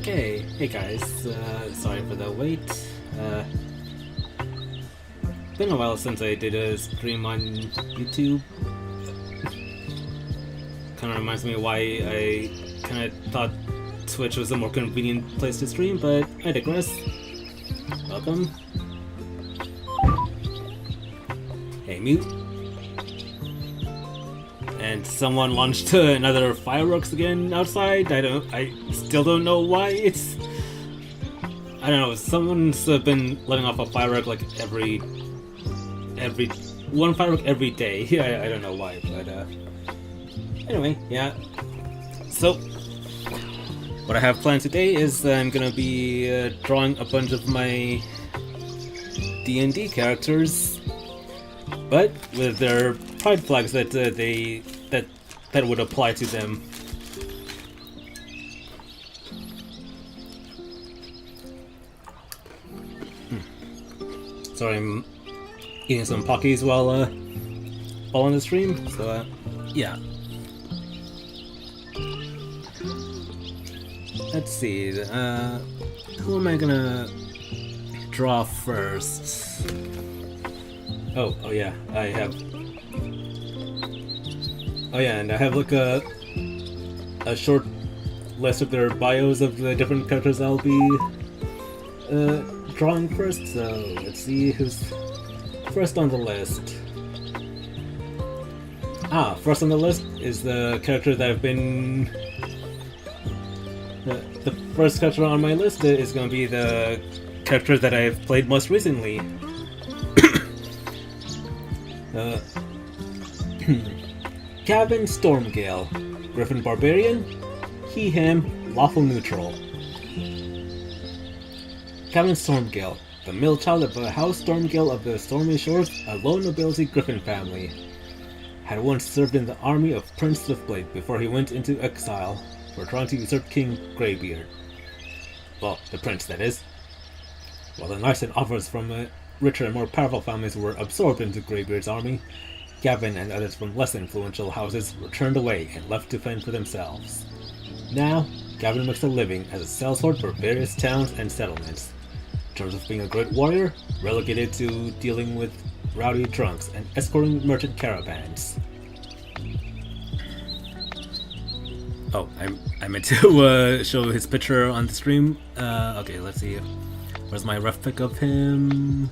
Okay, hey guys, sorry for the wait. Been a while since I did a stream on YouTube. Kinda reminds me why I kinda thought Twitch was a more convenient place to stream, but I digress. Welcome. Hey, mute. And someone launched another fireworks again outside. I still don't know why. I don't know. Someone's been letting off a firework like every one firework every day. I don't know why, but anyway, yeah. So what I have planned today is I'm gonna be drawing a bunch of my DnD characters, but with their pride flags that that would apply to them. Sorry, I'm eating some Pockies while on the stream. So yeah. Let's see. Who am I gonna draw first? Oh yeah, I have. Oh yeah, and I have like a short list of their bios of the different characters I'll be drawing first. So let's see who's first on the list. First on the list is the character that I've been. The first character on my list is going to be the character that I've played most recently. Gavin Stormgale, Griffin Barbarian, he, him, lawful neutral. Gavin Stormgale, the middle child of a House Stormgale of the Stormy Shores, a low nobility Griffin family. Had once served in the army of Prince Swiftblade before he went into exile for trying to usurp King Greybeard. Well, the prince, that is. While the knights and offers from richer and more powerful families were absorbed into Greybeard's army, Gavin and others from less influential houses were turned away and left to fend for themselves. Now, Gavin makes a living as a sellsword for various towns and settlements. In terms of being a great warrior, relegated to dealing with rowdy drunks and escorting merchant caravans. Oh, I meant to show his picture on the stream. Okay, let's see. Where's my rough pic of him?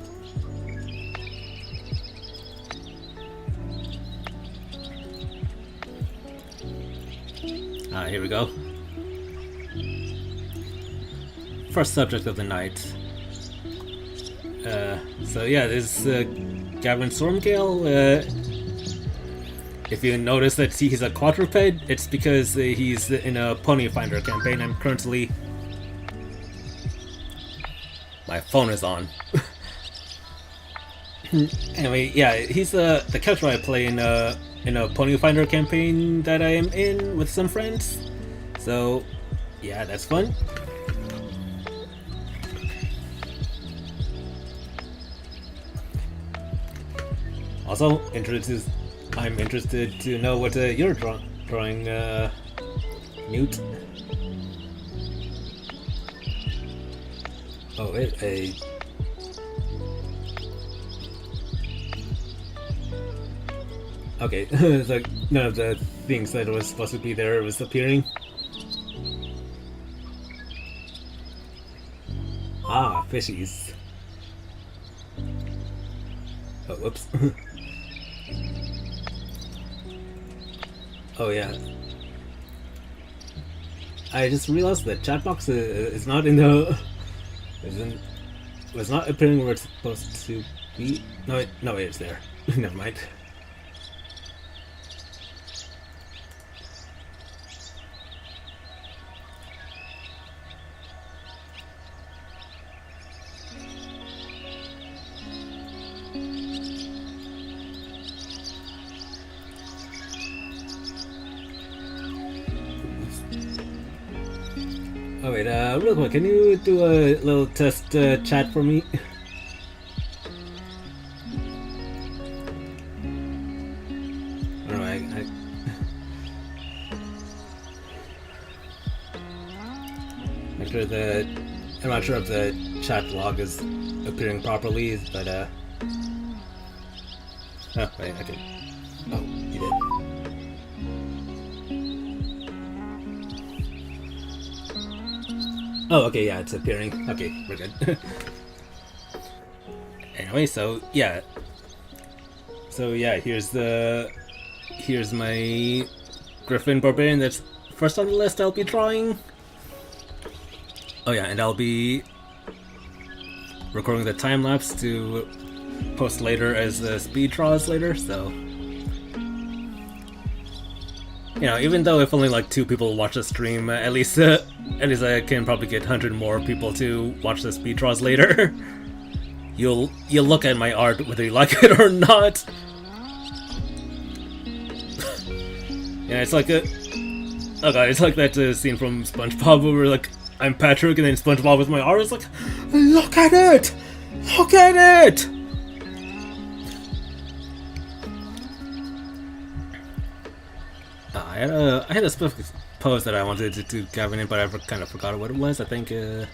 Here we go. First subject of the night. So yeah, this is Gavin Stormgale. If you notice that he's a quadruped, it's because he's in a Pony Finder campaign. I'm currently... My phone is on. Anyway, yeah, he's the character I play in a Pony Finder campaign that I am in with some friends. So, yeah, that's fun. Also, I'm interested to know what you're drawing, Newt. Oh, wait, okay, it's like none of the things that was supposed to be there was appearing. Fishies. Oh, whoops. Oh yeah. I just realized that chat box is not in the... was not appearing where it's supposed to be. No, it's there. Never mind. Oh wait, real quick, can you do a little test chat for me? I'm not sure if the chat log is appearing properly, but oh wait, I can. Oh, you did. Oh, okay, yeah, it's appearing. Okay, we're good. Anyway, so yeah, here's my Griffin Barbarian that's first on the list I'll be drawing. Oh yeah, and I'll be recording the time lapse to post later as the speed draws later. So even though if only like 2 people watch the stream, at least I can probably get 100 more people to watch the speed draws later. You'll look at my art whether you like it or not. Yeah, it's like oh god, it's like that scene from SpongeBob where like I'm Patrick and then SpongeBob with my art is like, look at it! Look at it! I had a specific pose that I wanted to do Gavin in, but I kind of forgot what it was. I think okay.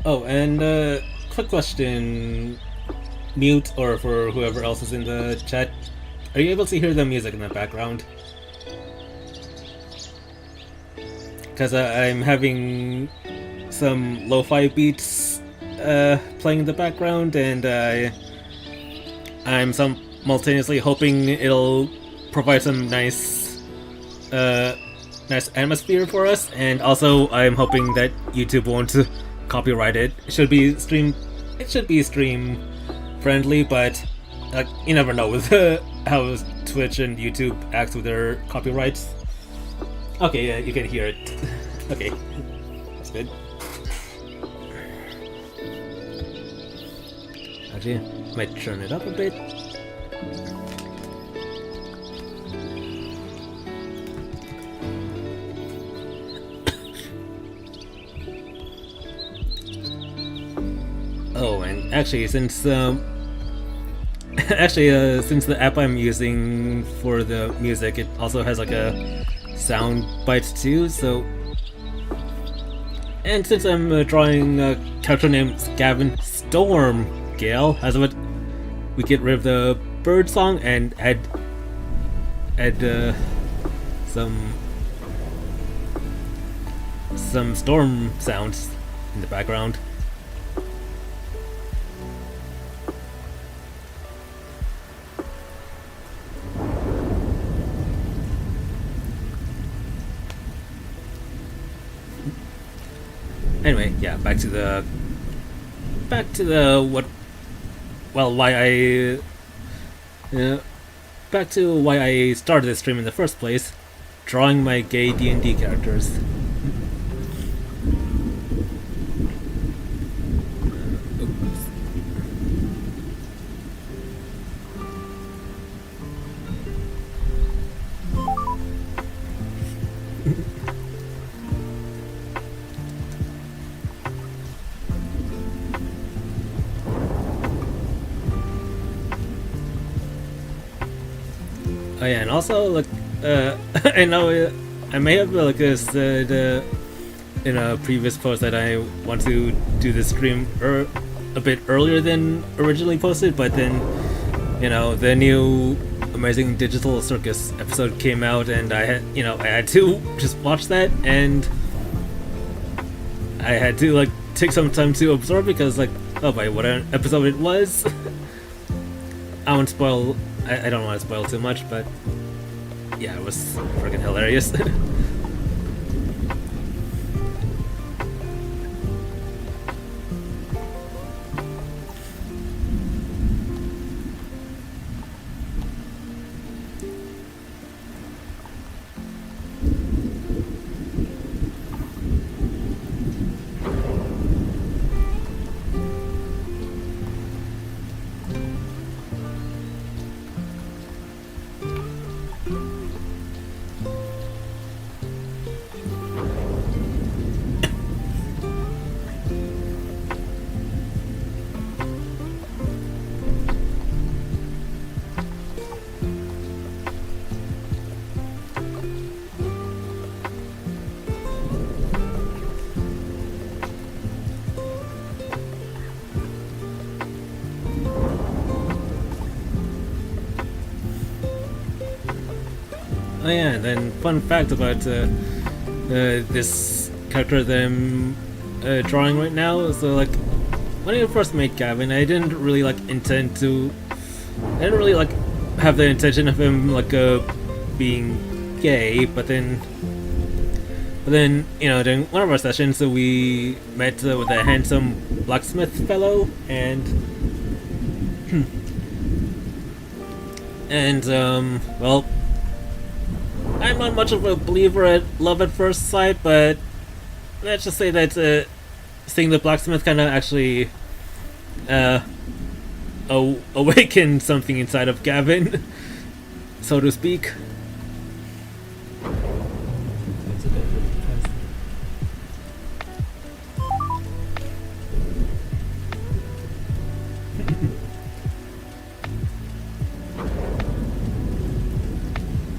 Oh, and quick question, Mute, or for whoever else is in the chat, are you able to hear the music in the background? Because I'm having some lo-fi beats playing in the background, and I'm simultaneously hoping it'll provide some nice atmosphere for us, and also I'm hoping that YouTube won't copyright it. It should be stream friendly, but you never know with how Twitch and YouTube acts with their copyrights. Okay, yeah, you can hear it. Okay, that's good. Actually, might turn it up a bit. Oh, and actually, since the app I'm using for the music, it also has like a sound bite too. So, and since I'm drawing a character named Gavin Stormgale, as of it, we get rid of the bird song and add some storm sounds in the background. Anyway, yeah, back to the why I started this stream in the first place, drawing my gay D&D characters. Oh yeah, and also like I know I may have said in a previous post that I want to do this stream a bit earlier than originally posted, but then the new Amazing Digital Circus episode came out, and I had to just watch that, and I had to take some time to absorb because oh boy, what an episode it was. I won't spoil. I don't want to spoil too much, but yeah, it was freaking hilarious. Oh yeah, and then fun fact about this character that I'm drawing right now. So like, when I first made Gavin, I didn't really like intend to. I didn't really like have the intention of him like being gay, but then you know, during one of our sessions, we met with a handsome blacksmith fellow, and well, I'm not much of a believer at love at first sight, but let's just say that seeing the blacksmith kind of actually awakened something inside of Gavin, so to speak.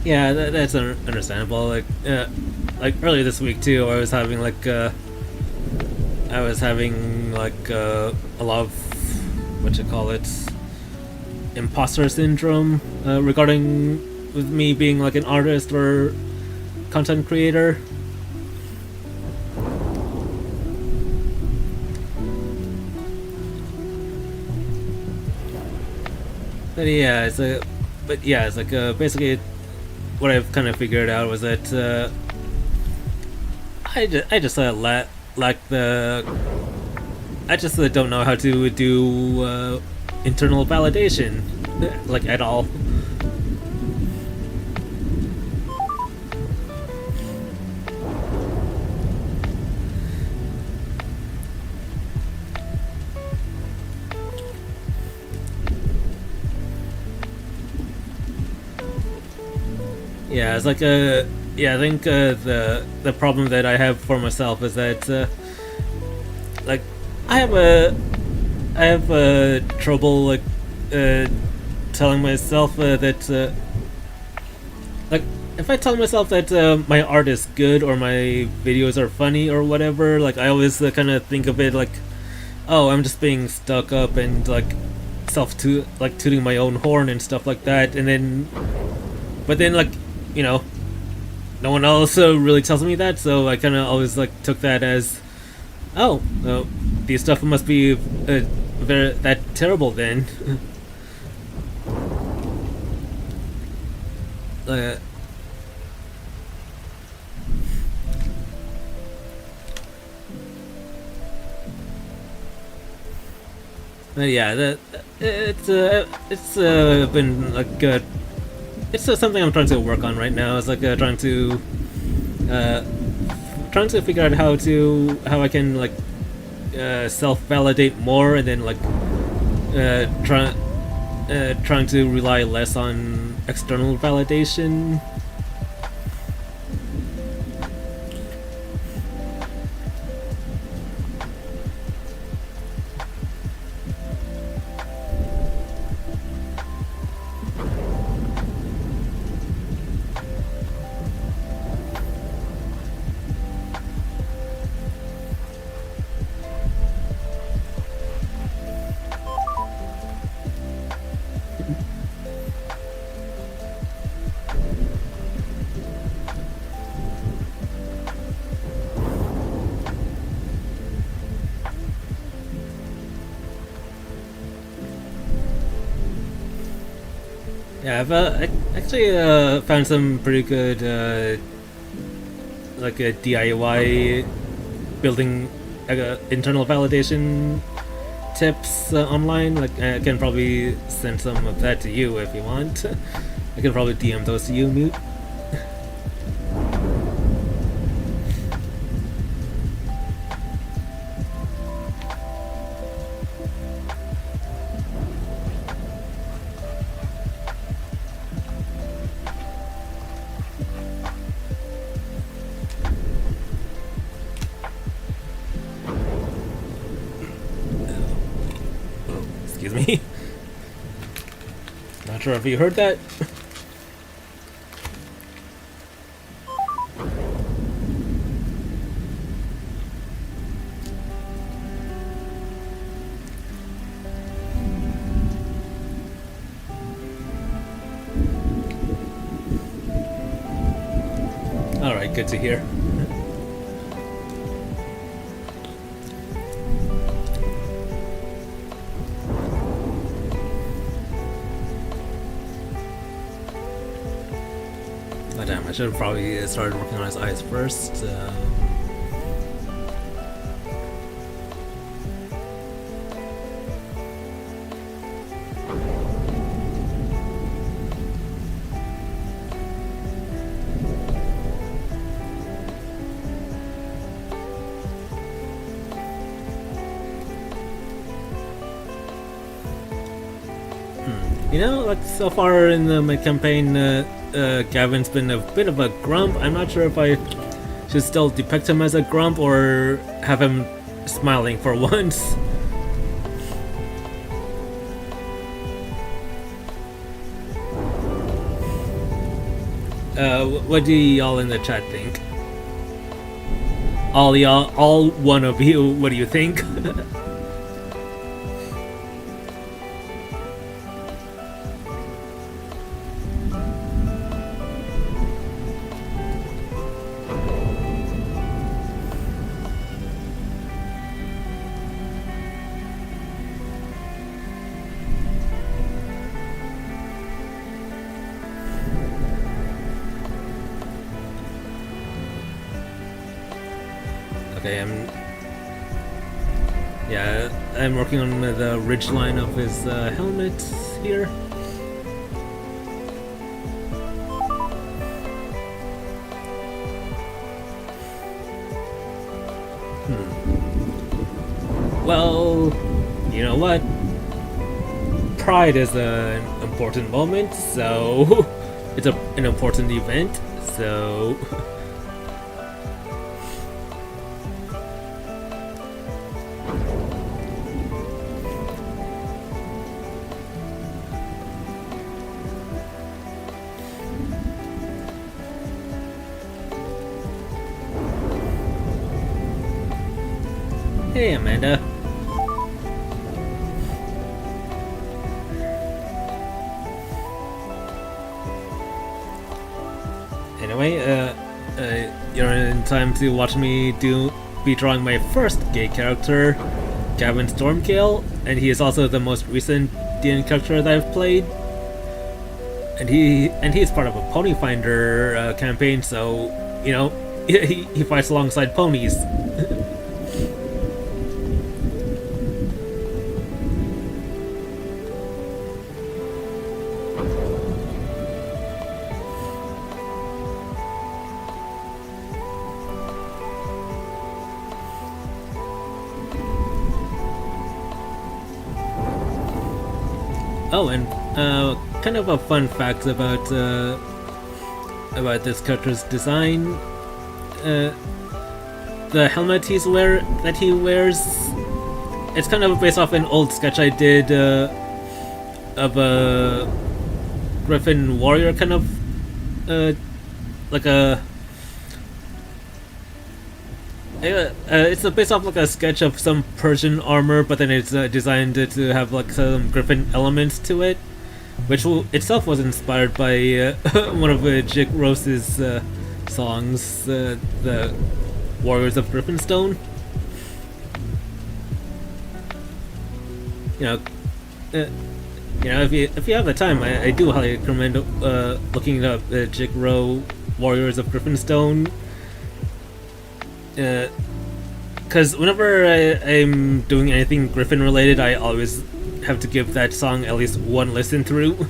Yeah, that's understandable. Like earlier this week too, I was having a lot of what you call it, imposter syndrome regarding with me being like an artist or content creator. But yeah, it's like basically what I've kind of figured out was that I just don't know how to do internal validation like at all. Yeah, it's like I think the problem that I have for myself is that like I have trouble like telling myself that like if I tell myself that my art is good or my videos are funny or whatever, like I always kind of think of it like, oh, I'm just being stuck up and like tooting my own horn and stuff like that, and then but then like, you know, no one else really tells me that, so I kind of always like took that as, oh, these stuff must be very that terrible then. Yeah, it's been like it's something I'm trying to work on right now. It's like trying to figure out how I can like self-validate more, and then like trying to rely less on external validation. Yeah, I've actually found some pretty good like a DIY building internal validation tips online. Like I can probably send some of that to you if you want. I can probably DM those to you, Mute. Excuse me. Not sure if you heard that. Alright, good to hear. Oh damn, I should have probably started working on his eyes first. You know, like so far in my campaign, Gavin's been a bit of a grump. I'm not sure if I should still depict him as a grump or have him smiling for once. What do y'all in the chat think? All y'all, all one of you, what do you think? Okay, I'm working on the ridge line of his helmet here. Well, you know what? Pride is an important moment, so it's an important event, so hey, Amanda. Anyway, you're in time to watch me be drawing my first gay character, Gavin Stormgale, and he is also the most recent D&D character that I've played. And he's part of a Pony Finder campaign, so you know he fights alongside ponies. Oh, and kind of a fun fact about this character's design. The helmet he wears, it's kind of based off an old sketch I did of a Griffin warrior, kind of like a. It's based off like a sketch of some Persian armor, but then it's designed to have like some Griffin elements to it, which itself was inspired by one of Jig Rose's songs, the Warriors of Griffinstone. If you have the time, I do highly recommend looking up Jig Rowe Warriors of Griffinstone. Because whenever I'm doing anything Griffin related, I always have to give that song at least one listen through.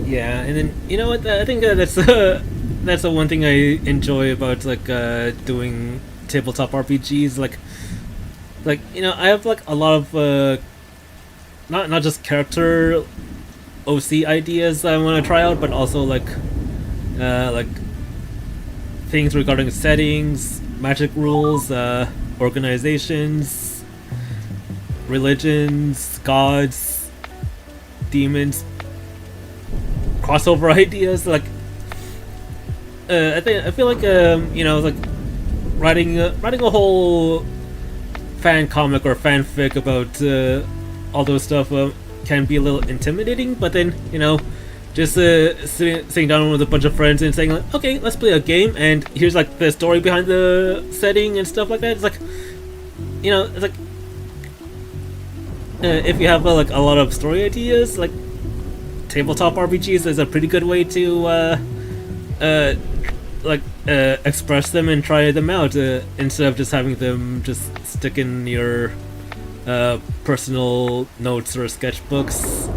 Yeah, and then you know what? I think that's the one thing I enjoy about doing tabletop RPGs. Like you know, I have like a lot of not just character OC ideas that I want to try out, but also like things regarding settings, magic rules, organizations, religions, gods, demons, crossover ideas. I feel like you know, like writing a whole fan comic or fanfic about all those stuff can be a little intimidating. But then you know, just sitting down with a bunch of friends and saying like, okay, let's play a game, and here's like the story behind the setting and stuff like that. It's like, you know, it's like if you have like a lot of story ideas, like tabletop RPGs is a pretty good way to express them and try them out instead of just having them just stick in your personal notes or sketchbooks.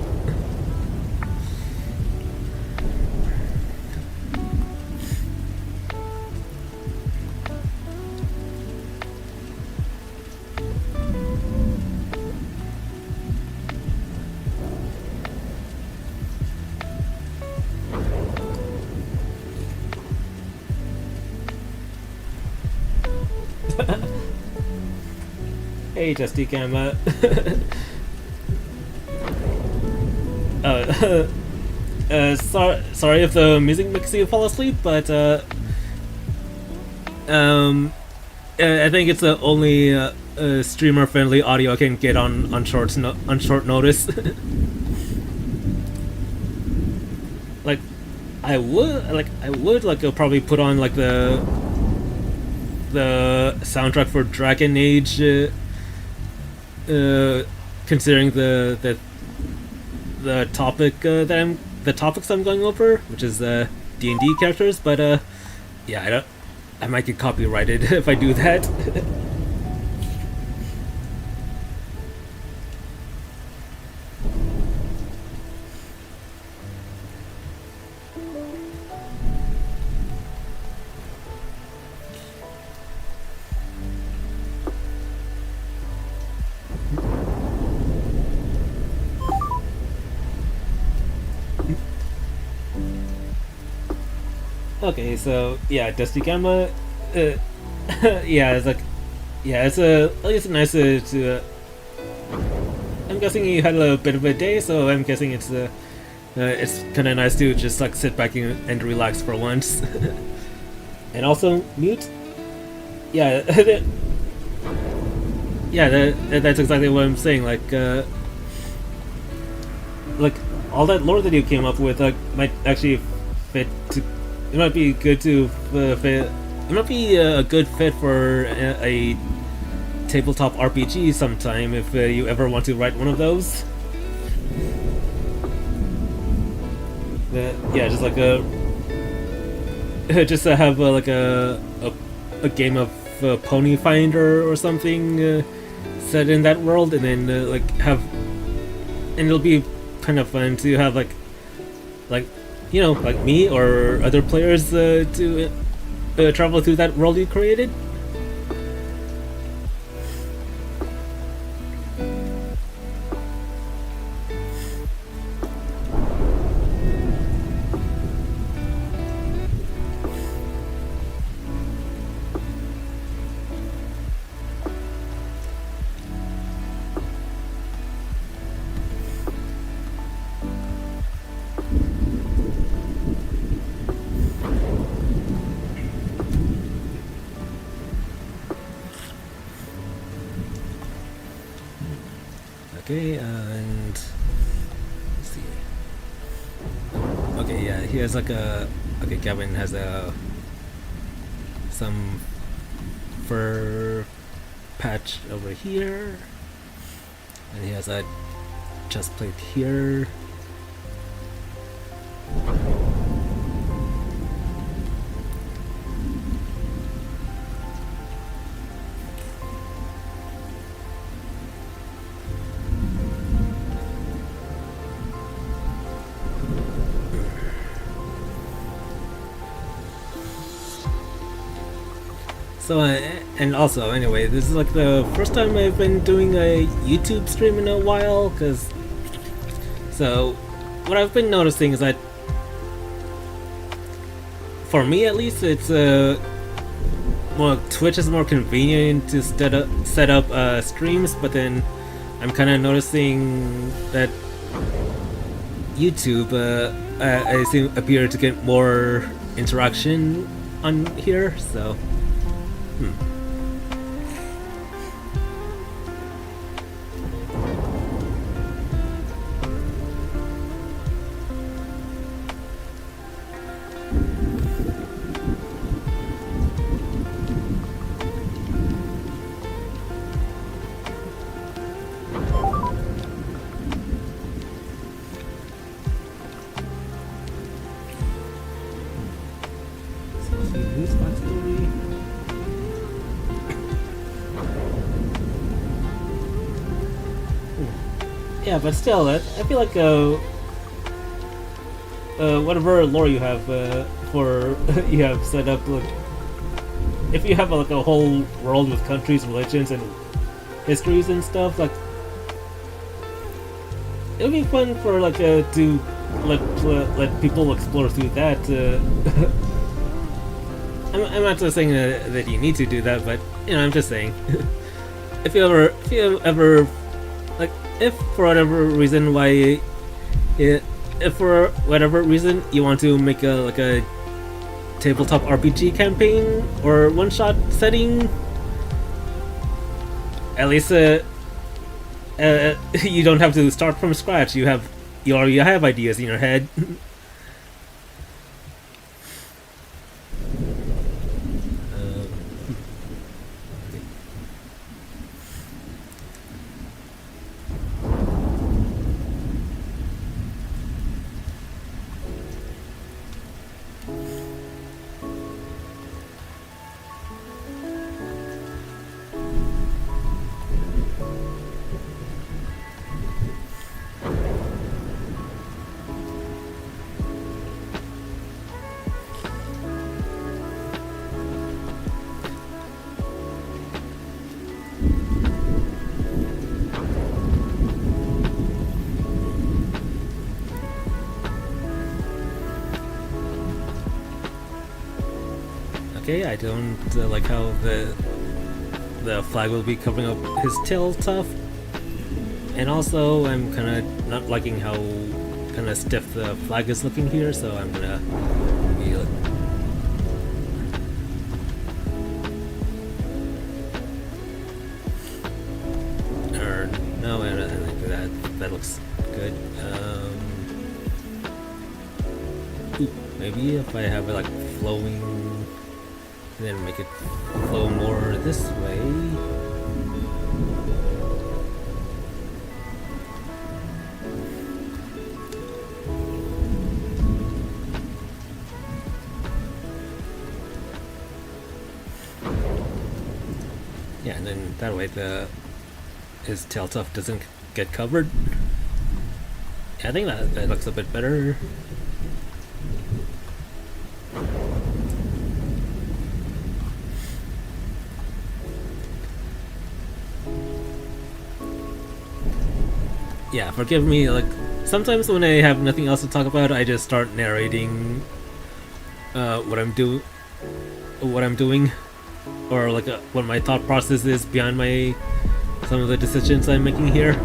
Hey, Justy Gamma. Sorry if the music makes you fall asleep, but I think it's the only streamer-friendly audio I can get on short notice. like, I would probably put on like the soundtrack for Dragon Age. Considering the topic the topics I'm going over, which is D&D characters, but yeah, I might get copyrighted if I do that. Okay, so yeah, Dusty Gamma, yeah, it's like, yeah, it's at least nice to. I'm guessing you had a bit of a day, so I'm guessing it's kind of nice to just like sit back and relax for once. And also mute. Yeah, yeah, that's exactly what I'm saying. Like all that lore that you came up with, might actually fit to. It might be good to fit. It might be a good fit for a tabletop RPG sometime if you ever want to write one of those. Yeah, just like just to have like a game of Pony Finder or something set in that world, and then like have, and it'll be kind of fun to have like you know, like me or other players to travel through that world you created. Okay, and let's see. Okay, yeah, he has like a. Okay, Gavin has some fur patch over here, and he has a chest plate here. So, and also, anyway, this is like the first time I've been doing a YouTube stream in a while, because. So, what I've been noticing is that, for me at least, it's well, Twitch is more convenient to set up streams, but then I'm kind of noticing that YouTube I seem appear to get more interaction on here, so. Yeah, but still, I feel like whatever lore you have for you have set up, like, if you have like a whole world with countries, religions, and histories and stuff, like it would be fun for like to let people explore through that. I'm not just saying that you need to do that, but you know, I'm just saying if you ever like, if for whatever reason if for whatever reason you want to make a tabletop RPG campaign or one-shot setting, at least you don't have to start from scratch. You already have ideas in your head. Okay, I don't like how the flag will be covering up his tail tuft, and also I'm kind of not liking how kind of stiff the flag is looking here, so I'm gonna be like, or no, I think that looks good. Maybe if I have it like flowing. Then make it flow more this way. Yeah, and then that way his tail tuft doesn't get covered. Yeah, I think that looks a bit better. Yeah, forgive me, like, sometimes when I have nothing else to talk about, I just start narrating what I'm doing, or like what my thought process is behind some of the decisions I'm making here.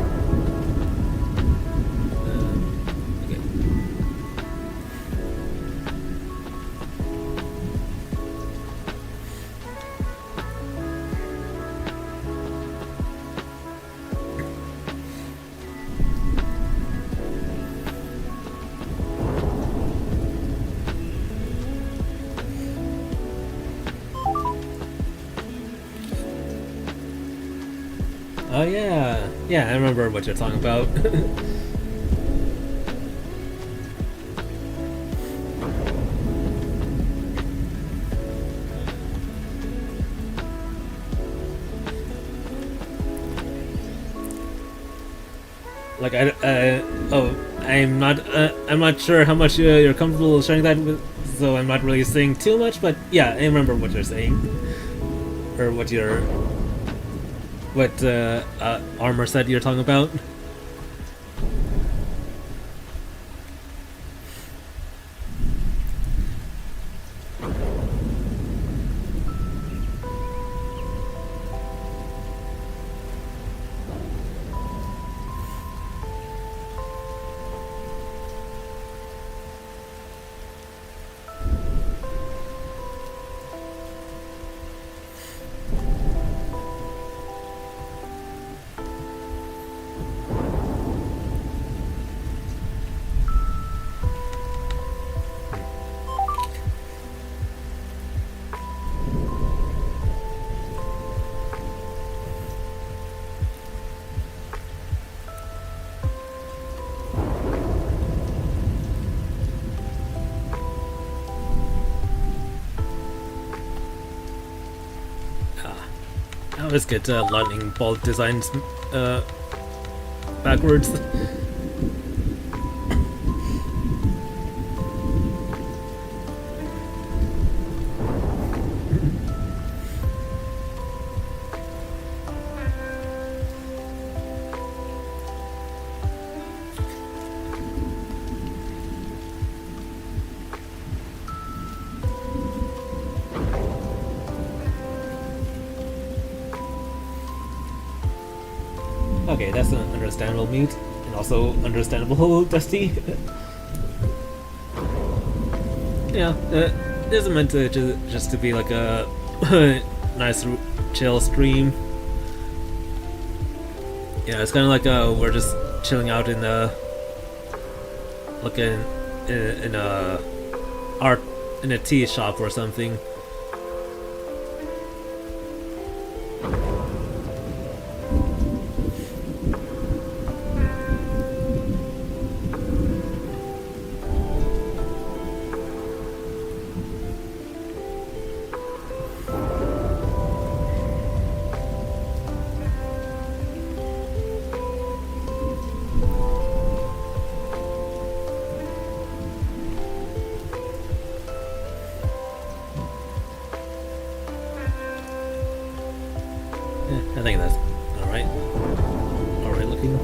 Oh yeah, I remember what you're talking about. Like I'm not sure how much you're comfortable sharing that with, so I'm not really saying too much. But yeah, I remember what you're saying. or what armor set you're talking about. I always get lightning bolt designs backwards. Okay, that's an understandable mute, and also understandable Dusty. Yeah, this is meant to just to be like a nice chill stream. Yeah, it's kind of like we're just chilling out in a in a art in a tea shop or something. I think that's alright. Alright looking.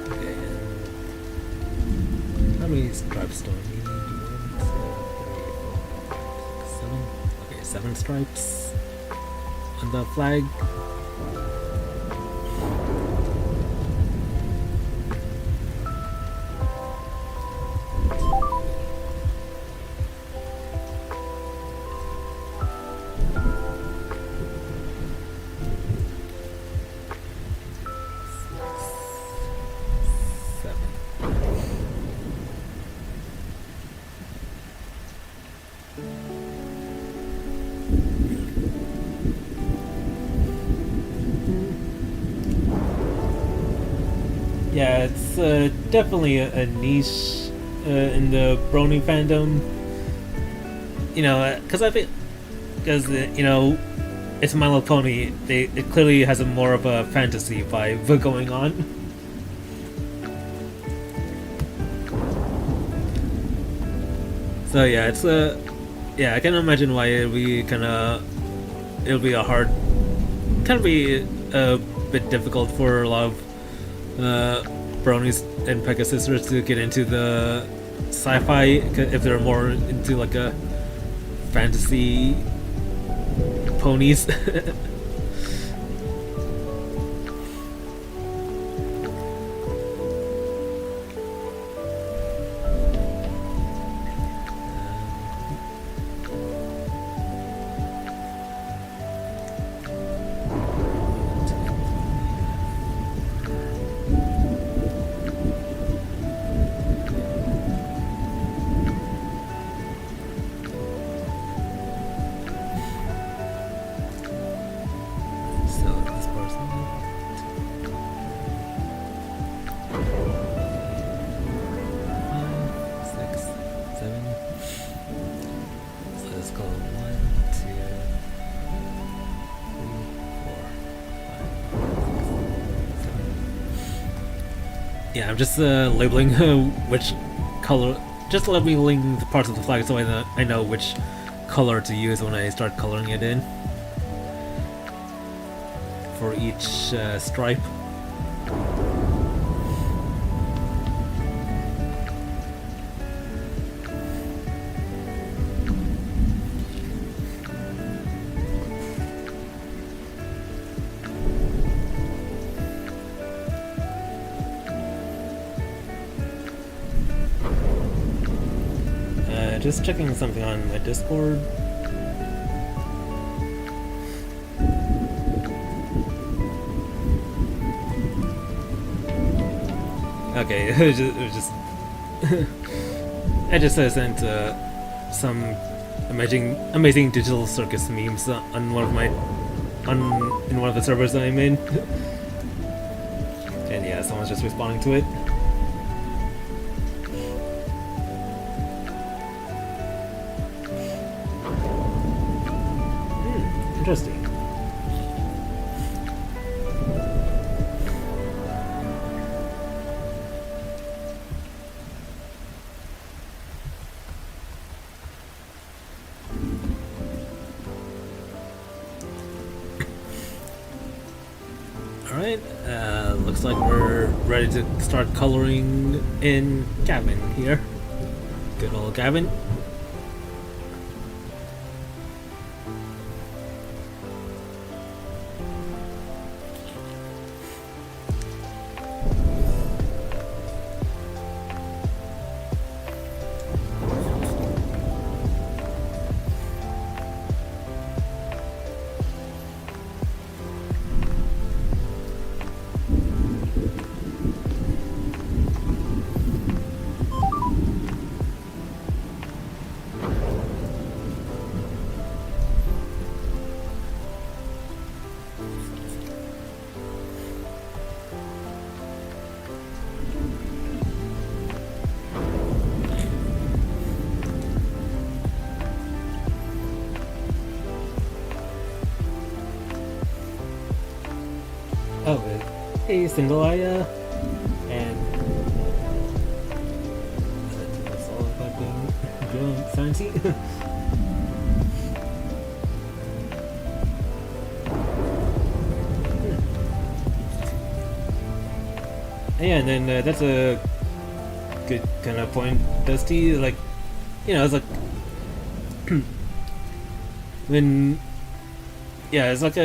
Okay, how many stripes do I need? 1, 2, 3, 4, 5, 6, 7. Okay, 7 stripes on the flag. Yeah, it's definitely a niche in the Brony fandom. You know, because you know, it's My Little Pony. It clearly has a more of a fantasy vibe going on. So yeah, it's yeah, I can imagine why it'll be a bit difficult for a lot of Bronies and Pegasisters to get into the sci-fi if they're more into like a fantasy ponies. Yeah, I'm just labeling which color, just labeling the parts of the flag so I know which color to use when I start coloring it in for each stripe. Just checking something on my Discord. Okay, it was just I just sent some amazing digital circus memes on one of my in one of the servers that I'm in, and yeah, someone's just responding to it. Interesting. Alright, looks like we're ready to start coloring in Gavin here. Good old Gavin. Oh, hey, Single Eye, and that's all about being fancy. Yeah, and then that's a good kind of point, Dusty. Like, you know, it's like when, yeah, it's like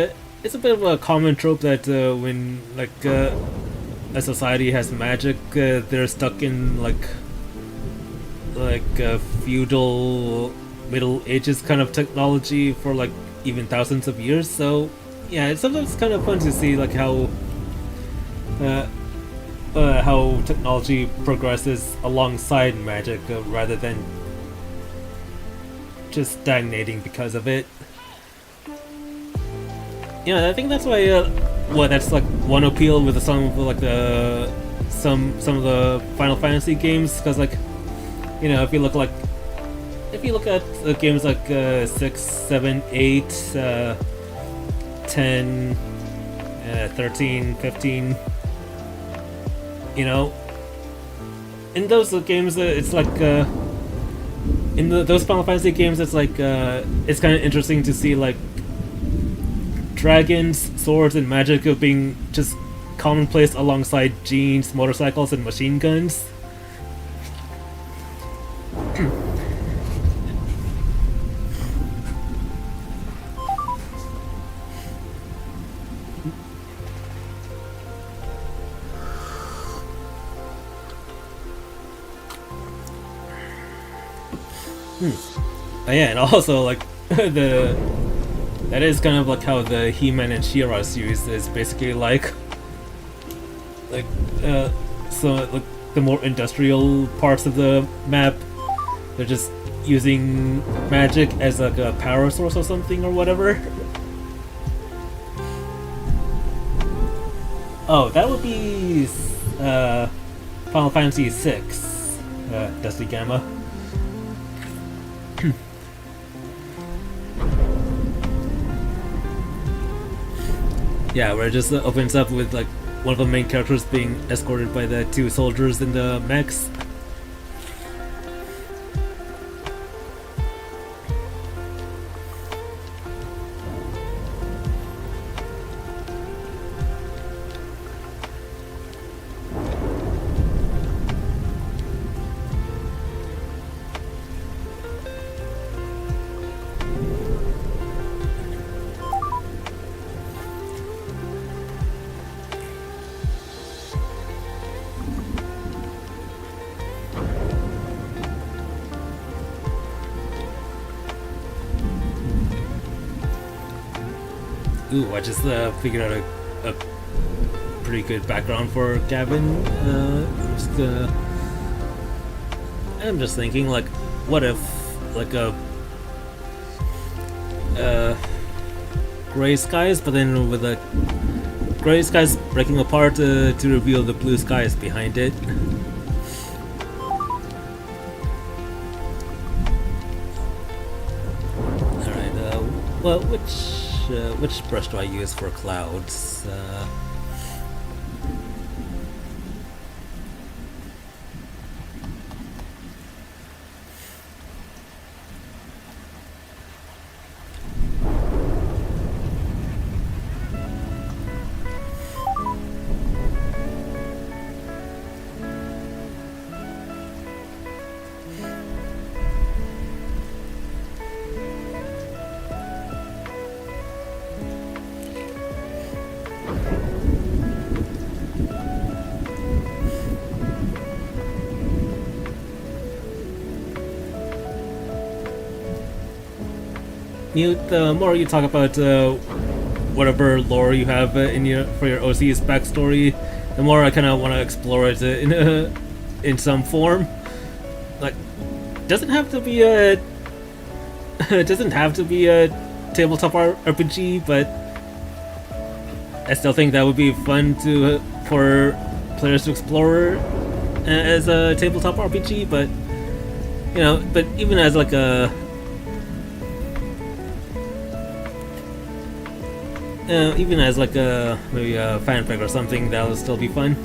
it's a bit of a common trope that when like a society has magic, they're stuck in like feudal Middle Ages kind of technology for like even thousands of years. So yeah, it's sometimes kind of fun to see like how technology progresses alongside magic rather than just stagnating because of it. Yeah, I think that's why. That's like one appeal with some of like some of the Final Fantasy games, because like, you know, if you look at games like 6, 7, 8, 10, 13, 15, you know, in those games it's like in those Final Fantasy games it's like it's kind of interesting to see like dragons, swords, and magic of being just commonplace alongside jeans, motorcycles, and machine guns. Oh yeah, and also like that is kind of like how the He-Man and She-Ra series is basically like so like the more industrial parts of the map, they're just using magic as like a power source or something or whatever. Oh, that would be Final Fantasy VI, Dusty Gamma. Yeah, where it just opens up with like one of the main characters being escorted by the two soldiers in the mechs. Ooh, I just figured out a pretty good background for Gavin. I'm just thinking, like, what if, like, gray skies, but then with the gray skies breaking apart to reveal the blue skies behind it. Alright, well, which brush do I use for clouds? The more you talk about whatever lore you have for your OC's backstory, the more I kind of want to explore it in some form. Like, doesn't have to be a tabletop RPG, but I still think that would be fun for players to explore as a tabletop RPG. But but even as like a maybe a fanfic or something, that would still be fun.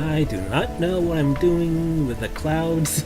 I do not know what I'm doing with the clouds.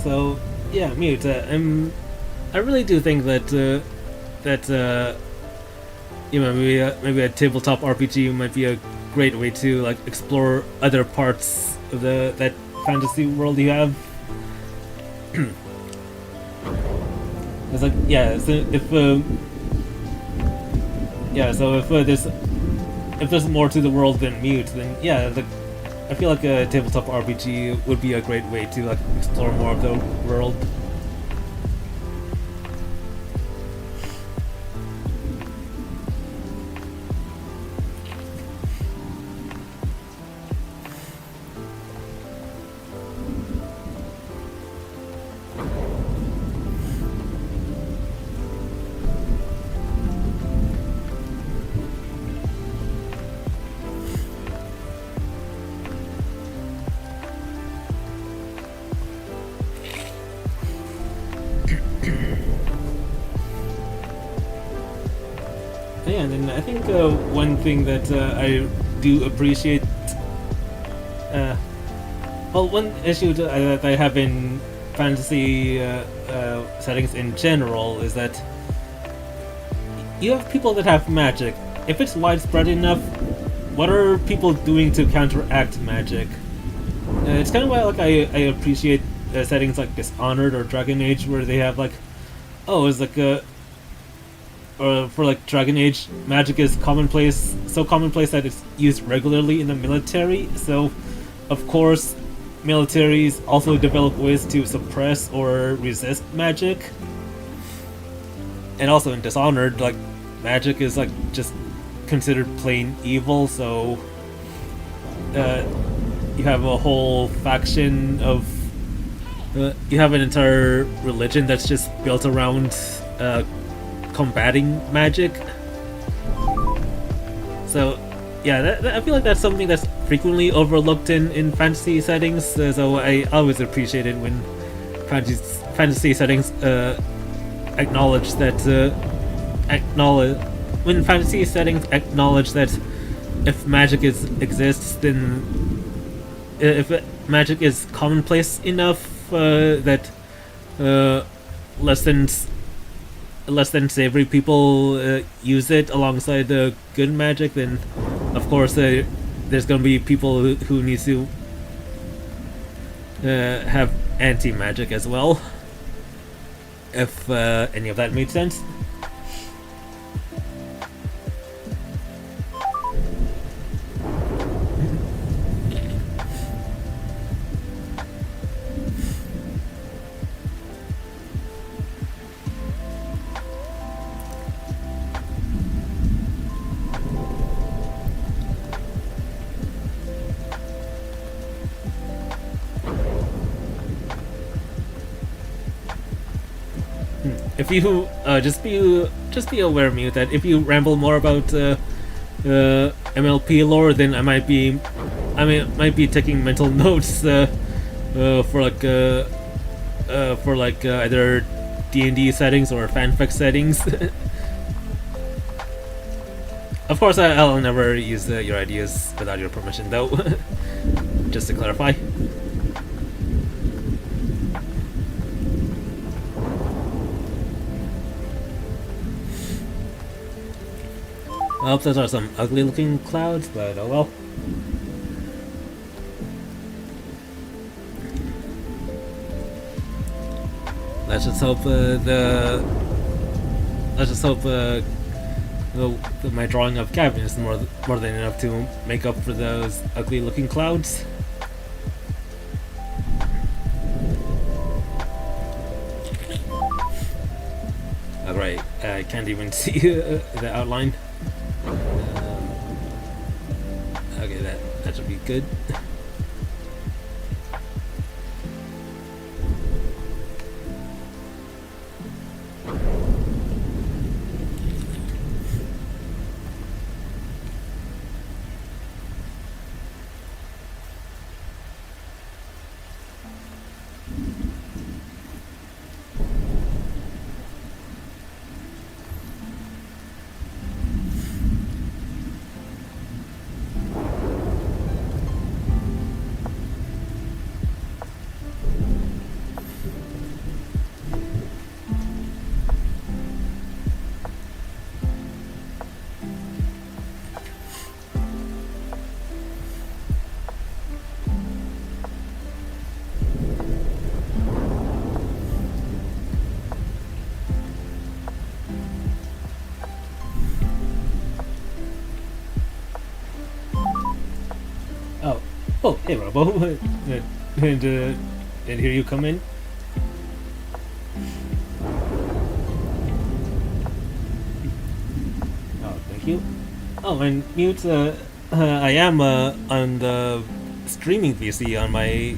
So yeah, Mute. I really do think that maybe a tabletop RPG might be a great way to like explore other parts of that fantasy world you have. It's like so if there's more to the world than Mute, then I feel like a tabletop RPG would be a great way to like explore more of the world. And then I think one thing that I do appreciate, one issue that I have in fantasy settings in general is that you have people that have magic. If it's widespread enough, what are people doing to counteract magic? It's kind of why I appreciate settings like Dishonored or Dragon Age, where they have it's like for like Dragon Age, magic is commonplace, so commonplace that it's used regularly in the military. So, of course, militaries also develop ways to suppress or resist magic. And also in Dishonored, magic is just considered plain evil. So, you have a whole faction of, you have an entire religion that's just built around combating magic. So yeah, I feel like that's something that's frequently overlooked in fantasy settings. So I always appreciate it when fantasy settings acknowledge when fantasy settings acknowledge that if magic exists, then if magic is commonplace enough that less than savory people use it alongside the good magic, then of course there's gonna be people who need to have anti-magic as well, if any of that made sense. If you just be aware, Mute, that if you ramble more about MLP lore, then I might be taking mental notes for either DnD settings or fanfic settings. Of course, I'll never use your ideas without your permission, though. Just to clarify. I hope those are some ugly looking clouds, but oh well. Let's just hope my drawing of Gavin is more than enough to make up for those ugly looking clouds. Alright, I can't even see the outline. Okay, that should be good. Oh, hey Robo, and here you come in. Oh, thank you. Oh, and Mute, I am on the streaming PC on my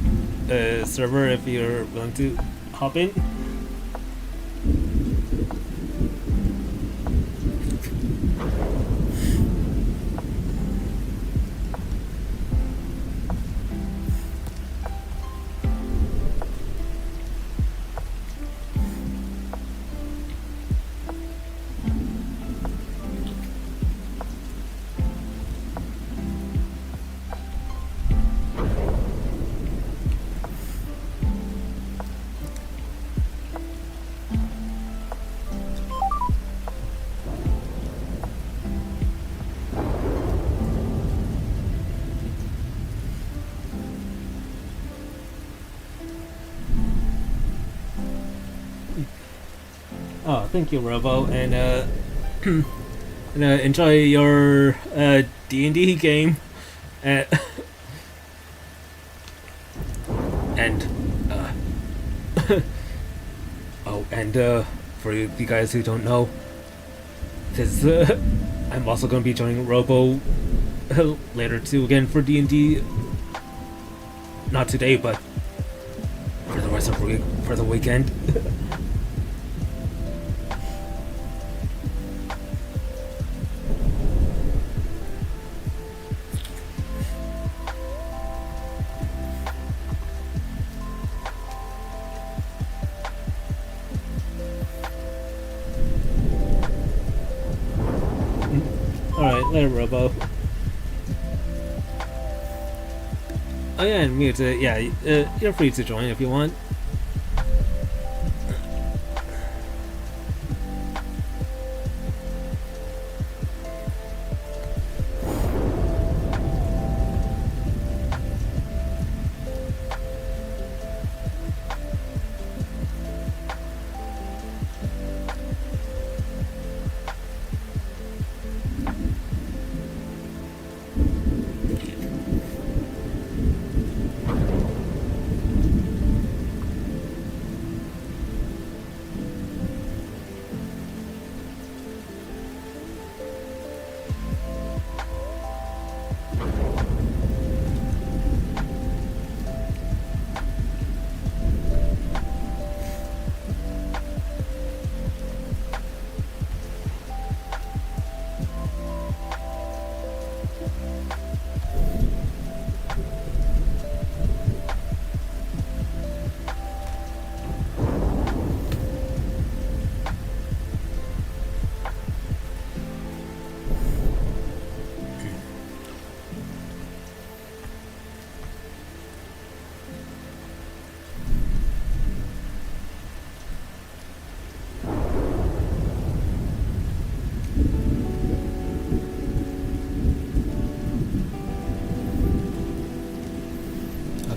server if you're willing to hop in. thank you, Robo, and and, enjoy your D&D game, and and oh, and for you guys who don't know, this I'm also going to be joining Robo later too again for D&D. Not today, but for the rest of the week, for the weekend. Alright, later, Robo. Oh yeah, and Mute, you're free to join if you want.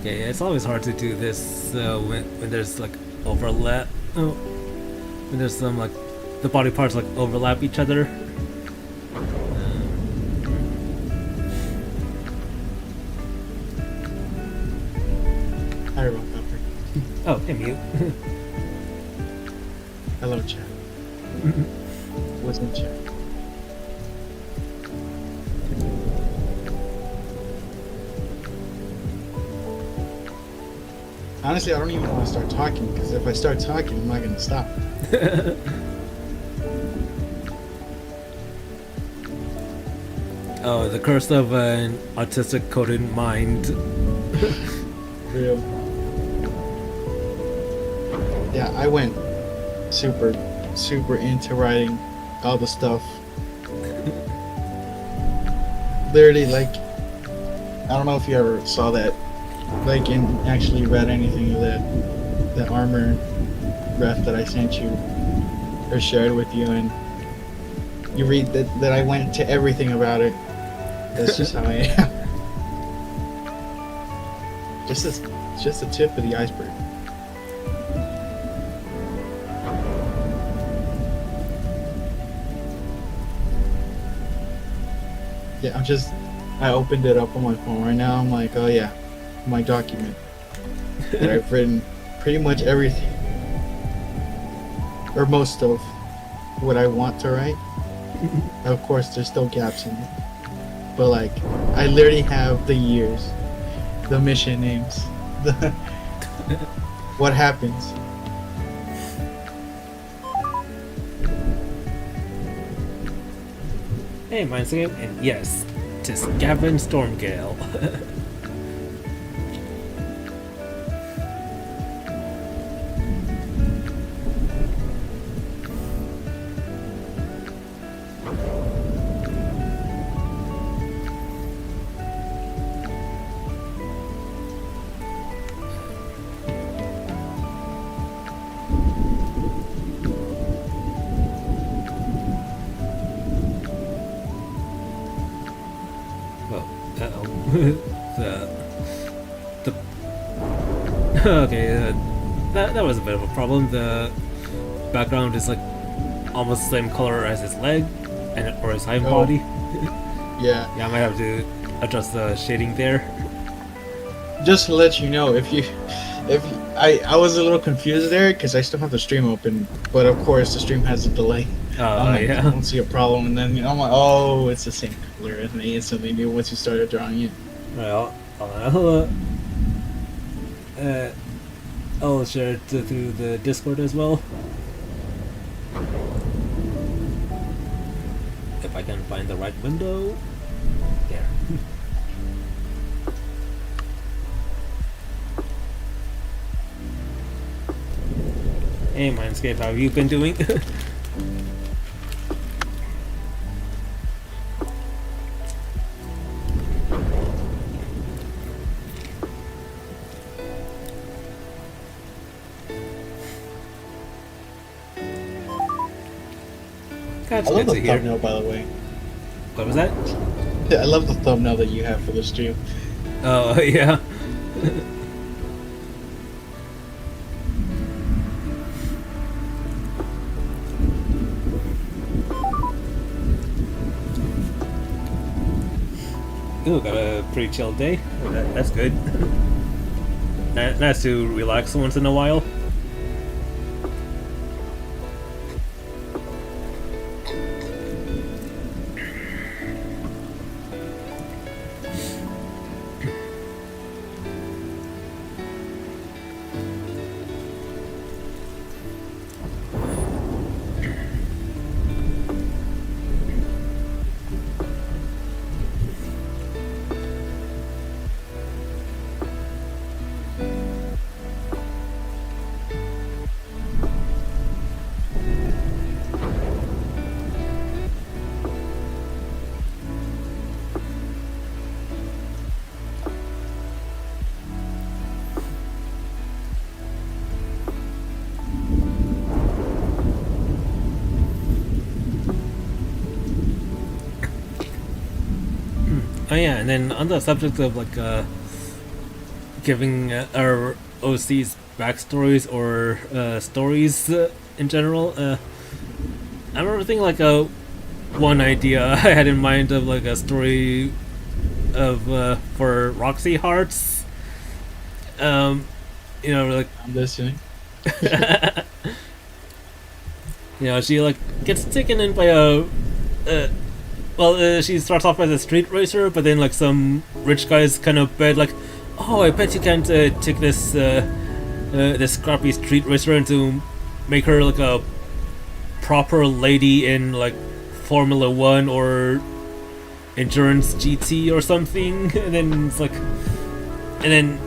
Okay, it's always hard to do this when there's like overlap. Oh, when there's some like the body parts like overlap each other. Hi, Rob Copper. Oh, hey, Mute. Hello, chat. What's in chat? Honestly, I don't even want to start talking, because if I start talking, I'm not going to stop. Oh, the curse of an autistic coded mind. Real. Yeah, I went super into writing all the stuff. Literally, like, I don't know if you ever saw that, like, and actually read anything of that armor ref that I sent you or shared with you, and you read that I went to everything about it. That's just how I am. Just the tip of the iceberg. Yeah, I opened it up on my phone right now. I'm like, oh yeah, my document that I've written pretty much everything, or most of what I want to write. Of course, there's still gaps in it, but like, I literally have the years, the mission names, the what happens. Hey, mine's again, and yes, 'tis Gavin Stormgale. Okay, that was a bit of a problem. The background is like almost the same color as his leg or his hind Oh. body. Yeah. Yeah, I might have to adjust the shading there. Just to let you know, I was a little confused there because I still have the stream open, but of course the stream has a delay. I'm like, I Yeah. don't see a problem, and then I'm like, oh, it's the same color, and I instantly knew once you started drawing it. Well, I'll share it through the Discord as well. If I can find the right window. There. Hey Mindscape, how have you been doing? That's I love good the to hear. thumbnail, by the way. What was that? I love the thumbnail that you have for the stream. Oh, yeah. Ooh, got a pretty chill day. That's good. Nice to relax once in a while. Oh yeah, and then on the subject of like giving our OCs backstories or stories in general, I remember thinking like one idea I had in mind of like a story of for Roxy Hearts. You know, like I'm listening. you know, she like gets taken in by she starts off as a street racer, but then like some rich guys kind of bet like, oh, I bet you can't take this scrappy street racer into make her like a proper lady in like Formula One or Endurance GT or something, and then it's like, and then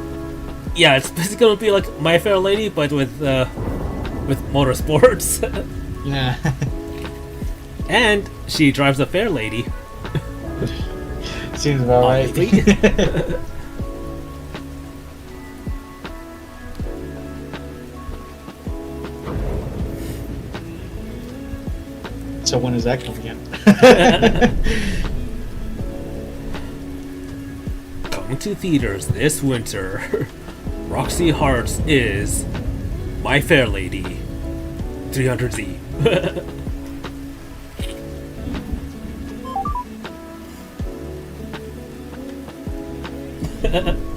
yeah, it's basically gonna be like My Fair Lady, but with motorsports. Yeah. And she drives a fair lady. Seems about right. So when is that coming out? Coming to theaters this winter, Roxy Hearts is My Fair Lady 300Z.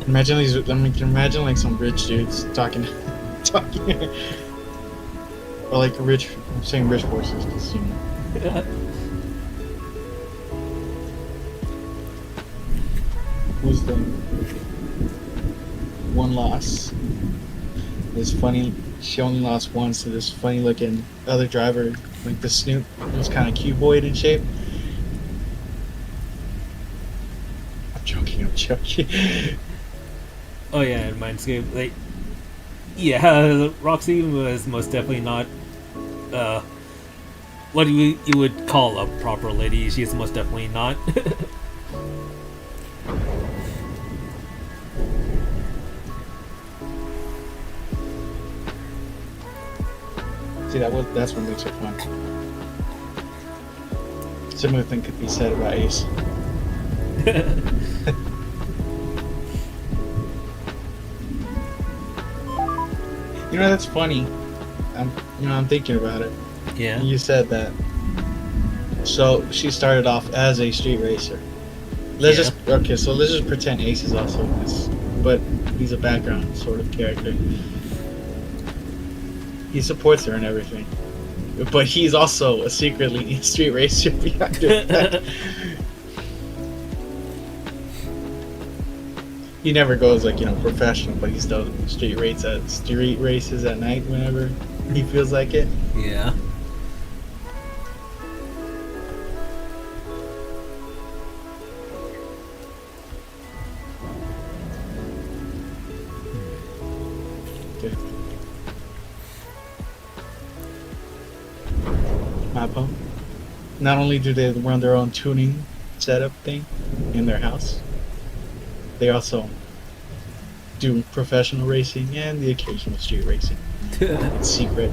Imagine these. I mean, can you imagine like some rich dudes talking, or like rich, I'm saying rich voices, 'cause, you know. Who's the one loss? This funny. She only lost once to this funny looking other driver, like the Snoop. It was kind of cuboid in shape. I'm joking. Oh yeah, in Mindscape, like, yeah, Roxy was most definitely not, what you would call a proper lady. She's most definitely not. See, that's what makes it fun. Similar thing could be said about Ace. You know, that's funny. I'm thinking about it. Yeah. You said that. So she started off as a street racer. Let's just pretend Ace is also this, but he's a background sort of character. He supports her and everything, but he's also a secretly a street racer behind her back. He never goes like professional, but he still street races at night whenever he feels like it. Yeah. Okay. Mappo. Not only do they run their own tuning setup thing in their house, they also do professional racing and the occasional street racing. It's secret.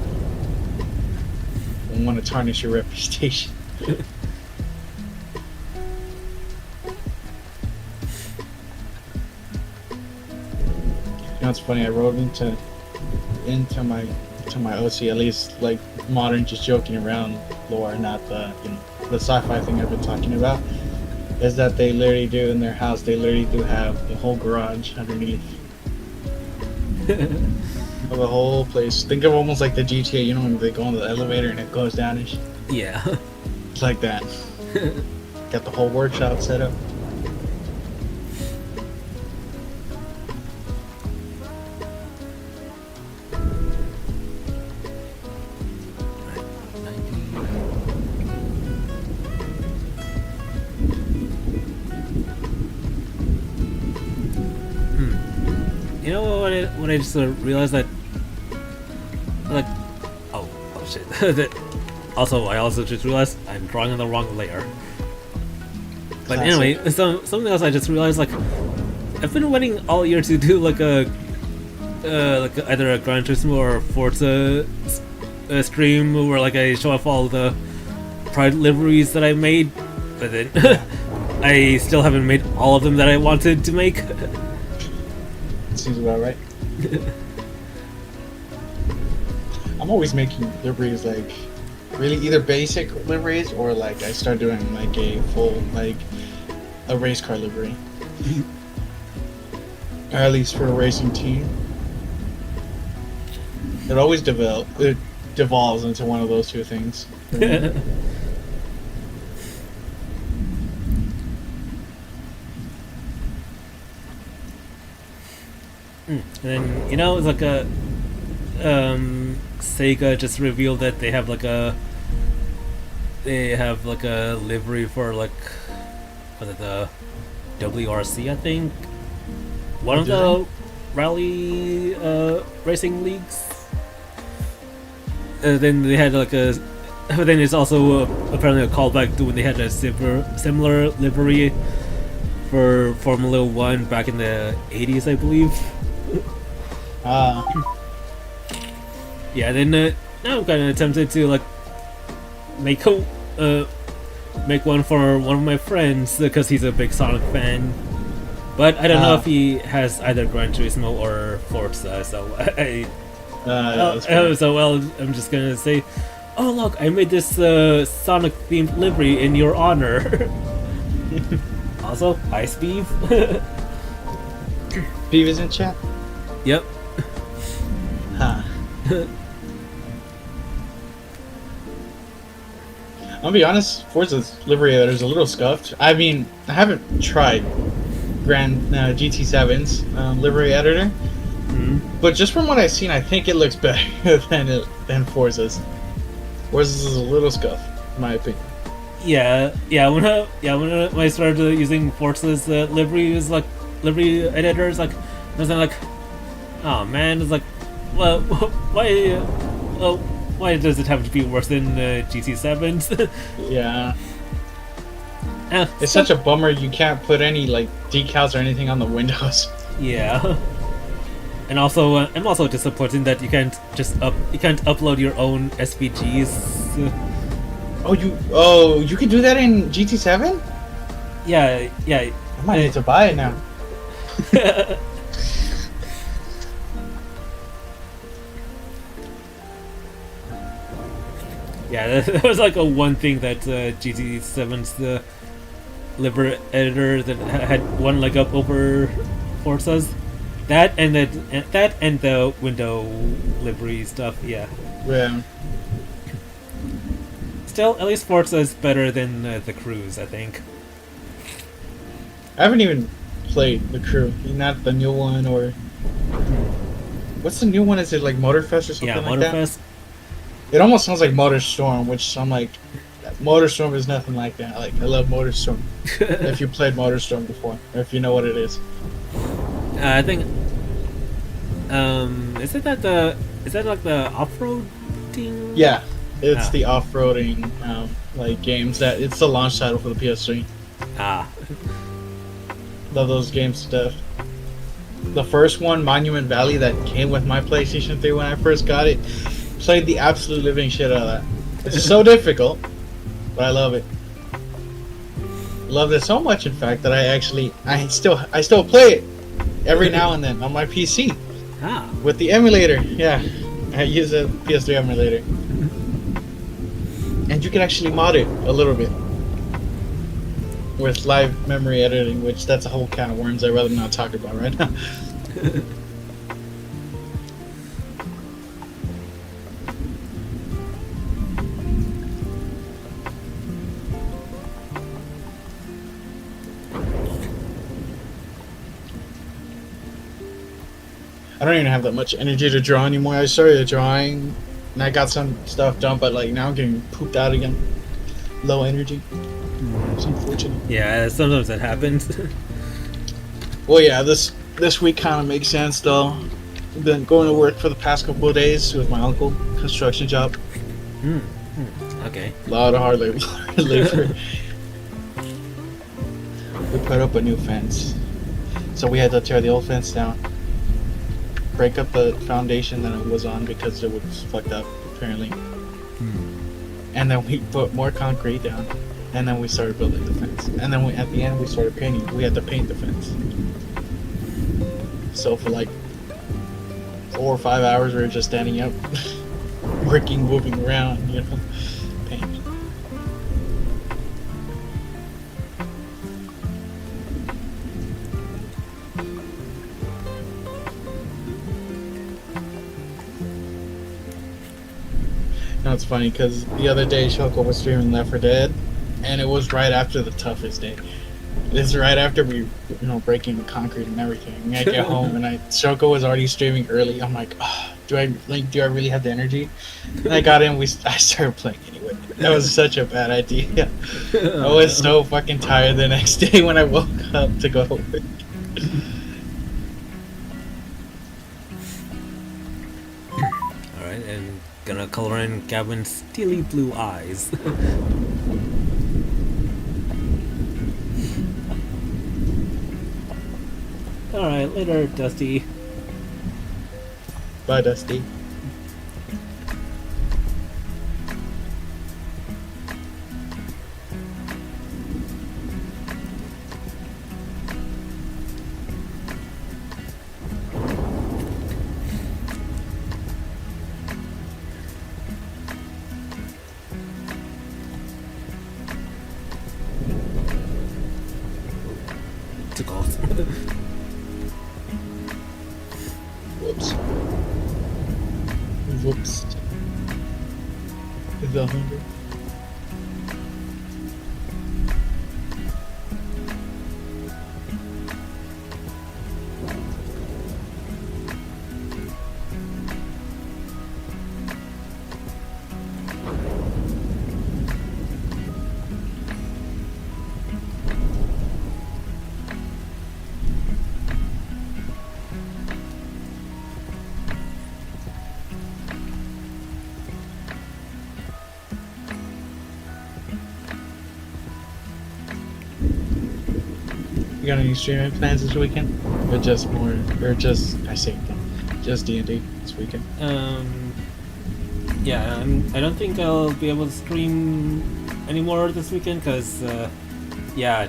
Don't want to tarnish your reputation. You know, it's funny. I wrote into my OC, at least like modern, just joking around lore, not the the sci-fi thing I've been talking about. Is that they literally do in their house? They literally do have the whole garage underneath. The whole place. Think of almost like the GTA. When they go on the elevator and it goes down and shit. Yeah. It's like that. Got the whole workshop set up. You know what I just realized that, like, oh shit. That I also just realized I'm drawing on the wrong layer. But anyway, something else I just realized, like, I've been waiting all year to do like a either a Gran Turismo or Forza stream where like I show off all the Pride liveries that I made, but then I still haven't made all of them that I wanted to make. Seems about right. I'm always making liveries like really either basic liveries or like I start doing like a full like a race car livery. Or at least for a racing team. It always devolves into one of those two things. And then it's like a Sega just revealed that they have like a livery for like the WRC, I think, one of the rally racing leagues. Then they had like a but then it's also apparently a callback to when they had a similar livery for Formula 1 back in the 80s, I believe. Yeah, then now I'm kind of tempted to like make one for one of my friends because he's a big Sonic fan, but I don't know if he has either Gran Turismo or Forza, so I'm just gonna say, oh look, I made this Sonic themed livery in your honor. Also, hi Steve. Steve is in chat? Yep. Huh. I'll be honest, Forza's livery editor is a little scuffed. I mean, I haven't tried GT7's livery editor, but just from what I've seen, I think it looks better than Forza's. Forza's is a little scuffed, in my opinion. Yeah. When I started using Forza's livery editors, like, I was like, oh man, it's like, well, why does it have to be worse than GT7's? Yeah. It's such a bummer you can't put any like decals or anything on the windows. Yeah. And also, I'm also disappointed that you can't upload your own SVGs. You can do that in GT7? Yeah. I might need to buy it now. Yeah, that was like a one thing that GT7's the liver editor that had one leg up over Forza's. That and the window livery stuff. Yeah. Yeah. Still, at least Forza is better than the Cruise, I think. I haven't even played the Crew. Not the new one or what's the new one? Is it like Motorfest or something Yeah, like Motorfest. that? It almost sounds like Motorstorm, which I'm like, Motorstorm is nothing like that. Like I love Motorstorm. If you played Motorstorm before, or if you know what it is. I think. Is that like the off-roading? Yeah, it's the off-roading like games that it's the launch title for the PS3. Ah. Love those games to death. The first one, Monument Valley, that came with my PlayStation 3 when I first got it, played the absolute living shit out of that. It's so difficult, but I love it. Loved it so much, in fact, that I still play it every now and then on my PC with the emulator. Yeah, I use a PS3 emulator, and you can actually mod it a little bit with live memory editing, which that's a whole can of worms I'd rather not talk about right now. I don't even have that much energy to draw anymore. I started drawing and I got some stuff done, but like now I'm getting pooped out again. Low energy. It's unfortunate. Yeah, sometimes that happens. Well, yeah, this week kind of makes sense though. I've been going to work for the past couple of days with my uncle, construction job. Okay. A lot of hard labor. We put up a new fence, so we had to tear the old fence down, break up the foundation that it was on because it was fucked up apparently, and then we put more concrete down, and then we started building the fence, and then at the end we started painting. We had to paint the fence. So for like 4 or 5 hours we were just standing up, working, moving around, paint. Now it's funny because the other day Shoko was streaming Left 4 Dead, and it was right after the toughest day. It's right after we, breaking the concrete and everything. And I get home and Shoko was already streaming early. I'm like, do I really have the energy? And I got in. I started playing anyway. That was such a bad idea. I was so fucking tired the next day when I woke up to go to work. Alright, and gonna color in Gavin's steely blue eyes. Alright, later, Dusty. Bye, Dusty. Took off. Whoops. Whoops. Is that hungry? You got any streaming plans this weekend? Or just just D&D this weekend? Yeah, I don't think I'll be able to stream anymore this weekend because,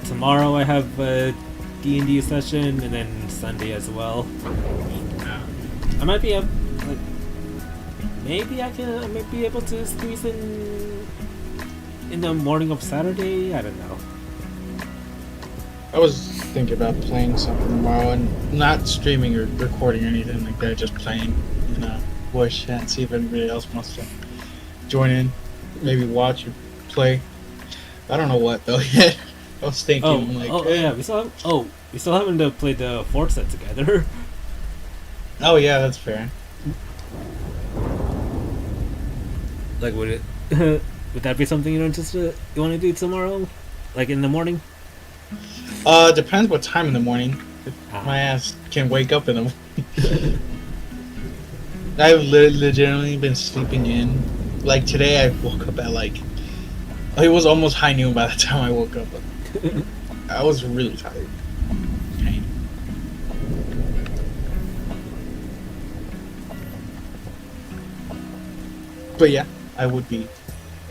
tomorrow I have a D&D session and then Sunday as well. I might be able to squeeze in in the morning of Saturday. I don't know. I was thinking about playing something tomorrow and not streaming or recording or anything like that, just playing in a voice chat and see if anybody else wants to join in, maybe watch or play. I don't know what though yet. I was thinking yeah, we still haven't played the fourth set together. Oh yeah, that's fair. Like, would it would that be something you want to do tomorrow, like in the morning? Depends what time in the morning. If my ass can wake up in the morning. I've legitimately been sleeping in. Like today, I woke up at like it was almost high noon by the time I woke up. I was really tired. Okay. But yeah, I would be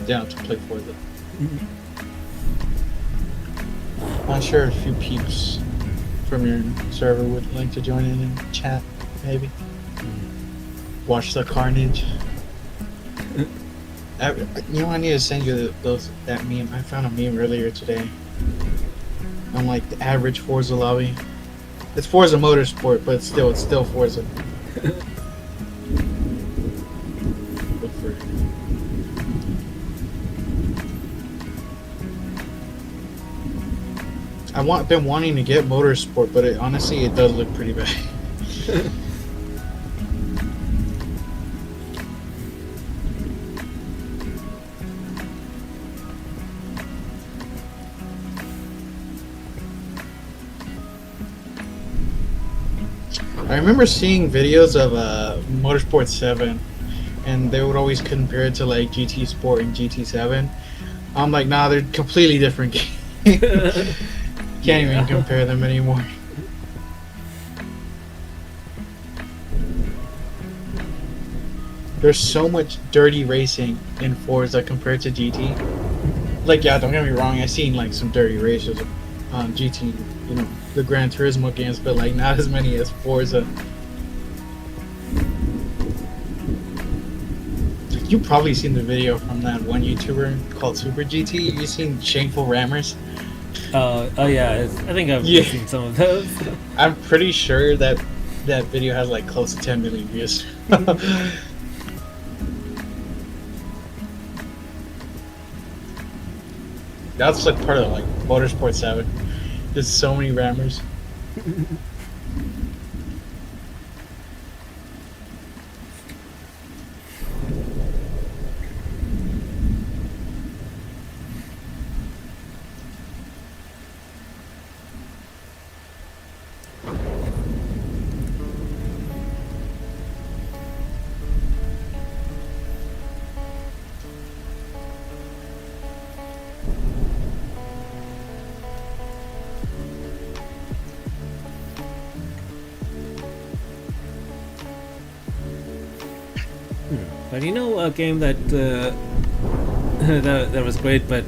down to play Forza. I'm sure a few peeps from your server would like to join in and chat, maybe. Watch the carnage. You know, I need to send you that meme. I found a meme earlier today. On like the average Forza lobby. It's Forza Motorsport, but it's still Forza. Look for it. Been wanting to get Motorsport, but honestly, it does look pretty bad. I remember seeing videos of Motorsport 7, and they would always compare it to like GT Sport and GT7. I'm like, nah, they're completely different games. Can't even compare them anymore. There's so much dirty racing in Forza compared to GT. Like, yeah, don't get me wrong, I've seen like some dirty races on GT, you know, the Gran Turismo games, but like not as many as Forza. You've probably seen the video from that one YouTuber called Super GT. You seen Shameful Rammers? Oh yeah, I think I've seen some of those. I'm pretty sure that video has like close to 10 million views. That's like part of like Motorsport 7. There's so many rammers. But you know, a game that that was great, but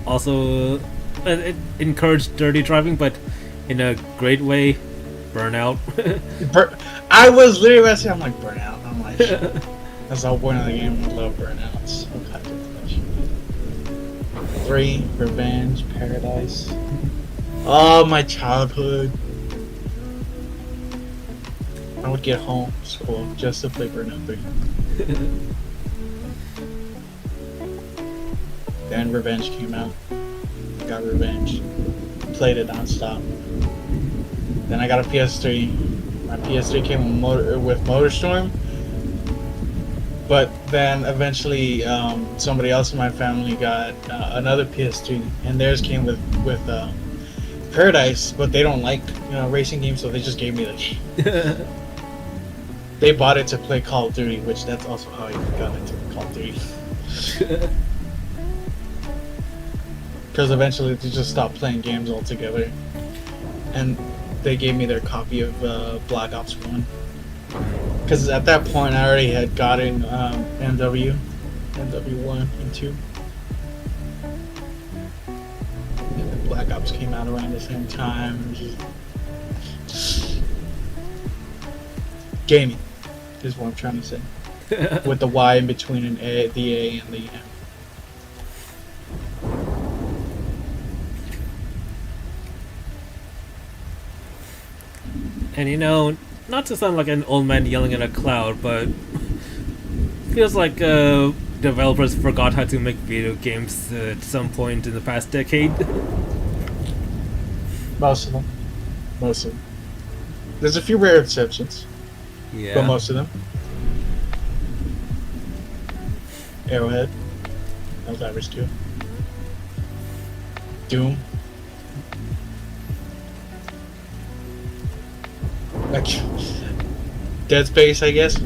also it encouraged dirty driving, but in a great way. Burnout. I was literally about to say, I'm like, Burnout. I'm like, that's the whole point of the game. I love Burnout. So goddamn much. 3, Revenge, Paradise. Oh, my childhood. I would get home from school just to play Burnout 3. Then Revenge came out. Got Revenge. Played it non-stop. Then I got a PS3. My PS3 came with MotorStorm. But then eventually somebody else in my family got another PS3, and theirs came with Paradise, but they don't like racing games, so they just gave me the game. They bought it to play Call of Duty, which that's also how I got into Call of Duty. Because eventually they just stopped playing games altogether. And they gave me their copy of Black Ops 1. Because at that point I already had gotten NW 1 and 2. And then Black Ops came out around the same time. Gaming is what I'm trying to say. With the Y in between the A and the M. And not to sound like an old man yelling at a cloud, but feels like developers forgot how to make video games at some point in the past decade. Most of them. Most of them. There's a few rare exceptions, Yeah. but most of them. Arrowhead. Helldivers 2. Doom. Like, Dead Space, I guess.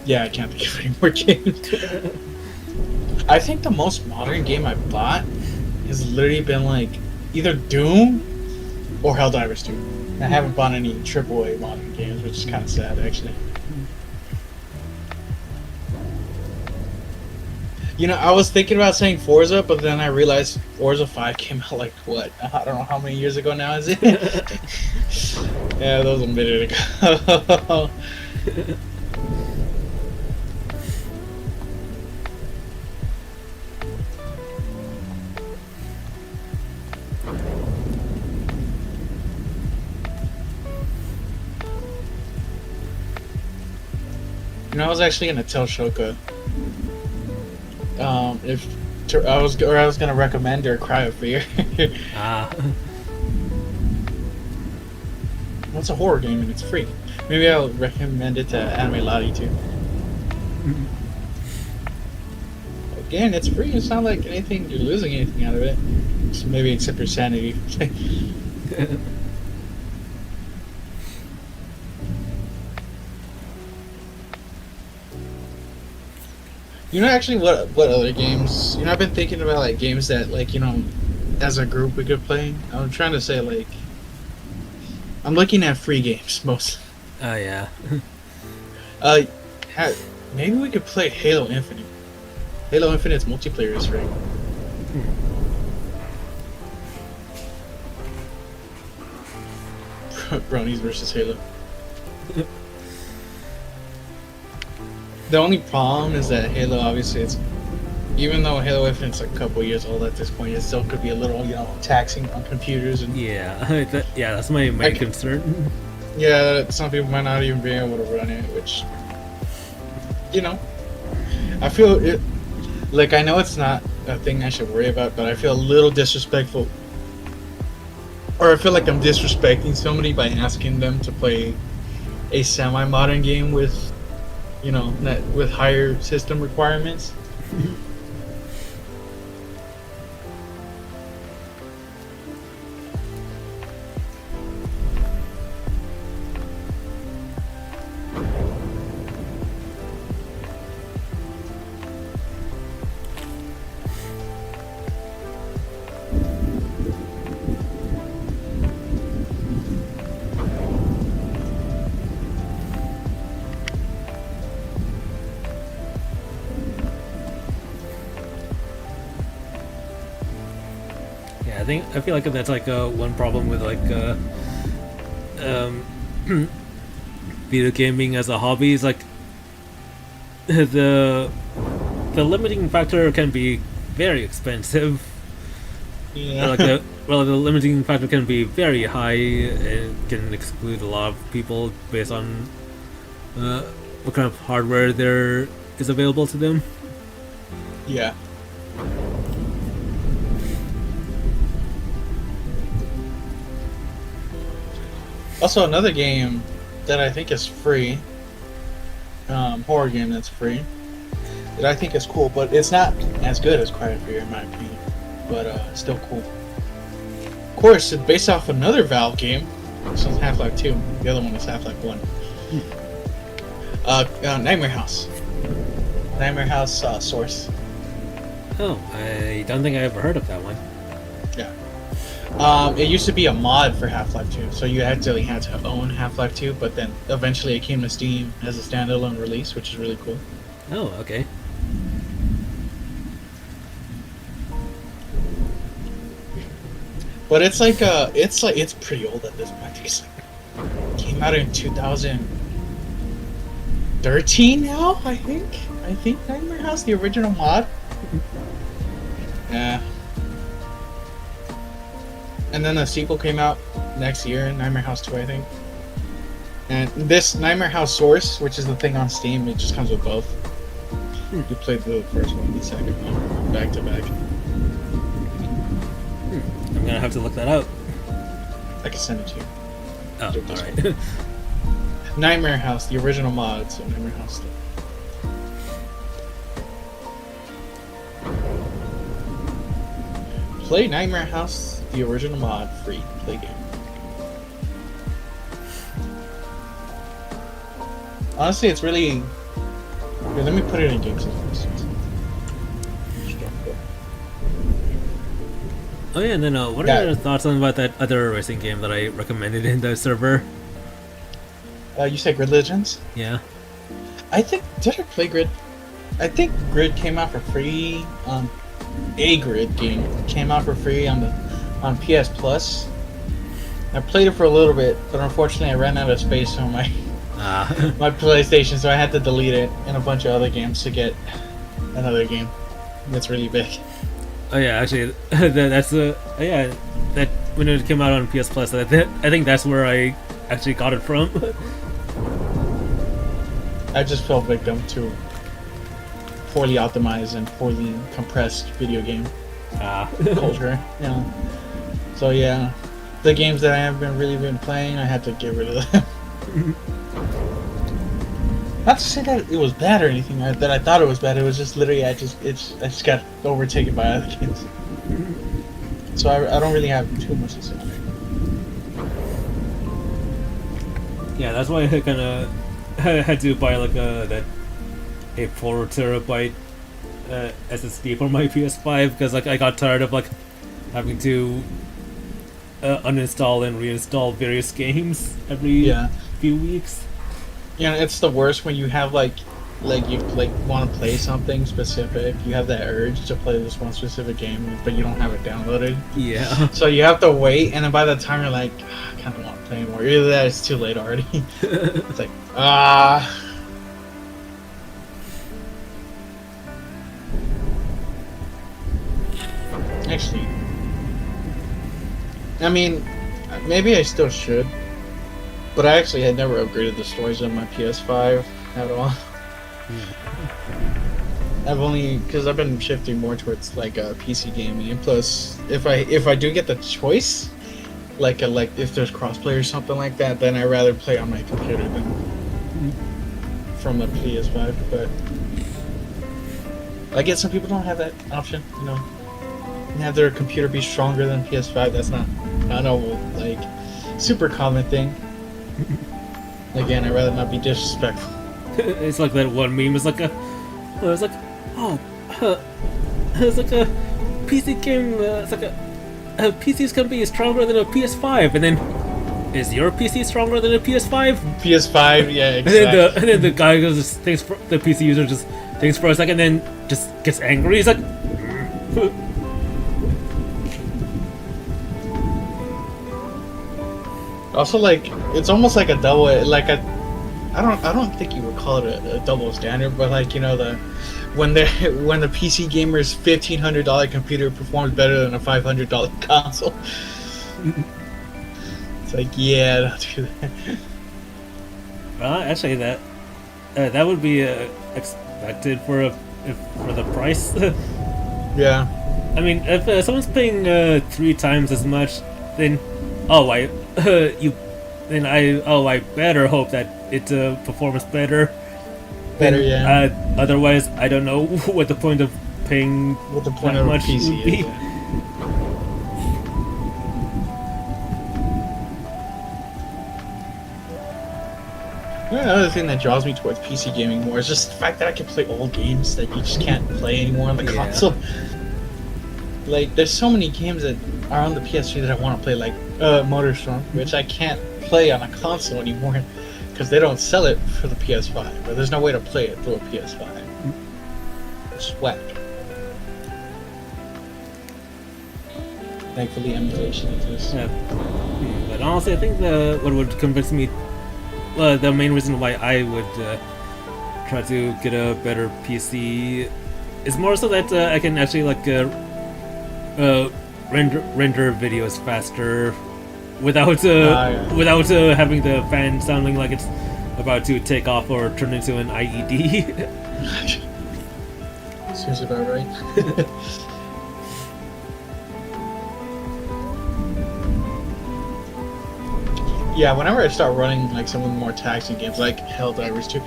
Yeah, I can't think of any more games. I think the most modern game I bought has literally been like either Doom or Helldivers 2. I haven't bought any AAA modern games, which is kind of sad, actually. I was thinking about saying Forza, but then I realized Forza 5 came out like, what? I don't know how many years ago now is it? Yeah, that was a minute ago. I was actually gonna tell Shoka if I was gonna recommend her Cry of Fear. Well, it's a horror game and it's free. Maybe I'll recommend it to Anime Lottie too. Again, it's free. It's not like anything you're losing anything out of it. So maybe except your sanity. Actually, what other games? I've been thinking about like games that as a group we could play. I'm trying to say like, I'm looking at free games mostly. Oh yeah. Maybe we could play Halo Infinite. Halo Infinite's multiplayer is free. Bronies versus Halo. The only problem is that Halo, obviously, even though Halo Infinite's a couple years old at this point, it still could be a little, taxing on computers and. Yeah, that's my main concern. Yeah, some people might not even be able to run it, which, I feel it. Like, I know it's not a thing I should worry about, but I feel a little disrespectful, or I feel like I'm disrespecting somebody by asking them to play a semi-modern game with. With higher system requirements. I feel like that's like one problem with like video gaming as a hobby is like the limiting factor can be very expensive. Yeah. The limiting factor can be very high and can exclude a lot of people based on what kind of hardware there is available to them. Yeah. Also, another game that I think is free, horror game that's free, that I think is cool, but it's not as good as Cry of Fear in my opinion, but still cool. Of course, it's based off another Valve game. This one's Half-Life 2. The other one is Half-Life 1. Nightmare House. Nightmare House Source. Oh, I don't think I ever heard of that one. Yeah. It used to be a mod for Half-Life 2, so you actually had to own Half-Life 2, but then eventually it came to Steam as a standalone release, which is really cool. Oh, okay. But it's pretty old at this point. It came out in 2000. 13 now, I think. I think Nightmare House, the original mod. Yeah. And then a sequel came out next year, Nightmare House 2, I think. And this Nightmare House Source, which is the thing on Steam, it just comes with both. You played the first one, the second one, back to back. I'm gonna have to look that up. I can send it to you. Oh, alright. Nightmare House, the original mod, so Nightmare House 2. Play Nightmare House, the original mod, free. Play game. Honestly, it's really... Here, let me put it in games first. Oh yeah, and then what are your thoughts on about that other racing game that I recommended in the server? You said Grid Legends? Yeah. I think... Did I play Grid? I think Grid came out for free. A Grid game came out for free on PS Plus. I played it for a little bit, but unfortunately I ran out of space on my my PlayStation, so I had to delete it and a bunch of other games to get another game that's really big. Oh yeah, actually, that's yeah. That when it came out on PS Plus, I think that's where I actually got it from. I just fell victim to poorly optimized and poorly compressed video game culture. Yeah. So yeah, the games that I have really been playing, I had to get rid of them. Not to say that it was bad or anything, that I thought it was bad. It was just literally I just got overtaken by other games. So I don't really have too much to say on it. Yeah, that's why I kind of had to buy like a 4 terabyte SSD for my PS5 because like I got tired of like having to uninstall and reinstall various games every few weeks. Yeah, it's the worst when you have like you want to play something specific. You have that urge to play this one specific game, but you don't have it downloaded. Yeah. So you have to wait, and then by the time you're like, I kind of want to play more. Either that, or it's too late already. It's like Actually, I mean, maybe I still should. But I actually had never upgraded the storage on my PS5 at all. I've only because I've been shifting more towards like PC gaming, and plus if I do get the choice, like if there's crossplay or something like that, then I'd rather play on my computer than from the PS5. But I guess some people don't have that option, you know. And have their computer be stronger than PS5. That's not a like super common thing. Again, I'd rather not be disrespectful. It's like that one meme. It's like it's like PC game. It's like a PC's gonna be stronger than a PS5, and then is your PC stronger than a PS5? PS5, yeah, exactly. And then the guy goes, just thinks for the PC user just thinks for a second, and then just gets angry. He's like. Also, like, it's almost like a double. Like I don't think you would call it a double standard, but like when the PC gamer's $1,500 computer performs better than a $500 console, it's like don't do that. Well, actually, that would be expected for the price. Yeah. I mean, if someone's paying 3 times as much, then I better hope that it performs better. Yeah. Otherwise, I don't know what the point of paying that much PC would be. Yeah, another thing that draws me towards PC gaming more is just the fact that I can play old games that you just can't play anymore on the console. Like, there's so many games that are on the PS3 that I want to play, like Motorstorm, which I can't play on a console anymore because they don't sell it for the PS5, or there's no way to play it through a PS5. It's whack. Thankfully, emulation exists. Yeah. But honestly, I think what would convince me, the main reason why I would try to get a better PC. It's more so that I can actually like render videos faster without without having the fan sounding like it's about to take off or turn into an IED. Seems about right. Yeah, whenever I start running like some of the more taxing games, like Helldivers 2,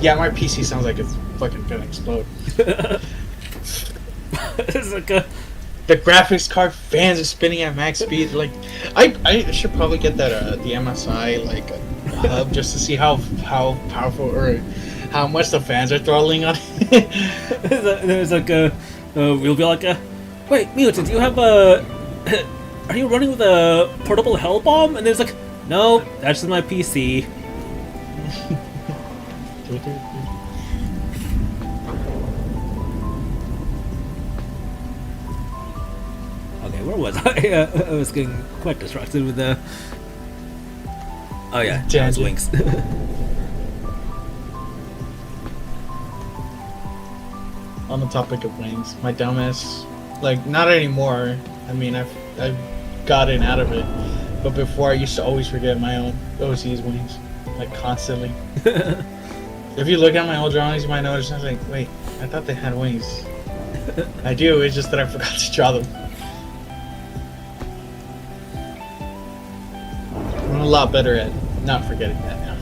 yeah, my PC sounds like it's fucking gonna explode. It's like the graphics card fans are spinning at max speed. Like, I should probably get that the MSI like hub just to see how powerful or how much the fans are throttling on it. there's like we'll be like wait, Mutant, do you have a are you running with a portable hell bomb? And there's like, no, that's just my PC. Okay, where was I? I was getting quite distracted with the. Oh yeah, John's Winks. On the topic of wings, my dumbass, like, not anymore. I mean, I've gotten out of it, but before I used to always forget my own OC's wings, like constantly. If you look at my old drawings, you might notice I was like, wait, I thought they had wings. I do. It's just that I forgot to draw them. I'm a lot better at not forgetting that now.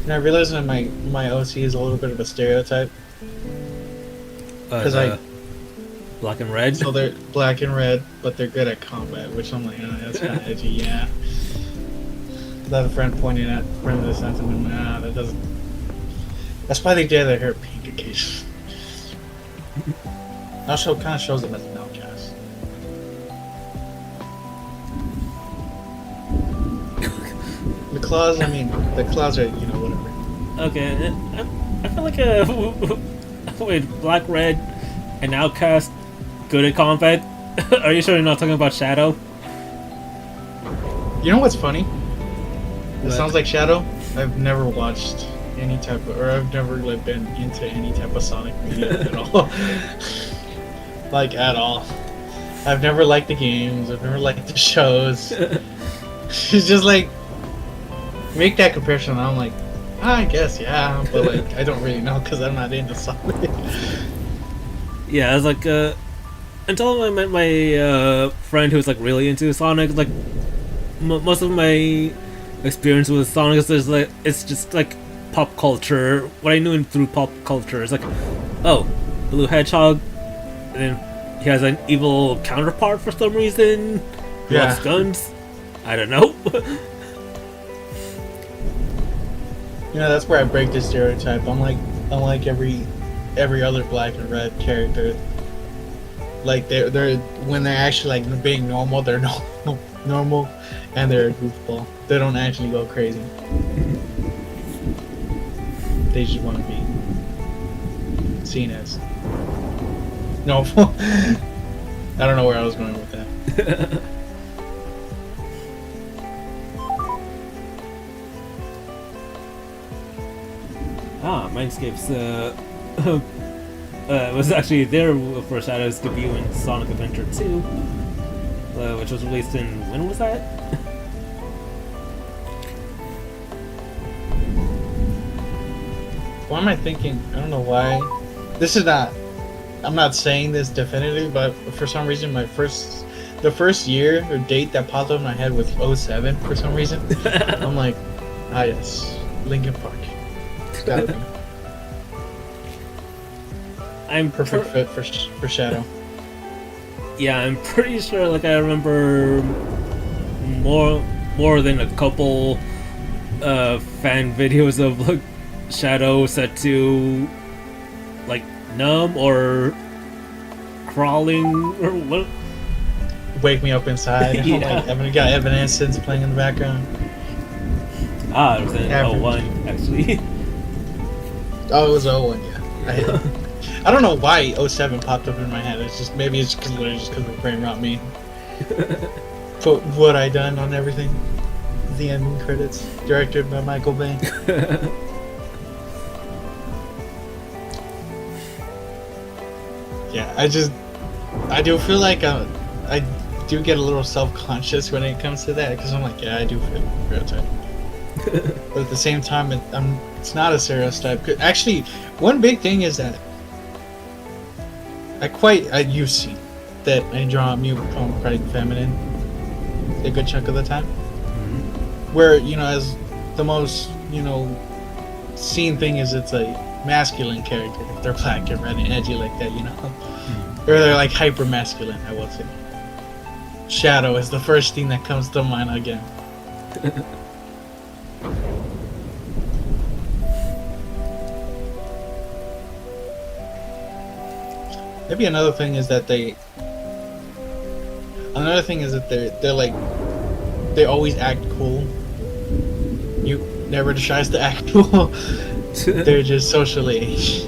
And I realize that my OC is a little bit of a stereotype. Because black and red. So they're black and red, but they're good at combat, which I'm like, oh, that's kind of edgy, yeah. Another friend pointing at primitive sentiment, that doesn't. That's why they did their hair pink occasionally. Also, kind of shows them as an outcast. The claws, I mean, the claws are, you know, whatever. Okay, I feel like wait, black, red, and outcast, good at combat. Are you sure you're not talking about Shadow? You know what's funny? It What? sounds like Shadow. I've never watched any type of, or I've never like been into any type of Sonic media at all. Like at all. I've never liked the games. I've never liked the shows. It's just like make that comparison. And I'm like, I guess yeah, but like I don't really know because I'm not into Sonic. Yeah, I was like, until I met my friend who's like really into Sonic, like most of my experience with Sonic is like it's just like pop culture. What I knew through pop culture is like, oh, Blue Hedgehog, and then he has an evil counterpart for some reason. Who loves guns. I don't know. You know, that's where I break the stereotype. I'm like every other black and red character. Like they're when they're actually like being normal, they're normal, and they're a goofball. They don't actually go crazy. They just want to be seen as. No, I don't know where I was going with that. Mindscape's was actually their first Shadow's debut in Sonic Adventure 2, which was released in, when was that? Why am I thinking? I don't know why. This is not. I'm not saying this definitively, but for some reason, the first year or date that popped up in my head was 07 for some reason. I'm like, ah yes, Linkin Park. It's gotta be. I'm perfect fit for Shadow. Yeah, I'm pretty sure. Like I remember more than a couple fan videos of like Shadow set to like numb or crawling or what? Wake Me Up Inside. Yeah. I'm like, got Evanescence playing in the background. Ah, it was in 01 actually. Oh, it was 01, yeah. I don't know why 07 popped up in my head. It's just maybe it's because my brain robbed me. Put what I done on everything. the ending credits, directed by Michael Bay. Yeah, I do feel like I do get a little self-conscious when it comes to that, because I'm like, yeah, I do feel stereotype. But at the same time, it's not a stereotype. Actually, one big thing is that you see that I draw mutant pride feminine a good chunk of the time. Where, as the most, seen thing is it's a masculine character. If they're black and red and edgy like that, Or they're like hyper masculine, I will say. Shadow is the first thing that comes to mind again. Maybe another thing is that they're like, they always act cool. You never tries to act cool. They're just socially aged.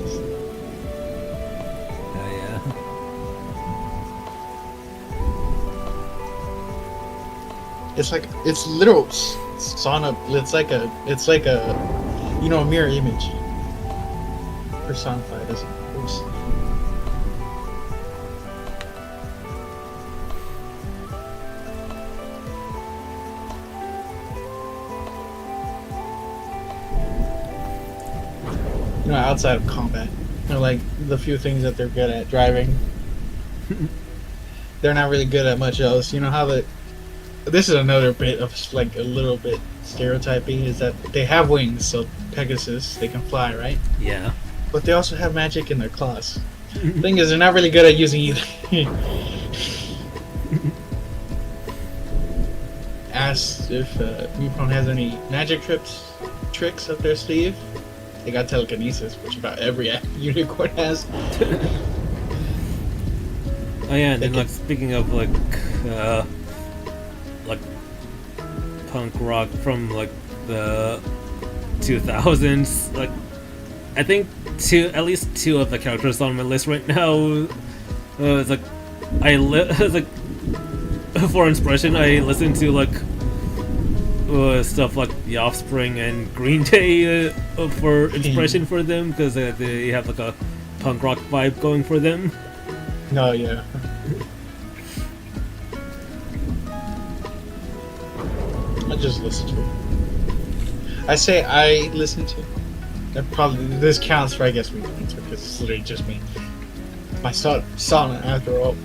Oh yeah. It's like, it's literal sauna. It's like a mirror image personified as a person. Outside of combat, like the few things that they're good at, driving. They're not really good at much else. How this is another bit of like a little bit stereotyping, is that they have wings, so Pegasus, they can fly, right? Yeah. But they also have magic in their claws. Thing is, they're not really good at using either. Asked if Mupon has any magic tricks up their sleeve. They got telekinesis, which about every unicorn has. Oh yeah, and then like speaking of like punk rock from like the 2000s, like I think at least two of the characters on my list right now. It's like for inspiration, I listen to like stuff like The Offspring and Green Day for inspiration for them, because they have like a punk rock vibe going for them. No, yeah. I just listen to it. I say I listen to it. Probably this counts for, I guess, me, because it's literally just me. My song, after all,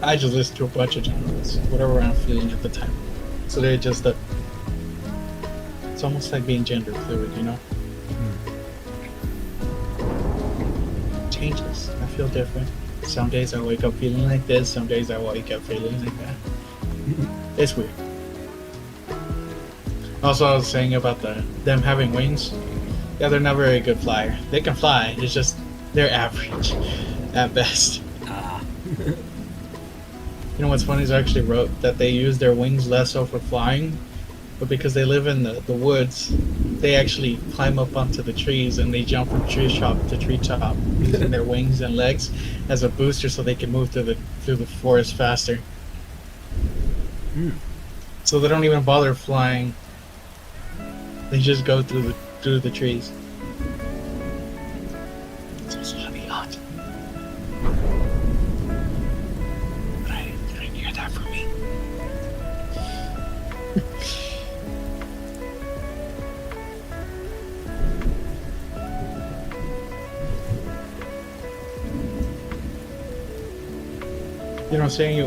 I just listen to a bunch of genres, whatever I'm feeling at the time. So they're just it's almost like being gender fluid, Changes. I feel different. Some days I wake up feeling like this, some days I wake up feeling like that. It's weird. Also, I was saying about them having wings. Yeah, they're not very good flyer. They can fly, it's just they're average at best. You know what's funny is I actually wrote that they use their wings less so for flying, but because they live in the woods, they actually climb up onto the trees and they jump from tree top to tree top using their wings and legs as a booster, so they can move through the forest faster. So they don't even bother flying. They just go through the trees. It's also hot. But I didn't hear that from me.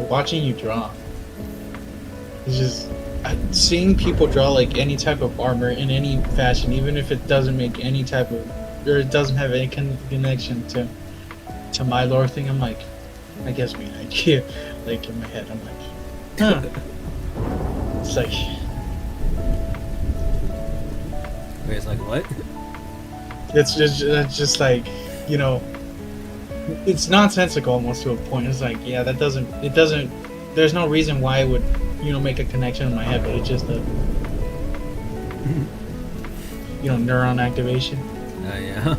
Watching you draw. It's just seeing people draw like any type of armor in any fashion, even if it doesn't make any type of, or it doesn't have any kind of connection to my lore thing. I'm like, I guess me an idea. Like in my head, I'm like, huh. It's like, Wait, it's like what? It's just like, it's nonsensical almost to a point. It's like, yeah, it doesn't. There's no reason why it would, make a connection in my head, but it's just a, neuron activation. Yeah.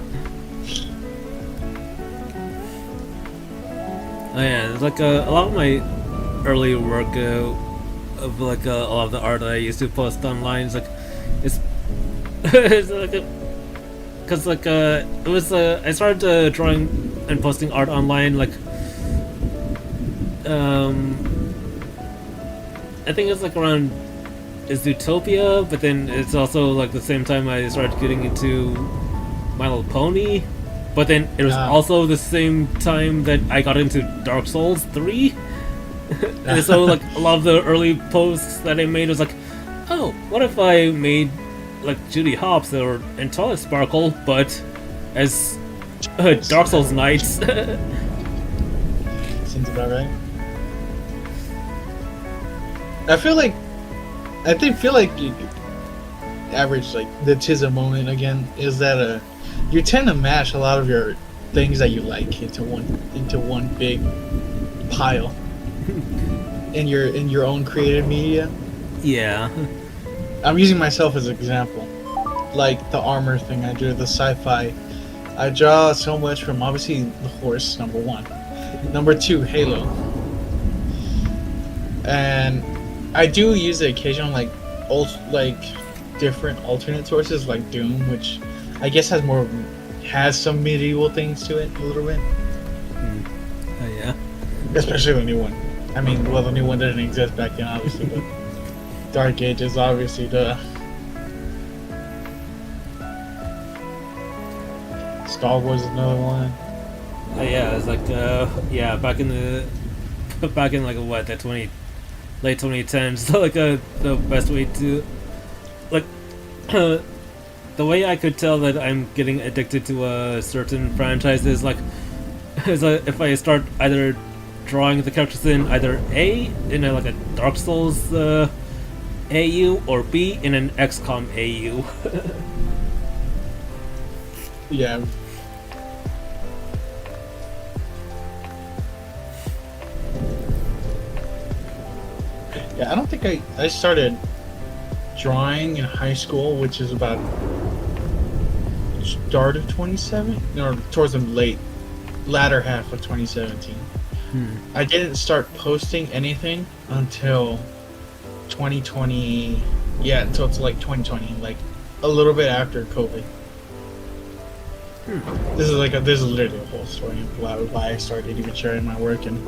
Oh yeah, it's like a lot of my early work of like a lot of the art that I used to post online. It's it's like because it was I started drawing and posting art online I think it's like around is Zootopia, but then it's also like the same time I started getting into My Little Pony, but then it was also the same time that I got into Dark Souls 3. And so like a lot of the early posts that I made was like, oh, what if I made like Judy Hopps and Twilight Sparkle, but as Dark Souls Knights. Seems about right. I feel like you average like the Tizza moment again is that you tend to mash a lot of your things that you like into one big pile in your own creative media. Yeah. I'm using myself as an example. Like the armor thing I do, the sci-fi. I draw so much from obviously the horse, number one. Number two, Halo. And I do use the occasional like different alternate sources like Doom, which I guess has some medieval things to it a little bit. Oh yeah. Especially the new one. I mean, well, the new one didn't exist back then, obviously, but Dark Ages, obviously, Star Wars is another one. Yeah, it's like back in like what the late 2010s. So like the best way to like the way I could tell that I'm getting addicted to a certain franchise is if I start either drawing the characters in either A in like a Dark Souls AU or B in an XCOM AU. Yeah. Yeah, I don't think I started drawing in high school, which is about start of 2017, or towards the latter half of 2017. I didn't start posting anything until 2020. Yeah, until it's like 2020, like a little bit after COVID. This is literally a whole story of why I started even sharing my work and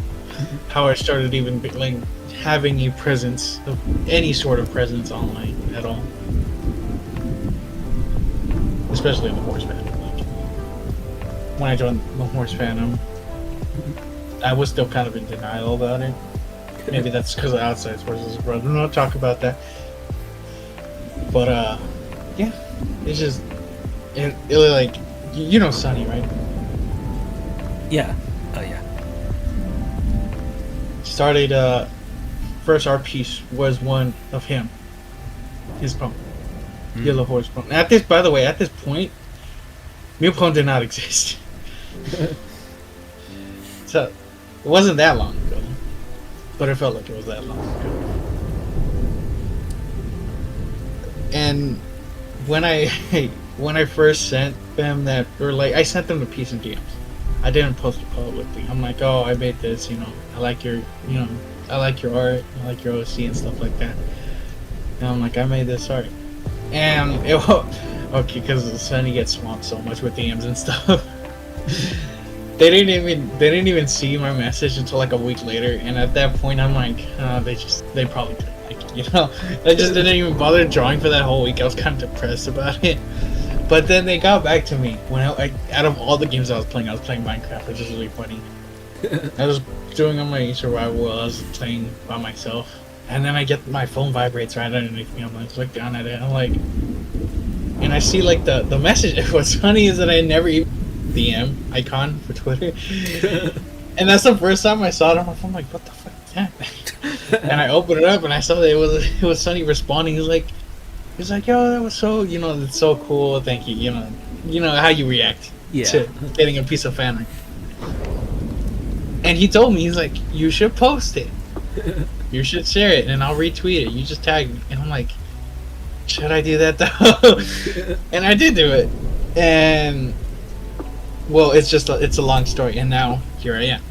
how I started even like having a presence of any sort of presence online at all, especially in the horse fandom. Like, when I joined the horse fandom, I was still kind of in denial about it. Maybe that's because of outside sources, but I'm not talk about that. But yeah, it's just it like you know Sonny, right? Yeah. Oh yeah. Started first art piece was one of him, his poem, Yellow Horse poem. By the way, at this point, Mew poem did not exist. So it wasn't that long ago, but it felt like it was that long ago. And when I first sent them that, or like I sent them the piece in DMs. I didn't post it publicly. I'm like, oh, I made this, I like your, I like your art, I like your OC and stuff like that. And I'm like, I made this art. And it okay, because Sunny gets swamped so much with DMs and stuff. They didn't even see my message until like a week later, and at that point I'm like, they probably didn't like it, I just didn't even bother drawing for that whole week. I was kind of depressed about it. But then they got back to me when out of all the games I was playing Minecraft, which is really funny. I was doing on my survival while I was playing by myself, and then I get my phone vibrates right underneath me. I'm like, look down at it. I'm like, and I see like the message. What's funny is that I never even DM icon for Twitter, and that's the first time I saw it on my phone. I'm like, what the fuck is that? And I opened it up and I saw that it was Sunny responding. He's like, yo, that was so, that's so cool. Thank you. You know how you react to getting a piece of fan art. And he told me, he's like, you should post it. You should share it, and I'll retweet it. You just tag me. And I'm like, should I do that though? And I did do it. And well, it's a long story, and now here I am.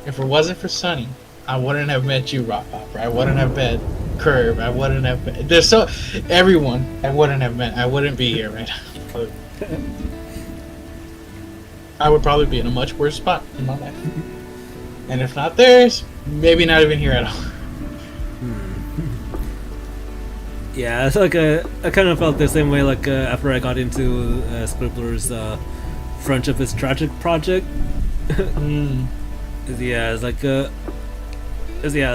If it wasn't for Sunny, I wouldn't have met you, Rock Hopper. I wouldn't have met Curve. I wouldn't have met... Everyone I wouldn't have met. I wouldn't be here right now. I would probably be in a much worse spot in my life. And if not theirs, maybe not even here at all. Yeah, it's like I kind of felt the same way like after I got into Scribbler's Friendship is Tragic project. Yeah, it's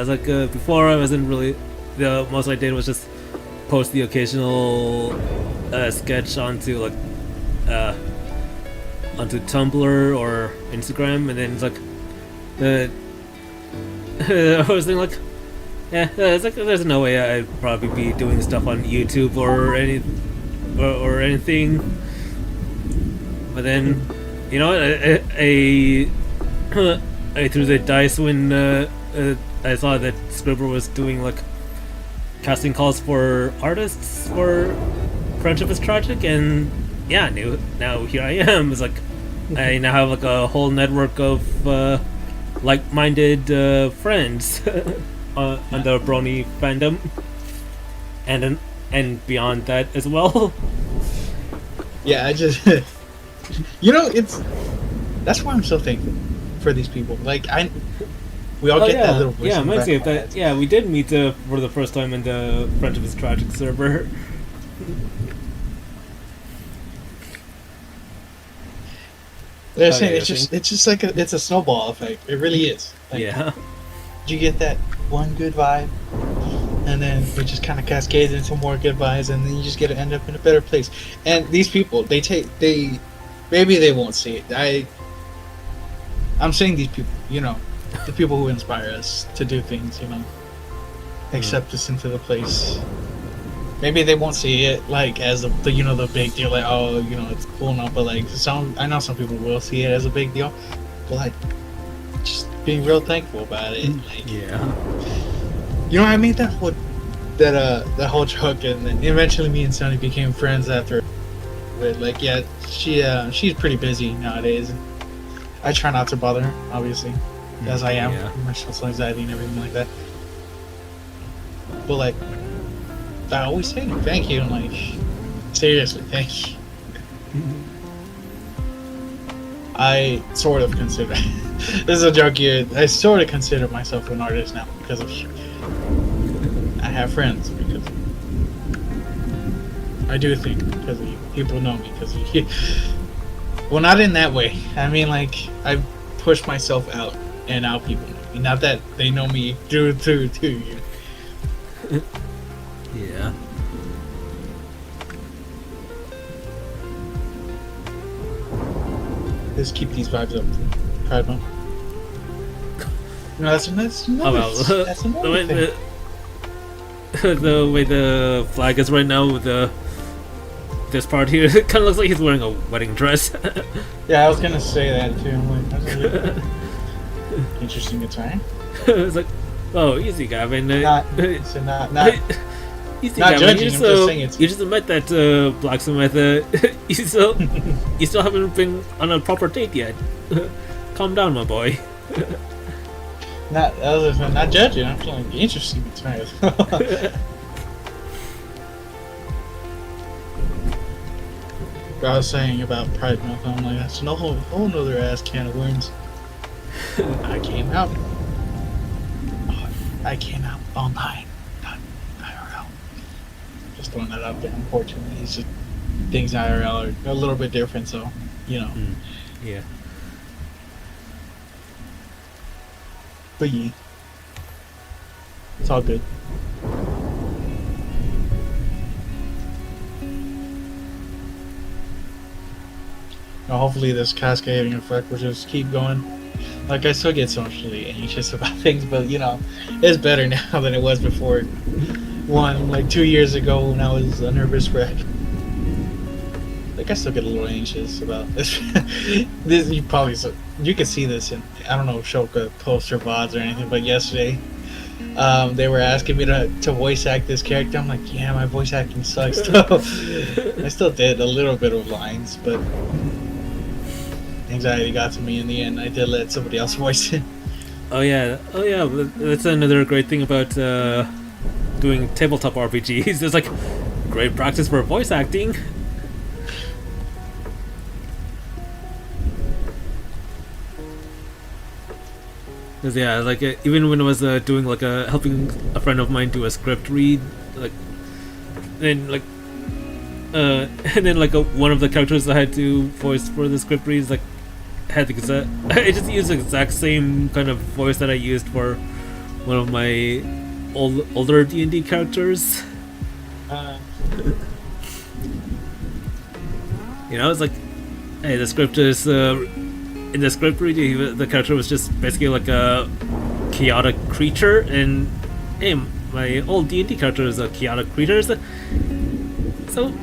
like before I wasn't really, the most I did was just post the occasional sketch onto like onto Tumblr or Instagram, and then it's like I was thinking like, yeah, it's like there's no way I'd probably be doing stuff on YouTube or anything. But then, you know, I threw the dice when I saw that Scribbler was doing like casting calls for artists for Friendship is Tragic, and yeah, now here I am. It's like I now have like a whole network of like-minded friends on the Brony fandom, and beyond that as well. Yeah, I just you know, that's why I'm so thankful for these people. Like we all get that little voice. Yeah, in the back of that. our heads. Yeah, we did meet for the first time in the Friendship is Tragic server. They're saying it's just like it's a snowball effect. It really is. Like, Yeah. you get that one good vibe, and then it just kind of cascades into more good vibes, and then you just get to end up in a better place. And these people, maybe they won't see it. I'm saying these people, you know, the people who inspire us to do things, you know, accept us into the place. Maybe they won't see it like as the big deal, like, oh, you know, it's cool now, but like I know some people will see it as a big deal, but like just being real thankful about it. Like, Yeah. you know, I made that whole joke, and then eventually me and Sonny became friends after. But like, yeah, she's pretty busy nowadays. I try not to bother her, obviously, as I am, my social anxiety and everything like that. But like, I always say thank you, and like, seriously, thank you. I sort of consider this is a joke here. I sort of consider myself an artist now because of you. I have friends because of you. I do think because of you. People know me because of you. Well, not in that way. I mean, like, I push myself out, and now people know me. Not that they know me through you. Yeah. Just keep these vibes up. Pride Month. No, that's another thing. The way the flag is right now with this part here, it kind of looks like he's wearing a wedding dress. Yeah, I was gonna say that too. I'm like, that's really interesting attire. It's like, oh, easy, Gavin. Not easy, not Gavin. judging. I'm just saying it's. You just met that blacksmith. You still haven't been on a proper date yet. Calm down, my boy. Not judging. I'm feeling interesting attire. I was saying about Pride Month, I'm like, that's a whole nother ass can of worms. I came out online, not IRL. Just throwing that out there. Unfortunately, it's just things IRL are a little bit different, so you know. Yeah. But yeah, it's all good. Now, hopefully this cascading effect will just keep going. Like, I still get socially anxious about things, but you know, it's better now than it was before. Like 2 years ago when I was a nervous wreck. Like, I still get a little anxious about this. You can see this in, I don't know if Shoka posts or VODs or anything, but yesterday they were asking me to voice act this character. I'm like, yeah, my voice acting sucks. I still did a little bit of lines, but anxiety got to me in the end. I did let somebody else voice it. Oh yeah, That's another great thing about doing tabletop RPGs. It's like great practice for voice acting. 'Cause, yeah, like even when I was doing like helping a friend of mine do a script read, like then like and then like one of the characters I had to voice for the script reads like had the exact I just used the exact same kind of voice that I used for one of my older D&D characters. You know, it's like, hey, the script is in the script reading, the character was just basically like a chaotic creature, and hey, my old D&D character is a chaotic creature, so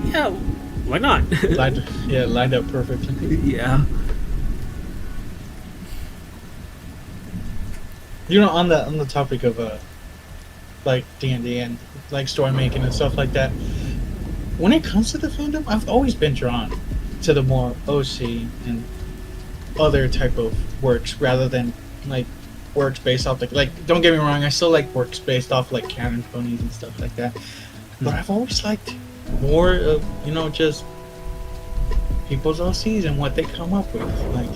yeah, why not? lined up perfectly. Yeah. You know, on the topic of like D&D and like story making and stuff like that, when it comes to the fandom, I've always been drawn to the more OC and other type of works rather than like works based off like don't get me wrong, I still like works based off like canon ponies and stuff like that, but I've always liked more of, you know, just people's OCs and what they come up with, like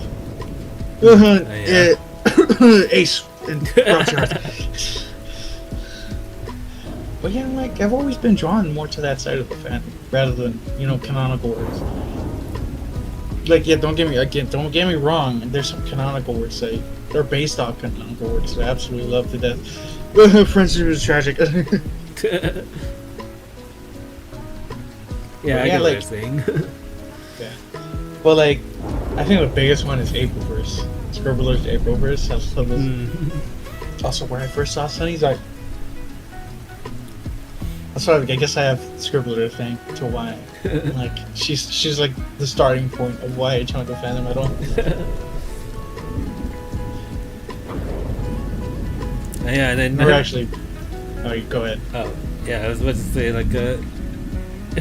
Ace and Rockshard. But yeah, like I've always been drawn more to that side of the fandom rather than, you know, canonical works. Like, yeah, don't get me wrong. There's some canonical works that they're based off canonical works that I absolutely love to death. Friendship is tragic. Yeah, I get what you're saying. Yeah, but like, I think the biggest one is Aprilverse. Scribbler's Aprilverse. Also, where I first saw Sunny's, like, that's why I guess I have Scribbler thing to why, like, she's like the starting point of why I joined the fandom at all. Yeah, and then or actually, oh, you go ahead. Oh, yeah, I was about to say like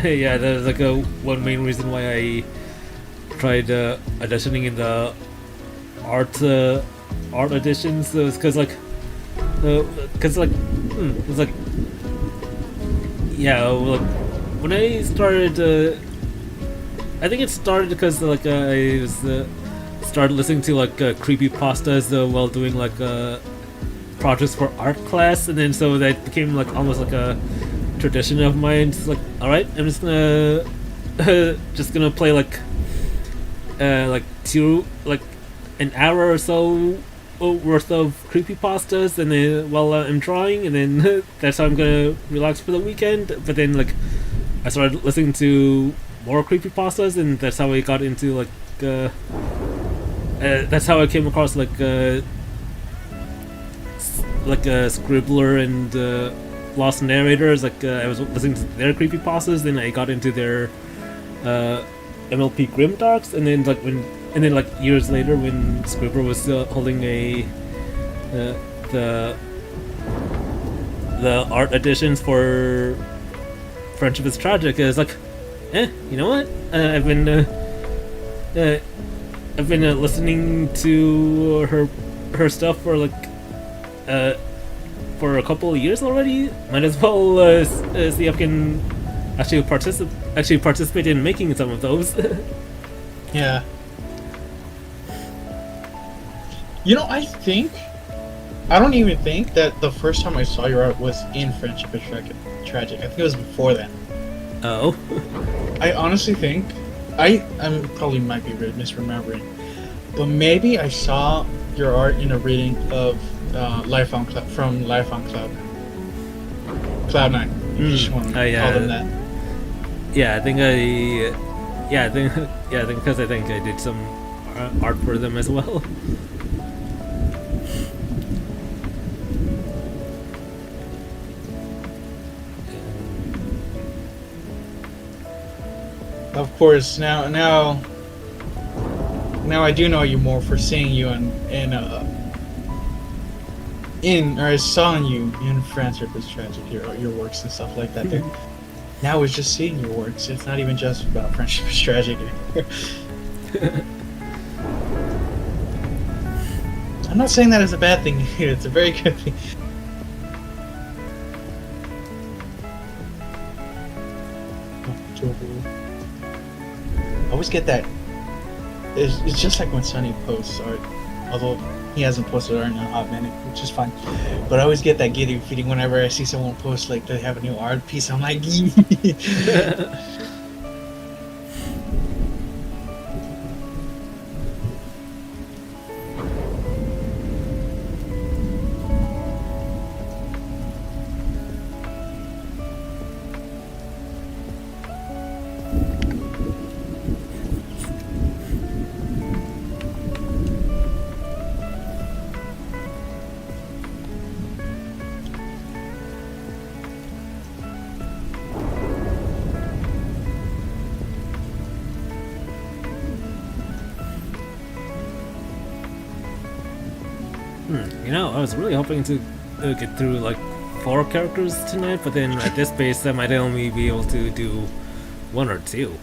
yeah, there's like one main reason why I tried auditioning in the art editions is because it's like yeah, like when I started I think it started because like I was started listening to like creepypastas while doing like projects for art class, and then so that became like almost like a tradition of mine. It's like, all right, I'm just gonna play like an hour or so worth of creepypastas, and then while I'm drawing, and then that's how I'm gonna relax for the weekend. But then like I started listening to more creepypastas, and that's how I got into like that's how I came across like Scribbler and Lost Narrators. Like I was listening to their creepypastas, then I got into their MLP Grimdarks, and then like years later when Scribbler was holding the art editions for Friendship is Tragic, I was like, you know what? I've been listening to her stuff for like for a couple of years already. Might as well see if I can actually participate in making some of those. Yeah. You know, I don't even think that the first time I saw your art was in Friendship is Tragic. I think it was before that. Oh. I honestly think I'm probably might be misremembering, but maybe I saw your art in a reading of Life on Cloud Cloud9. You just want to call them that. Yeah, I think because I think I did some art for them as well. Of course, now I do know you more for seeing you I saw you in Friendship is Tragic, your works and stuff like that. Now it's just seeing your works. It's not even just about Friendship is Tragic anymore. I'm not saying that as a bad thing. It's a very good thing. I always get that. It's just like when Sonny posts art, although he hasn't posted art in a hot minute, which is fine. But I always get that giddy feeling whenever I see someone post like they have a new art piece. I'm like, You know, I was really hoping to get through like 4 characters tonight, but then at this pace I might only be able to do 1 or 2.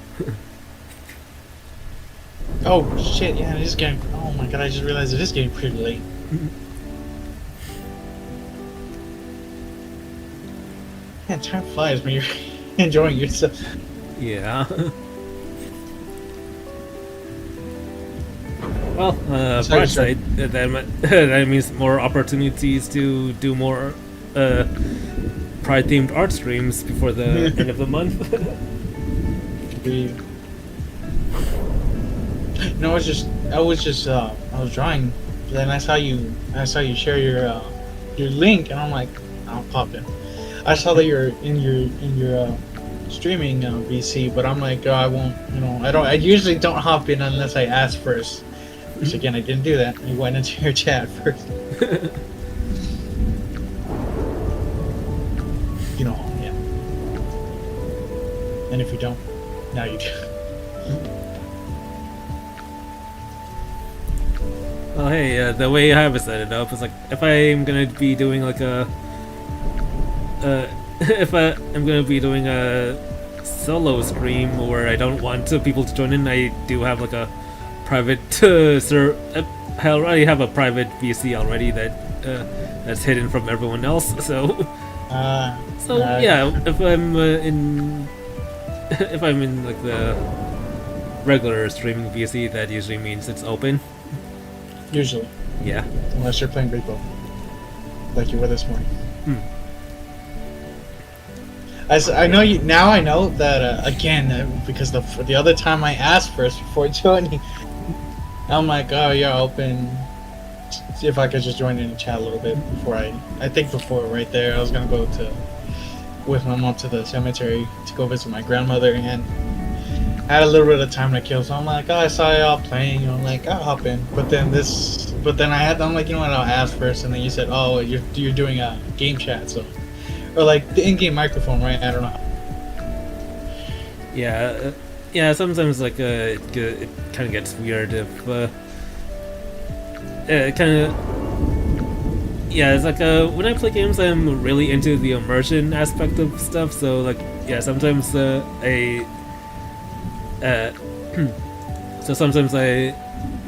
oh shit, yeah, it is getting. Oh my god, I just realized it is getting pretty late. Man, time flies when you're enjoying yourself. Yeah. Well, bright side, that means more opportunities to do more Pride-themed art streams before the end of the month. No, I was drawing. Then I saw you share your link, and I'm like, I'll pop in. I saw that you're in your streaming VC, but I'm like, oh, I won't. You know, I usually don't hop in unless I ask first. Which again, I didn't do that. You went into your chat first. You know, yeah. And if you don't, now you do. Well, hey, the way I have it set it up is like, if I'm gonna be doing like a, if I'm gonna be doing a solo stream where I don't want people to join in, I do have like a private I already have a private VC already that that's hidden from everyone else. So yeah, if I'm in like the regular streaming VC, that usually means it's open. Usually. Yeah. Unless you're playing Repo, like you were this morning. I know you now. I know that again because the other time I asked first before joining, I'm like, oh yeah, open. See if I could just join in the chat a little bit before I think before right there I was gonna go with my mom to the cemetery to go visit my grandmother, and I had a little bit of time to kill, so I'm like, oh, I saw y'all playing, you know, I'm like, I'll hop in. But then I'm like, you know what, I'll ask first, and then you said, oh, you're doing a game chat, so. Or like the in-game microphone, right? I don't know. Yeah, yeah. Sometimes like it kind of gets weird if it kind of. Yeah, it's like when I play games, I'm really into the immersion aspect of stuff. So like, yeah, sometimes I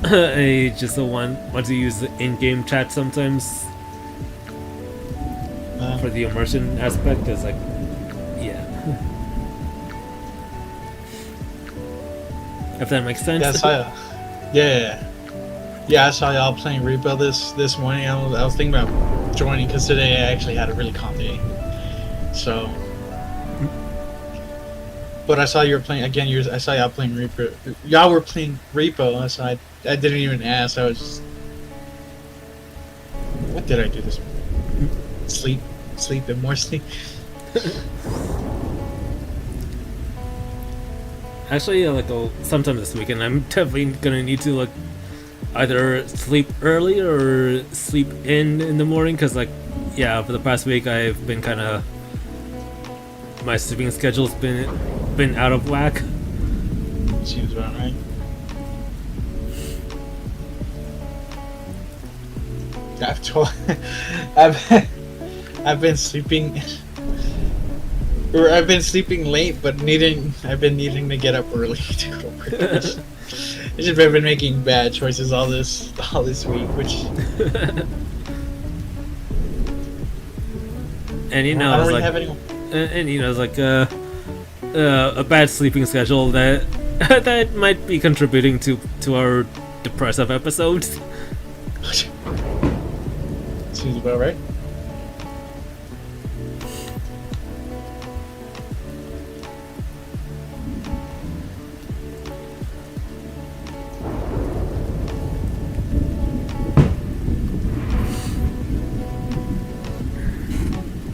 I just want to use the in-game chat sometimes. For the immersion aspect, is like, yeah. If that makes sense. Yeah, I saw yeah, I saw y'all playing Repo this morning. I was thinking about joining because today I actually had a really calm day. So, but I saw you were playing again. I saw y'all playing Repo. Y'all were playing Repo, so I didn't even ask. I was just, what did I do this morning? Sleep and more sleep. Actually, like sometime this weekend, I'm definitely gonna need to like either sleep early or sleep in the morning, because like, yeah, for the past week I've been kind of, my sleeping schedule's been out of whack. Seems about right. I've been sleeping, or I've been sleeping late, but I've been needing to get up early to go work. It's just I've been making bad choices all this week, which And you know, I don't it's really like, have any. and you know, it's like a bad sleeping schedule that that might be contributing to our depressive episodes. Seems about right.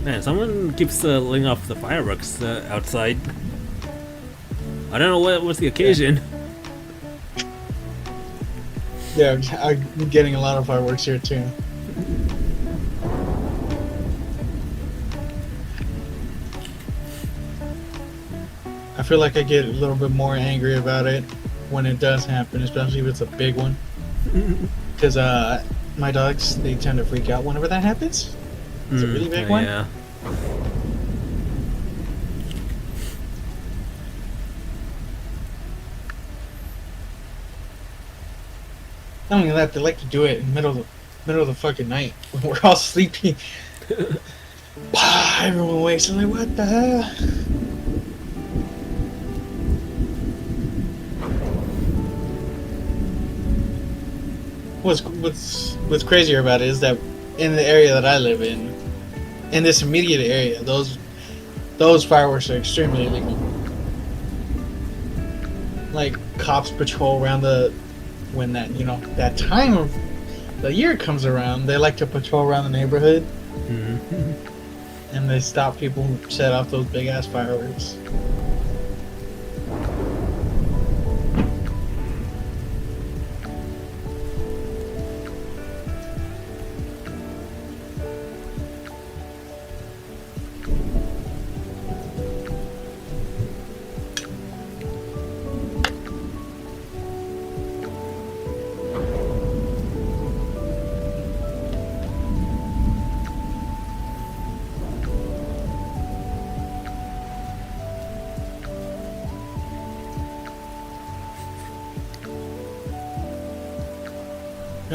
Man, someone keeps letting off the fireworks outside. I don't know what's the occasion. Yeah, I'm getting a lot of fireworks here too. I feel like I get a little bit more angry about it when it does happen, especially if it's a big one. Because my dogs, they tend to freak out whenever that happens. It's a really big one. Yeah. Not only that, they like to do it in the middle of the fucking night when we're all sleeping. Everyone wakes up like, what the hell? What's crazier about it is that in the area that I live in this immediate area, those fireworks are extremely illegal. Like cops patrol around when that time of the year comes around, they like to patrol around the neighborhood. Mm-hmm. And they stop people who set off those big ass fireworks.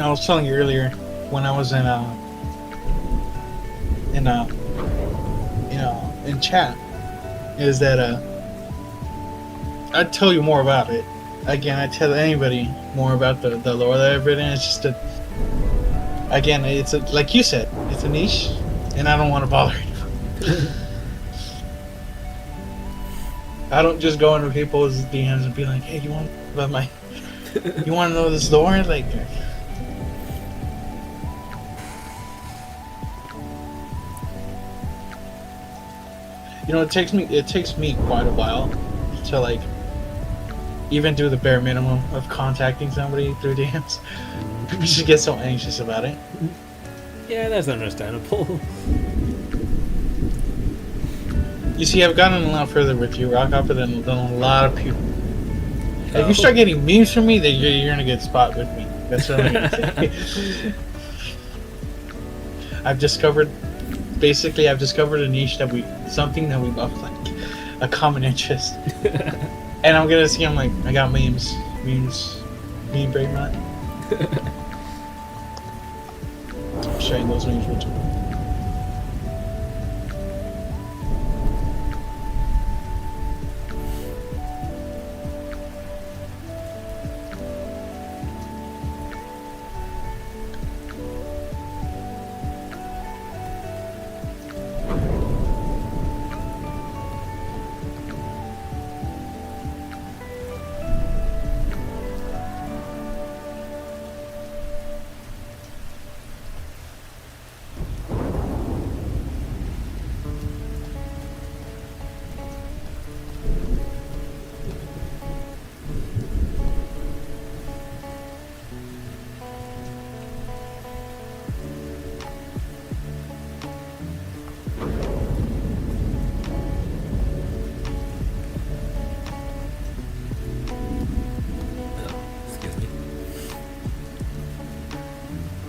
I was telling you earlier when I was in chat is that I'd tell you more about it. Again, I tell anybody more about the lore that I've written. It's just like you said, it's a niche, and I don't want to bother anyone. I don't just go into people's DMs and be like, "Hey, you want to know this lore?" Like. It takes me quite a while to like even do the bare minimum of contacting somebody through DMs. People just get so anxious about it. Yeah, that's understandable. You see, I've gotten a lot further with you, Rockhopper, than a lot of people. If you start getting memes from me, then you're in a good spot with me. That's what I'm gonna say. I've discovered a niche something that we both like, a common interest. And I'm gonna see, I'm like, I got memes, meme brain rot. I'm sharing those memes with you.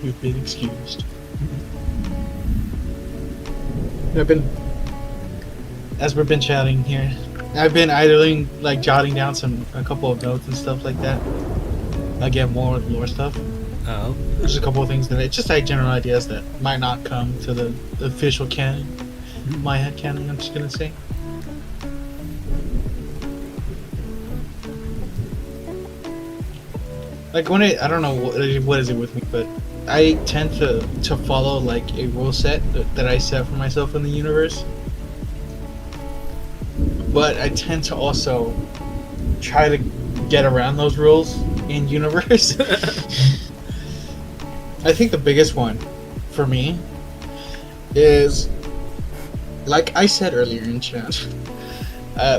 You've been excused. As we've been chatting here, I've been idling, like jotting down a couple of notes and stuff like that. Again, more lore stuff. Oh. There's a couple of things that it's just like general ideas that might not come to the official canon. My head canon, I'm just gonna say. Like when I don't know what is it with me, but I tend to follow like a rule set that I set for myself in the universe. But I tend to also try to get around those rules in universe. I think the biggest one for me is, like I said earlier in chat,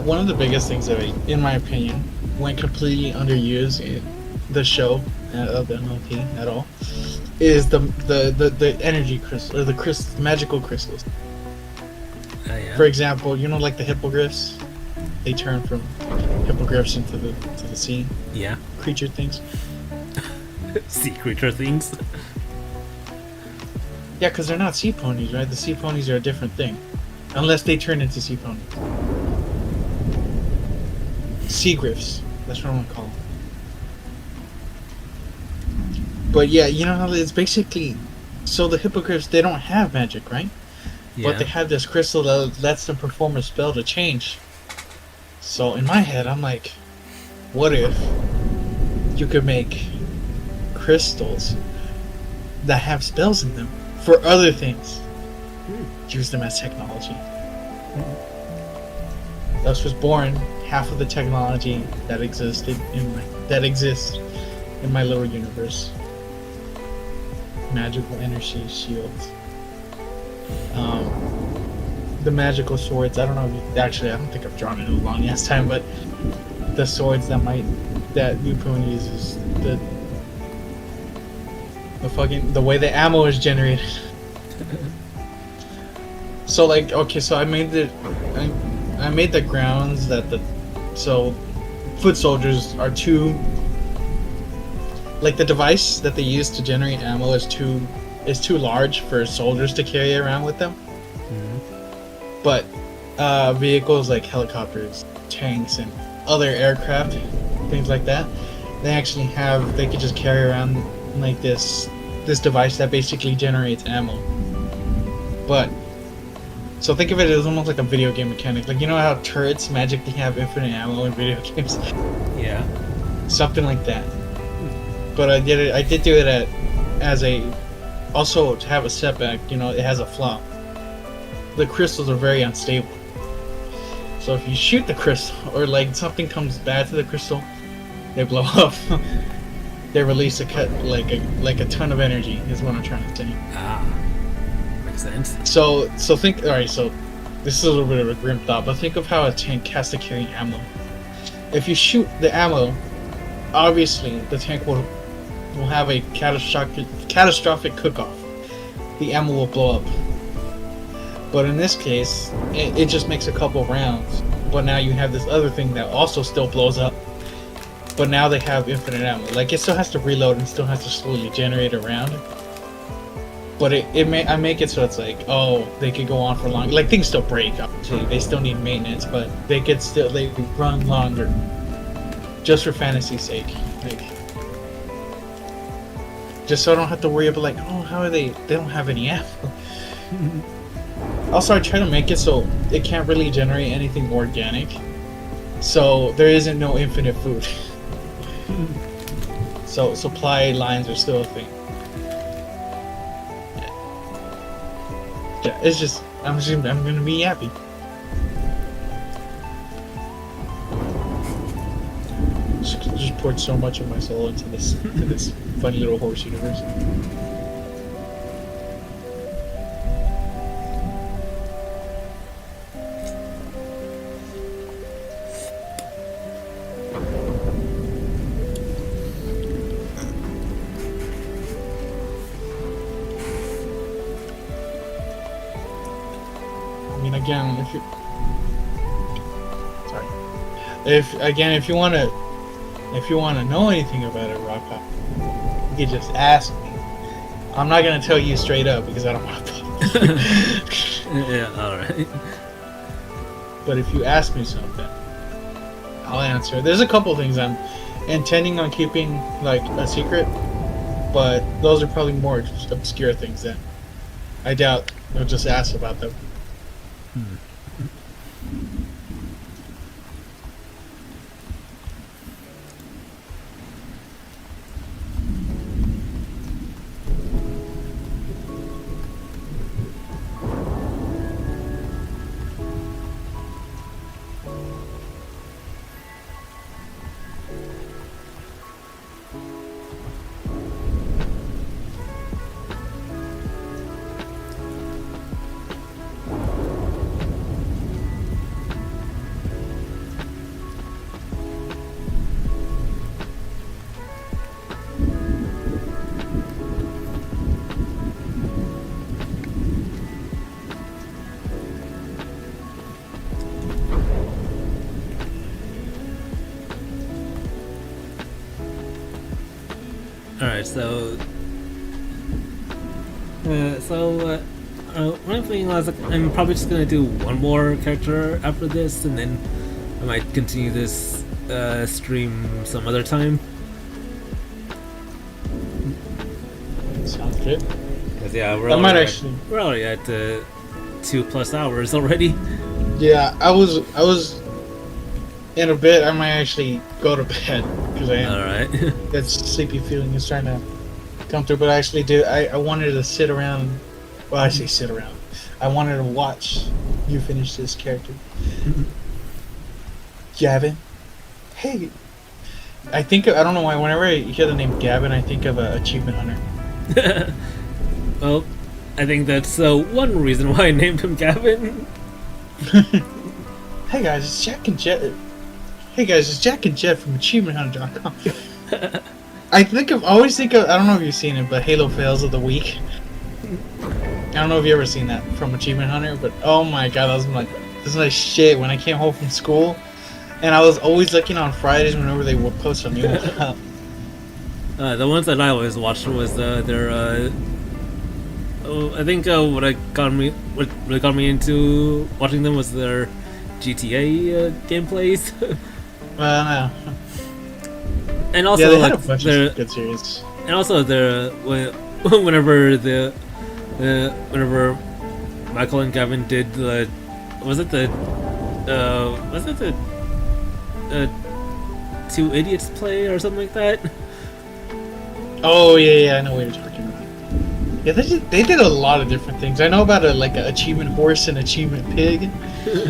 one of the biggest things that, in my opinion, went completely underused in the show of the MLP at all, is the energy crystal, or the magical crystals. Yeah. For example, you know, like the hippogriffs, they turn from hippogriffs into the sea. Yeah. Creature things. Sea creature things. Yeah, because they're not sea ponies, right? The sea ponies are a different thing, unless they turn into sea ponies. Sea griffs. That's what I'm gonna call them. But yeah, you know how it's basically, so the hippogriffs, they don't have magic, right? Yeah. But they have this crystal that lets them perform a spell to change. So in my head, I'm like, what if you could make crystals that have spells in them for other things? Use them as technology. Thus was born half of the technology that exists in my little universe. Magical energy shields. The magical swords. I don't know if I don't think I've drawn it in a long ass time, but the swords that Yupun uses, the way the ammo is generated. So like, okay, so I made the grounds that foot soldiers are too, like the device that they use to generate ammo is too large for soldiers to carry around with them. But vehicles like helicopters, tanks, and other aircraft, things like that, they could just carry around like this device that basically generates ammo. But so think of it as almost like a video game mechanic. Like, you know how turrets magically have infinite ammo in video games? Yeah. Something like that. But I did do it also to have a setback, you know, it has a flaw. The crystals are very unstable. So if you shoot the crystal, or like something comes bad to the crystal, they blow up. They release a ton of energy, is what I'm trying to say. Ah. Makes sense. So think, alright, so this is a little bit of a grim thought, but think of how a tank has to carry ammo. If you shoot the ammo, obviously the tank will have a catastrophic cook-off. The ammo will blow up. But in this case, it just makes a couple rounds. But now you have this other thing that also still blows up. But now they have infinite ammo. Like, it still has to reload and still has to slowly generate a round. But I make it so it's like, oh, they could go on for long. Like, things still break, obviously. They still need maintenance, but they run longer. Just for fantasy's sake. Like, just so I don't have to worry about, like, oh, how are they don't have any ammo. Also, I try to make it so it can't really generate anything organic. So there isn't no infinite food. So supply lines are still a thing. Yeah, it's just I'm gonna be happy. Just poured so much of my soul into this funny little horse universe. Again, if you wanna know anything about it, Rock, you can just ask me. I'm not gonna tell you straight up because I don't want to. Yeah, all right. But if you ask me something, I'll answer. There's a couple things and intending on keeping like a secret, but those are probably more obscure things. Then I doubt they'll just ask about them. Alright, so one thing was, like, I'm probably just gonna do one more character after this, and then I might continue this stream some other time. Sounds good. Cause yeah, we're already at 2+ hours already. Yeah, I was in a bit. I might actually go to bed because I am. All right. That sleepy feeling is trying to come through, but I actually did. I wanted to sit around. Well, I say sit around. I wanted to watch you finish this character. Gavin. Hey. I don't know why, whenever I hear the name Gavin, I think of Achievement Hunter. Well, I think that's one reason why I named him Gavin. Hey guys, it's Jack and Jet. Hey guys, it's Jack and Jet from AchievementHunter.com. I always think of, I don't know if you've seen it, but Halo Fails of the Week. I don't know if you've ever seen that from Achievement Hunter, but oh my god, this was like shit when I came home from school, and I was always looking on Fridays whenever they would post a new one. The ones that I always watched was their I think what really got me into watching them was their GTA gameplays. Well, no. And also, yeah, they like, had a bunch of good series. And also, whenever Michael and Gavin did was it the Two Idiots play or something like that? Oh yeah, I know what you're talking about. Yeah, they did a lot of different things. I know about an achievement horse and achievement pig,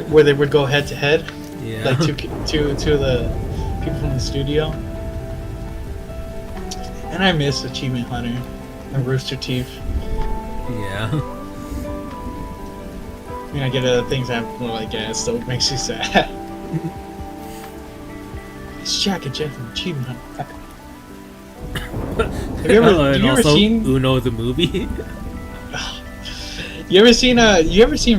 where they would go head to head. Yeah. Like two of the people from the studio. And I miss Achievement Hunter and Rooster Teeth. Yeah. I mean, I get other things happen, like, yeah, it still makes you sad. It's Jack and Jet from Achievement Hunter. Have you ever seen Uno the movie? You ever seen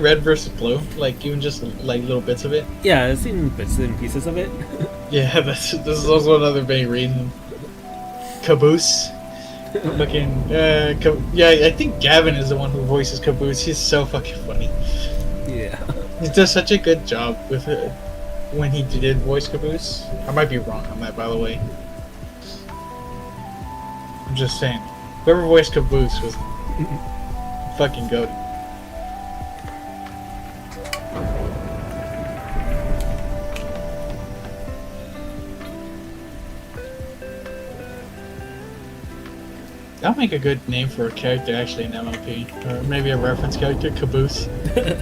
Red vs. Blue? Like, even just like little bits of it? Yeah, I've seen bits and pieces of it. Yeah, this is also another big reason. Caboose. Fucking yeah, I think Gavin is the one who voices Caboose. He's so fucking funny. Yeah. He does such a good job with it when he did voice Caboose. I might be wrong on that, by the way. I'm just saying. Whoever voiced Caboose was fucking goated. That'll make a good name for a character, actually, in MLP. Or maybe a reference character, Caboose. You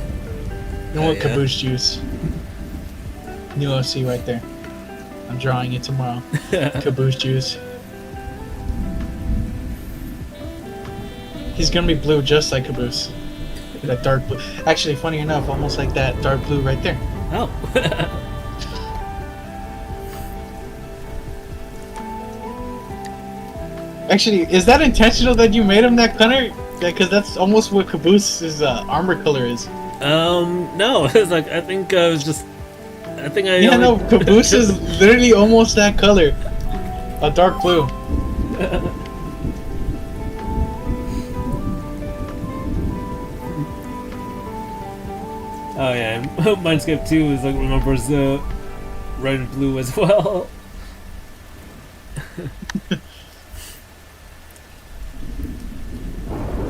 know what? Yeah. Caboose juice. New OC right there. I'm drawing it tomorrow. Caboose juice. He's gonna be blue just like Caboose. That dark blue. Actually, funny enough, almost like that dark blue right there. Oh. Actually, is that intentional that you made him that color? Yeah, because that's almost what Caboose's armor color is. No. It's like, I think it was just... Yeah, no, Caboose is literally almost that color. A dark blue. Oh yeah, Mindscape 2 is like remembers red and blue as well.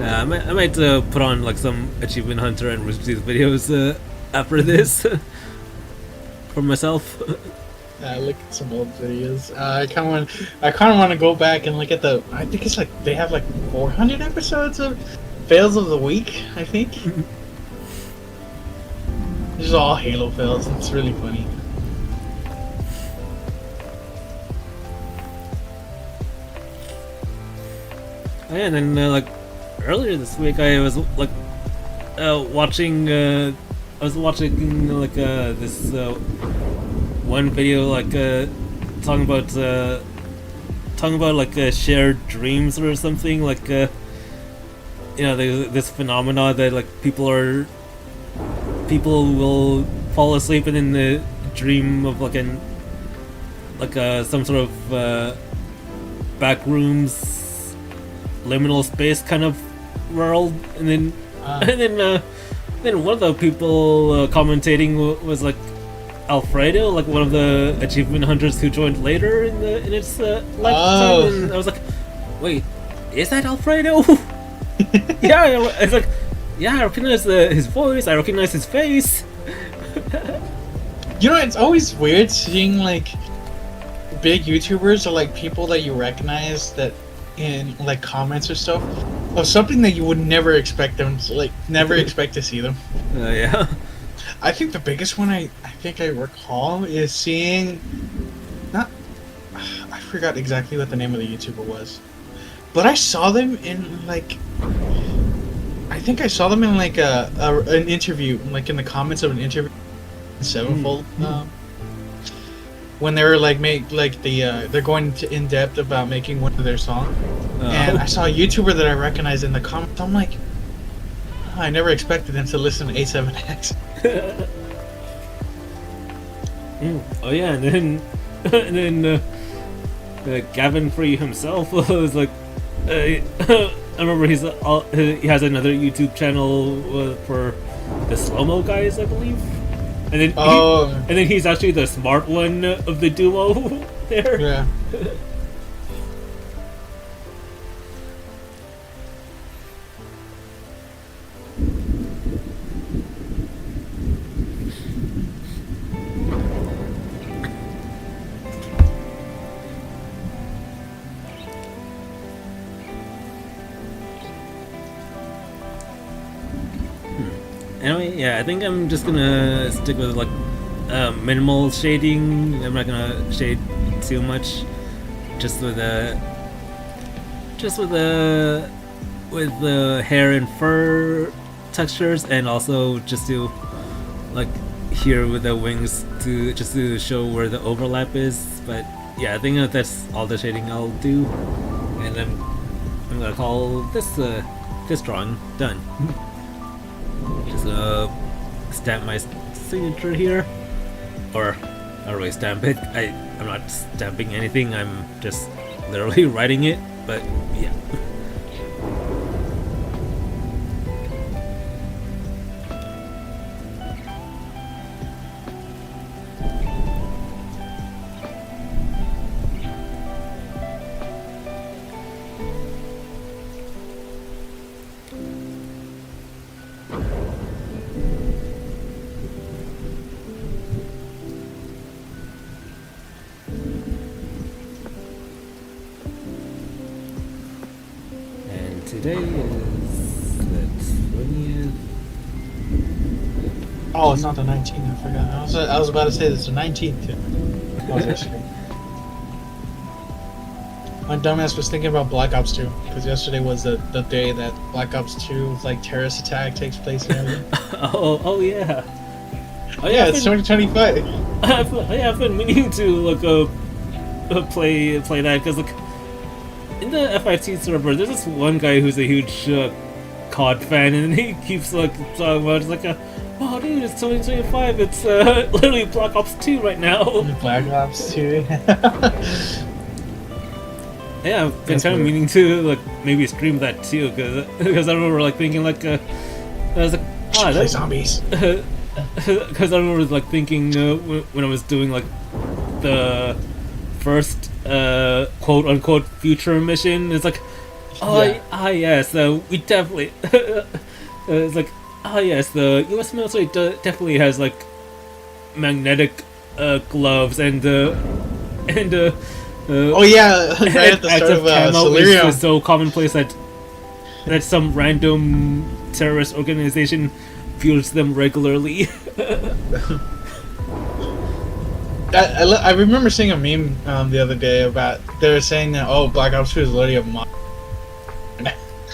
I might put on like some Achievement Hunter and Rooster Teeth videos after this for myself. Look at some old videos. I kind of want to go back and look at the. I think it's like they have like 400 episodes of fails of the week. I think. This is all Halo fails. It's really funny. Oh, yeah, and then like earlier this week, I was like watching. I was watching like this one video like talking about like shared dreams or something, like you know, this phenomena that like people will fall asleep and then the dream of like some sort of back rooms liminal space kind of world, and then then one of the people commentating was like Alfredo, like one of the achievement hunters who joined later in its lifetime, and I was like, wait, is that Alfredo? Yeah, it's like, yeah, I recognize his voice, I recognize his face. You know, it's always weird seeing like big YouTubers or like people that you recognize that in like comments or stuff of something that you would never expect them to, like, never expect to see them. Yeah. I think the biggest one I think I recall is seeing, not, I forgot exactly what the name of the YouTuber was, but I saw them in like, I think I saw them in like an interview, like in the comments of an interview, Sevenfold, when they were like they're going in depth about making one of their songs, and I saw a YouTuber that I recognized in the comments. I'm like, oh, I never expected them to listen to A7X. Oh yeah, and then Gavin Free himself was like, I remember he has another YouTube channel for the slow-mo guys, I believe. And then, and then he's actually the smart one of the duo there. Yeah. Anyway, yeah, I think I'm just gonna stick with like minimal shading. I'm not gonna shade too much, just with the hair and fur textures, and also just to like here with the wings to show where the overlap is. But yeah, I think that's all the shading I'll do, and I'm gonna call this drawing done. Just stamp my signature here, or not really stamp it. I'm not stamping anything. I'm just literally writing it. But yeah. Today is the 20th. Oh, it's not the 19th. I forgot. I was about to say it's the 19th. Too. Oh, it's yesterday. My dumbass was thinking about Black Ops 2 because yesterday was the day that Black Ops 2 like terrorist attack takes place and everything. Oh yeah. Oh yeah, it's 2025. I've been meaning to play that because like. In the FIT server, there's this one guy who's a huge COD fan, and he keeps like talking about it's like, oh dude, it's 2025, it's literally Black Ops 2 right now. Black Ops 2. Yeah, I've been kind of meaning to like maybe stream that too, because I remember like thinking like I was like, play zombies. Because I remember like thinking when I was doing like the first quote unquote future mission. It's like, yes, we definitely. It's like, yes, the U.S. military definitely has like magnetic gloves and oh yeah, right at the start of Solarium. is so commonplace that some random terrorist organization fuels them regularly. I remember seeing a meme the other day about they were saying that Black Ops 2 is literally a mod.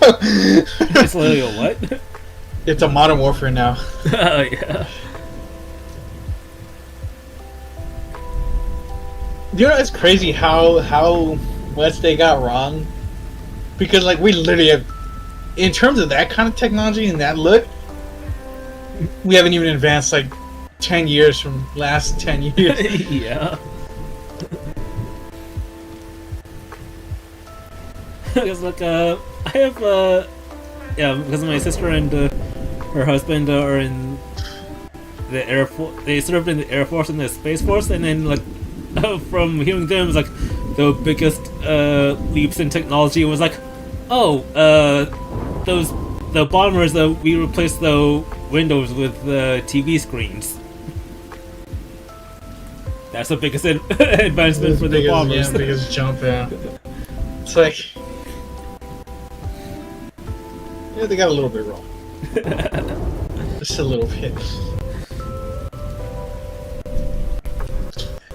It's literally a what? It's a Modern Warfare now. Yeah. You know, it's crazy how much they got wrong, because like we literally have, in terms of that kind of technology and that look, we haven't even advanced like 10 years from last 10 years. Yeah. Because like I have because my sister and her husband are in the Air Force. They served in the Air Force and the Space Force, and then like from hearing them, it's like the biggest leaps in technology was like, the bombers that we replaced the windows with TV screens. That's the biggest advancement for the bombers. Yeah, biggest jump. Yeah, it's like, yeah, they got a little bit wrong. Just a little bit.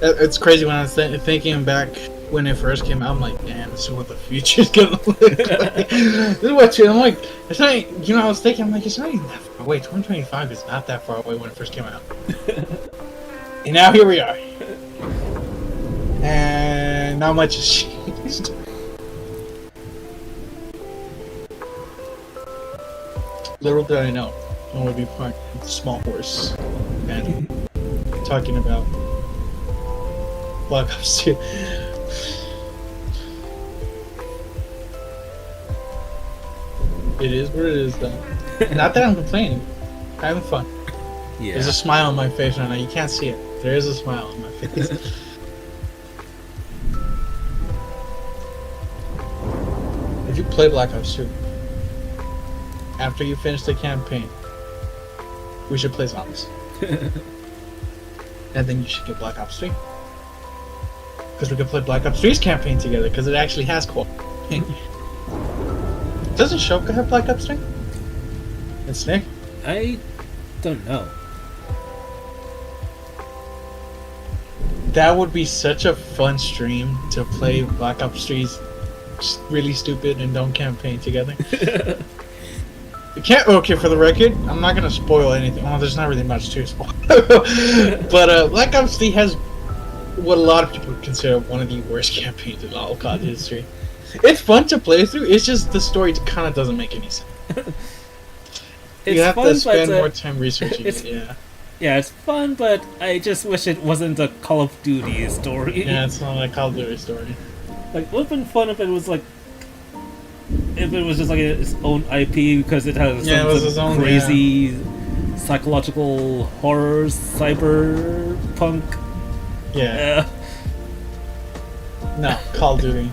It's crazy when I was thinking back when it first came out. I'm like, damn, this is what the future's gonna look like. This is what I'm like. It's not. You know, I was thinking, I'm like, it's not even that far away. 2025 is not that far away when it first came out. And now here we are, and not much has changed. Little did I know, I would be part of the Small Horse band talking about Black Ops 2. It is what it is, though. Not that I'm complaining. I'm having fun. Yeah. There's a smile on my face right now. You can't see it. There is a smile on my face. If you play Black Ops 2, after you finish the campaign, we should play zombies. And then you should get Black Ops 3. Because we can play Black Ops 3's campaign together, because it actually has co-op. Doesn't Shoka have Black Ops 3? And Snake? I don't know. That would be such a fun stream to play Black Ops 3's really stupid and dumb campaign together. Okay, for the record, I'm not gonna spoil anything. Well, there's not really much to spoil. But Black Ops 3 has what a lot of people consider one of the worst campaigns in all COD history. It's fun to play through, it's just the story kind of doesn't make any sense. You have to spend more time researching it, yeah. Yeah, it's fun, but I just wish it wasn't a Call of Duty story. Yeah, it's not a Call of Duty story. Like, it would have been fun if it was like, if it was just like its own IP, because it has some crazy psychological horror, cyberpunk. Yeah. No, Call of Duty.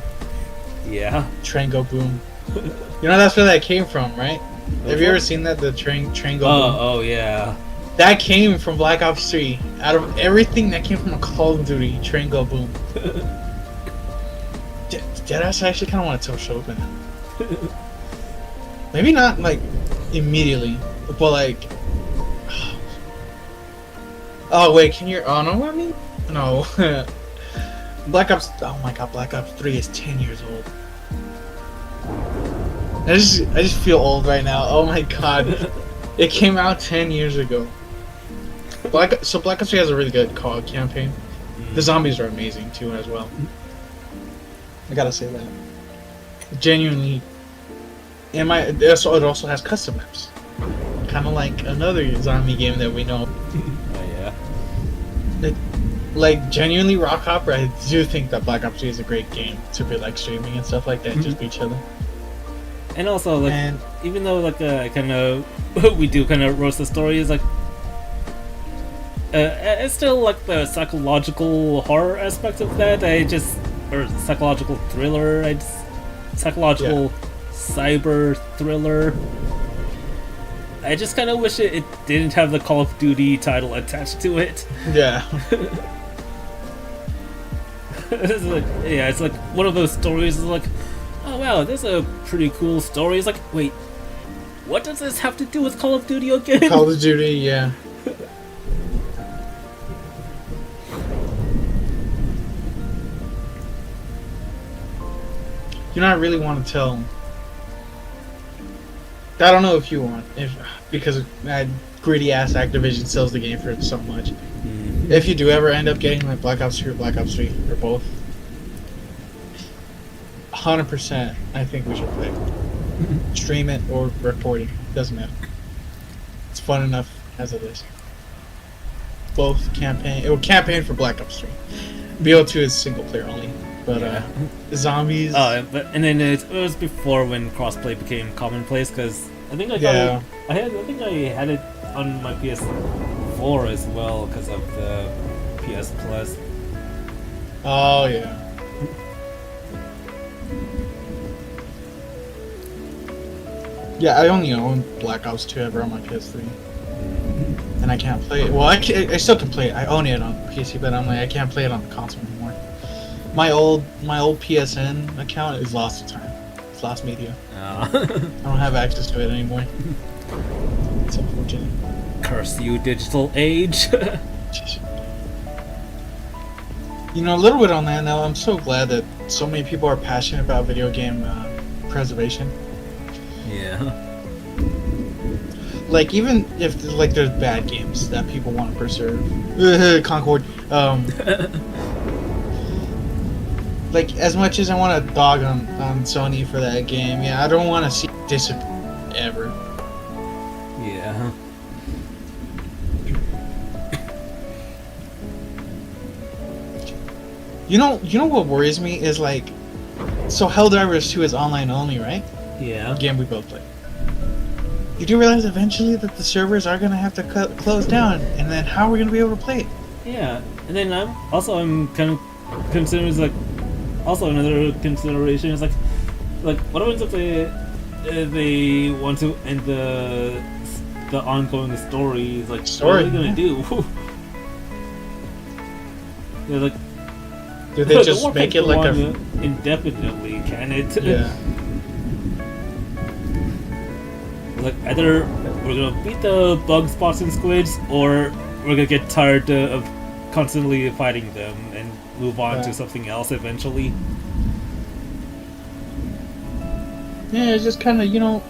Yeah. Train Go Boom. You know, that's where that came from, right? Have you ever seen that, the train Go Boom? Oh, yeah. That came from Black Ops 3. Out of everything that came from a Call of Duty, Train Go Boom. Deadass, I actually kind of want to tell Shogun. Maybe not, like, immediately, but, like... Oh, wait, can you... Oh, no, I mean... No. Black Ops... Oh my god, Black Ops 3 is 10 years old. I just feel old right now. Oh my god. It came out 10 years ago. Black Ops 3 has a really good COD campaign. The zombies are amazing, too, as well. I gotta say that. Genuinely. It also has custom maps. Kind of like another zombie game that we know. Oh, yeah. Like, genuinely, Rock Hopper, I do think that Black Ops 3 is a great game to be, like, streaming and stuff like that, just beat each other. And also, like, even though, like, we do kind of roast the story, is like, It's still like the psychological horror aspect of that. Or psychological thriller. Psychological cyber thriller. I just kind of wish it didn't have the Call of Duty title attached to it. Yeah. It's like one of those stories is like, oh wow, this is a pretty cool story. It's like, wait, what does this have to do with Call of Duty again? Call of Duty, yeah. You know, I really want to tell. I don't know if you want, because greedy ass Activision sells the game for so much. Mm-hmm. If you do ever end up getting like Black Ops 2 or Black Ops 3 or both, 100%, I think we should play. Stream it or record it, doesn't matter. It's fun enough as it is. Both campaign. It will campaign for Black Ops 3. BO2 is single player only. But zombies. Oh, and then it was before when crossplay became commonplace because I think I think I had it on my PS4 as well because of the PS Plus. Oh yeah. Yeah, I only own Black Ops 2 ever on my PS3, and I can't play it. Well, I still can play it. I own it on PC, but I'm like I can't play it on the console anymore. My old PSN account is lost to time. It's lost media. I don't have access to it anymore. It's unfortunate. Curse you, digital age. You know, a little bit on that now. I'm so glad that so many people are passionate about video game preservation. Yeah. Like even if like there's bad games that people want to preserve, Concord. Like, as much as I want to dog on Sony for that game, yeah, I don't want to see it disappear ever. Yeah. You know what worries me is like, so Helldivers 2 is online only, right? Yeah. Game we both play. You do realize eventually that the servers are gonna have to close down, and then how are we gonna be able to play it? Yeah, and then I'm kind of considering like. Also, another consideration is like what happens if they want to end the ongoing stories? Like, what are they gonna do? They're like, did they just make it like a indefinitely? Can it? Yeah. Like either we're gonna beat the bug spots and squids, or we're gonna get tired of constantly fighting them and move on to something else eventually. Yeah, it's just kind of, you know,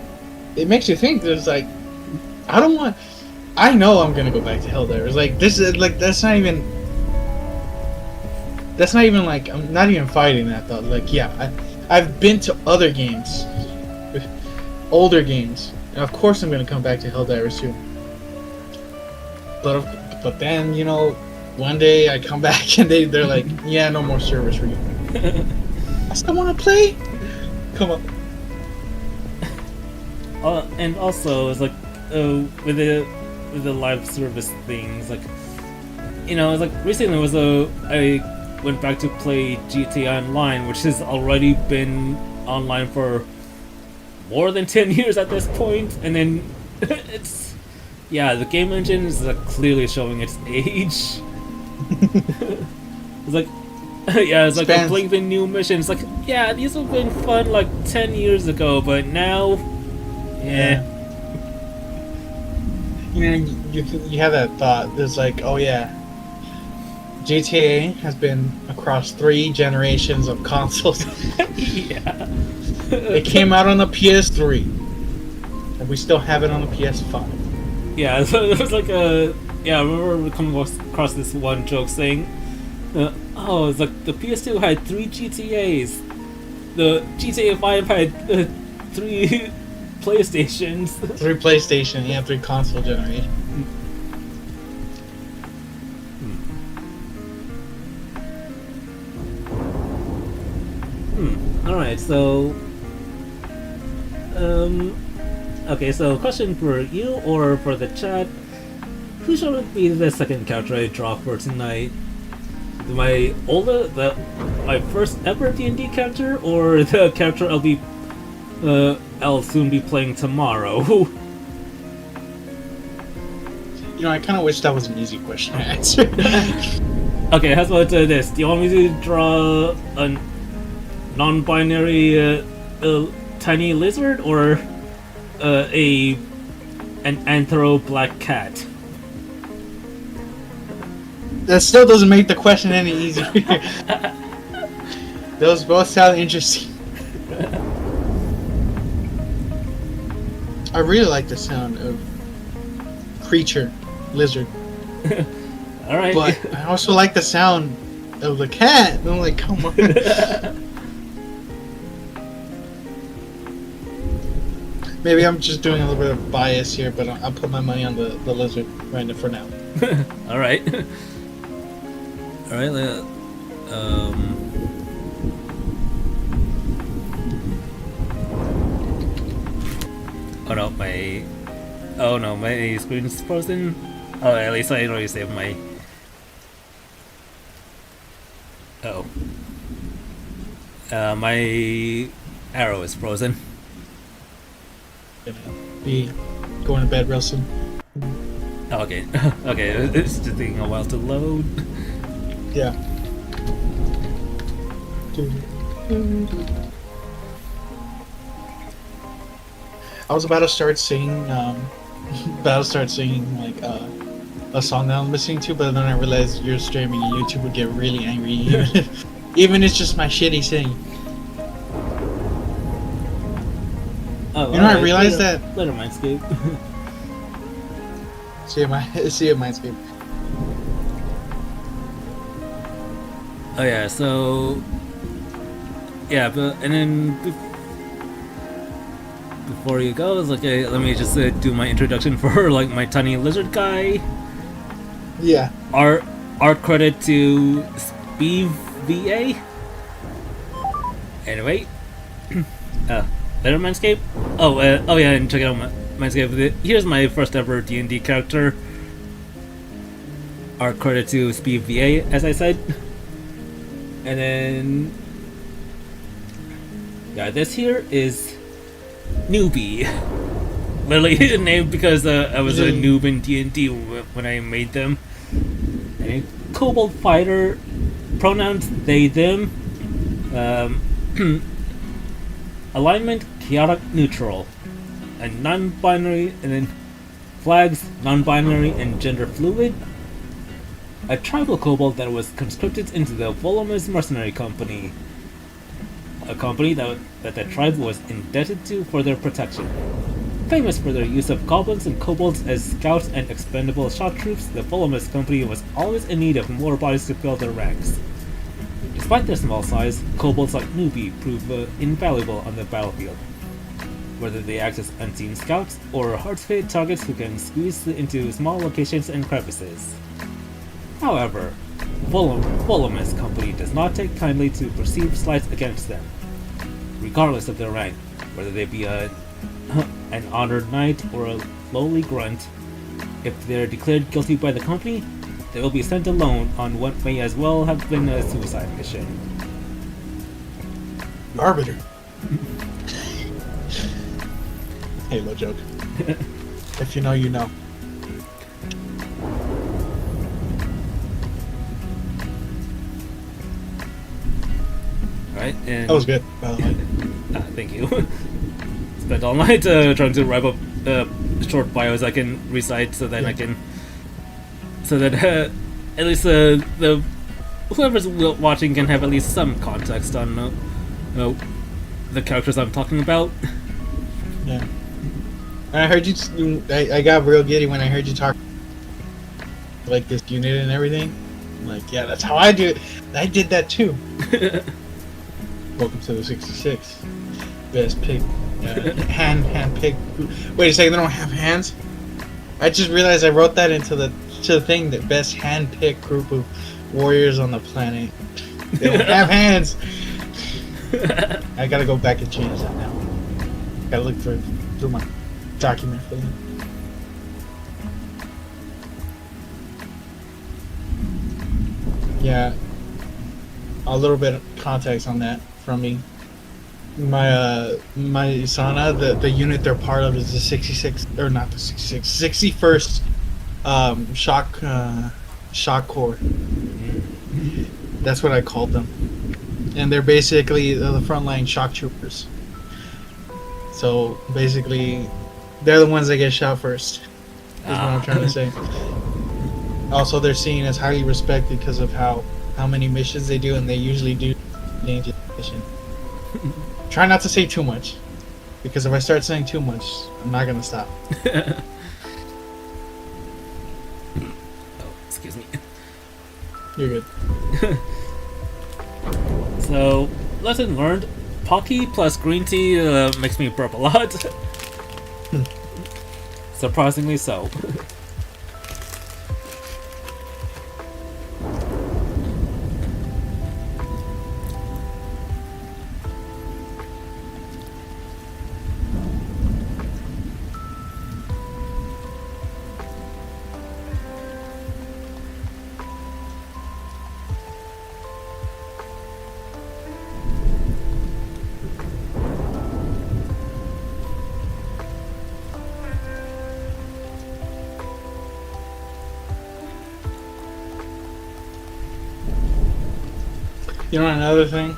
it makes you think. There's like, I know I'm gonna go back to Helldivers. Like this is like that's not even like I'm not even fighting that thought. Like yeah, I've been to other games, older games, and of course I'm gonna come back to Helldivers too. But then you know. One day I come back and they're like, yeah, no more servers for you. I still want to play. Come on. And also, it's like with the live service things, like you know, it's like recently I went back to play GTA Online, which has already been online for more than 10 years at this point, and then the game engine is clearly showing its age. It's like it's like I'm playing the new missions. Like, yeah, these have been fun like 10 years ago, but now, yeah. You know, you have that thought. There's like, oh yeah, GTA has been across 3 generations of consoles. Yeah. It came out on the PS3, and we still have it on the PS5. Yeah, so it was like a. Yeah, I remember coming across this one joke saying, it's like the PS2 had 3 GTAs, the GTA 5 had 3 PlayStations. 3 PlayStation, yeah, 3 console generations. Alright, so... okay, so question for you or for the chat. who should be the second character I draw for tonight? My first ever D&D character, or the character I'll soon be playing tomorrow? You know, I kind of wish that was an easy question to answer. Okay, how about this? Do you want me to draw a non-binary tiny lizard, or an anthro black cat? That still doesn't make the question any easier. Those both sound interesting. I really like the sound of creature, lizard. Alright. But I also like the sound of the cat. I'm like, come on. Maybe I'm just doing a little bit of bias here, but I'll put my money on the lizard right now for now. Alright. Alright, Oh no, my screen's frozen. Oh, at least I already saved my... Oh. My arrow is frozen. Gonna be going to bed real soon. Okay, okay, it's just taking a while to load. Yeah. I was about to start singing, like a song that I'm listening to, but then I realized you're streaming and YouTube would get really angry, even if it's just my shitty singing. Oh, you know, I realized that. Later, Mindscape. See you, Mindscape. Oh yeah, so yeah, and then before you go, it's like, let me just do my introduction for like my tiny lizard guy. Yeah. Art credit to Speed VA. Anyway, later, Mindscape. Oh yeah, and check out Mindscape. Here's my first ever D&D character. Art credit to Speed VA, as I said. And then, yeah, this here is Newbie. Literally named because I was a noob in D&D when I made them. And a kobold fighter, pronouns they them. Alignment chaotic neutral, and non-binary, and then flags non-binary and gender fluid. A tribal kobold that was conscripted into the Voluminous Mercenary Company, a company that the tribe was indebted to for their protection. Famous for their use of goblins and kobolds as scouts and expendable shot troops, the Voluminous Company was always in need of more bodies to fill their ranks. Despite their small size, kobolds like Newbie prove invaluable on the battlefield, whether they act as unseen scouts or hard-to-hit targets who can squeeze into small locations and crevices. However, Voluminous Company does not take kindly to perceived slights against them, regardless of their rank, whether they be an honored knight or a lowly grunt. If they're declared guilty by the company, they will be sent alone on what may as well have been a suicide mission. Arbiter. Halo joke. If you know, you know. Right, and that was good, by the way. Thank you. Spent all night trying to wrap up short bios I can recite so that I can, so that at least the whoever's watching can have at least some context on the characters I'm talking about. Yeah. And I heard you. I got real giddy when I heard you talk like this unit and everything. I'm like, yeah, that's how I do it. I did that too. Welcome to the 66. Best pig. Hand pig. Wait a second, they don't have hands? I just realized I wrote that into the thing, the best hand picked group of warriors on the planet. They don't have hands. I gotta go back and change that now. Gotta look through my document for them. Yeah, a little bit of context on that from me. My Sana, the unit they're part of is the 66, or not the 66, 61st shock corps. That's what I called them, and they're basically the frontline shock troopers. So basically, they're the ones that get shot first. Is what I'm trying to say. Also, they're seen as highly respected because of how many missions they do, and they usually do dangerous mission. Try not to say too much, because if I start saying too much, I'm not gonna stop. Oh, excuse me. You're good. So, lesson learned: Pocky plus green tea makes me burp a lot. Surprisingly so. You know another thing?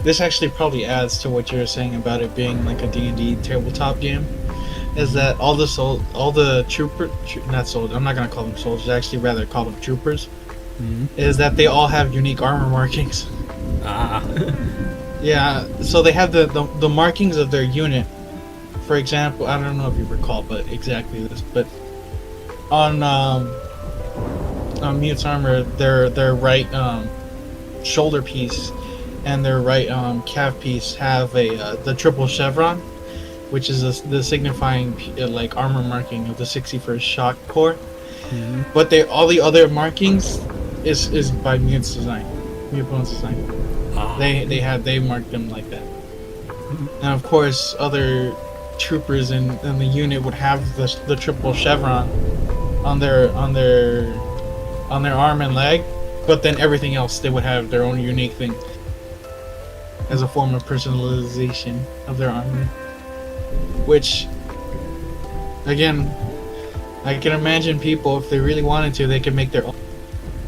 This actually probably adds to what you were saying about it being like a D&D tabletop game. Is that all the not soldiers, I'm not gonna call them soldiers, actually rather call them troopers. Is that they all have unique armor markings. Yeah, so they have the markings of their unit. For example, I don't know if you recall, but exactly this, but on Mute's armor, their right shoulder piece and their right calf piece have the triple chevron, which is the signifying like armor marking of the 61st Shock Corps. But all the other markings is by Mute's design, Mute's design. They marked them like that. And of course, other troopers in the unit would have the triple chevron on their arm and leg. But then everything else, they would have their own unique thing as a form of personalization of their armor. Which, again, I can imagine people, if they really wanted to, they could make their own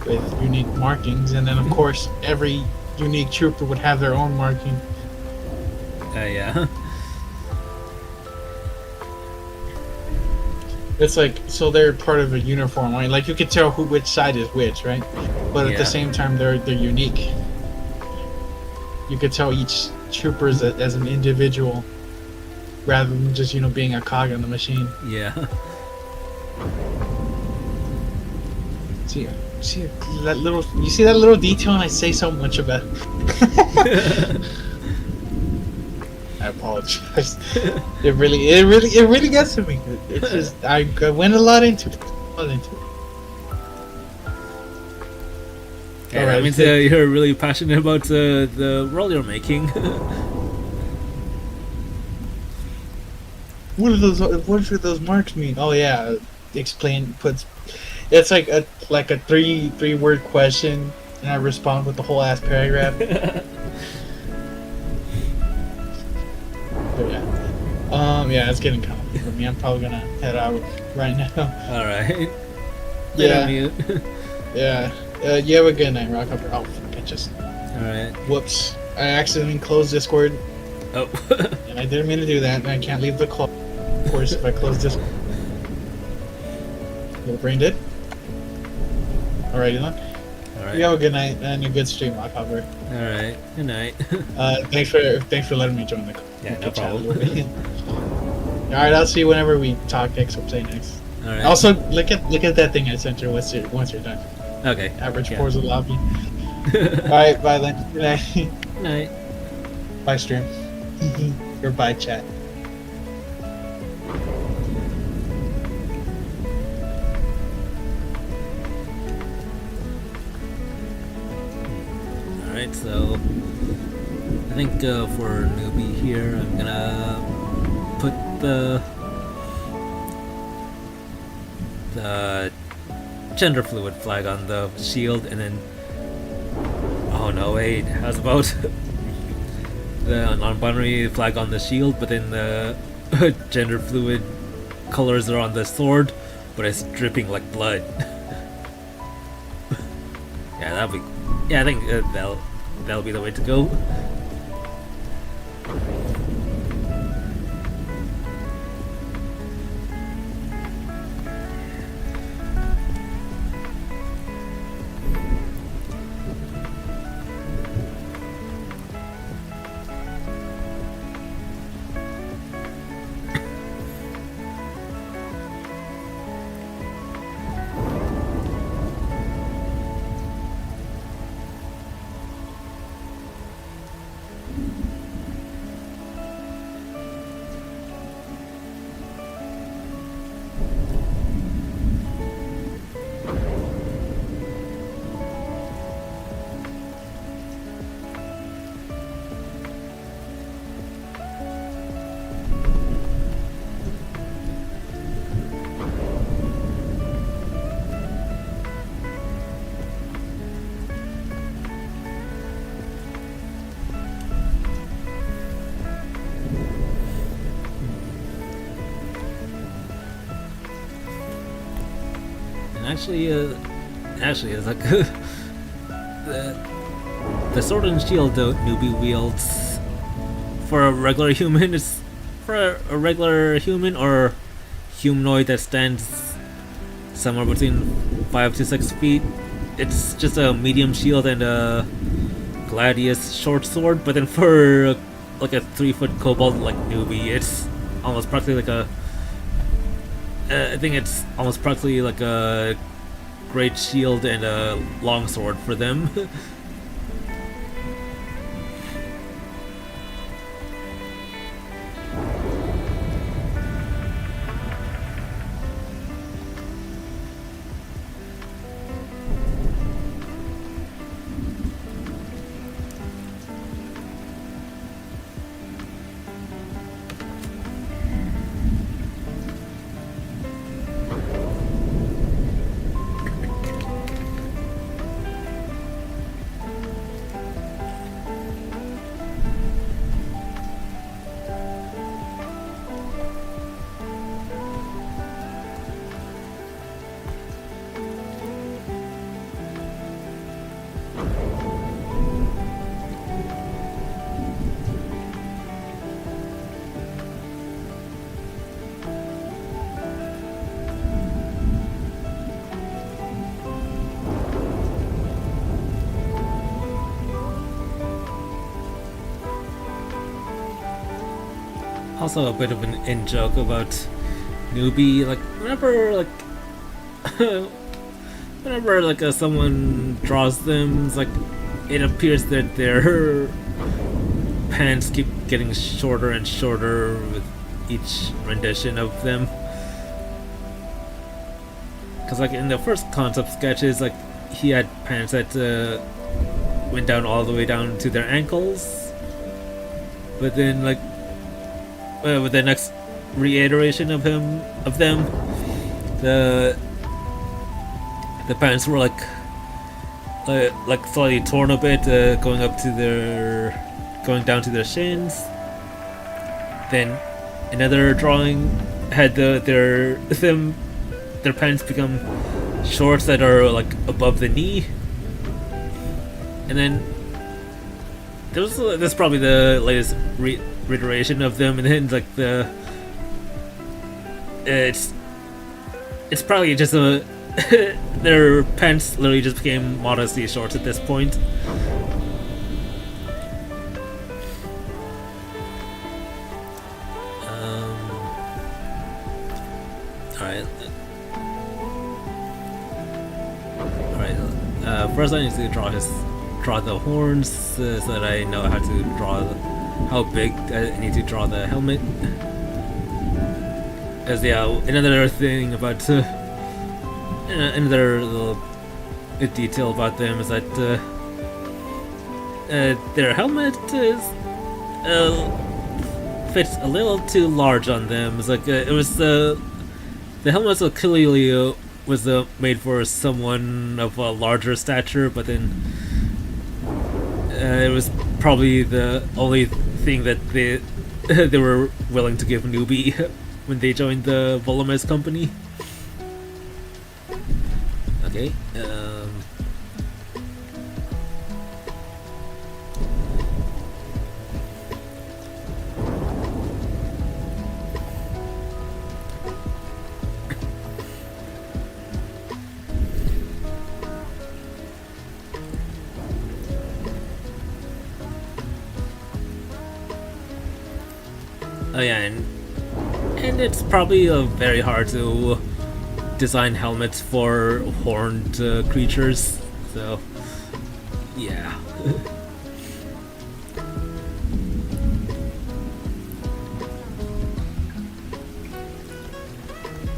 with unique markings. And then, of course, every unique trooper would have their own marking. Yeah. It's like, so they're part of a uniform, right? Like, you could tell which side is which, right? But at the same time, they're unique. You could tell each trooper as an individual, rather than just being a cog in the machine. Yeah. See that little detail, and I say so much about it. I apologize. It really gets to me. It's just I went a lot into it. Yeah, that means you're really passionate about the role you're making. What do those marks mean? Oh yeah, explain. It's like a three word question, and I respond with the whole ass paragraph. But yeah, it's getting complicated for me. I'm probably gonna head out right now. All right. Yeah. Yeah. You have a good night, Rock. Oh, fuck, I just. Alright. Whoops. I accidentally closed Discord. Oh. And I didn't mean to do that, and I can't leave the call. Of course, if I close Discord. Your brain did? Alrighty then. Alright. You have a good night and a good stream, Rock. Alright. Good night. Thanks for letting me join the call. Yeah, no problem. Alright, I'll see you whenever we talk next. Alright. Also, look at that thing I sent her once you're done. Okay. Average Forza lobby. Alright, bye then. Good night. Good night. Bye stream. Or bye chat. Alright, so I think for newbie here, I'm gonna put the gender fluid flag on the shield, and then Oh no, wait, how's about the non-binary flag on the shield, but then the gender fluid colors are on the sword, but it's dripping like blood. Yeah, that'll be. Yeah, I think that'll be the way to go. Actually, it's like the sword and shield the newbie wields for a regular human is for a regular human or humanoid that stands somewhere between 5 to 6 feet. It's just a medium shield and a gladius short sword. But then for like a 3-foot kobold like newbie, it's almost practically like a. I think it's almost practically like a great shield and a long sword for them. Also, a bit of an in joke about newbie. Like whenever like someone draws them, it's like it appears that their pants keep getting shorter and shorter with each rendition of them. Because like in the first concept sketches, like he had pants that went down all the way down to their ankles, but then like with the next reiteration of them, the pants were like slightly torn a bit, going down to their shins. Then another drawing had their pants become shorts that are like above the knee, and then this is probably the latest reiteration of them, and then like it's probably just their pants literally just became modesty shorts at this point. Alright. First I need to draw the horns so that I know how to draw how big I need to draw the helmet. As another thing about another little detail about them is that their helmet is fits a little too large on them. It's like it was the helmet so clearly was made for someone of a larger stature, but then It was probably the only thing that they they were willing to give newbie when they joined the Volumes company. Okay. Oh yeah, and it's probably very hard to design helmets for horned creatures. So yeah.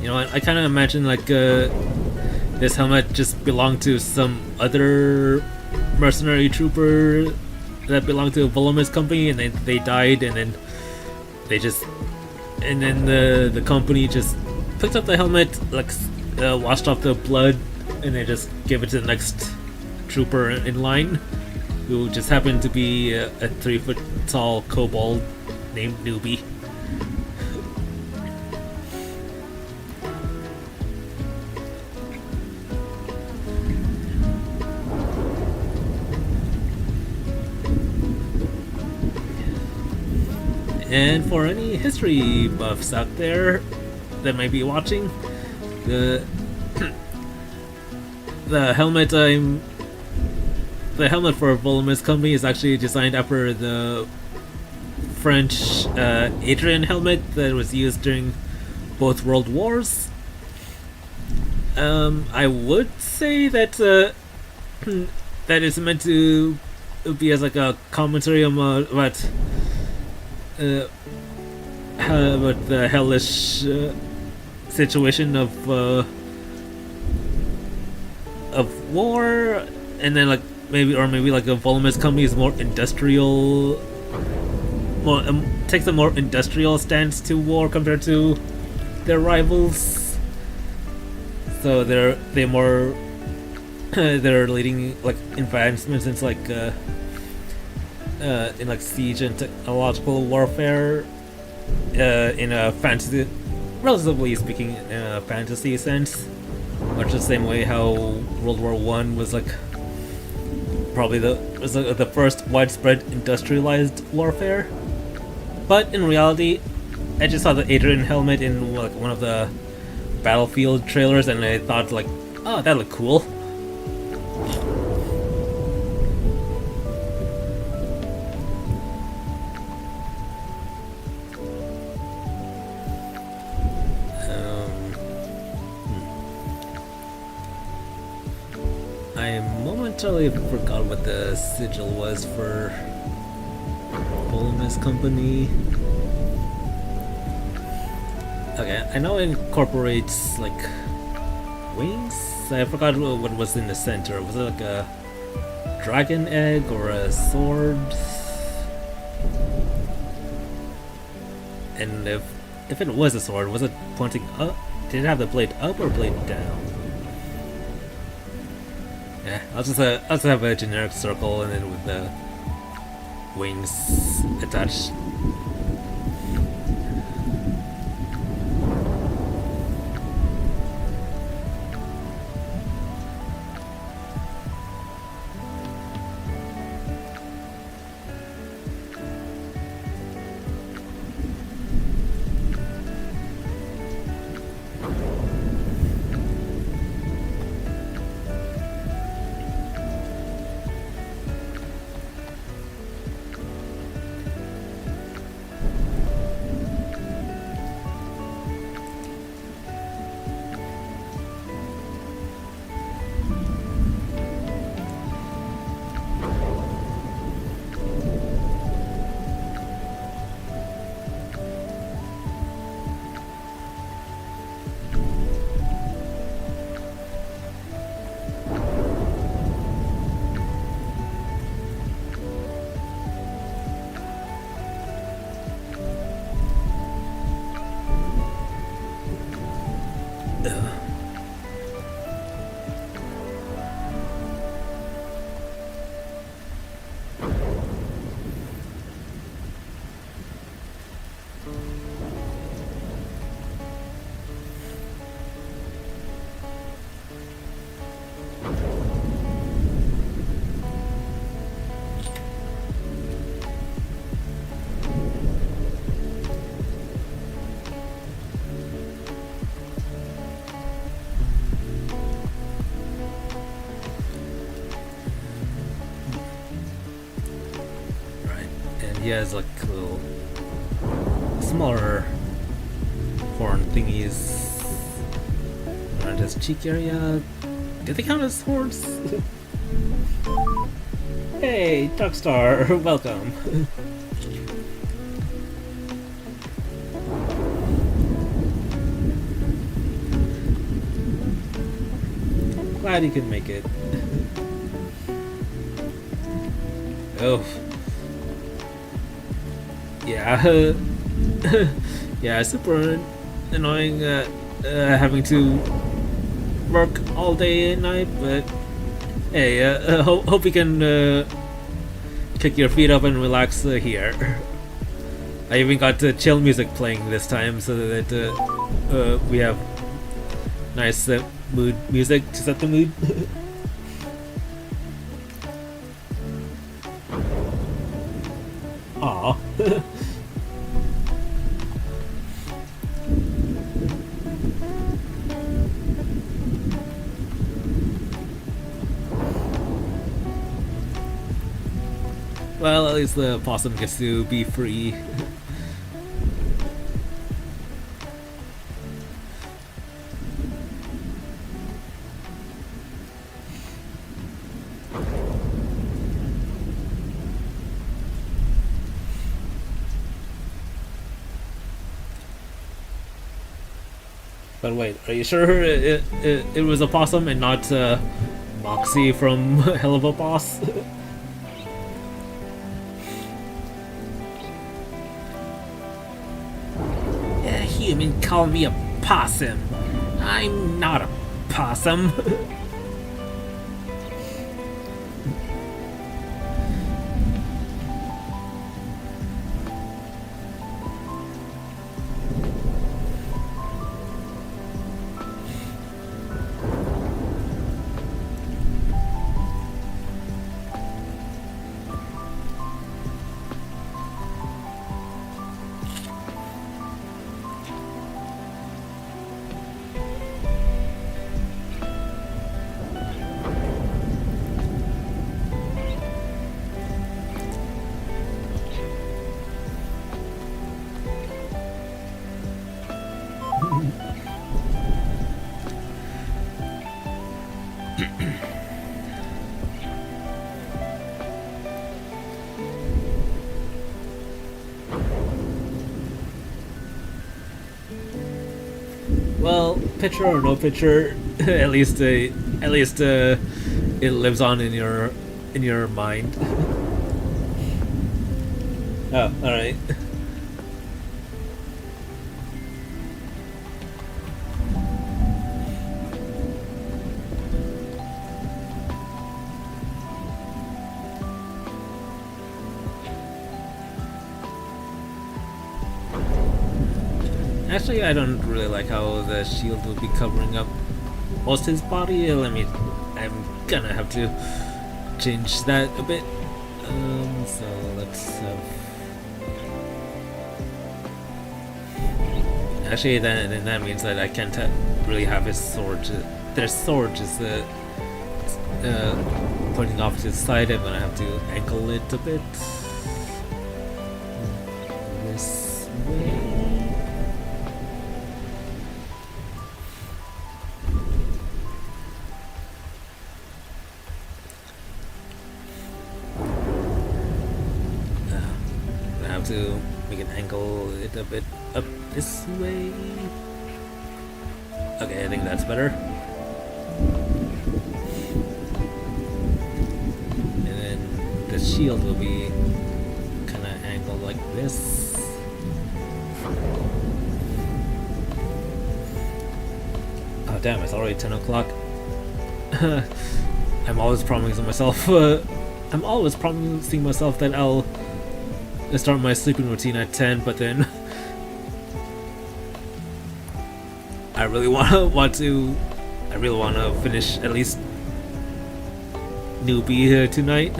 You know what? I kind of imagine like this helmet just belonged to some other mercenary trooper that belonged to a Volumes company, and then they died, and then the company just picked up the helmet, like washed off the blood, and they just gave it to the next trooper in line, who just happened to be a 3-foot tall kobold named Newbie. And for any history buffs out there that might be watching, the helmet for Volumes company is actually designed after the French Adrian helmet that was used during both World Wars. I would say that that is meant to be as like a commentary about the hellish situation of war, and then like maybe like a Volumes company is more industrial, takes a more industrial stance to war compared to their rivals. So they're more they're leading like advancements in like in like siege and technological warfare in a fantasy, relatively speaking, in a fantasy sense, much the same way how World War One was like probably the first widespread industrialized warfare. But in reality, I just saw the Adrian helmet in like one of the Battlefield trailers, and I thought like, oh, that looked cool. I momentarily forgot what the sigil was for Volumes company. Okay, I know it incorporates like wings. I forgot what was in the center. Was it like a dragon egg or a sword? And if it was a sword, was it pointing up? Did it have the blade up or blade down? Yeah, I'll just have a generic circle and then with the wings attached. he has like little smaller horn thingies around his cheek area. Do they count as horns? Hey, Darkstar, welcome. Glad you could make it. Oh. Yeah. Yeah, super annoying having to work all day and night, but hey, hope you can kick your feet up and relax here. I even got chill music playing this time so that we have nice mood music to set the mood. Aww. Well, at least the possum gets to be free. But wait, are you sure it was a possum and not Moxie from Hell of a Boss? A human called me a possum. I'm not a possum. Well, picture or no picture, at least it lives on in your mind. Oh, all right. Actually, I don't really like how the shield will be covering up most of his body. I mean, I'm gonna have to change that a bit. So let's have... Actually, then that means that I can't really have his sword. Their sword just pointing off to the side. I'm gonna have to angle it a bit. This way. To make an angle it a bit up this way. Okay, I think that's better. And then the shield will be kind of angled like this. Oh damn, it's already 10 o'clock. I'm always promising myself that I'll start my sleeping routine at 10, but then I really want to finish at least newbie tonight.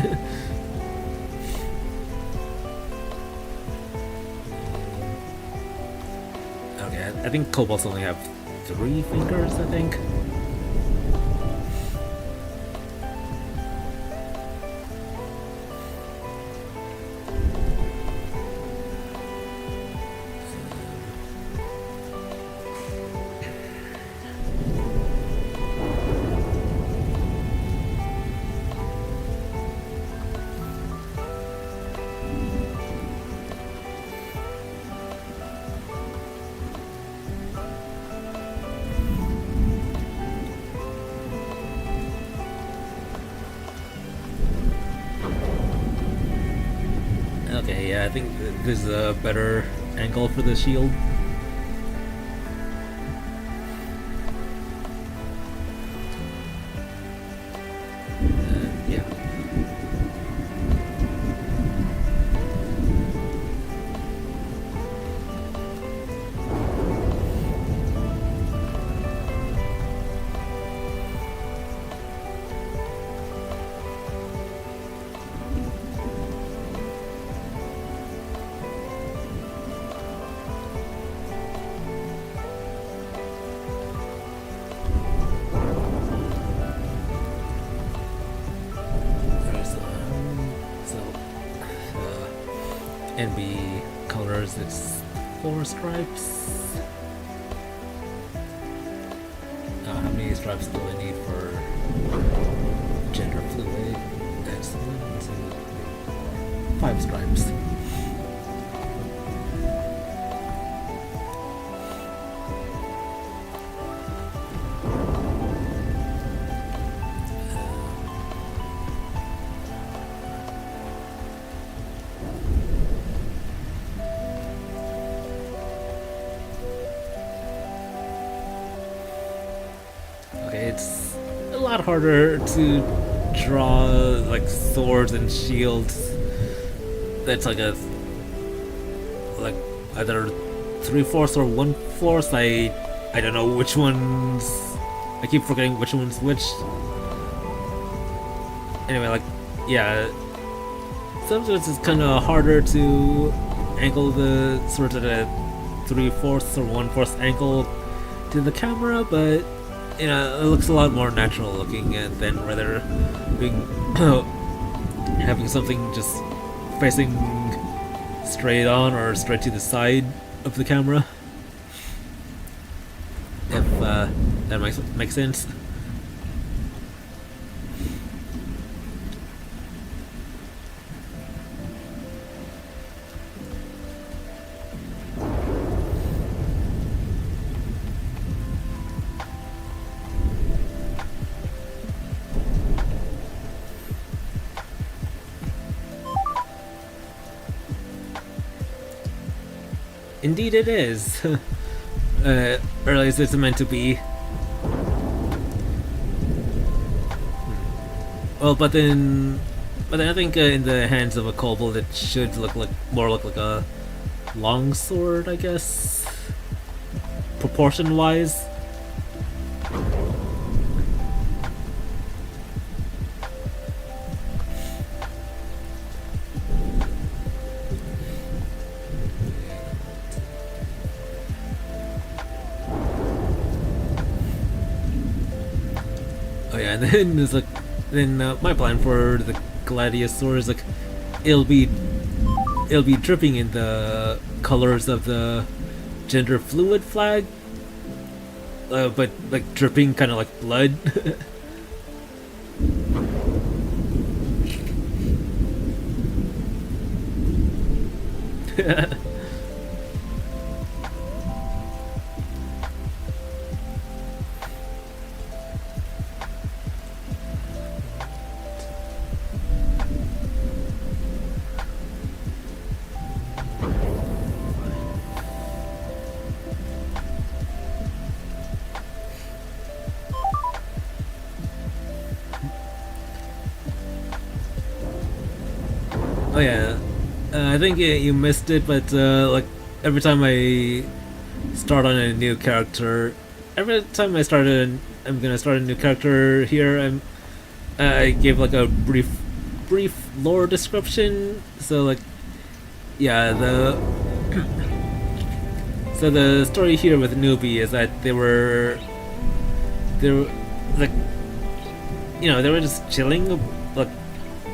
Okay, I think kobolds only have 3 fingers, I think. yeah, I think this is a better angle for the shield. Yeah. NB colors, it's 4 stripes. How many stripes do I need for gender fluid? That's 1, 2, 5 stripes. It's a lot harder to draw like swords and shields. That's like either 3/4 or 1/4. I don't know which ones. I keep forgetting which one's which. Anyway, like yeah, sometimes it's kind of harder to angle the swords at a 3/4 or 1/4 angle to the camera, but you know, it looks a lot more natural looking than rather being having something just facing straight on or straight to the side of the camera. If that makes sense. Indeed it is. Or at least it's meant to be. Well, but then I think in the hands of a kobold it should look like a long sword, I guess, proportion wise. Oh yeah, and then there's like, my plan for the Gladiasaur is like, it'll be dripping in the colors of the gender fluid flag, but like dripping kind of like blood. Oh yeah, I think you missed it, but like every time I start on a new character, I'm gonna start a new character here. I gave like a brief lore description. So like, yeah, so the story here with Newbie is that they were like, you know, they were just chilling like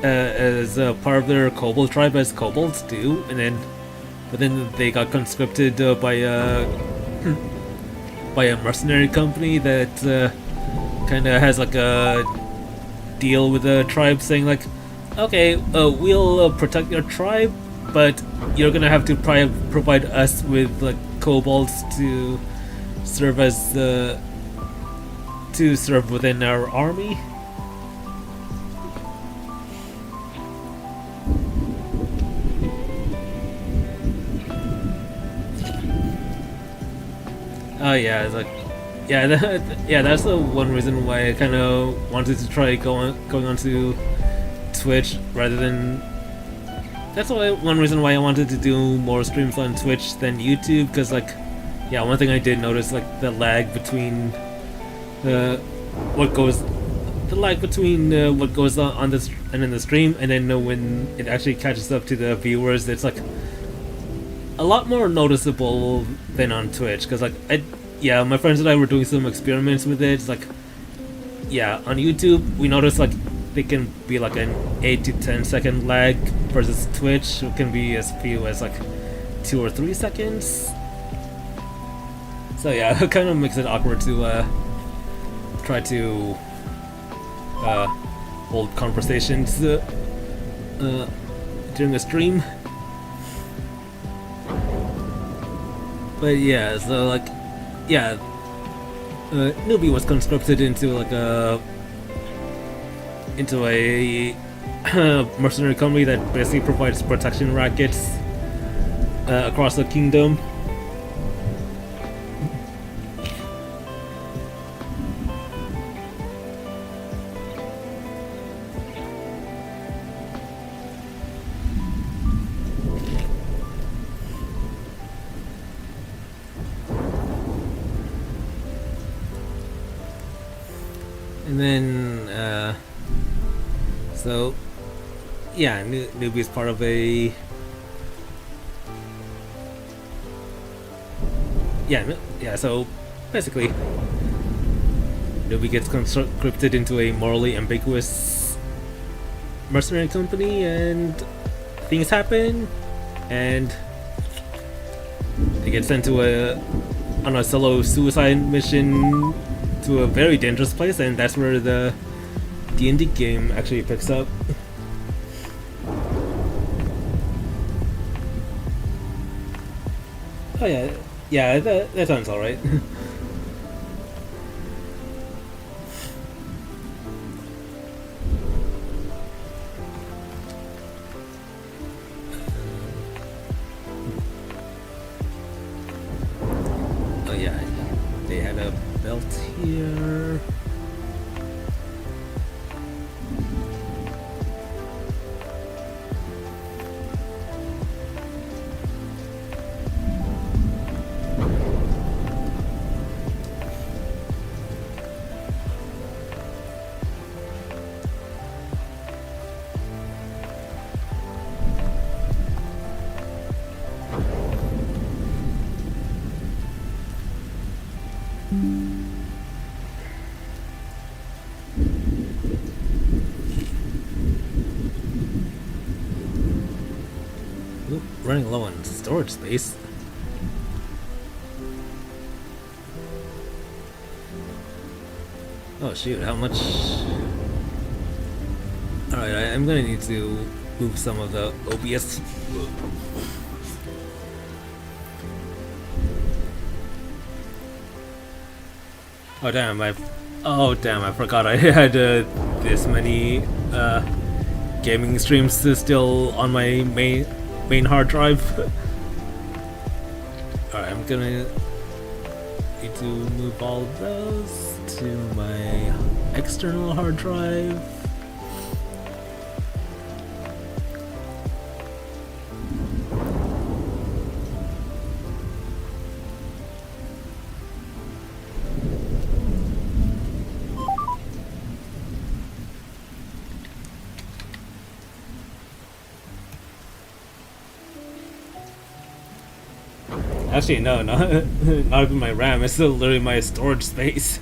as a part of their kobold tribe, as kobolds do, but then they got conscripted by a mercenary company that kind of has like a deal with the tribe, saying like, okay, we'll protect your tribe, but you're gonna have to provide us with like kobolds to serve within our army. Oh yeah, it's like yeah, yeah. That's the one reason why I kind of wanted to try going onto Twitch rather than. That's why one reason why I wanted to do more streams on Twitch than YouTube, because like, yeah, one thing I did notice like the lag between what goes the lag between what goes on this and in the stream, and then when it actually catches up to the viewers, it's like a lot more noticeable than on Twitch. Because like yeah, my friends and I were doing some experiments with it. It's like, yeah, on YouTube we noticed like they can be like an 8 to 10 second lag versus Twitch it can be as few as like 2 or 3 seconds. So yeah, it kind of makes it awkward to try to hold conversations during a stream. But yeah, so like, yeah, Newbie was conscripted into like a mercenary company that basically provides protection rackets across the kingdom. And then, so, yeah, Newbie is part of a... Yeah, so, basically, Newbie gets conscripted into a morally ambiguous mercenary company, and things happen, and they get sent to on a solo suicide mission to a very dangerous place, and that's where the D&D game actually picks up. Oh yeah, that sounds alright. Oh yeah, they had a belt here. Oop, running low on storage space. Oh shoot, how much? Alright, I'm gonna need to move some of the OBS. Oh damn, I forgot I had this many gaming streams still on my main hard drive. Alright, I'm gonna need to move all of those to my external hard drive. Actually, no, not even my RAM. It's still literally my storage space.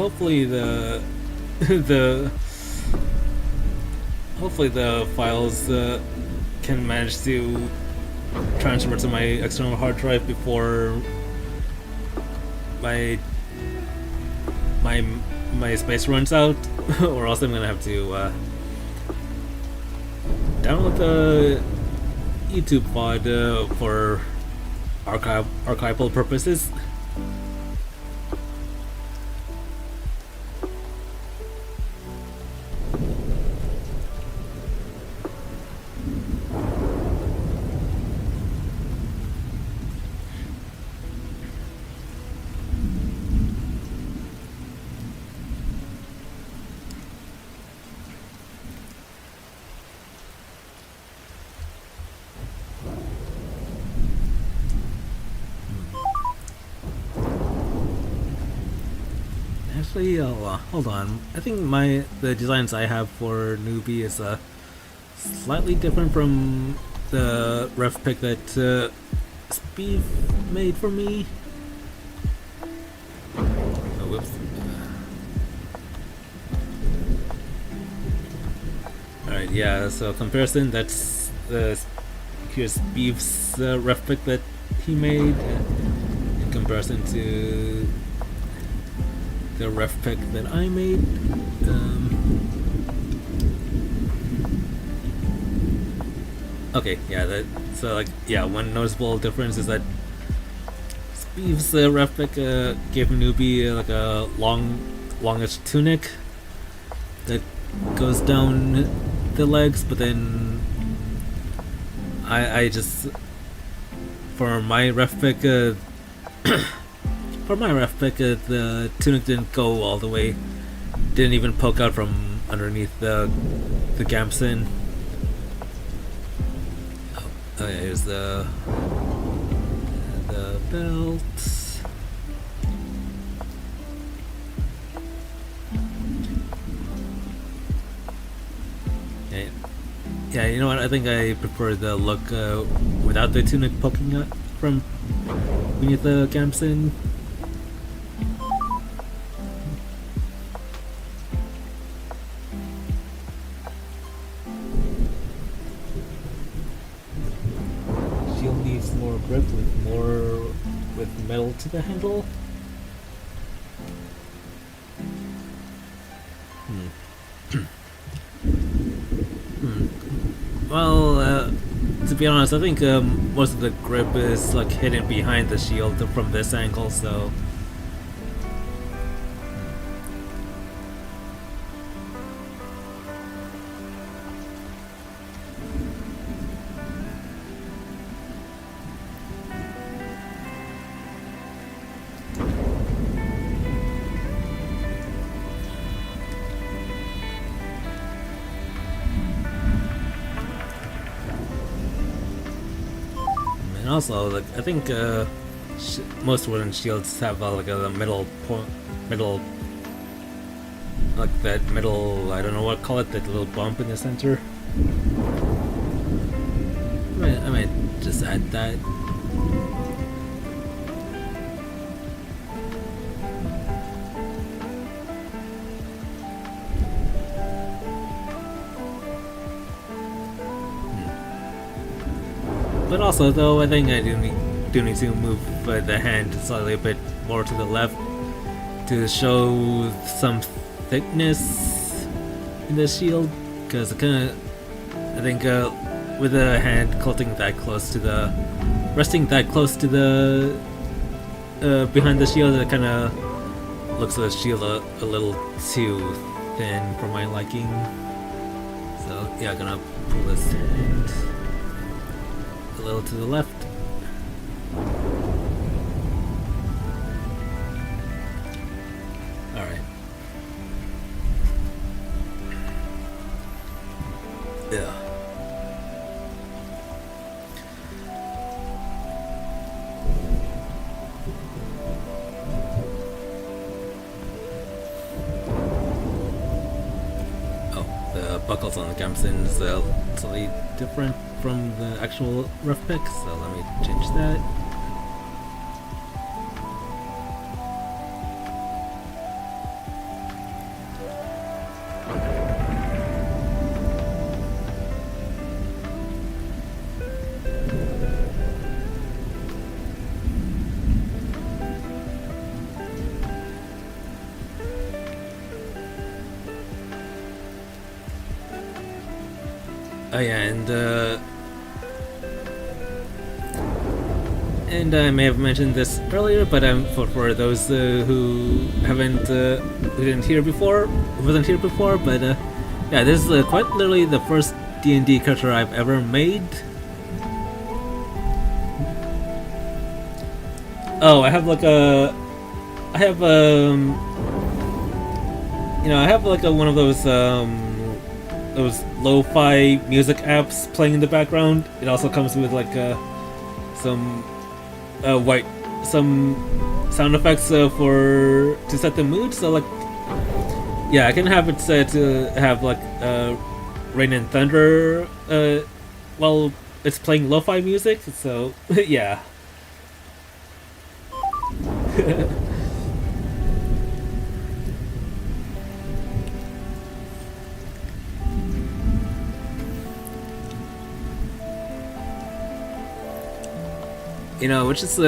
hopefully the hopefully the files can manage to transfer to my external hard drive before my space runs out, or else I'm gonna have to download the YouTube pod for archival purposes. Actually, hold on. I think the designs I have for newbie is slightly different from the ref pick that Speed made for me. Oh, whoops. Alright, yeah. So comparison. That's here's Beef's ref pick that he made in comparison to the ref pick that I made. Okay, yeah, so like, yeah, one noticeable difference is that Speeve's ref pick gave newbie like a longish tunic that goes down the legs, but then I just for my ref pick the tunic didn't go all the way, didn't even poke out from underneath the gamson. Oh yeah, here's the belt. Yeah, you know what? I think I prefer the look without the tunic poking out from beneath the gamson. Shield needs more grip with metal to the handle. Well, to be honest, I think most of the grip is like hidden behind the shield from this angle, so. And also, like, I think most wooden shields have like a middle, like that middle, I don't know what to call it, that little bump in the center. I might just add that. But also, though, I think I do need to move the hand slightly a bit more to the left to show some thickness in the shield, because I think with the hand resting that close to the behind the shield, it kind of looks at the shield a little too thin for my liking. So yeah, I'm gonna pull this hand a little to the left. Alright. Yeah. Oh, the buckles on the gamson is slightly different from the actual rough pick, so let me change that. yeah, and I may have mentioned this earlier, but for those who didn't hear before, who wasn't here before, but yeah, this is quite literally the first D&D character I've ever made. Oh, I have like one of those lo-fi music apps playing in the background. It also comes with like some sound effects to set the mood. So like, yeah, I can have it set to have like rain and thunder while it's playing lo-fi music. So yeah. Which is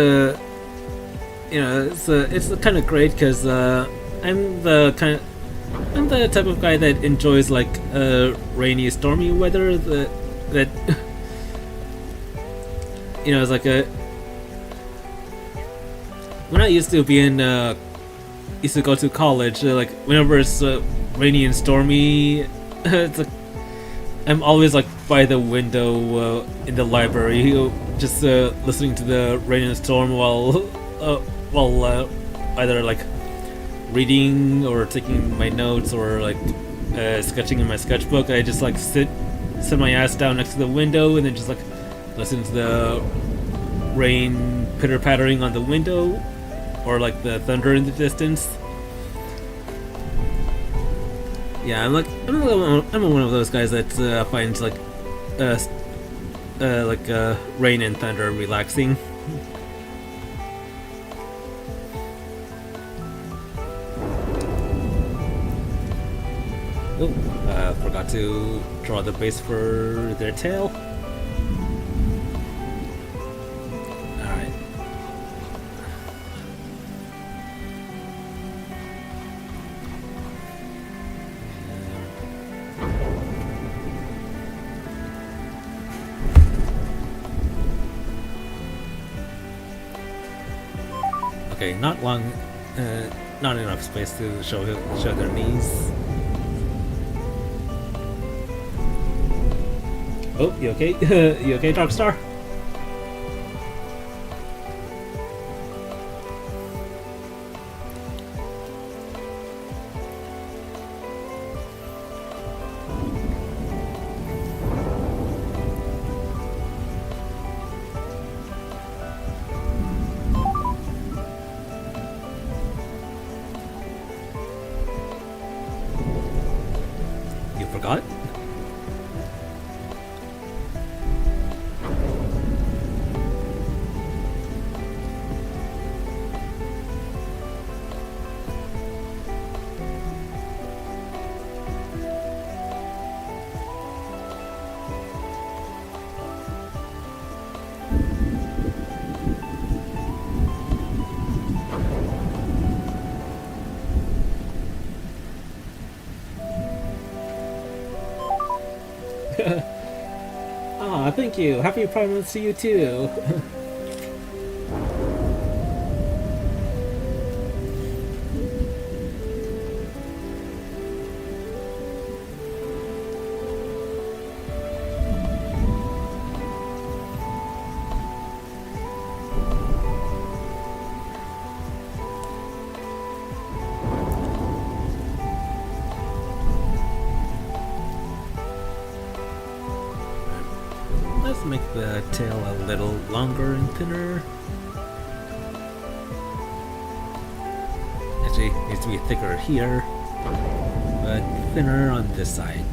it's kind of great because I'm the type of guy that enjoys like rainy, stormy weather. That it's like when I used to go to college, like whenever it's rainy and stormy, it's like I'm always like by the window in the library, just listening to the rain and storm while either like reading or taking my notes or like sketching in my sketchbook. I just like sit my ass down next to the window and then just like listen to the rain pitter pattering on the window or like the thunder in the distance. Yeah, I'm one of those guys that finds like rain and thunder relaxing. Oh, forgot to draw the base for their tail. Alright. Okay, not enough space to show their knees. Oh, you okay? You okay, Darkstar? You forgot? Ah, thank you. Happy Pride Month to you too. Let's make the tail a little longer and thinner. Actually, it needs to be thicker here, but thinner on this side.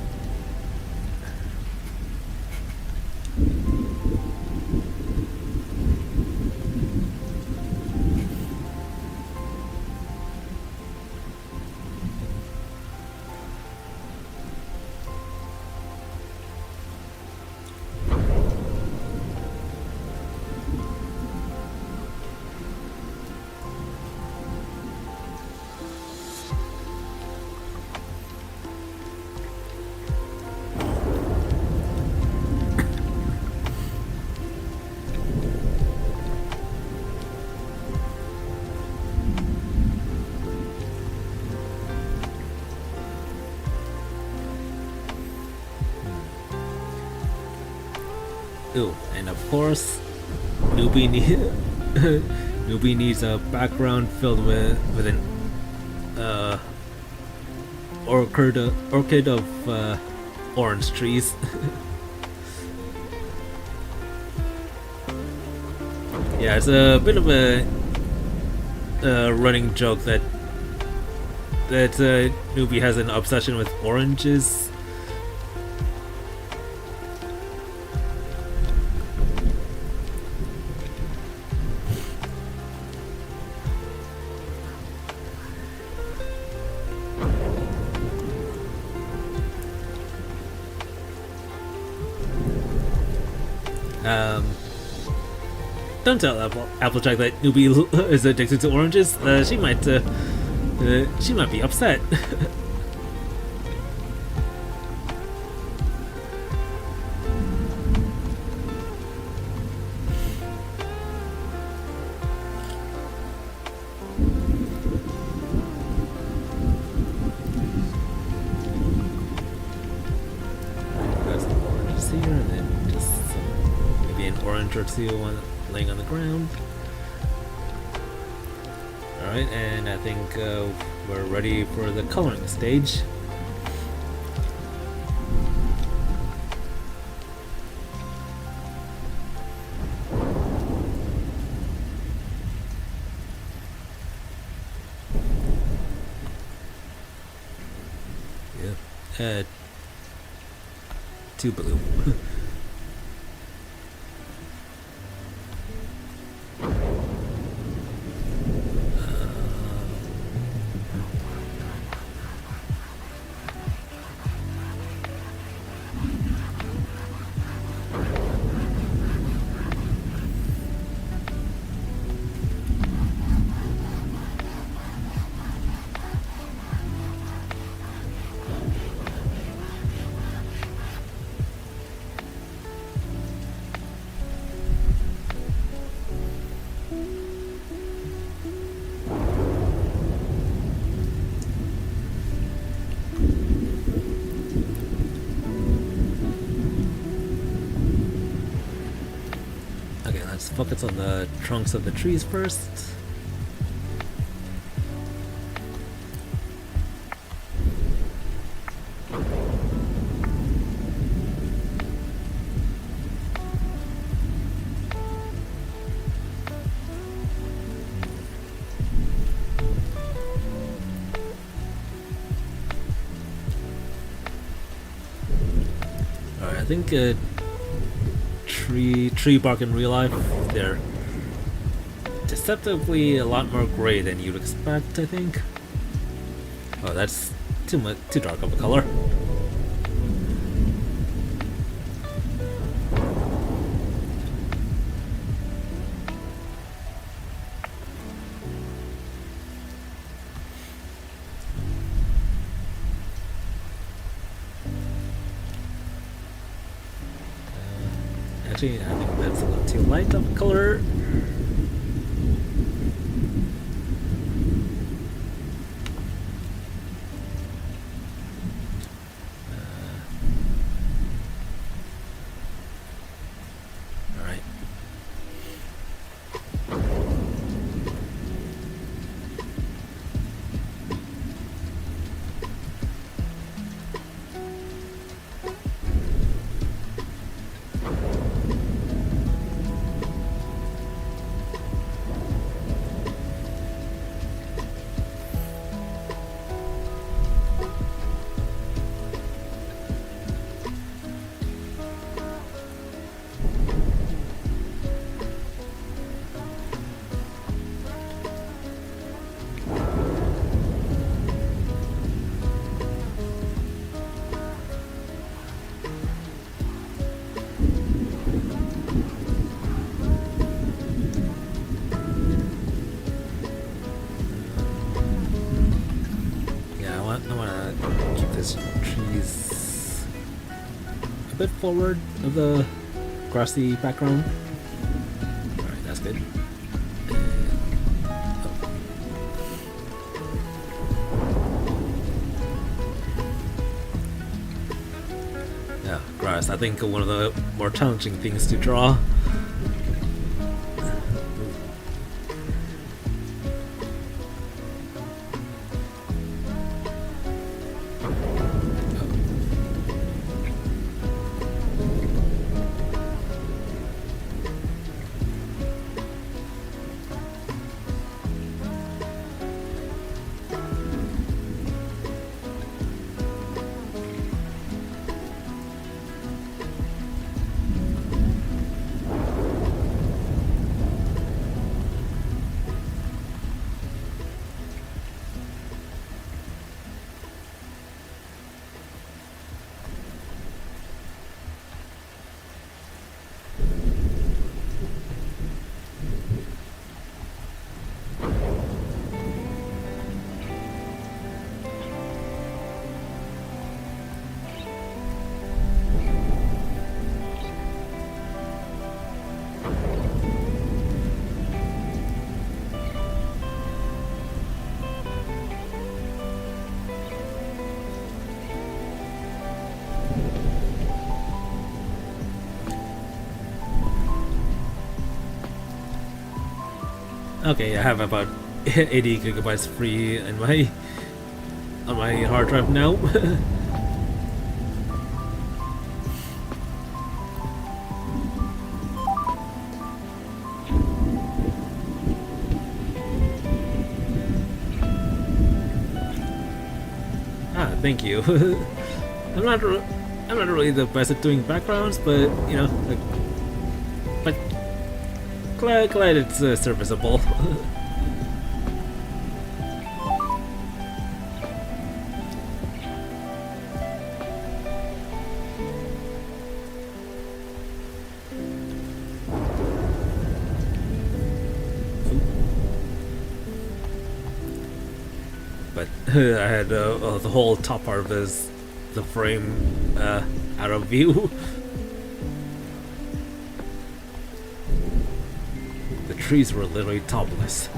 Ooh, and of course, Newbie Newbie needs a background filled with an orchid of orange trees. Yeah, it's a bit of a running joke that Newbie has an obsession with oranges. Don't tell Applejack that Newbie is addicted to oranges. She might be upset. Got some oranges here, and then just maybe an orange or two laying on the ground. Alright, and I think we're ready for the coloring stage. Yeah. Too blue. Let's focus on the trunks of the trees first. Alright, I think tree bark in real life, they're deceptively a lot more gray than you'd expect, I think. Oh, that's too dark of a color. Actually, I think that's a little too light of a color. Alright. I want to keep this trees a bit forward of the grassy background. Alright, that's good. Yeah, grass. I think, one of the more challenging things to draw. Okay, I have about 80 gigabytes free in my on my hard drive now. Thank you. I'm not really the best at doing backgrounds, but you know, but glad it's serviceable. But I had the whole top part of the frame out of view. The trees were literally topless.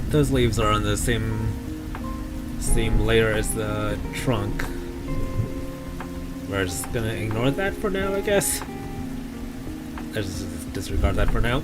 Those leaves are on the same layer as the trunk. We're just gonna ignore that for now, I guess. Let's just disregard that for now.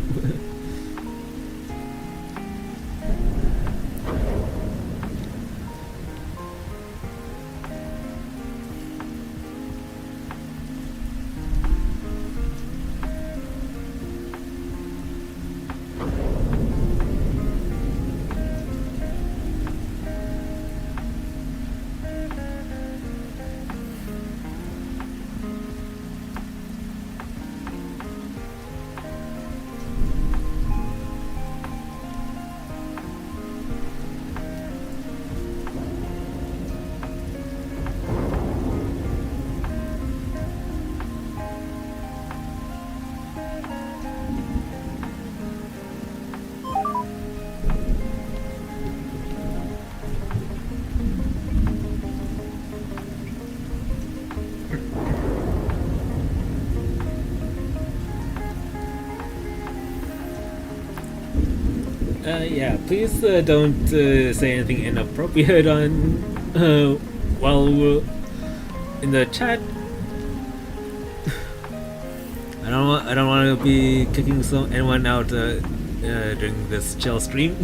Yeah, please don't say anything inappropriate on while in the chat. I don't want to be kicking anyone out during this chill stream.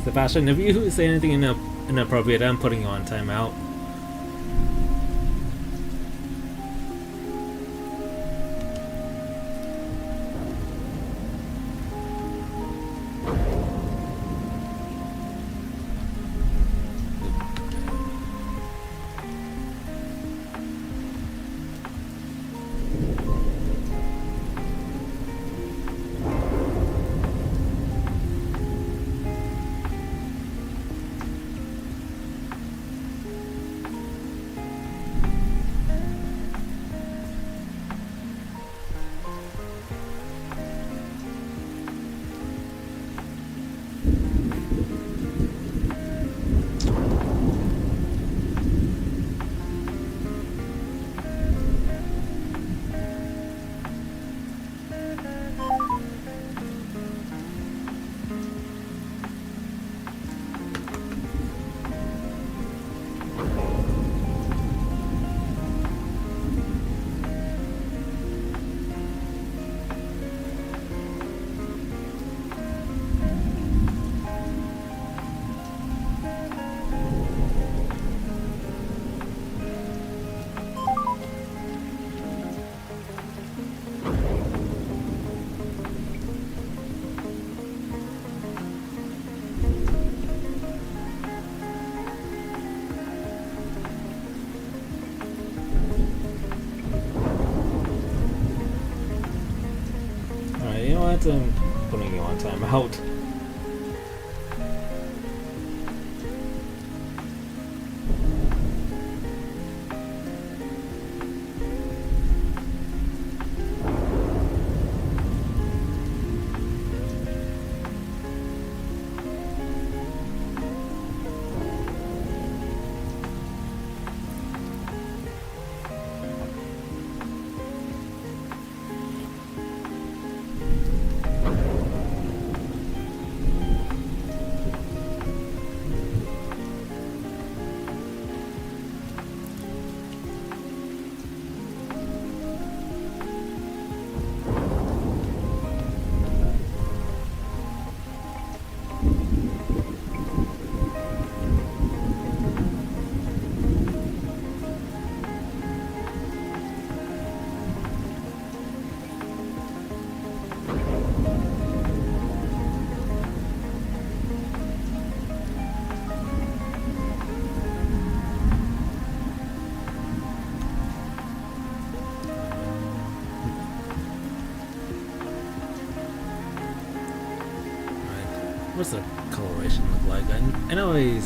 Sebastian, if you say anything inappropriate, I'm putting you on timeout. You know what? I'm putting you on timeout. what's the coloration look like? I know I usually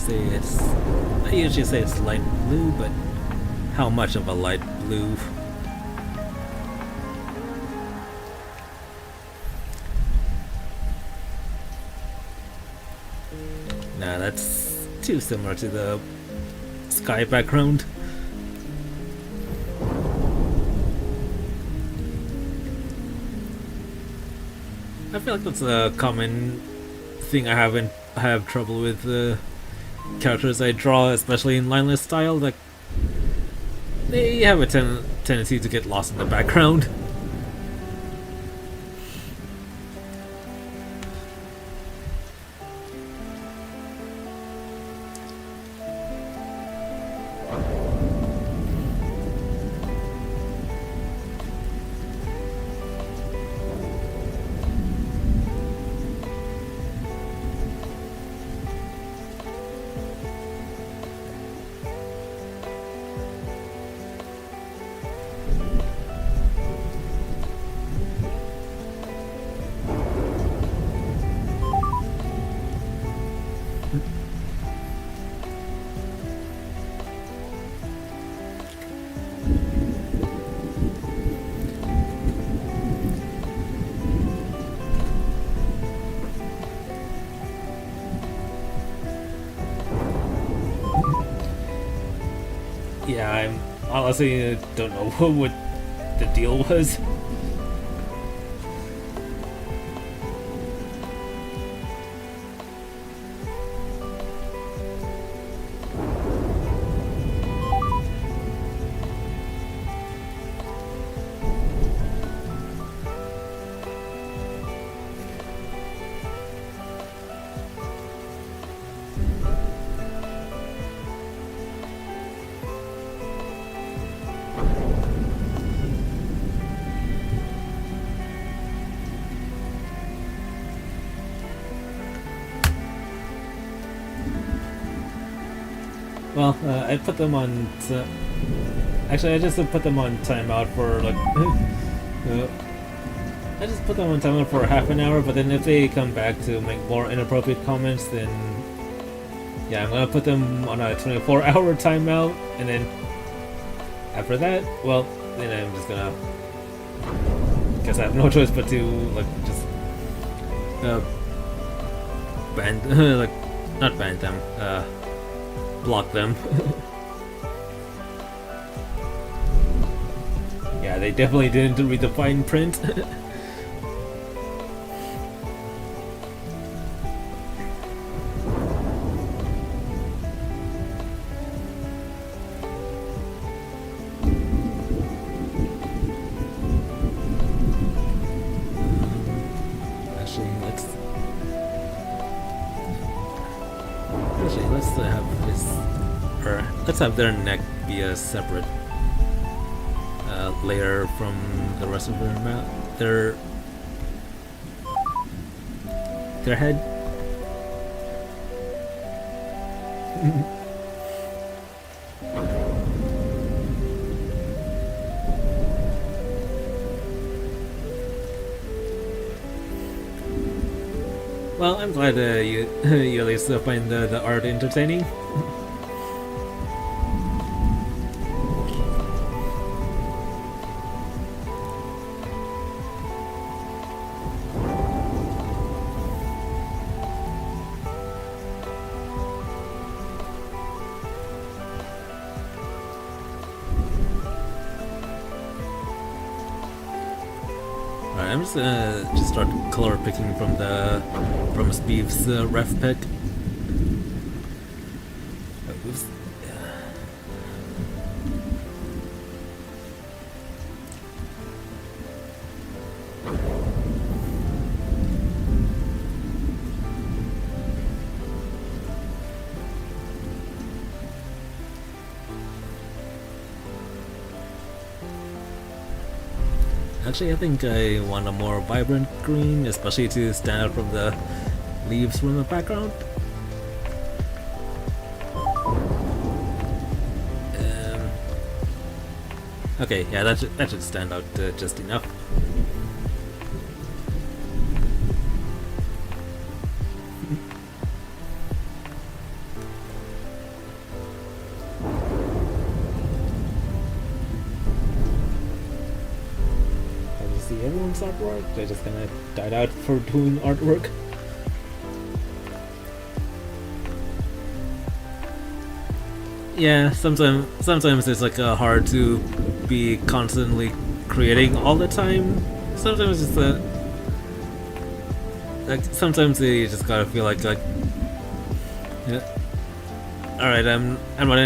say it's light blue, but how much of a light blue? Nah, that's too similar to the sky background. I feel like that's a common thing I have trouble with characters I draw, especially in lineless style. Like they have a tendency to get lost in the background. Yeah, I'm honestly don't know what the deal was. Well, I put them on. Actually, I just put them on timeout for like. I just put them on timeout for half an hour, but then if they come back to make more inappropriate comments, then yeah, I'm gonna put them on a 24-hour timeout, and then after that, well, then I'm just gonna. Guess I have no choice but to like just ban, like not ban them, block them. Yeah, they definitely didn't read the fine print. Let's have their neck be a separate layer from the rest of their mouth. Their head. Well, I'm glad you at least find the art entertaining. I'm just gonna start color picking from Steve's ref pick. Oops. Actually, I think I want a more vibrant green, especially to stand out from the leaves from the background. Okay, yeah, that should stand out just enough. everyone's artwork. They just kind of died out for doing artwork. Yeah, sometimes it's like hard to be constantly creating all the time. Sometimes it's like sometimes you just gotta feel like yeah. All right, I'm not really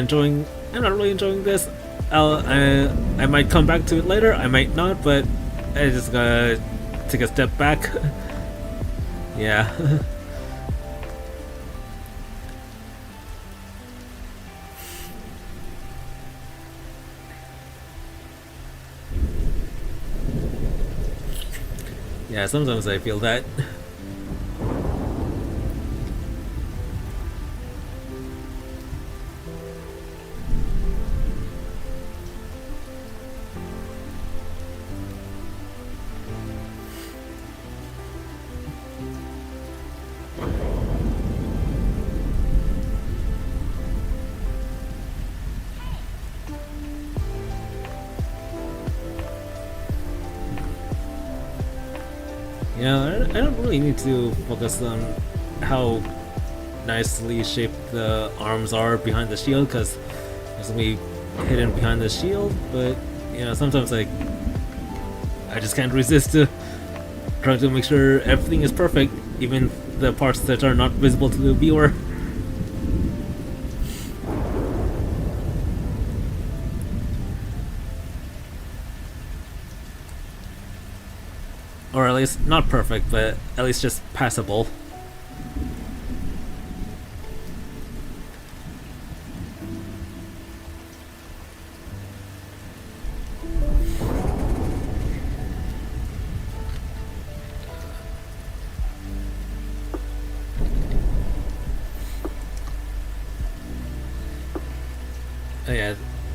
enjoying this. I might come back to it later. I might not, but I just gotta take a step back. Yeah. Yeah, sometimes I feel that. Yeah, I don't really need to focus on how nicely shaped the arms are behind the shield, because there's gonna be hidden behind the shield, but you know, sometimes like I just can't resist trying to make sure everything is perfect, even the parts that are not visible to the viewer. Or at least not perfect, but at least just passable.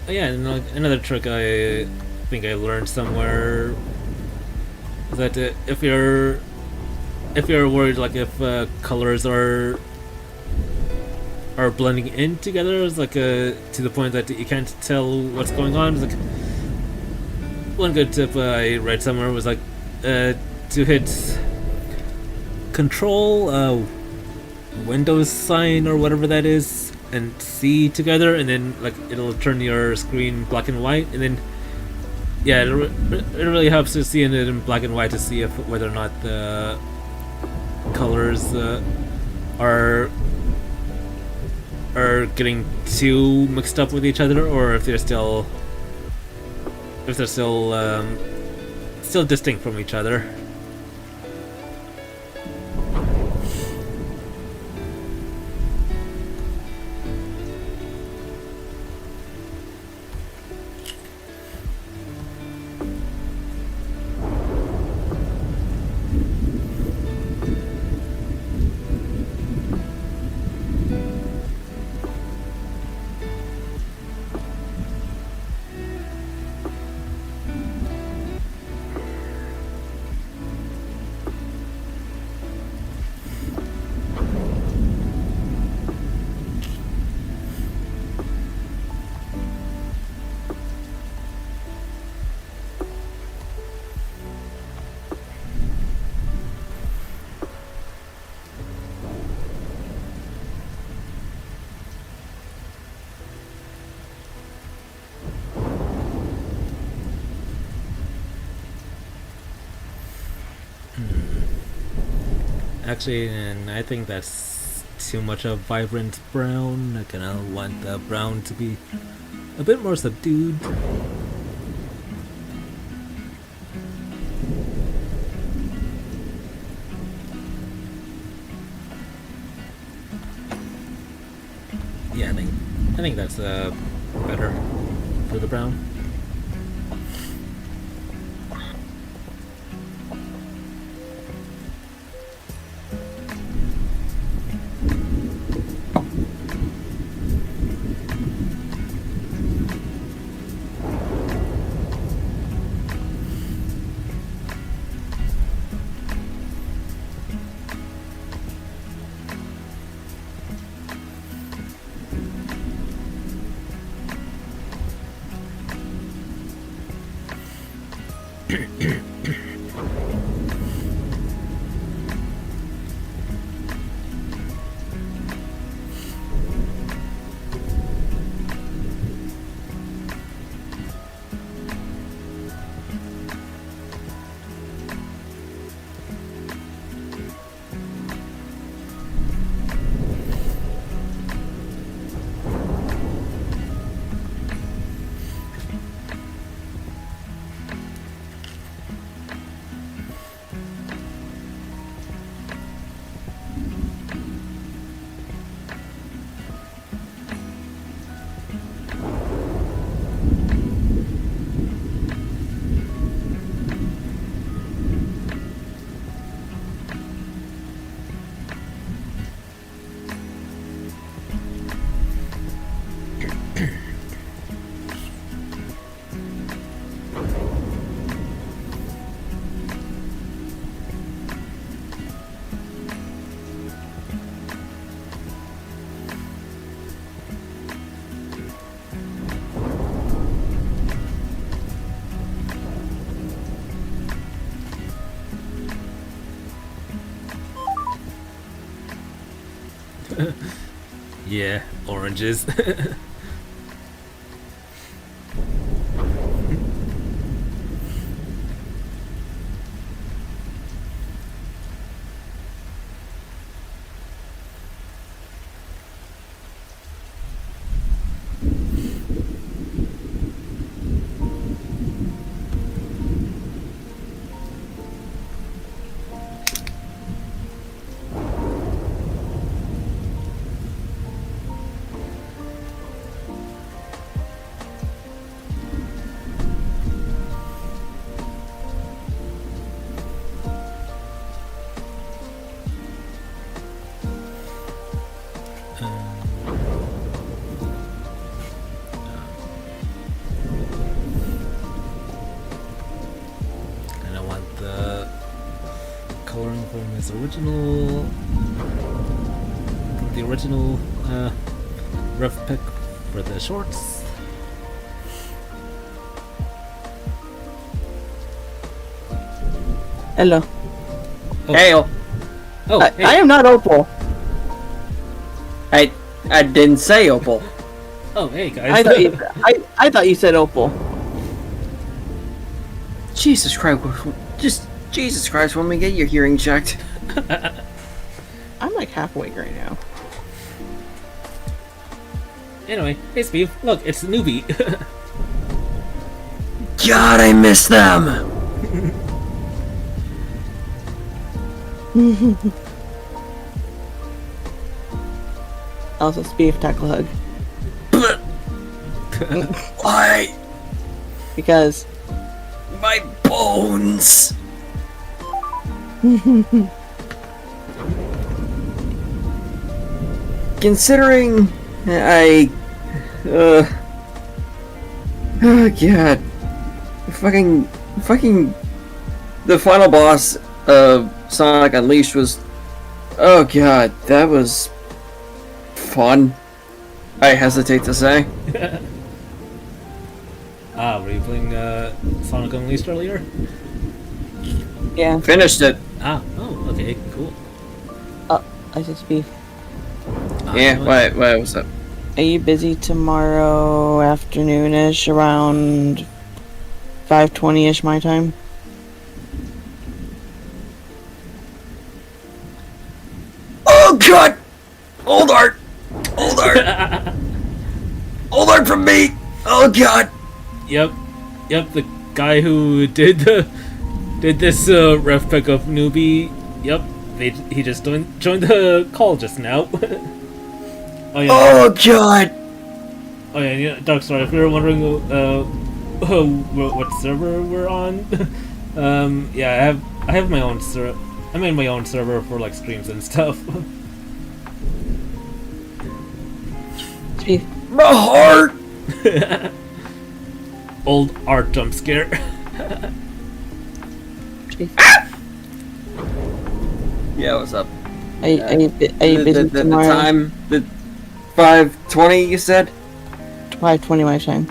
Yeah, another trick I think I learned somewhere is that if you're worried, like if colors are blending in together, it's like to the point that you can't tell what's going on. It's like one good tip I read somewhere was like to hit Control Windows sign or whatever that is and C together, and then like it'll turn your screen black and white, and then yeah, it really helps to see it in black and white to see if whether or not the colors are getting too mixed up with each other, or if they're still distinct from each other. Actually, and I think that's too much of vibrant brown. I kinda want the brown to be a bit more subdued. Yeah, I think that's better for the brown. Yeah, oranges. And I want the coloring from his original, from the original rough pick for the shorts. Hello. Oh. Hail. Oh, hey. I am not Opal. I didn't say Opal. Oh, hey guys. I thought you said Opal. Jesus Christ! Just Jesus Christ! When we get your hearing checked. I'm like half awake right now. Anyway, hey Steve, look, it's a newbie. God, I miss them. Also, Speed tackle hug. Why? Because My bones! considering oh god, fucking the final boss of Sonic Unleashed was, oh god, that was fun. I hesitate to say. Were you playing Sonic Unleashed earlier? Yeah. Finished it. Oh, okay, cool. I said Speed. Yeah, wait, what's up? Are you busy tomorrow afternoonish around 5:20ish my time? Oh god! Old art! Old art! Old art from me! Oh god! Yep, the guy who did this ref pick of newbie. Yep, he just joined the call just now. Oh yeah. Oh god! Oh yeah, Doug. Sorry if you were wondering what server we're on. Yeah, I have my own server. I made my own server for like streams and stuff. Speed. My heart! Old art jump scare. Speed. Yeah, what's up? Are you busy the tomorrow? time, the 5:20 you said? 5:20 my time.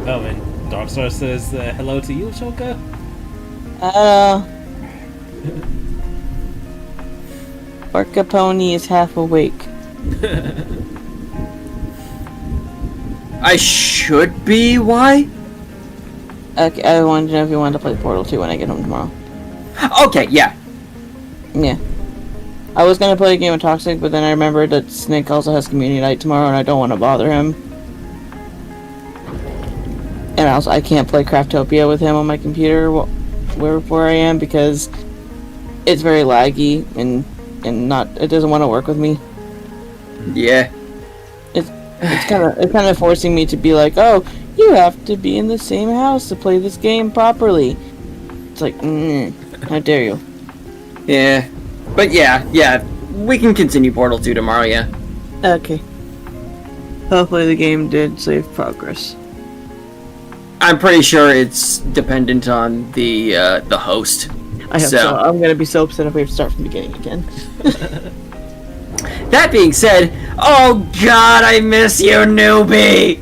Oh, and Darkstar says hello to you, Choka. Orca Pony is half awake. I should be. Why? Okay, I wanted to know if you wanted to play Portal 2 when I get home tomorrow. Okay, yeah. Yeah. I was gonna play a game of Toxic, but then I remembered that Snake also has community night tomorrow, and I don't want to bother him. And also, I can't play Craftopia with him on my computer where I am because it's very laggy and it doesn't want to work with me. Yeah. It's kind of forcing me to be like, oh, you have to be in the same house to play this game properly. It's like, how dare you? Yeah. But yeah. We can continue Portal 2 tomorrow, yeah. Okay. Hopefully the game did save progress. I'm pretty sure it's dependent on the host. I hope so. I'm gonna be so upset if we have to start from the beginning again. That being said, oh god, I miss you, newbie!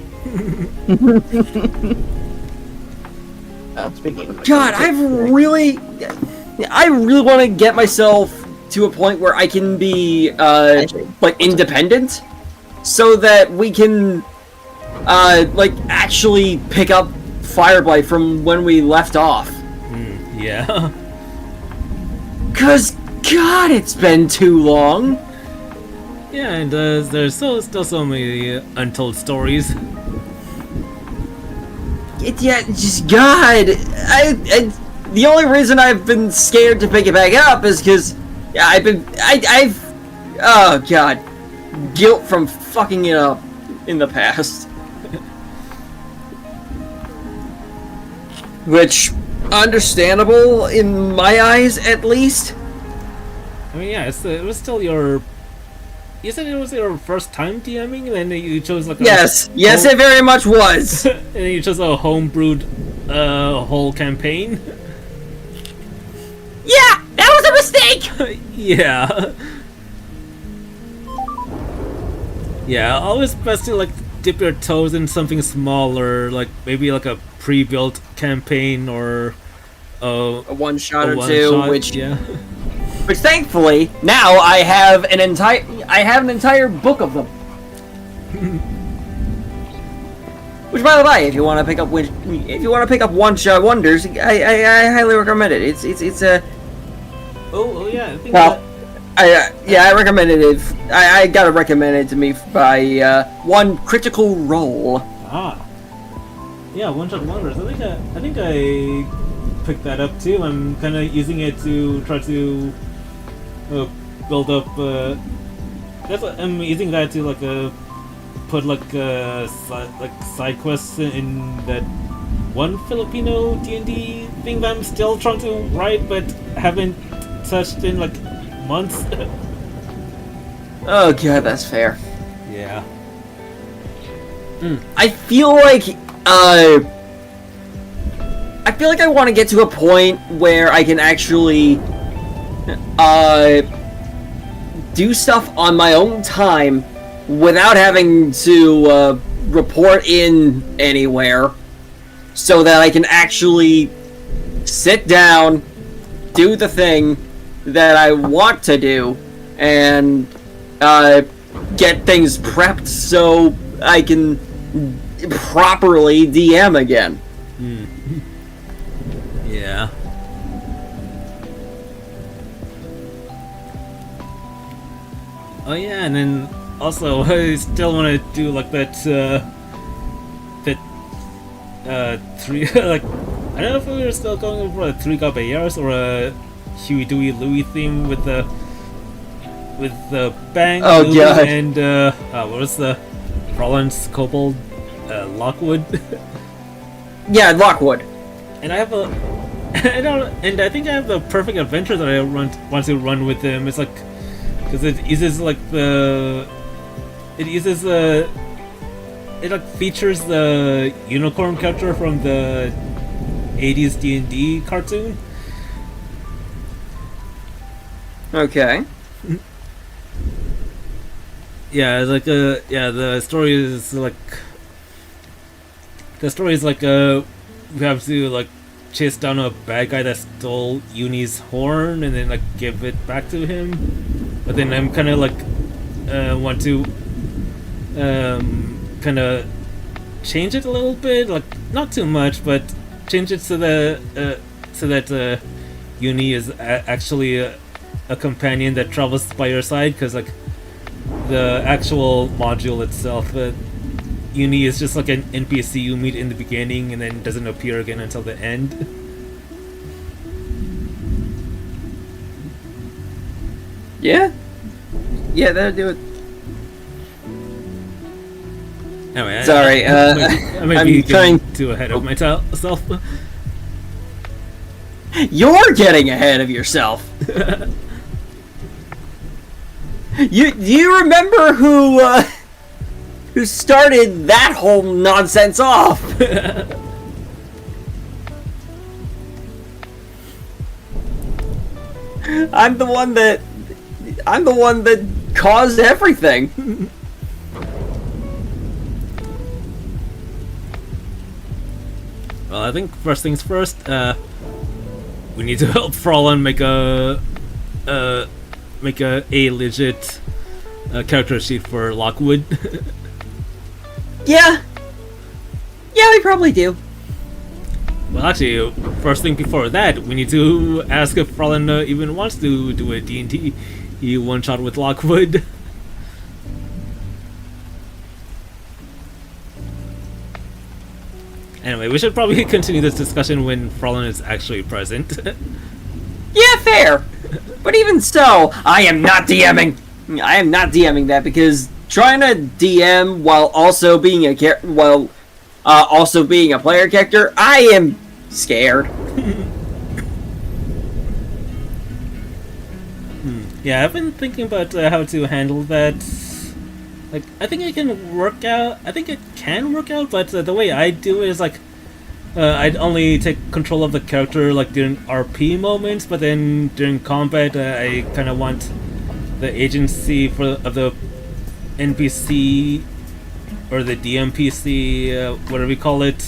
Speaking of God, I really want to get myself to a point where I can be, like, independent, so that we can, like, actually pick up Fireblight from when we left off. Yeah. Cause, God, it's been too long. Yeah, and there's still so many untold stories. Just God. I the only reason I've been scared to pick it back up is because I've oh God, guilt from fucking it up in the past. Which, understandable in my eyes, at least. I mean, yeah, it was still your. You said it was your first time DMing, and then you chose like a yes, it very much was. and then you chose a homebrewed whole campaign. Yeah, that was a mistake. Yeah. Yeah, always best to like dip your toes in something smaller, like maybe like a pre-built campaign or A one shot a or one two, shot, which yeah. Which thankfully now I have an entire book of them. Which, by the way, if you want to pick up one shot wonders, I highly recommend it. It's a Oh yeah, I think well, I recommend it. If I got it recommended to me by One Critical Role. Yeah, one shot wonders. I think I picked that up too. I'm kind of using it to try to build up. I'm using that to like put like side quests in that one Filipino DnD thing that I'm still trying to write, but haven't touched in like months. Oh god, that's fair. Yeah. I feel like I want to get to a point where I can actually do stuff on my own time without having to report in anywhere, so that I can actually sit down, do the thing that I want to do, and get things prepped so I can properly DM again. Yeah. Oh yeah, and then also I still want to do like that three like I don't know if we were still going for a Three Caballeros or a Huey Dewey Louie theme with the Bang Oh, God. and what was the Rollins Kobold Lockwood. Yeah, Lockwood. And I have I think I have the perfect adventure that I want to run with him. It's like because it uses it like features the unicorn character from the '80s D&D cartoon. Okay. Yeah, it's like the story is like we have to like chase down a bad guy that stole Uni's horn and then like give it back to him. But then I'm kind of like want to kind of change it a little bit, like not too much, but change it so that Uni is actually a companion that travels by your side, because like the actual module itself, Uni is just like an NPC you meet in the beginning and then doesn't appear again until the end. Yeah, that'll do it. Anyway, Sorry, I might I'm be trying- getting too ahead of myself. You're getting ahead of yourself. Do you remember who started that whole nonsense off? I'm the one that caused everything. Well, I think first things first, we need to help Frolin make a legit character sheet for Lockwood. Yeah, we probably do. Well, actually, first thing before that, we need to ask if Frolin even wants to do a D&D one-shot with Lockwood. Anyway, we should probably continue this discussion when Frolin is actually present. Yeah, fair. But even so, I am not DMing. I am not DMing that, because trying to DM while also being a also being a player character, I am scared. Yeah, I've been thinking about how to handle that. Like, I think it can work out. I think it can work out, but the way I do it is like, I'd only take control of the character like during RP moments, but then during combat, I kind of want the agency of the NPC or the DMPC, whatever we call it.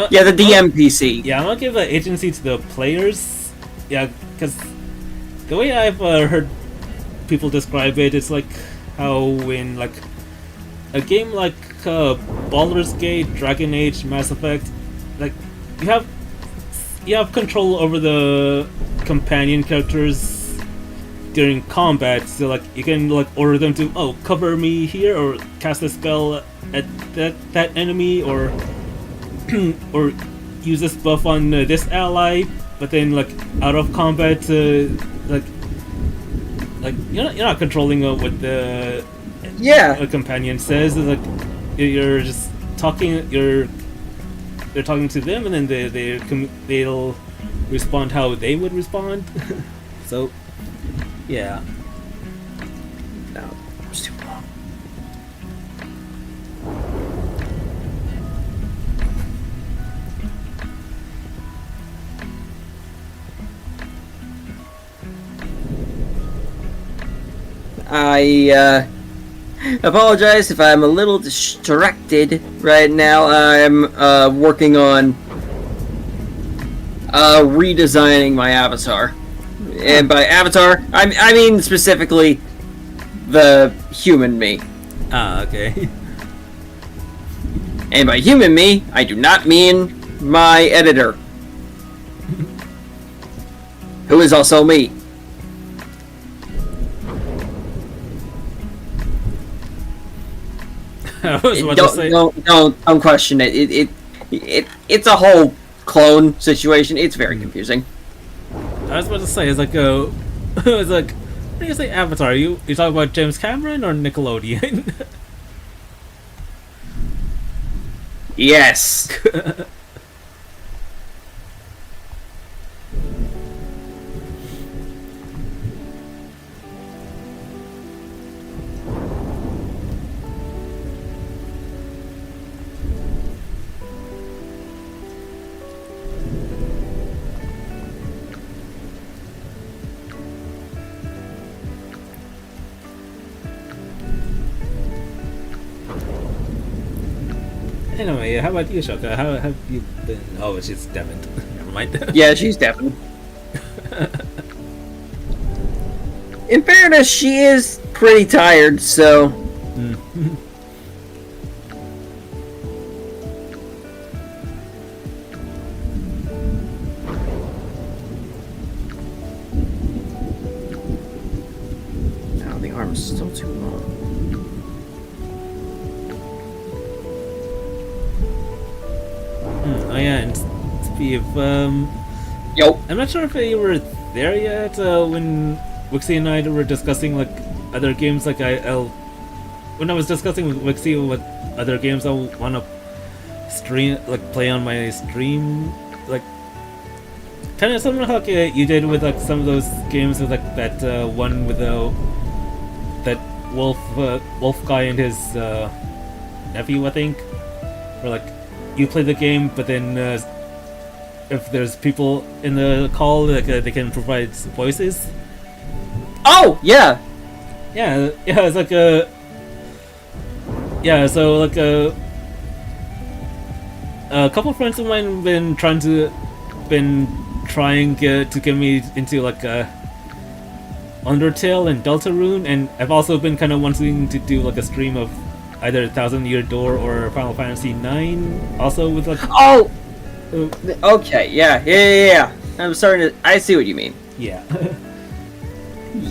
Yeah, the DMPC. Yeah, I'm gonna give the agency to the players. Yeah, because the way I've heard people describe it, it's like how in like a game like Baldur's Gate, Dragon Age, Mass Effect, like you have control over the companion characters during combat, so like you can like order them to cover me here, or cast a spell at that enemy, or or use this buff on this ally, but then like out of combat, like you're not controlling what the a companion says. It's like you're just talking. They're talking to them, and then they'll respond how they would respond. So yeah. No, it's too long. I apologize if I'm a little distracted right now. I'm working on redesigning my avatar. And by avatar, I mean specifically the human me. Ah, okay. And by human me, I do not mean my editor, who is also me. I was about to say. Don't question it. It's a whole clone situation. It's very confusing. I was about to say, it's like it's like, when do you say Avatar? You talking about James Cameron or Nickelodeon? Yes. Anyway, how about you, Shoka? How have you been? Oh, she's Devin. Never mind. Yeah, she's definitely. In fairness, she is pretty tired, so. Now the arm's still too long. Oh yeah, and Steve, Yo. I'm not sure if you were there yet when Wixie and I were discussing like other games. Like when I was discussing with Wixie what other games I want to stream, like play on my stream, like kind of similar like you did with like some of those games with like that one with that wolf guy and his nephew, I think, where like you play the game, but then if there's people in the call, like they can provide voices. Oh, yeah. Yeah, it's like a. Yeah, so like a couple friends of mine have been trying to get me into like Undertale and Deltarune, and I've also been kind of wanting to do like a stream of either Thousand Year Door or Final Fantasy IX, also with like. Oh. Okay. Yeah. I'm starting to. I see what you mean. Yeah.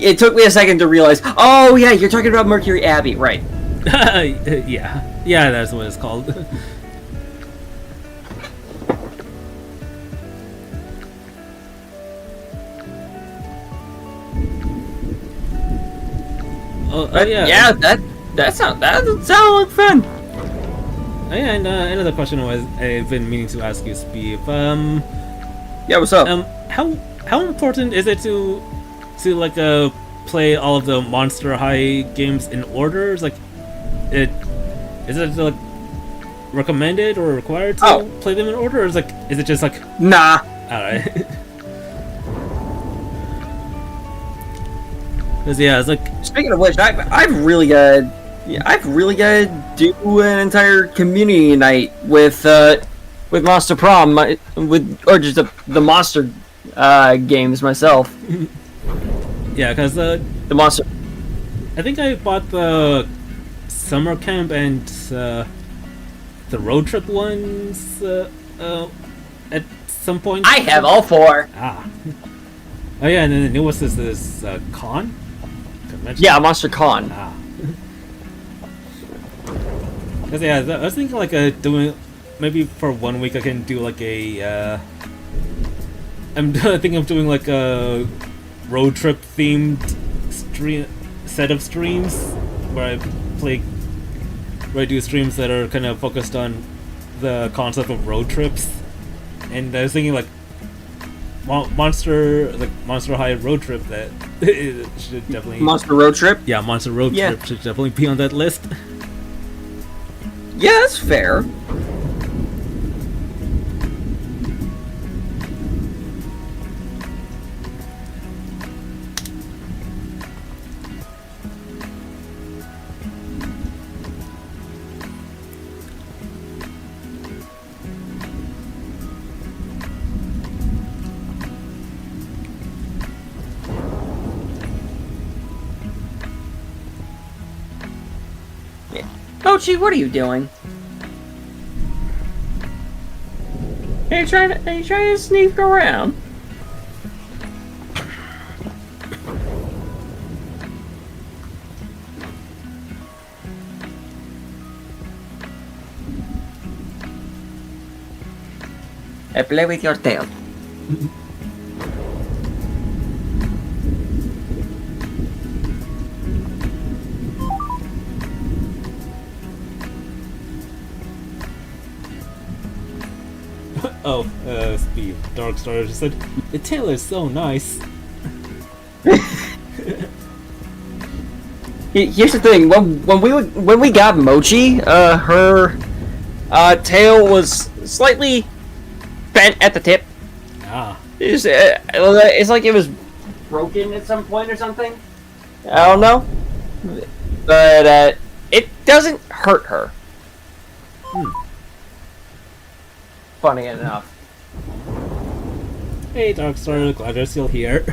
It took me a second to realize. Oh yeah, you're talking about Mercury Abbey, right? yeah, that's what it's called. Yeah. Yeah, that sounds like fun. Oh, yeah, and another question I've been meaning to ask you, Steve. Yeah, what's up? How important is it to like play all of the Monster High games in order? Like, is it like recommended or required to play them in order, or is it just like Nah. Alright. Cause yeah, it's like. Speaking of which, I've really got to do an entire community night with Monster Prom, or just the Monster games myself. Yeah, cause the Monster. I think I bought the summer camp and the road trip ones at some point. I have all four. Ah. Oh yeah, and then the newest is this Con. Convention? Yeah, Monster Con. Ah. Cause yeah, I was thinking like doing maybe for 1 week I can do like a. I'm thinking of doing like a road trip themed set of streams where I do streams that are kind of focused on the concept of road trips, and I was thinking like Monster High road trip that it should definitely Monster Road Trip. Yeah, Monster Road Trip should definitely be on that list. Yeah, that's fair. Mochi, what are you doing? Are you trying to sneak around? I play with your tail. Oh, Steve, Darkstar just said, the tail is so nice. Here's the thing, when we got Mochi, her tail was slightly bent at the tip. Ah. It's like it was broken at some point or something. I don't know. But it doesn't hurt her. funny enough. Hey, Darkstar, glad you're still here.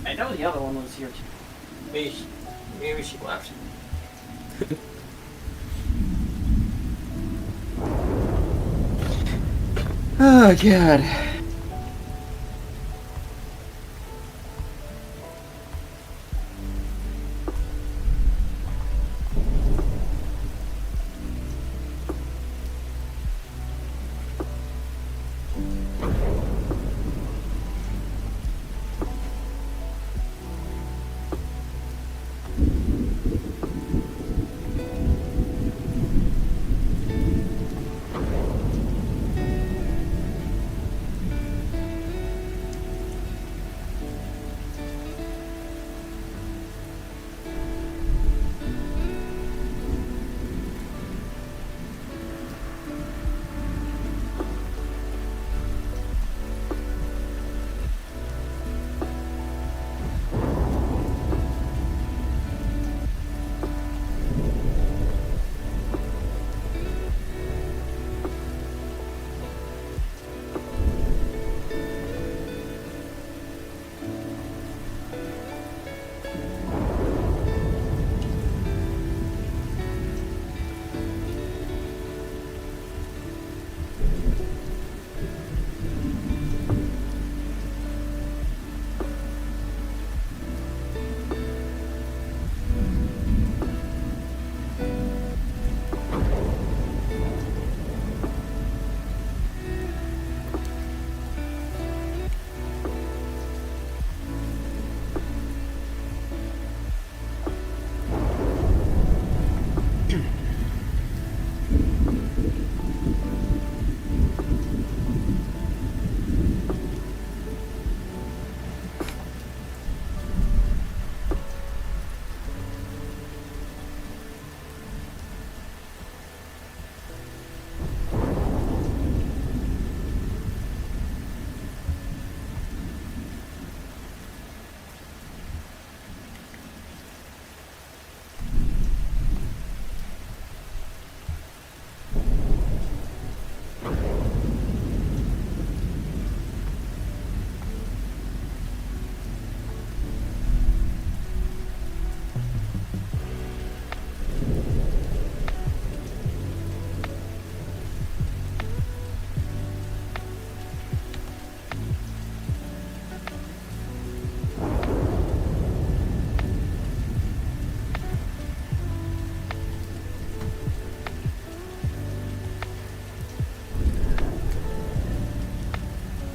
I know the other one was here too. Maybe she left. Oh god.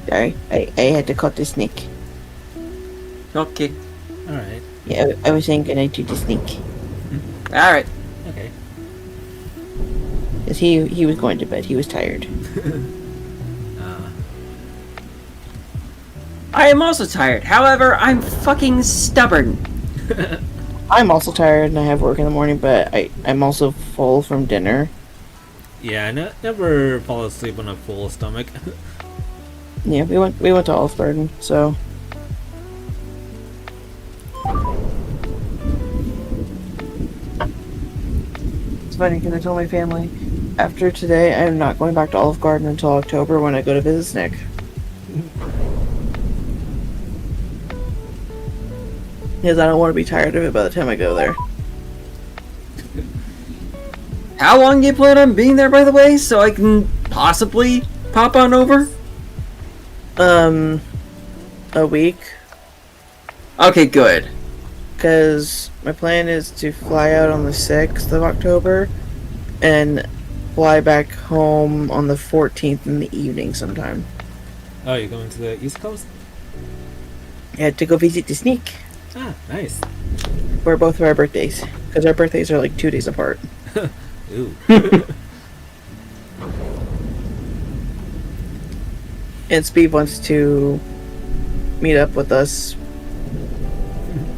Sorry, I had to cut the snake. Okay. Alright. Yeah, I was saying goodnight to the snake. Alright. Okay. Because he was going to bed. He was tired. I am also tired. However, I'm fucking stubborn. I'm also tired and I have work in the morning, but I'm also full from dinner. Yeah, never fall asleep on a full stomach. Yeah, we went to Olive Garden, so it's funny because I told my family after today I'm not going back to Olive Garden until October when I go to visit Nick. Because I don't want to be tired of it by the time I go there. How long do you plan on being there, by the way, so I can possibly pop on over? A week. Okay, good. Because my plan is to fly out on the 6th of October and fly back home on the 14th in the evening sometime. Oh, you're going to the East Coast? I had to go visit the snake Ah, nice. for both of our birthdays. Because our birthdays are like 2 days apart. Ooh. And Speed wants to meet up with us.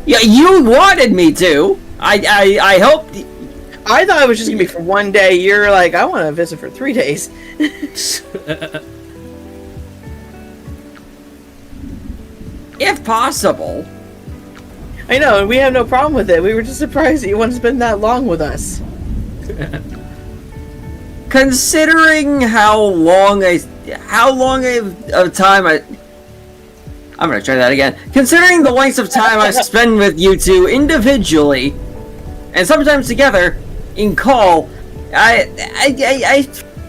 Yeah, you wanted me to. I hope. I thought it was just going to be for 1 day. You're like, I want to visit for 3 days. If possible. I know, and we have no problem with it. We were just surprised that you want to spend that long with us. Considering how long of time I'm gonna try that again. Considering the lengths of time I spend with you two individually, and sometimes together in call, I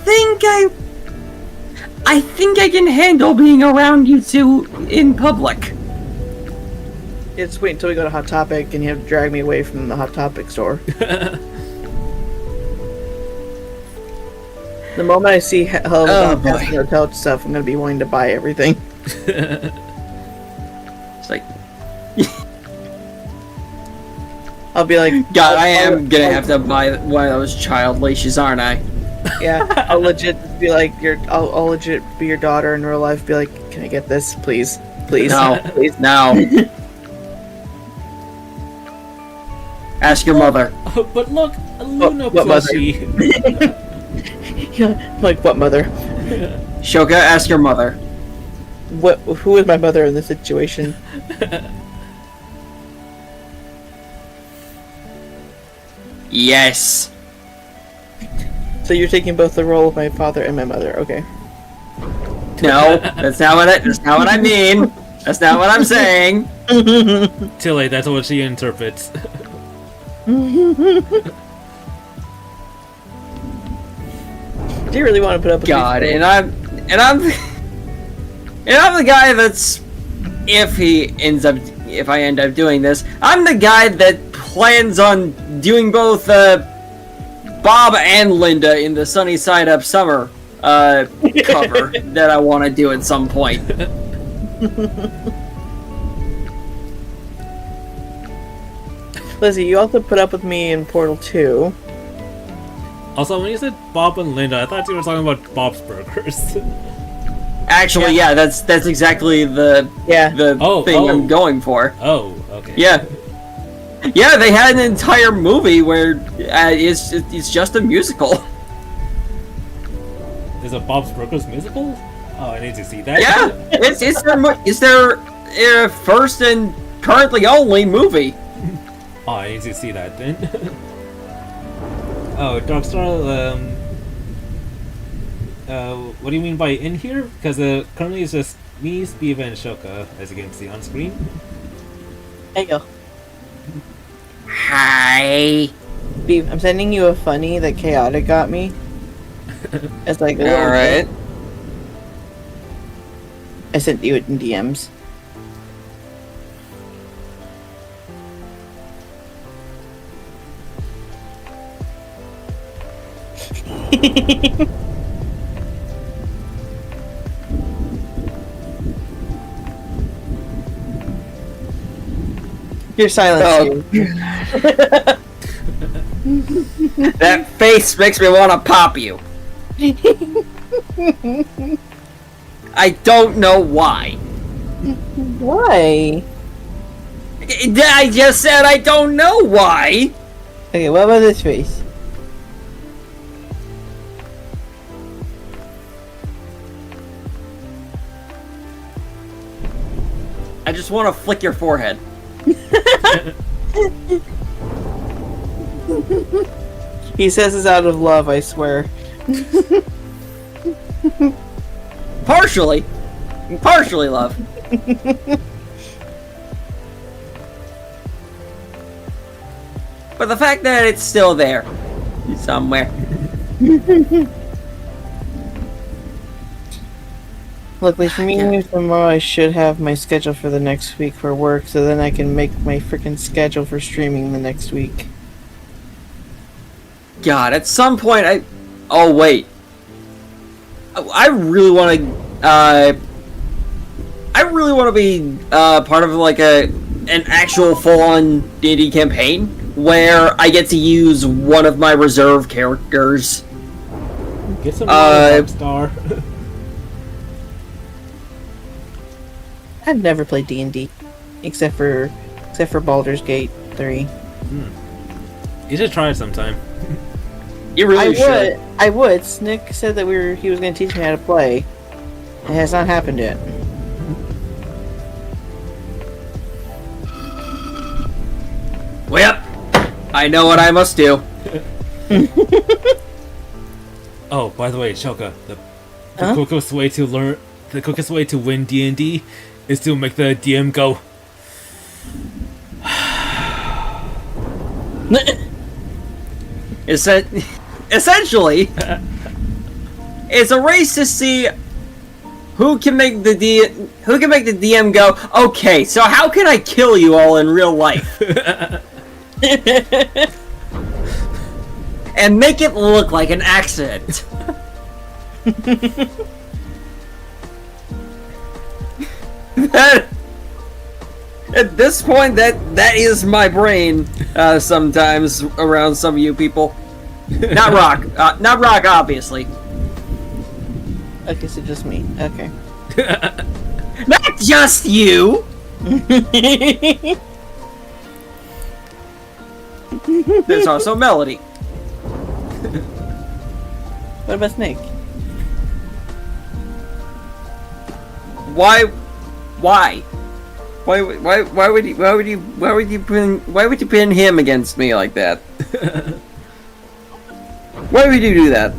think I can handle being around you two in public. Just wait until we go to Hot Topic and you have to drag me away from the Hot Topic store. The moment I see hotel stuff, I'm gonna be wanting to buy everything. It's like, I'll be like, God, I am gonna have to buy one of those child leashes, aren't I? yeah, I'll legit be like I'll legit be your daughter in real life. Be like, can I get this, please, please, No, please, no. Ask your mother. But look, a Luna what mother? plushie. Yeah, like what mother? Shoka, ask your mother. What? Who is my mother in this situation? Yes. So you're taking both the role of my father and my mother. Okay. No, that's not what I mean. That's not what I'm saying. Tilly, that's what she interprets. Do you really want to put up with God, these and I'm the guy that's if I end up doing this, I'm the guy that plans on doing both Bob and Linda in the Sunny Side Up Summer cover that I want to do at some point. Lizzie, you also put up with me in Portal 2. Also, when you said Bob and Linda, I thought you were talking about Bob's Burgers. Actually, yeah, that's exactly the thing I'm going for. Oh, okay. Yeah. Yeah, they had an entire movie where it's just a musical. Is a Bob's Burgers musical? Oh, I need to see that. Yeah, it's their first and currently only movie. Oh, I need to see that then. Oh, Darkstar, what do you mean by in here? Because currently it's just me, Spiva, and Shoka, as you can see on screen. There you go. Hi. Beef, I'm sending you a funny that Chaotic got me. It's like a little Alright. I sent you it in DMs. You're silent. That face makes me want to pop you. I don't know why. Why? I just said I don't know why. Okay, what about this face? I just want to flick your forehead. He says it's out of love, I swear. Partially love. But the fact that it's still there somewhere. Luckily for me, tomorrow I should have my schedule for the next week for work, so then I can make my freaking schedule for streaming the next week. God, at some point oh wait. I really want to be part of like an actual full-on D&D campaign where I get to use one of my reserve characters. Get some Darkstar. I've never played D&D, except for Baldur's Gate 3. You should try it sometime. You really should. I would. Snick said that he was going to teach me how to play. It has not happened yet. Well, I know what I must do. Oh, by the way, Shoka, the Huh? quickest way to win D&D is to make the DM go. Essentially, it's a race to see who can make the DM go. Okay, so how can I kill you all in real life and make it look like an accident? At this point, that is my brain. Sometimes around some of you people, not Rock, obviously. Okay, so just me. Okay. Not just you. There's also Melody. What about Snake? Why would you pin him against me like that? Why would you do that?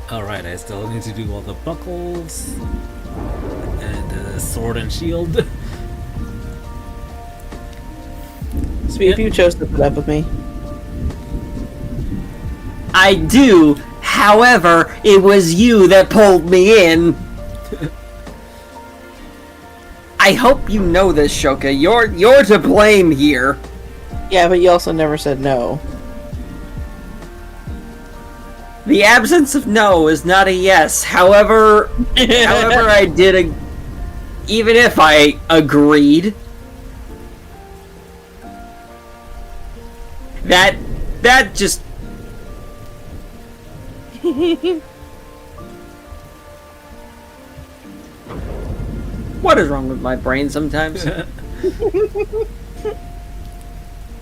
Alright, I still need to do all the buckles and the sword and shield. Sweet, you chose to put up with me. I do. However, it was you that pulled me in. I hope you know this, Shoka. You're to blame here. Yeah, but you also never said no. The absence of no is not a yes. However, I did even if I agreed, that just what is wrong with my brain sometimes?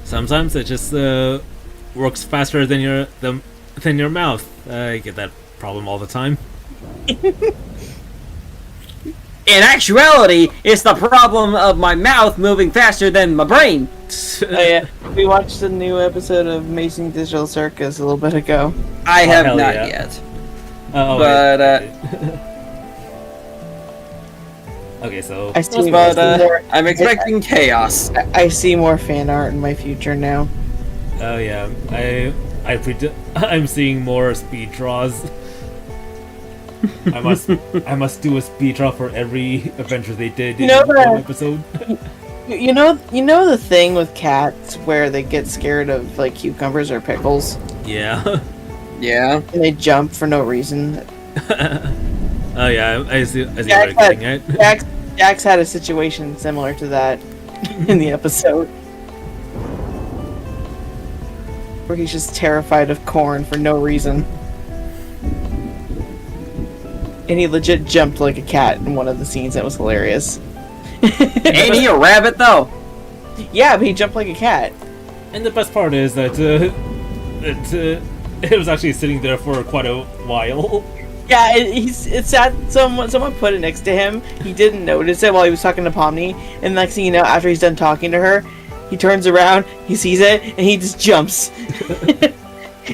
Sometimes it just works faster than your mouth. I get that problem all the time. In actuality, it's the problem of my mouth moving faster than my brain. Oh yeah, we watched the new episode of Amazing Digital Circus a little bit ago. I have hell not yeah. yet. Oh, But, okay, so I see But more. I'm expecting chaos. I see more fan art in my future now. oh yeah, I'm seeing more speed draws. I must do a speed draw for every adventure they did in one episode. You know the thing with cats where they get scared of like cucumbers or pickles Yeah. Yeah. and they jump for no reason. Oh yeah, I see what you're getting at. Jax had a situation similar to that in the episode. Where he's just terrified of corn for no reason. And he legit jumped like a cat in one of the scenes. That was hilarious. Ain't he a rabbit though? Yeah, but he jumped like a cat. And the best part is that it was actually sitting there for quite a while. Yeah, it sat. Someone put it next to him. He didn't notice it while he was talking to Pomni. And next thing you know, after he's done talking to her, he turns around, he sees it, and he just jumps.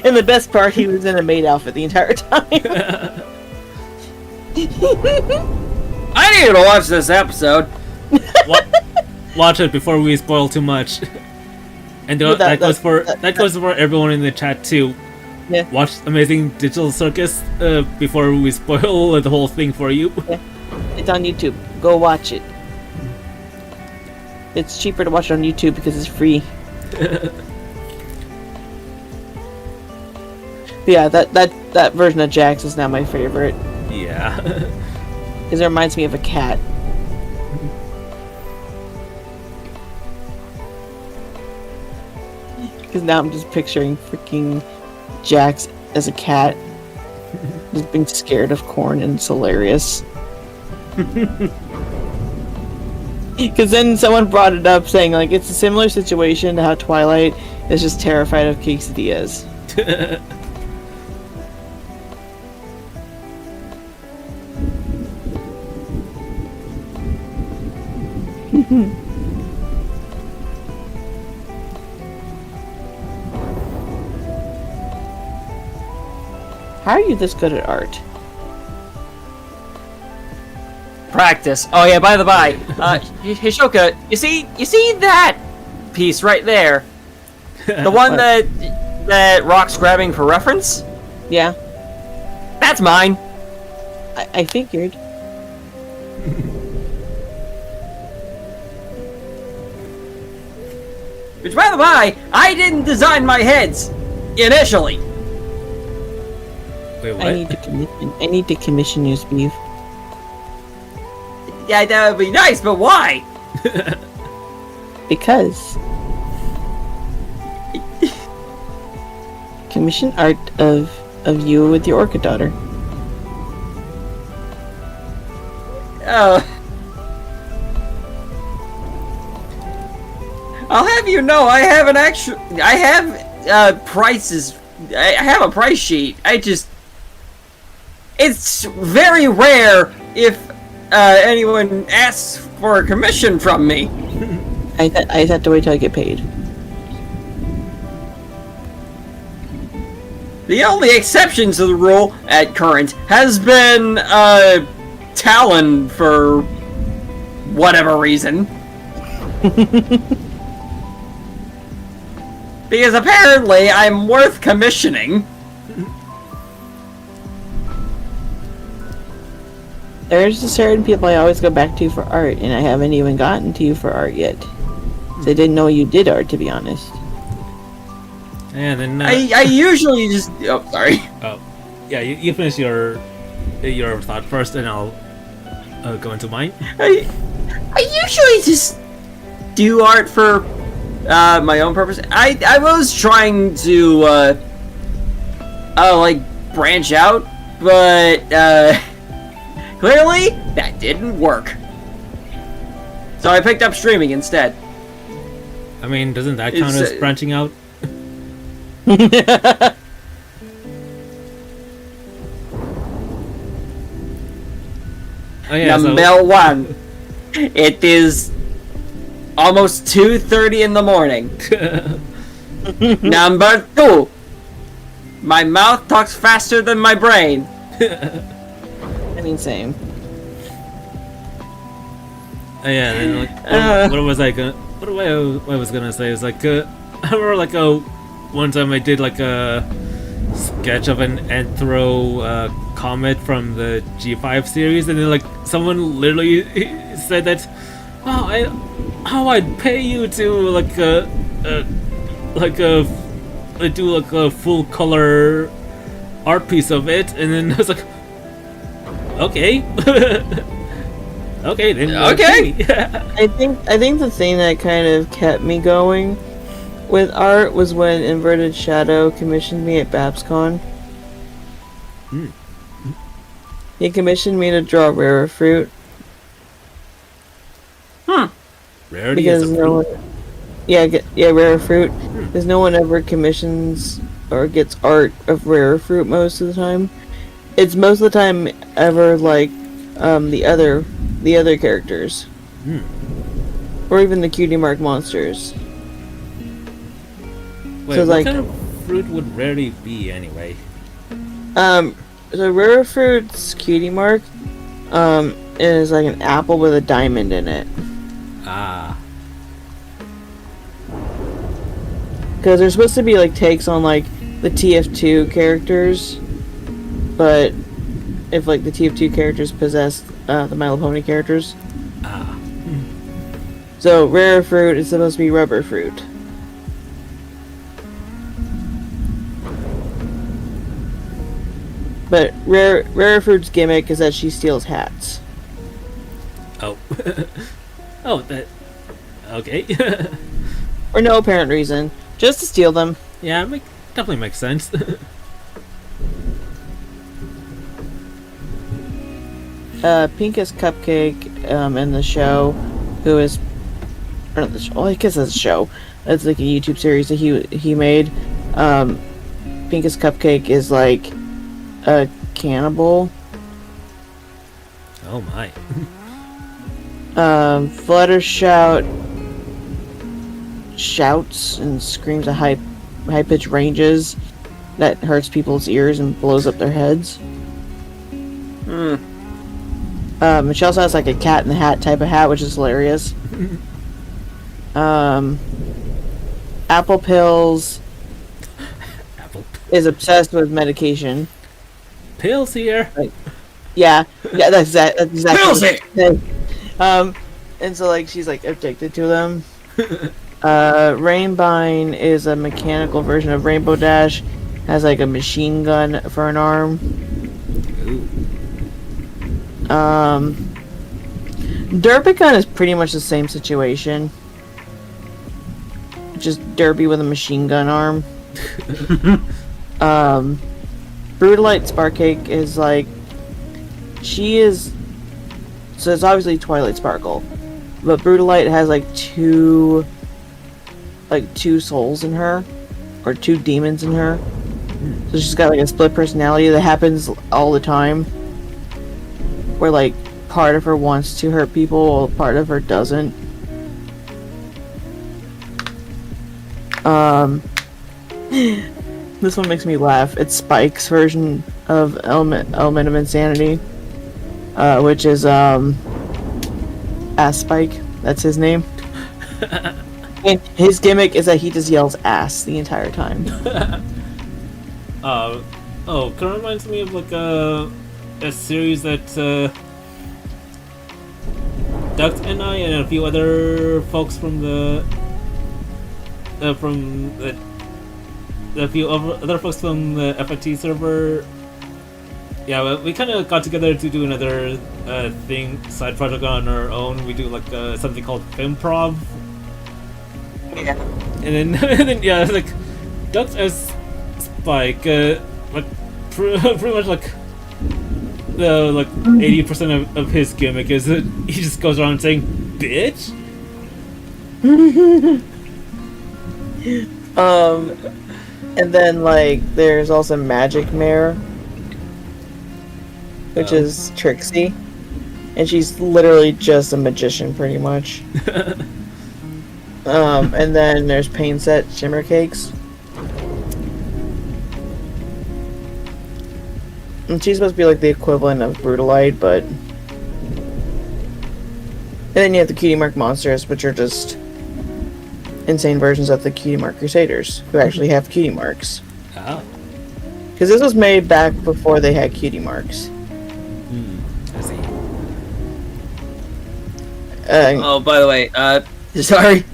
And the best part, he was in a maid outfit the entire time. I need to watch this episode. Watch it before we spoil too much. And that goes for everyone in the chat too. Yeah. Watch Amazing Digital Circus before we spoil the whole thing for you. Yeah. It's on YouTube. Go watch it. It's cheaper to watch it on YouTube because it's free. Yeah, that version of Jax is now my favorite. Yeah. Because it reminds me of a cat. Because now I'm just picturing freaking Jax as a cat. Just being scared of corn, and it's hilarious. Because then someone brought it up saying, like, it's a similar situation to how Twilight is just terrified of quesadillas. How are you this good at art? Practice. Oh yeah, by the by, Hishoka, you see that piece right there? The one that Rock's grabbing for reference? Yeah, That's mine. I figured. Which, by the by, I didn't design my heads initially. Wait, what? I need to commission you, Steve. Yeah, that would be nice, but why? Because commission art of you with your orchid daughter. I'll have you know, I have prices. I have a price sheet. It's very rare if anyone asks for a commission from me. I have to wait till I get paid. The only exception to the rule at current has been Talon for whatever reason. Because apparently I'm worth commissioning. There's certain people I always go back to for art, and I haven't even gotten to you for art yet. So I didn't know you did art, to be honest. And then I usually just... Oh, sorry. oh, yeah, you finish your thought first, and I'll go into mine. I usually just do art for my own purpose. I was trying to like branch out, but clearly that didn't work. So I picked up streaming instead. I mean, doesn't that count as branching out? Oh yeah, Number one. It is almost 2:30 in the morning. Number two. My mouth talks faster than my brain. I mean, same. Oh yeah, then like, what was I gonna? What I was gonna say is like, I remember like one time I did like a sketch of an Anthro comet from the G5 series, and then like someone literally said that, how I'd pay you to like do like a full color art piece of it, and then I was like, okay. Okay, then okay. I think the thing that kind of kept me going with art was when Inverted Shadow commissioned me at BabsCon. He commissioned me to draw Rare Fruit. Rarity Because is a no fruit. one, Rare Fruit. Because no one ever commissions or gets art of Rare Fruit most of the time. It's most of the time ever like the other characters. Or even the cutie mark monsters. Wait, so what like kind of fruit would Rarity be anyway? So Rare Fruit's cutie mark is like an apple with a diamond in it. Ah. Because they're supposed to be like takes on like the TF2 characters, but if like the TF2 characters possess the My Little Pony characters. Ah. So Rare Fruit is supposed to be Rubber Fruit. But Rare Fruit's gimmick is that she steals hats. Oh. Oh, that. Okay. For no apparent reason. Just to steal them. Yeah, definitely makes sense. Pinkus Cupcake in the show who is, or not the show, well, I guess it's a show. It's like a YouTube series that he made. Pinkest Cupcake is like a cannibal. Oh my. Fluttershout shouts and screams at high pitched ranges that hurts people's ears and blows up their heads. She also has like a cat in the hat type of hat, which is hilarious. Apple Pills is obsessed with medication. Pills here. Yeah, that's exactly. Pills here! And so like she's like addicted to them. Rainbine is a mechanical version of Rainbow Dash. Has like a machine gun for an arm. Ooh. Derpicon is pretty much the same situation. Just Derpy with a machine gun arm. Brutalite Sparkcake is like, she is, so it's obviously Twilight Sparkle, but Brutalite has like two souls in her, or two demons in her. So she's got like a split personality that happens all the time, where like part of her wants to hurt people while part of her doesn't. This one makes me laugh. It's Spike's version of Element of Insanity, which is Ass Spike. That's his name. And his gimmick is that he just yells ass the entire time. Kind of reminds me of like a series that Duck and I and a few other folks from a few other folks from the FFT server. Yeah, we kind of got together to do another side project on our own. We do like something called Improv. Yeah. And then yeah, like Ducks as Spike, like pretty much like the 80% of his gimmick is that he just goes around saying "bitch." And then like there's also Magic Mare, which is Trixie, and she's literally just a magician pretty much. And then there's Pain Set Shimmer Cakes, and she's supposed to be like the equivalent of Brutalite, but. And then you have the Cutie Mark Monsters, which are just insane versions of the Cutie Mark Crusaders, who actually have cutie marks. Oh. Because this was made back before they had cutie marks. I see. Oh, by the way, sorry.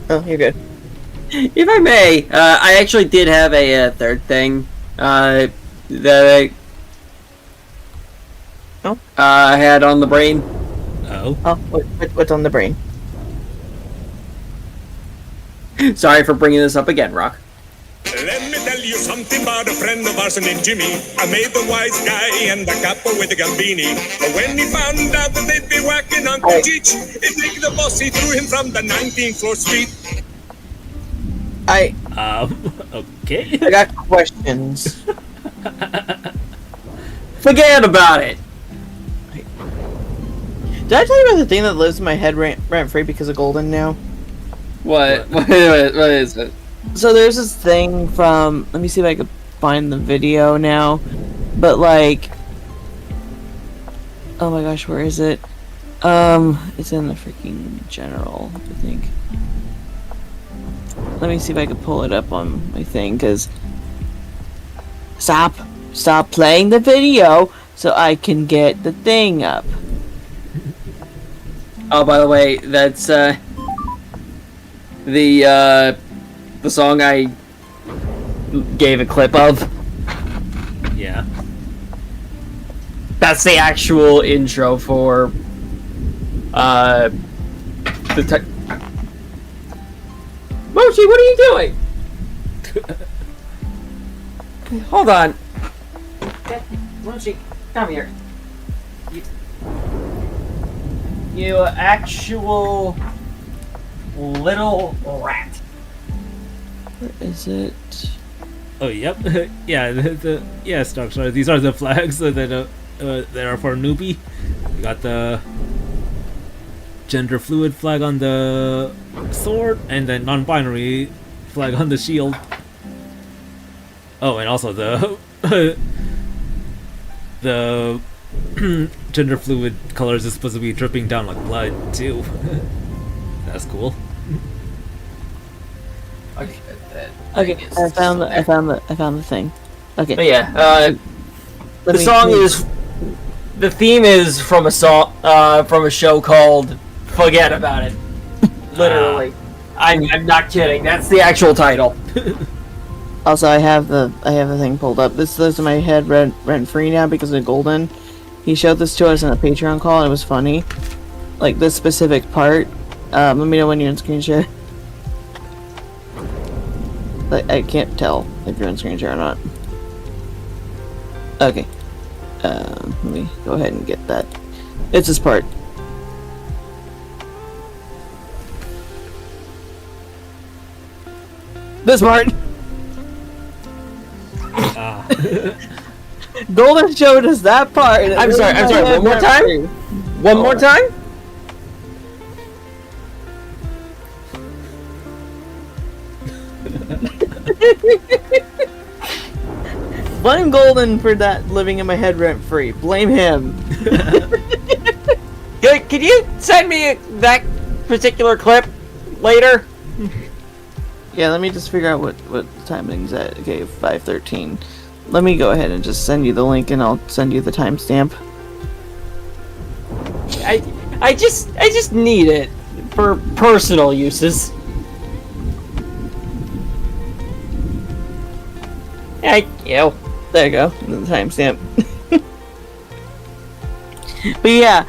Oh, you're good. If I may, I actually did have a third thing that I had on the brain. Oh. Oh, what's on the brain? Sorry for bringing this up again, Rock. Let me tell you something about a friend of ours named Jimmy. I made the wise guy and the capo with the gambini. But when he found out that they'd be whacking Uncle Cheech, he took the boss, he threw him from the 19th floor suite. Okay. I got questions. Forget about it. Did I tell you about the thing that lives in my head rent free because of Golden now? What is it? So there's this thing from, let me see if I can find the video now, but like, oh my gosh, where is it? It's in the freaking general, I think. Let me see if I can pull it up on my thing, cause stop playing the video so I can get the thing up. Oh, by the way, that's the song I gave a clip of. Yeah. That's the actual intro for Mochi, what are you doing? Hold on. Mochi, come here. You actual little rat. Where is it? Oh, yep. Yeah, Stark. Sorry, these are the flags that are for newbie. We got the gender fluid flag on the sword, and the non-binary flag on the shield. Oh, and also the the gender fluid colors is supposed to be dripping down like blood too. That's cool. Okay, Okay, I found the thing. Okay. But yeah, let the me- song is the theme is from a show called "Forget About It." Literally, I'm not kidding. That's the actual title. Also, I have the thing pulled up. This lives in my head rent free now because of Golden. He showed this to us in a Patreon call, and it was funny. Like this specific part. Let me know when you're in screen share. Like, I can't tell if you're in screen share or not. Okay. Let me go ahead and get that. It's this part. This part. Golden showed us that part. I'm sorry. One more time. One more time. Blame Golden for that living in my head rent free. Blame him. Could you send me that particular clip later? Yeah, let me just figure out what the timing's at. Okay, 5:13. Let me go ahead and just send you the link, and I'll send you the timestamp. I just need it for personal uses. There you go, the timestamp. But yeah,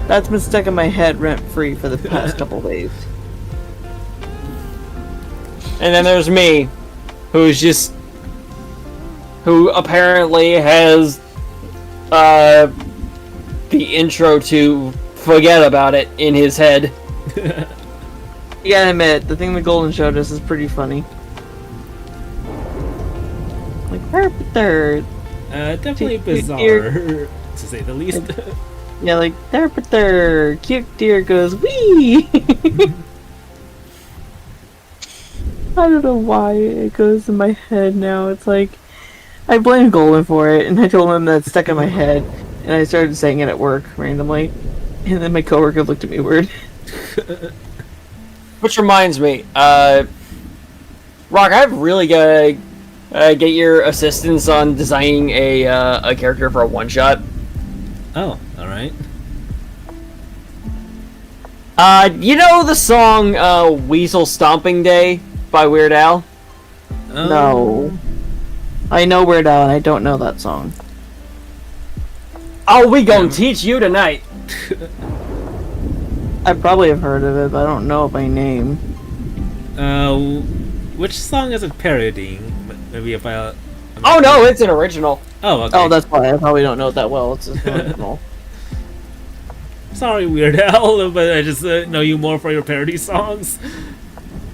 that's been stuck in my head rent free for the past couple days. And then there's me, who apparently has the intro to Forget About It in his head. You gotta admit, the thing that Golden showed us is pretty funny. Like, Derpter. Definitely bizarre, to say the least. Yeah, like, Derpter. Cute deer goes, wee! I don't know why it goes in my head now. It's like, I blame Golden for it, and I told him that it's stuck in my head, and I started saying it at work randomly, and then my coworker looked at me weird. Which reminds me, Rock, I've really gotta get your assistance on designing a character for a one-shot. Oh, alright. You know the song Weasel Stomping Day by Weird Al? No. I know Weird Al, and I don't know that song. Oh, we gonna teach you tonight. I probably have heard of it, but I don't know it by name. Which song is it parodying? Maybe if I... Oh no, it's an original. Oh, okay. Oh, that's why I probably don't know it that well. It's just original. Sorry, Weird Al, but I just know you more for your parody songs.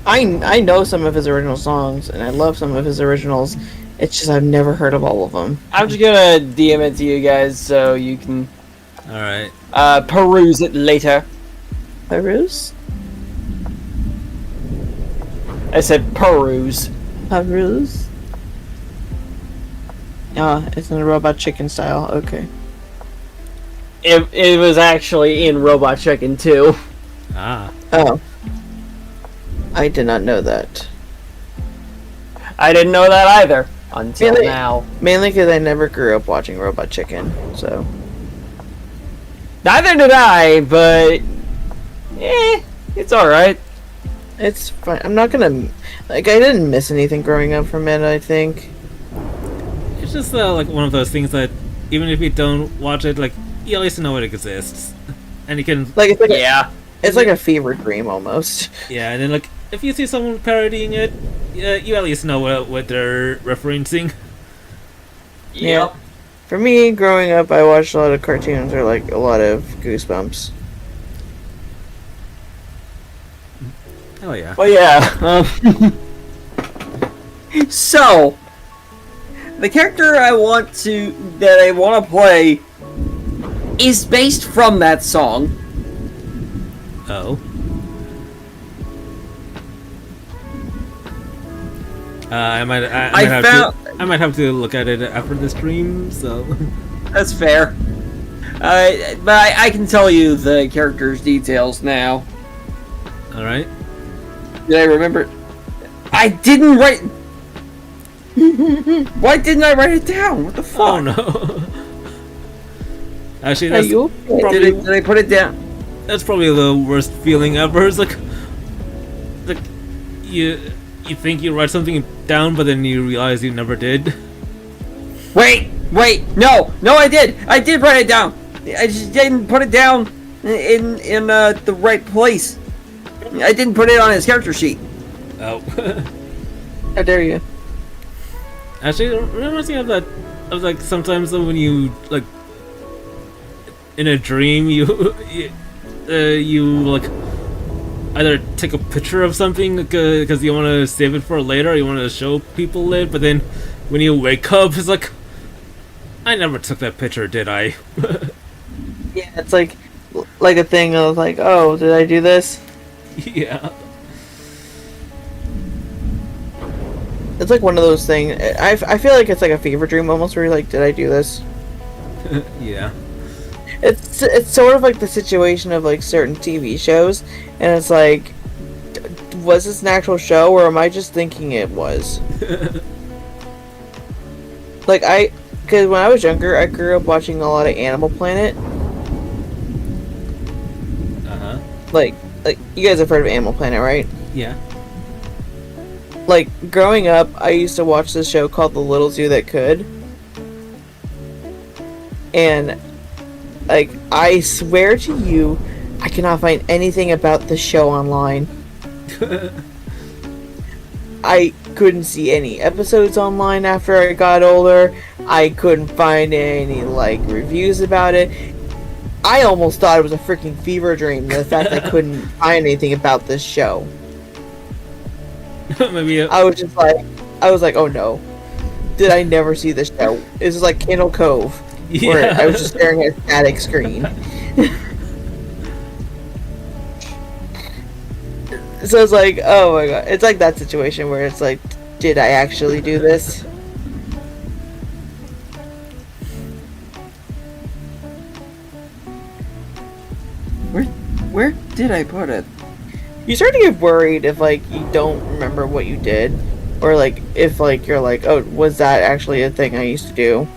I know some of his original songs, and I love some of his originals. It's just I've never heard of all of them. I'm just gonna DM it to you guys so you can Alright. peruse it later. Peruse? I said peruse. Peruse? It's in a Robot Chicken style. Okay. It was actually in Robot Chicken too. Ah. Oh. I did not know that. I didn't know that either until Really? now. Mainly because I never grew up watching Robot Chicken, so... Neither did I, but it's alright. It's fine. I'm not gonna... Like, I didn't miss anything growing up from it, I think. It's just like one of those things that even if you don't watch it, like, you at least know it exists. And you can... Like, it's like Yeah. it's like a fever dream, almost. Yeah, and then, like, if you see someone parodying it, you at least know what they're referencing. Yeah. For me, growing up, I watched a lot of cartoons or, like, a lot of Goosebumps. Oh yeah. Well, yeah. So, the character that I want to play is based from that song. Oh. I might have to look at it after the stream. So. That's fair. But I can tell you the character's details now. All right. Did I remember? I didn't write. Why didn't I write it down? What the fuck? Oh no. Actually, that's probably Did I put it down? that's probably the worst feeling ever. It's like you think you write something down, but then you realize you never did. Wait, no, I did write it down. I just didn't put it down in the right place. I didn't put it on his character sheet. Oh. How dare you? Actually, it reminds me of that. Of like sometimes when you like in a dream, you like either take a picture of something because you want to save it for later, or you want to show people it, but then when you wake up, it's like, I never took that picture, did I? Yeah, it's like a thing of like, oh, did I do this? Yeah. It's like one of those things. I feel like it's like a fever dream almost, where you're like, did I do this? Yeah. It's sort of like the situation of like certain TV shows, and it's like, was this an actual show, or am I just thinking it was? Like because when I was younger, I grew up watching a lot of Animal Planet. Like you guys have heard of Animal Planet, right? Yeah. Like growing up, I used to watch this show called The Little Zoo That Could, and like I swear to you, I cannot find anything about the show online. I couldn't see any episodes online after I got older. I couldn't find any like reviews about it. I almost thought it was a freaking fever dream, the fact I couldn't find anything about this show. Maybe I was like, oh no. Did I never see this show? This is like Candle Cove, where I was just staring at a static screen. So it's like, oh my god. It's like that situation where it's like, did I actually do this? Where did I put it? You start to get worried if like you don't remember what you did, or like if like you're like, oh, was that actually a thing I used to do?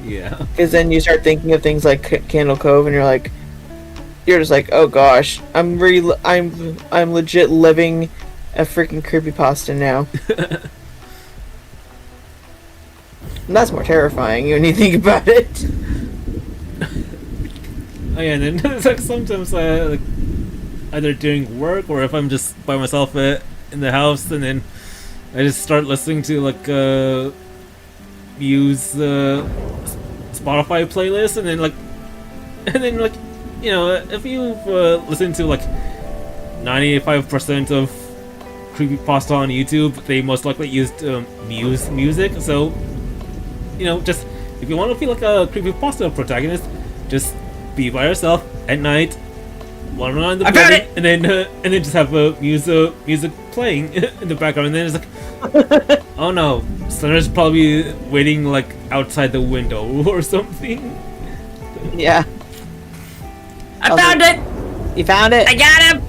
Yeah. Because then you start thinking of things like Candle Cove, and you're just like, oh gosh, I'm legit living a freaking creepypasta now. And that's more terrifying when you think about it. Oh yeah, and then it's like sometimes like either doing work or if I'm just by myself in the house, and then I just start listening to like use Spotify playlist, and then like you know, if you've listened to like 95% of creepypasta on YouTube, they most likely used music. So you know, just if you want to feel like a creepypasta protagonist, just be by yourself at night, wander around the building, and then just have music playing in the background, and then it's like, oh no, Slender's probably waiting like outside the window or something. Yeah. I found it! You found it? I got him!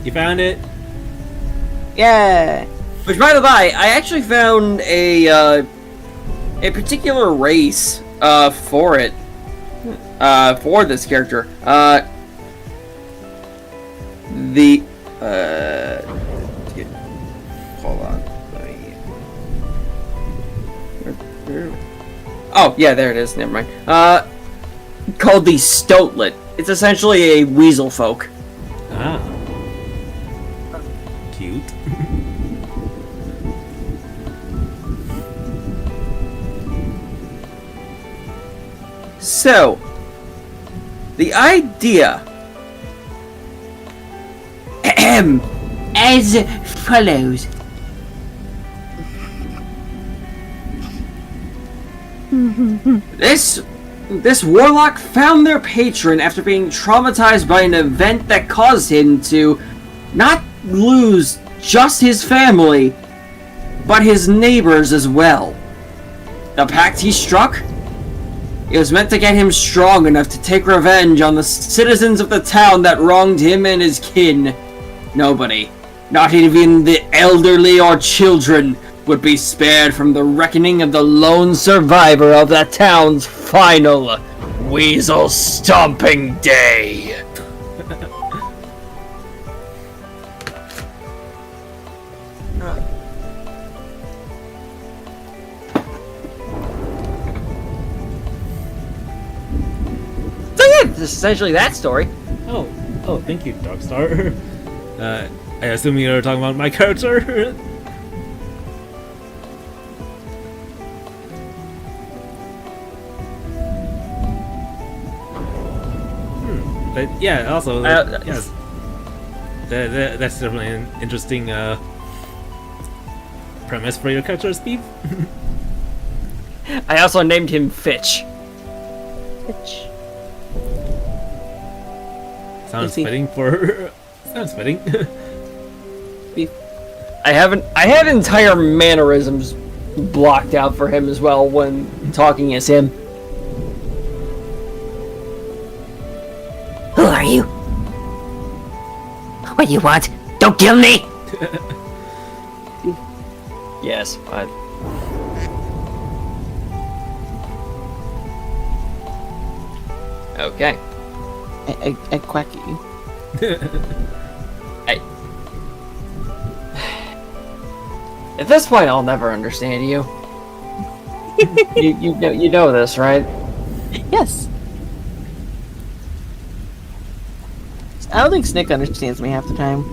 You found it? Yeah. Which, by the by, I actually found a particular race for it. For this character. Hold on. Oh, yeah, there it is. Never mind. Called the Stoatlet. It's essentially a weasel folk. Ah. Cute. So, the idea as follows. This warlock found their patron after being traumatized by an event that caused him to not lose just his family, but his neighbors as well. The pact he struck? It was meant to get him strong enough to take revenge on the citizens of the town that wronged him and his kin. Nobody, not even the elderly or children, would be spared from the reckoning of the lone survivor of that town's final weasel stomping day. So yeah, this is essentially that story. Oh, thank you, Darkstar. I assume you're talking about my character? But yeah, also, yes. That's definitely an interesting premise for your character, Steve. I also named him Fitch. Bitch. Sounds Is he- fitting for... Sounds fitting. I have entire mannerisms blocked out for him as well when talking as him. Who are you? What do you want? Don't kill me! Yes, I... Okay. I quack at you. At this point, I'll never understand you. you know this, right? Yes. I don't think Snick understands me half the time.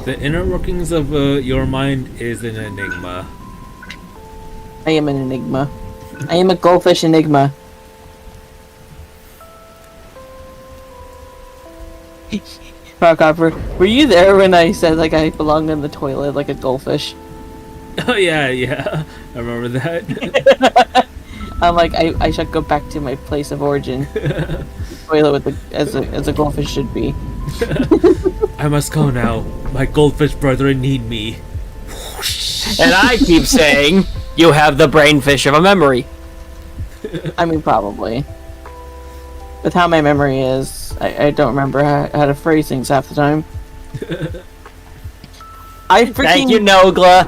The inner workings of your mind is an enigma. I am an enigma. I am a goldfish enigma. Copper, were you there when I said like I belong in the toilet like a goldfish? Oh yeah, I remember that. I'm like I should go back to my place of origin. Toilet with the as a goldfish should be. I must go now. My goldfish brethren need me. And I keep saying, you have the brainfish of a memory. I mean probably. With how my memory is, I don't remember how to phrase things half the time. I freaking Thank you, Nogla.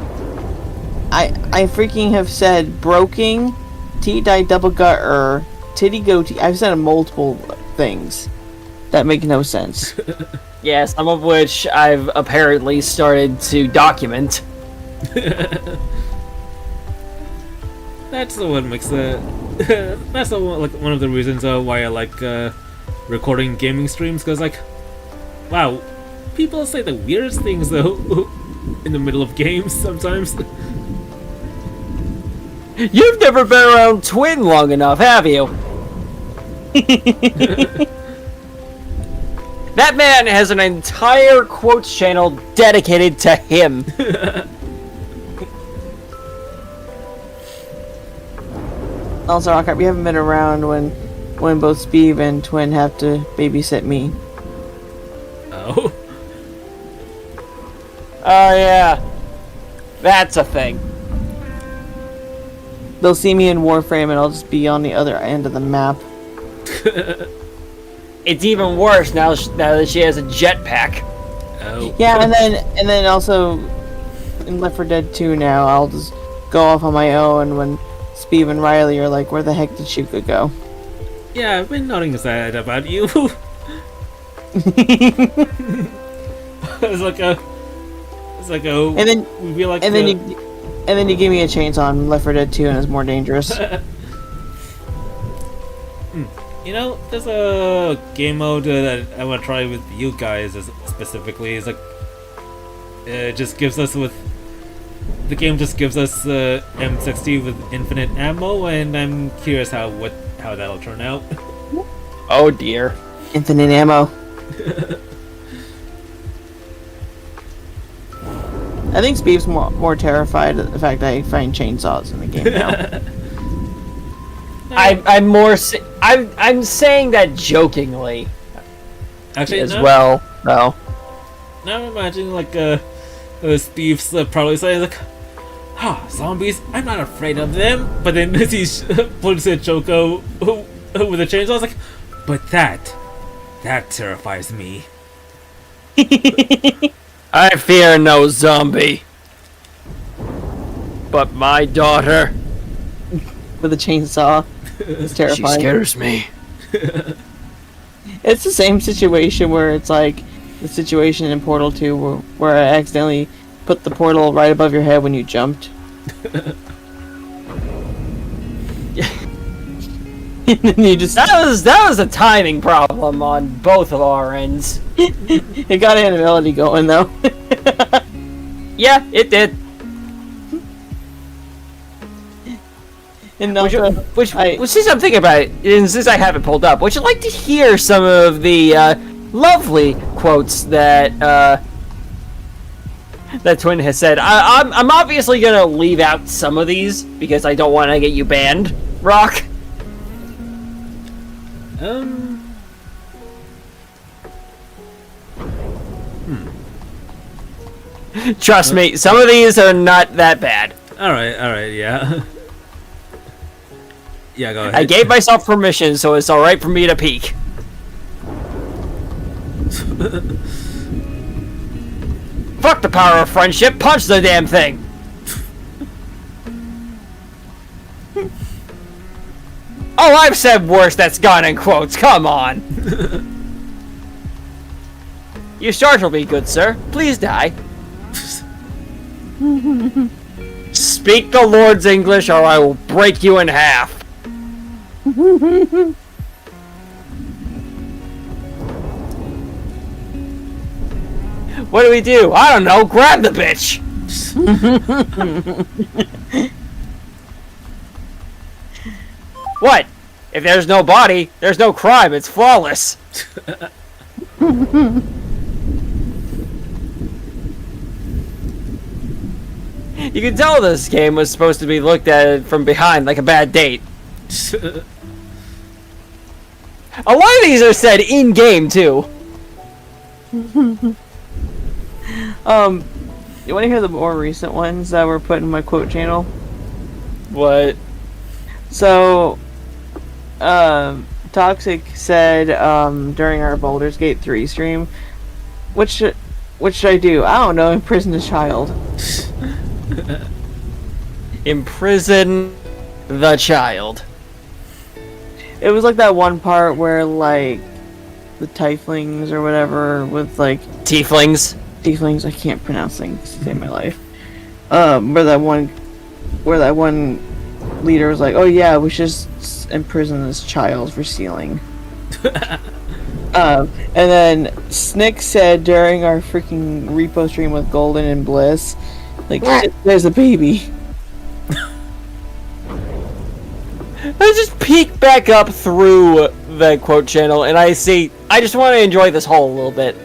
I freaking have said broking, T-die double gut or titty goatee. I've said multiple things that make no sense. Yeah, some of which I've apparently started to document. That's what makes the. That's like one of the reasons why I like recording gaming streams, because like, wow, people say the weirdest things though in the middle of games sometimes. You've never been around Twin long enough, have you? That man has an entire quotes channel dedicated to him. Also, Rocket, we haven't been around when both Speeve and Twin have to babysit me. Oh. Oh yeah, that's a thing. They'll see me in Warframe and I'll just be on the other end of the map. It's even worse now that she has a jetpack. Oh. Yeah, and then also in Left 4 Dead 2 now, I'll just go off on my own when Speeve and Riley are like, where the heck did Shuka go? Yeah, I've been noticing that about you. It's like a. And then we feel like. and then you give me a chainsaw in Left 4 Dead 2 and it's more dangerous. You know, there's a game mode that I want to try with you guys specifically. It's like it just gives us the game just gives us M60 with infinite ammo, and I'm curious how that'll turn out. Oh dear. Infinite ammo. I think Speeve's more terrified of the fact that I find chainsaws in the game now. I'm saying that jokingly Actually, as no, well, though. Now I'm imagining like Steve's probably saying like, zombies, I'm not afraid of them. But then as he points at Choco with a chainsaw, I was like, but that terrifies me. I fear no zombie. But my daughter, With a chainsaw. It's she terrifying. scares me. It's the same situation where it's like the situation in Portal 2 where I accidentally put the portal right above your head when you jumped. And then you just... That was a timing problem on both of our ends. It got animality going though. Yeah, it did. And Which since I'm thinking about it, and since I have it pulled up, would you like to hear some of the lovely quotes that that Twin has said? I'm obviously gonna leave out some of these because I don't want to get you banned, Rock. Trust me, some of these are not that bad. All right, yeah. Yeah, go ahead. I gave myself permission, so it's alright for me to peek. Fuck the power of friendship, punch the damn thing! Oh, I've said worse that's gone in quotes, come on! You startled me, good sir. Please die. Speak the Lord's English or I will break you in half. What do we do? I don't know. Grab the bitch. What? If there's no body, there's no crime. It's flawless. You can tell this game was supposed to be looked at from behind like a bad date. A lot of these are said in-game, too. You want to hear the more recent ones that were put in my quote channel? What? So, Toxic said during our Baldur's Gate 3 stream, what should I do? I don't know, imprison a child. Imprison the child. It was like that one part where, like, the tieflings or whatever with, like... Tieflings. Tieflings, I can't pronounce things to save my life. Where that one leader was like, oh yeah, we should just imprison this child for stealing. And then Snick said during our freaking repo stream with Golden and Bliss, like, shit, there's a baby. I just peek back up through the quote channel and I see, I just want to enjoy this hole a little bit.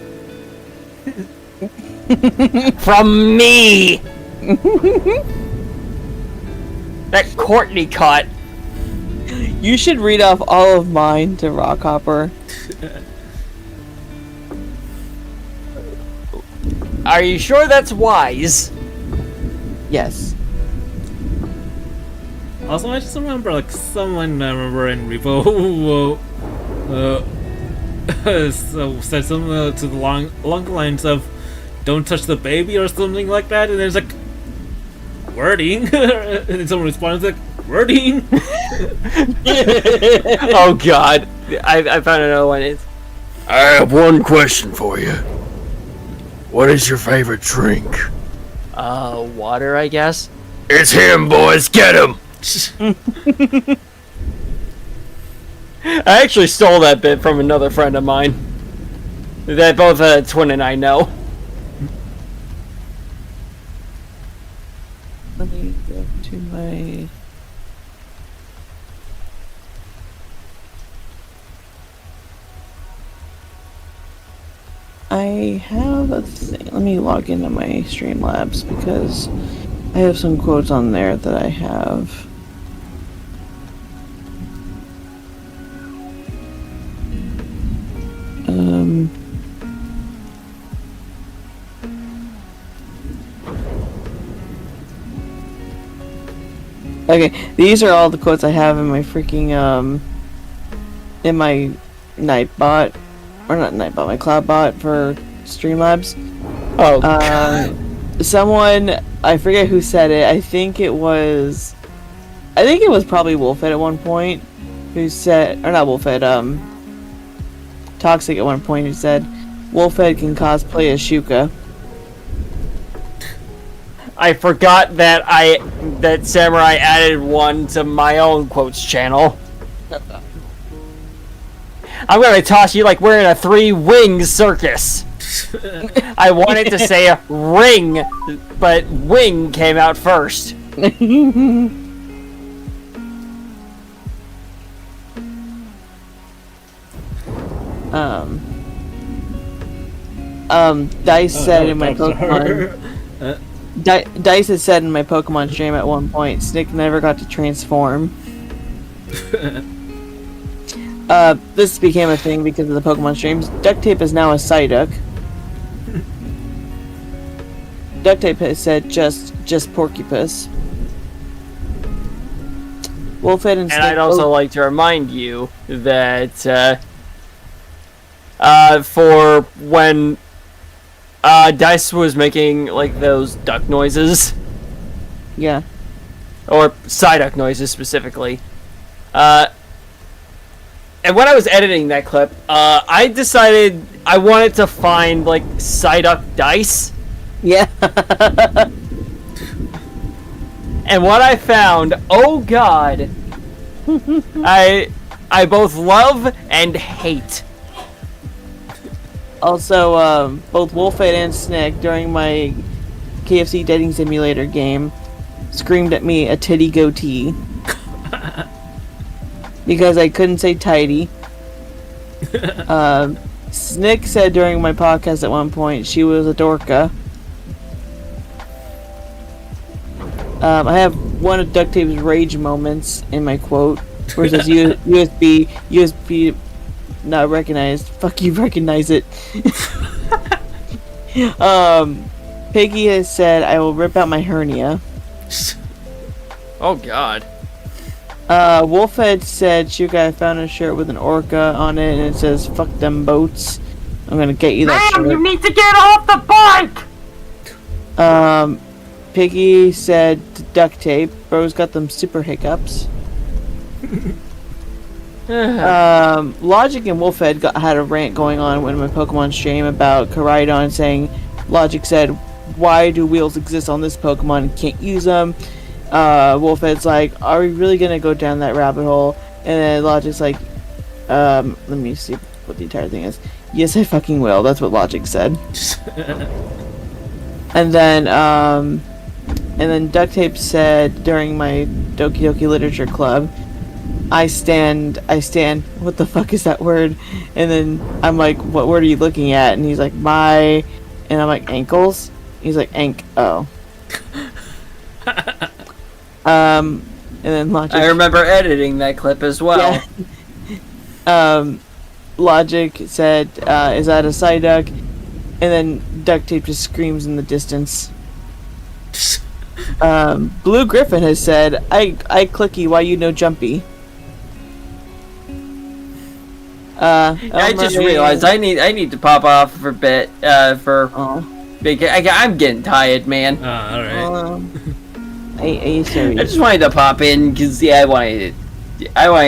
From me! That Courtney cut. You should read off all of mine to Rockhopper. Are you sure that's wise? Yes. Also, I just remember, like, someone I remember in Repo so said something to the along the lines of, "Don't touch the baby" or something like that, and there's like wording, and then someone responds like wording. Oh God, I found another one. It's, I have one question for you. What is your favorite drink? water, I guess. It's him, boys. Get him. I actually stole that bit from another friend of mine that both Twin and I know. Let me go to my... I have a thing. Let me log into my Streamlabs because I have some quotes on there that I have. Okay, these are all the quotes I have in my freaking in my Nightbot, or not Nightbot, my CloudBot for Streamlabs. Oh, Someone, I forget who said it. I think it was probably Wolfhead at one point, who said, or not Wolfhead, Toxic at one point, who said, Wolfhead can cosplay as Shuka. I forgot that Samurai added one to my own quotes channel. I'm gonna toss you like we're in a 3-wing circus. I wanted to say ring, but wing came out first. Dice said in my Pokemon. Dice had said in my Pokemon stream at one point, Snick never got to transform. This became a thing because of the Pokemon streams. Duct Tape is now a Psyduck. Duct Tape has said just Porcupus. Wolfhead and Snick. And I'd also like to remind you that for when Dice was making like those duck noises, Yeah. or Psyduck noises specifically, and when I was editing that clip, I decided I wanted to find like Psyduck Dice. Yeah. And what I found, oh god, I both love and hate. Also, both Wolfhead and Snick during my KFC dating simulator game screamed at me a titty goatee because I couldn't say tidy. Snick said during my podcast at one point she was a dorka. I have one of Duct Tape's rage moments in my quote, where it says USB not recognized. Fuck you, recognize it. Piggy has said, I will rip out my hernia. Oh god. Wolfhead said, Shuka, I found a shirt with an orca on it, and it says, fuck them boats. I'm gonna get you that shirt. You need to get off the bike! Piggy said, Duct Tape, bro's got them super hiccups. Logic and Wolfhead had a rant going on in my Pokemon stream about Koraidon, saying, Logic said, why do wheels exist on this Pokemon and can't use them? Wolfhead's like, are we really gonna go down that rabbit hole? And then Logic's like, let me see what the entire thing is. Yes, I fucking will. That's what Logic said. And then Duct Tape said during my Doki Doki Literature Club, I stand, what the fuck is that word? And then I'm like, what word are you looking at? And he's like, and I'm like, ankles? He's like, oh. And then Logic. I remember editing that clip as well. Yeah. Logic said, is that a Psyduck? And then Duct Tape just screams in the distance. Blue Griffin has said, I clicky, why you no jumpy? I just realized I need to pop off for a bit, I'm getting tired, man. Alright. Are you serious? I just wanted to pop in because I wanted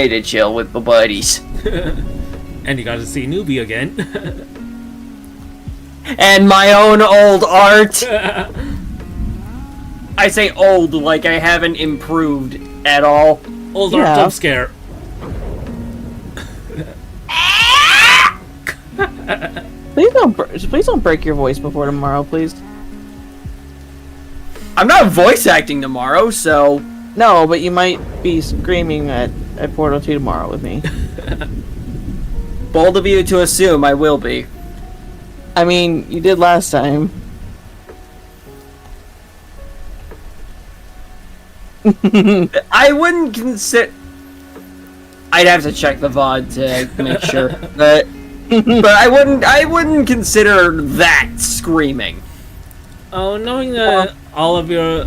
to chill with my buddies. And you got to see Newbie again. And my own old art. I say old like I haven't improved at all. Old art jump scare. Please don't break your voice before tomorrow, please. I'm not voice acting tomorrow, so... No, but you might be screaming at Portal 2 tomorrow with me. Bold of you to assume I will be. I mean, you did last time. I wouldn't consider. I'd have to check the VOD to make sure, but I wouldn't consider that screaming. Oh, knowing that all of your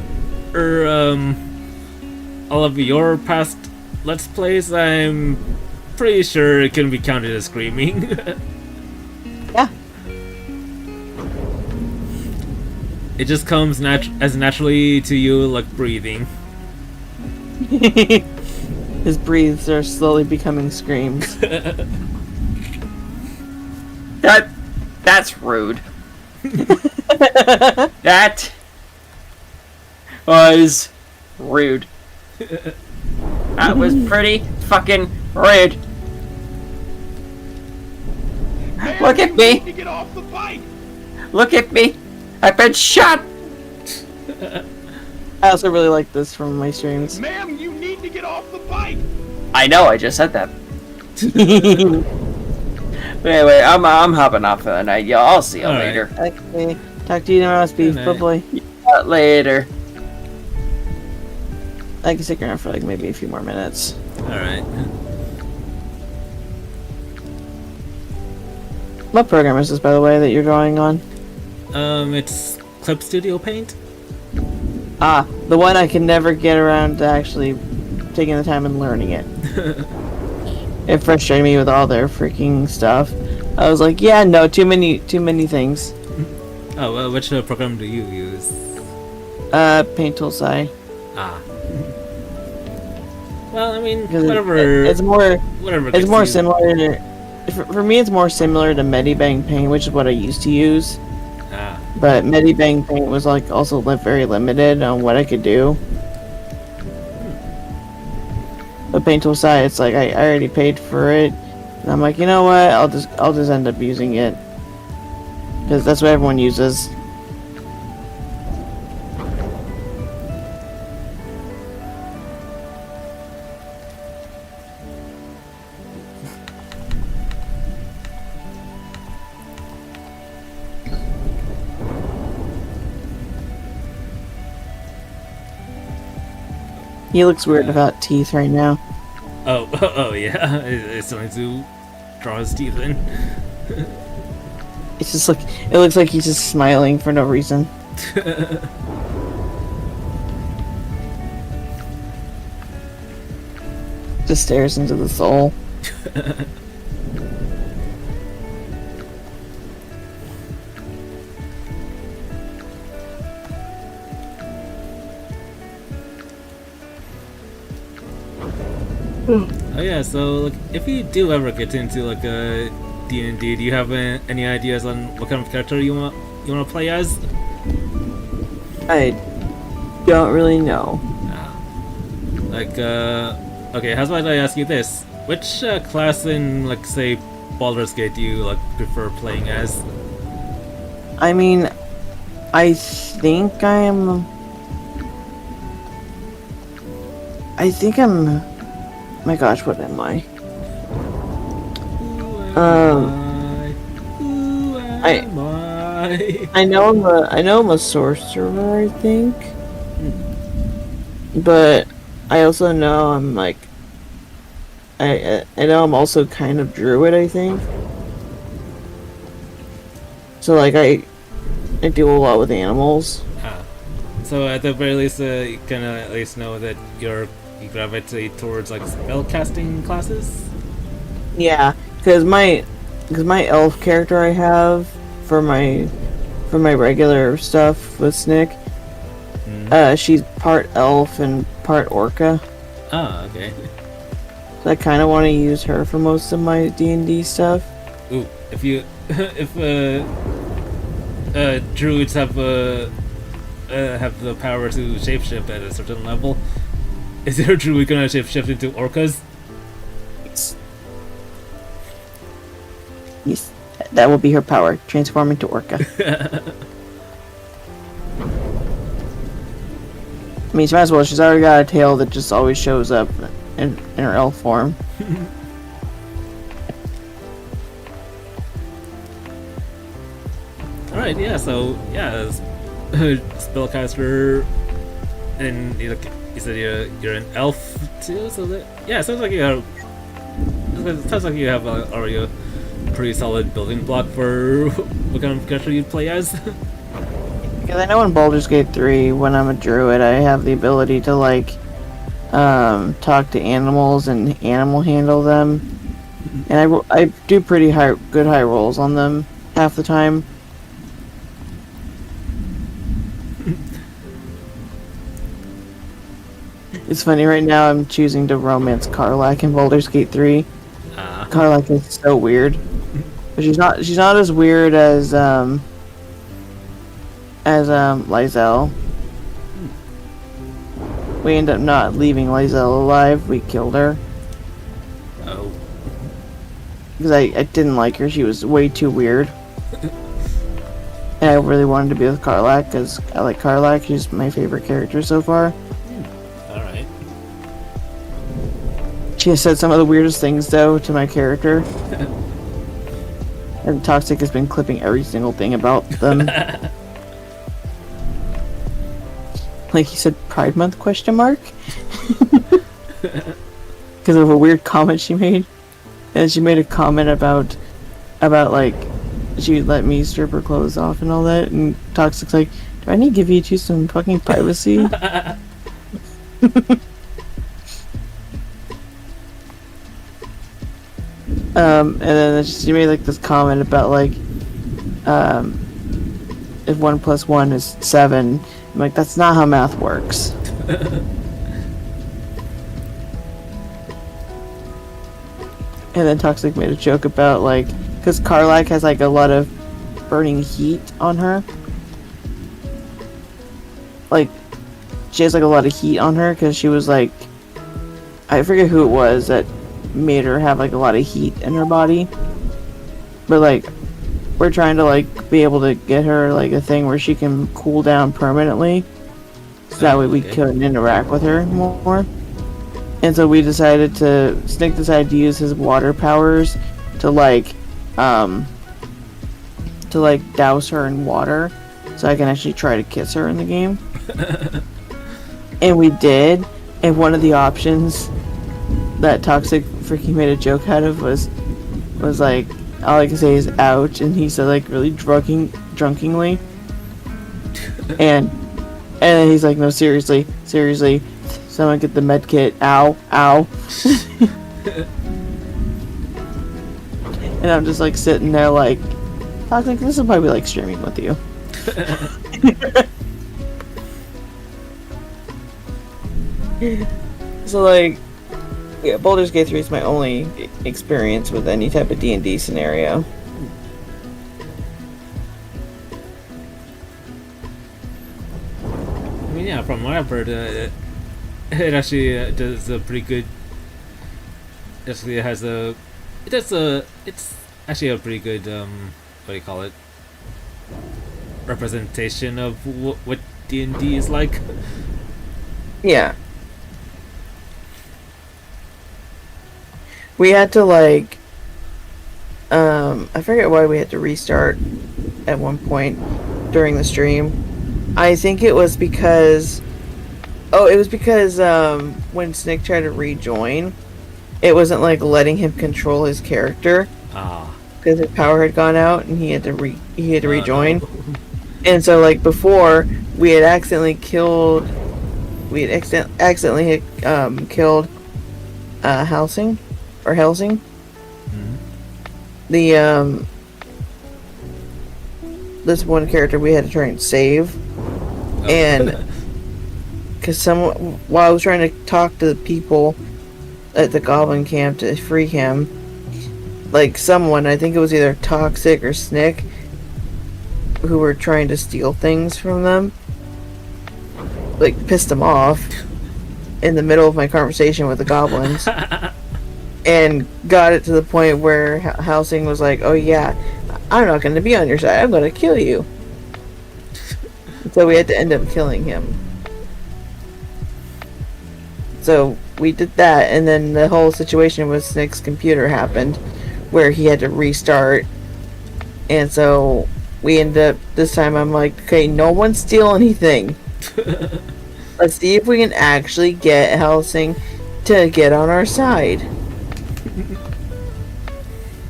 past Let's Plays, I'm pretty sure it can be counted as screaming. Yeah. It just comes as naturally to you like breathing. His breathes are slowly becoming screams. That's rude. That was rude. That was pretty fucking rude. Look at me. Get off the bike! Look at me. I've been shot. I also really like this from my streams. Ma'am, you need to get off the bike! I know. I just said that. Anyway, I'm hopping off for the night, y'all. I'll see you All right. later. Okay. Talk to you tomorrow, Speed. Good Bye night. bye. Later. I can stick around for like maybe a few more minutes. Alright. What program is this, by the way, that you're going on? It's Clip Studio Paint? Ah, the one I can never get around to actually taking the time and learning it. It frustrated me with all their freaking stuff. I was like, yeah, no, too many things. Oh, well, which program do you use? Paint Tool Sci. Ah. Well, I mean, Because whatever. it's more Whatever. it's gets more you- similar to, for me it's more similar to Medibang Paint, which is what I used to use. Ah. But Medibang Paint was like also very limited on what I could do. But Paint Tool Sci, it's like I already paid for it, and I'm like, you know what? I'll just end up using it because that's what everyone uses. He looks weird without teeth right now. Oh, yeah. It's going to draw his teeth in. It's just like it looks like he's just smiling for no reason. Just stares into the soul. Oh yeah, so like, if you do ever get into like a D&D, do you have any ideas on what kind of character you want to play as? I don't really know. Like, okay, how about I ask you this? Which class in, like, say, Baldur's Gate do you, like, prefer playing as? I mean, I think I'm. My gosh, what am I? I know I'm a sorcerer, I think. But I also know I'm like I know I'm also kind of druid, I think. So like I do a lot with animals. So at the very least, you can at least know that you gravitate towards like spell casting classes. Yeah, because my elf character I have for my regular stuff with Snick, she's part elf and part orca. Ah, okay. So I kind of want to use her for most of my D&D stuff. Ooh, if druids have the power to shapeshift at a certain level, is your druid gonna shapeshift into orcas? Yes, that will be her power, transform into orca. I mean, she might as well. She's already got a tail that just always shows up in her elf form. right, yeah. So yeah, spellcaster, and you said you're an elf too. So yeah, it sounds like you have. It sounds like you have already a pretty solid building block for what kind of character you play as. Because I know in Baldur's Gate 3, when I'm a druid, I have the ability to like talk to animals and animal handle them, and I do pretty good high rolls on them half the time. It's funny, right now I'm choosing to romance Karlach in Baldur's Gate 3. Karlach is so weird. But she's not as weird as Lysel. We end up not leaving Lysel alive. We killed her. Oh. Because I didn't like her. She was way too weird. And I really wanted to be with Karlach because I like Karlach. She's my favorite character so far. Alright. She has said some of the weirdest things though to my character. And Toxic has been clipping every single thing about them. Like he said, Pride Month ? Because of a weird comment she made. And she made a comment about like she let me strip her clothes off and all that, and Toxic's like, do I need to give you two some fucking privacy? And then she made like this comment about like if 1 + 1 is 7. I'm like, that's not how math works. And then Toxic made a joke about like, because Karlach has like a lot of burning heat on her. Like, she has like a lot of heat on her because she was like, I forget who it was that made her have like a lot of heat in her body. But like, we're trying to like be able to get her like a thing where she can cool down permanently. So that way we can interact with her more. And so we decided Snick decided to use his water powers to like douse her in water so I can actually try to kiss her in the game. And we did, and one of the options that Toxic freaking made a joke out of was like, all I can say is ouch, and he said like really drunkenly. And then he's like, no, seriously, someone get the med kit, ow. And I'm just like sitting there like, Toxic, this will probably like streaming with you. So like, yeah, Baldur's Gate 3 is my only experience with any type of D&D scenario. I mean, yeah, from what I've heard, it actually does a pretty good. Actually, it's actually a pretty good what do you call it? Representation of what D&D is like. Yeah. We had to like, I forget why we had to restart at one point during the stream. I think it was because, when Snick tried to rejoin, it wasn't like letting him control his character. Because his power had gone out and he had to rejoin. No. And so like before, we had accidentally killed Helsing. Mm-hmm. The this one character we had to try and save. And because while I was trying to talk to the people at the Goblin camp to free him, like someone, I think it was either Toxic or Snick, who were trying to steal things from them, like pissed them off in the middle of my conversation with the goblins. And got it to the point where Helsing was like, oh yeah, I'm not going to be on your side, I'm going to kill you. So we had to end up killing him. So we did that, and then the whole situation with Snick's computer happened, where he had to restart, and so we end up this time. I'm like, okay, no one steal anything. Let's see if we can actually get Helsing to get on our side.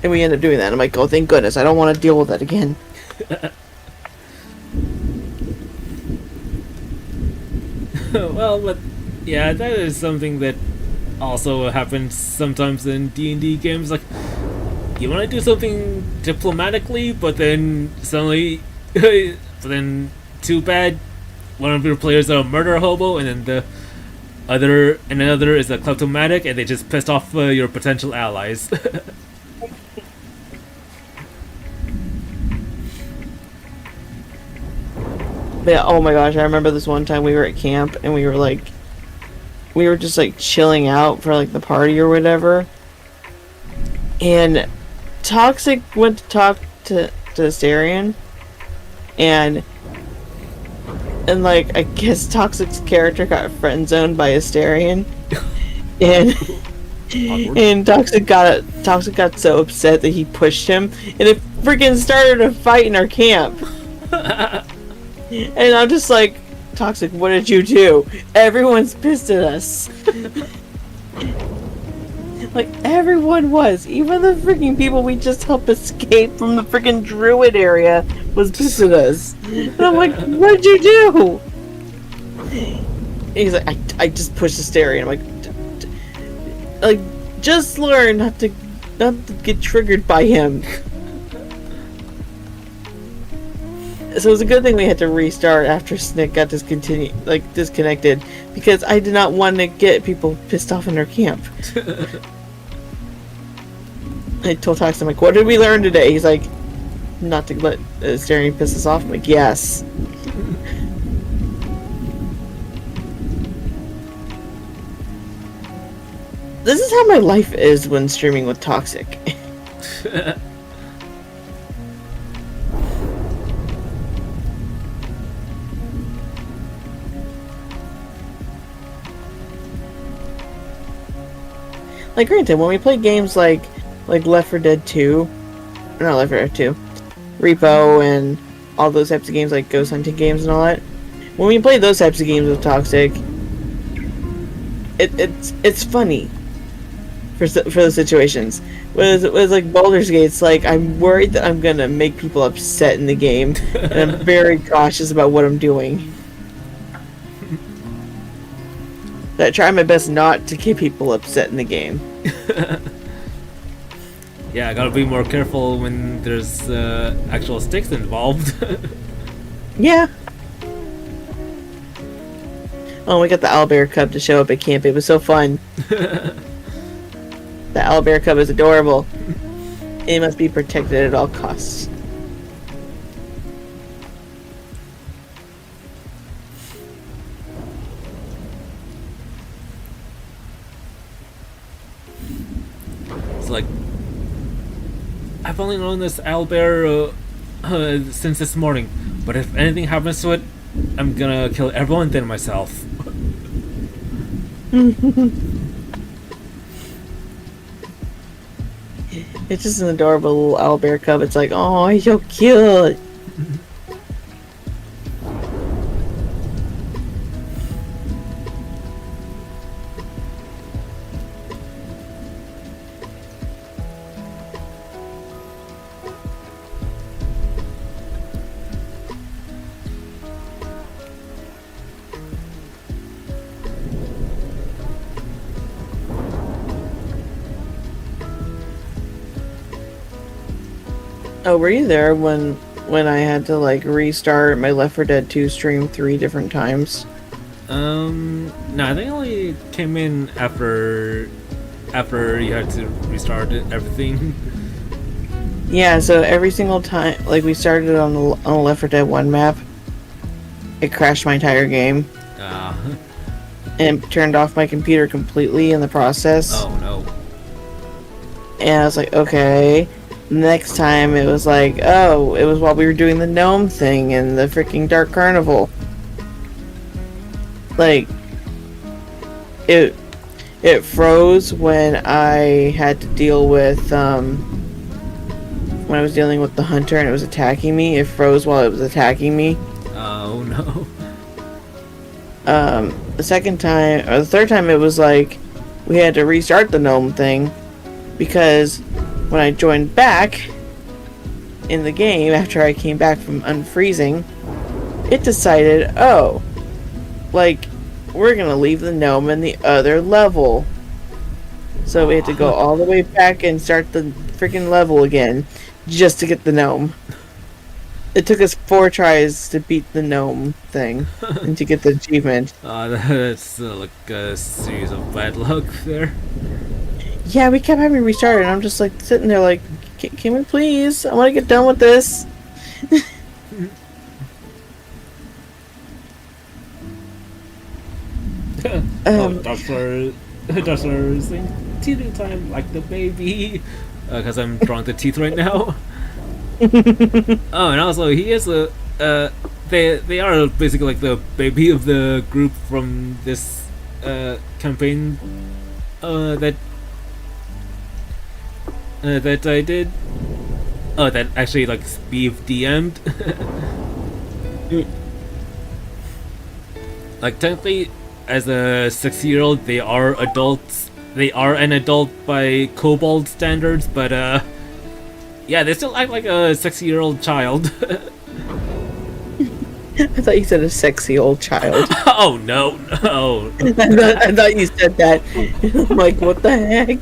And we end up doing that. I'm like, oh, thank goodness. I don't want to deal with that again. Well, but yeah, that is something that also happens sometimes in D&D games. Like, you want to do something diplomatically, but then suddenly, too bad, one of your players are a murder hobo, and then another is a kleptomatic, and they just pissed off your potential allies. Yeah, oh my gosh, I remember this one time we were at camp and we were just like chilling out for like the party or whatever. And Toxic went to talk to Asterion and like I guess Toxic's character got friend zoned by Asterion. And Toxic got so upset that he pushed him and it freaking started a fight in our camp. And I'm just like, Toxic, what did you do? Everyone's pissed at us. Like, everyone was. Even the freaking people we just helped escape from the freaking druid area was pissed at us. And I'm like, what did you do? And he's like, I just pushed Asterion. I'm like, just learn not to get triggered by him. So it was a good thing we had to restart after Snick got disconnected, because I did not want to get people pissed off in their camp. I told Tox, I'm like, what did we learn today? He's like, not to let Asterion piss us off. I'm like, yes. This is how my life is when streaming with Toxic. Like, granted, when we play games like Left 4 Dead 2, not Left 4 Dead 2, Repo and all those types of games, like ghost hunting games and all that, when we play those types of games with Toxic, it's funny for those situations. With like Baldur's Gate, it's like I'm worried that I'm gonna make people upset in the game, and I'm very cautious about what I'm doing. I try my best not to get people upset in the game. Yeah, I gotta be more careful when there's actual stakes involved. Yeah. Oh, we got the owlbear cub to show up at camp. It was so fun. The owlbear cub is adorable. It must be protected at all costs. It's like, I've only known this owlbear since this morning, but if anything happens to it, I'm gonna kill everyone then myself. It's just an adorable little owlbear cub. It's like, oh, he's so cute. Oh, were you there when I had to like restart my Left 4 Dead 2 stream 3 different times? No, I think I only came in after you had to restart everything. Yeah, so every single time, like we started on the Left 4 Dead 1 map, it crashed my entire game. And it turned off my computer completely in the process. Oh no. And I was like, okay. Next time it was like, oh, it was while we were doing the gnome thing in the freaking Dark Carnival. Like, it froze when I had to deal with when I was dealing with the hunter and it was attacking me. It froze while it was attacking me. Oh no. The second time, or the third time, it was like we had to restart the gnome thing because when I joined back in the game after I came back from unfreezing, it decided, oh, like, we're gonna leave the gnome in the other level. So we had to go all the way back and start the freaking level again just to get the gnome. It took us 4 tries to beat the gnome thing and to get the achievement. That's like a series of bad luck there. Yeah, we kept having restarted, and I'm just like sitting there like, can we please? I want to get done with this. Doctor saying teething time like the baby. Because I'm drawing the teeth right now. Oh, and also he is a they are basically like the baby of the group from this campaign that I did. Oh, that actually like Speeve DM'd. Like technically, as a 6-year-old, they are adults. They are an adult by Kobold standards, but yeah, they still act like a 6-year-old child. I thought you said a sexy old child. Oh no, no. I thought you said that. I'm like, what the heck?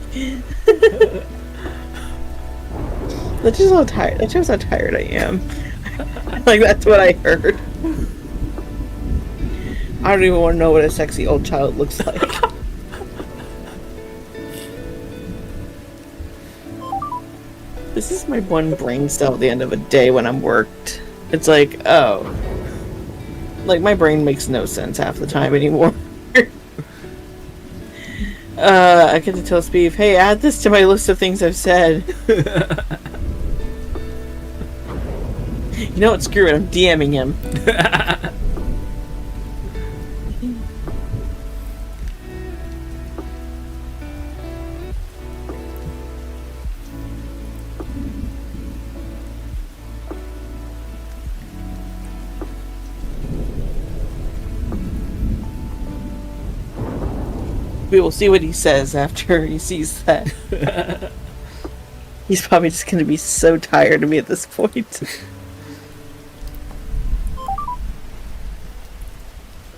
That's just how tired. That shows how tired I am. Like that's what I heard. I don't even want to know what a sexy old child looks like. This is my one brain cell at the end of a day when I'm worked. It's like, oh. Like, my brain makes no sense half the time anymore. I get to tell Speeve, hey, add this to my list of things I've said. You know what? Screw it. I'm DMing him. We will see what he says after he sees that. He's probably just going to be so tired of me at this point.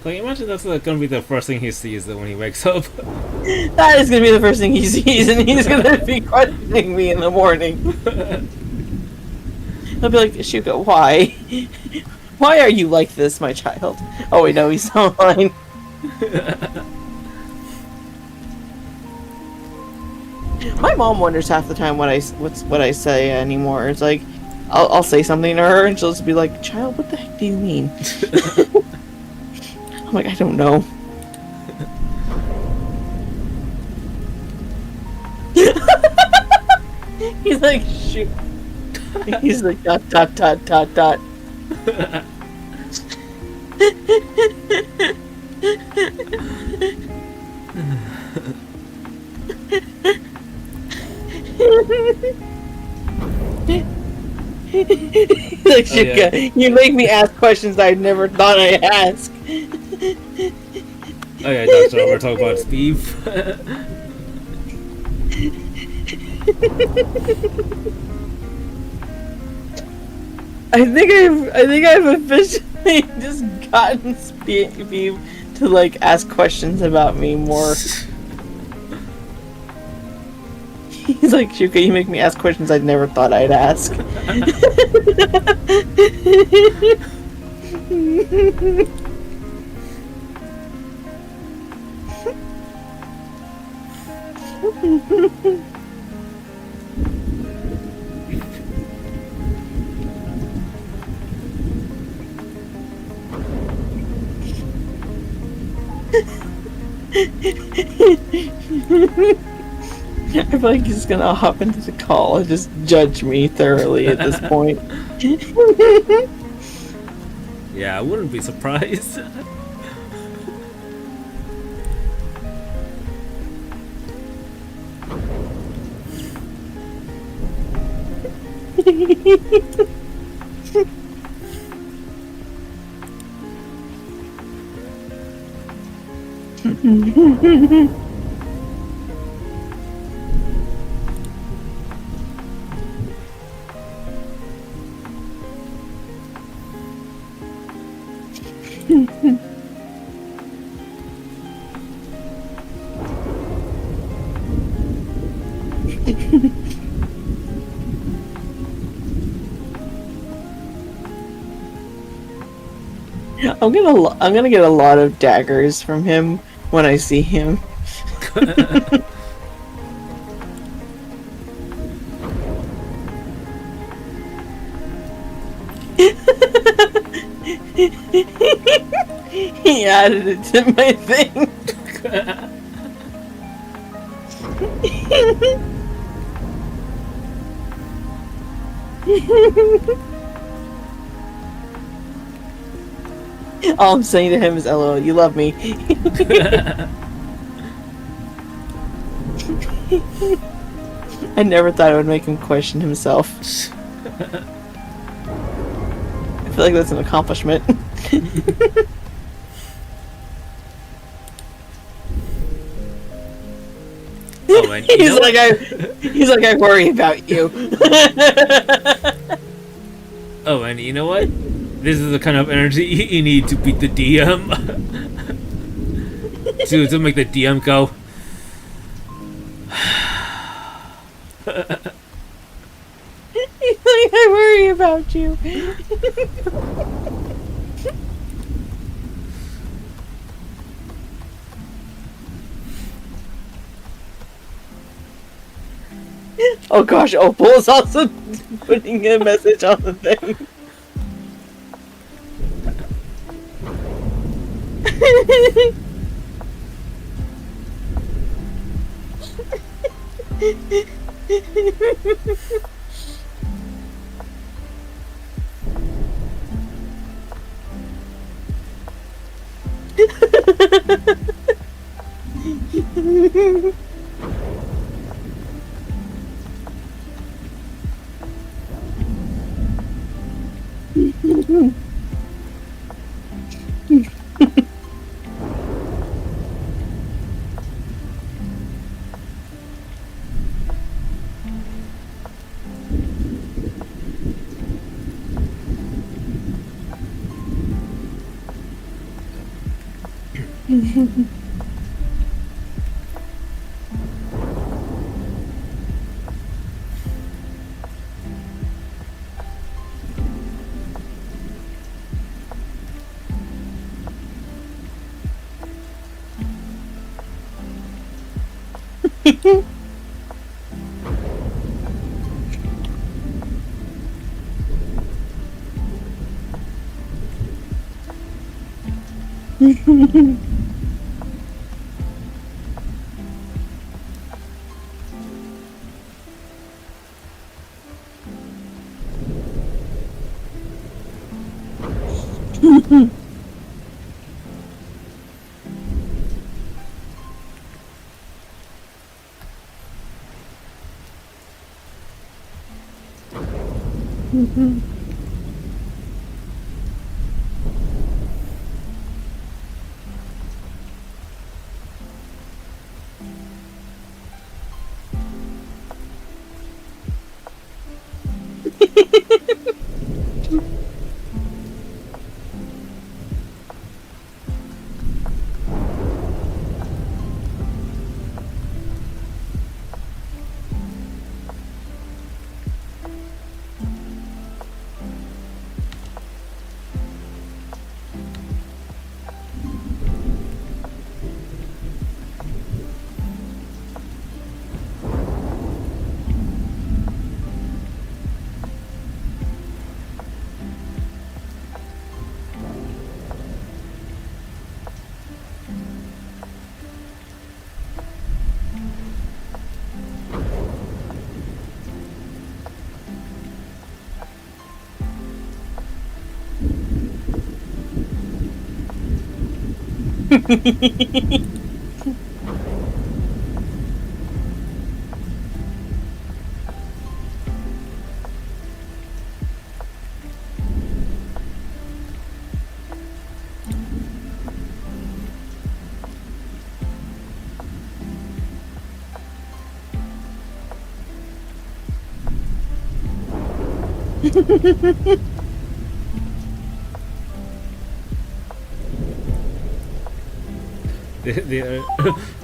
Like, imagine that's gonna be the first thing he sees when he wakes up. That is going to be the first thing he sees, and he's going to be questioning me in the morning. He'll be like, Shuka, why? Why are you like this, my child? Oh, wait, no, he's online. My mom wonders half the time what I say anymore. It's like, I'll say something to her, and she'll just be like, child, what the heck do you mean? I'm like, I don't know. He's like, shoot. He's like, dot, dot, dot, dot, dot. Like, Shuka, yeah. You make me ask questions I never thought I'd ask. Oh yeah, Doctor, we're talking about Steve. I think I've officially just gotten Steve to like ask questions about me more. He's like, Shuka, you make me ask questions I never thought I'd ask. I feel like he's gonna hop into the call and just judge me thoroughly at this point. Yeah, I wouldn't be surprised. I'm gonna get a lot of daggers from him when I see him. He added it to my thing. All I'm saying to him is, "LOL, you love me." I never thought it would make him question himself. I feel like that's an accomplishment. Oh, and you know what? He's like, I worry about you. Oh, and you know what? This is the kind of energy you need to beat the DM. to make the DM go. He's like, I worry about you. Oh gosh, Opal is also putting a message on the thing.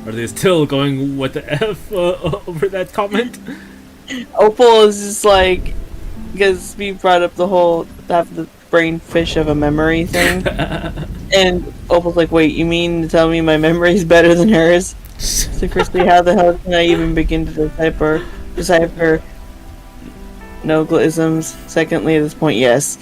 Are they still going with the F over that comment? Opal is just like, because we brought up the whole have the brain fish of a memory thing, and Opal's like, "Wait, you mean to tell me my memory's better than hers?" So, firstly, how the hell can I even begin to decipher Noglisms? Secondly, at this point, yes.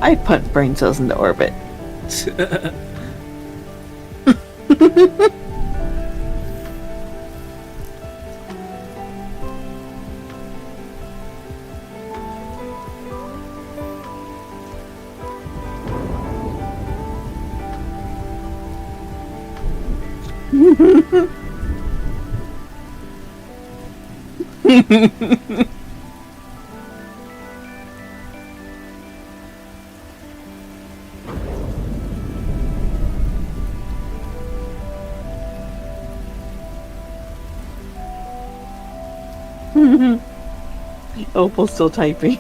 I put brain cells into orbit. Opal's still typing.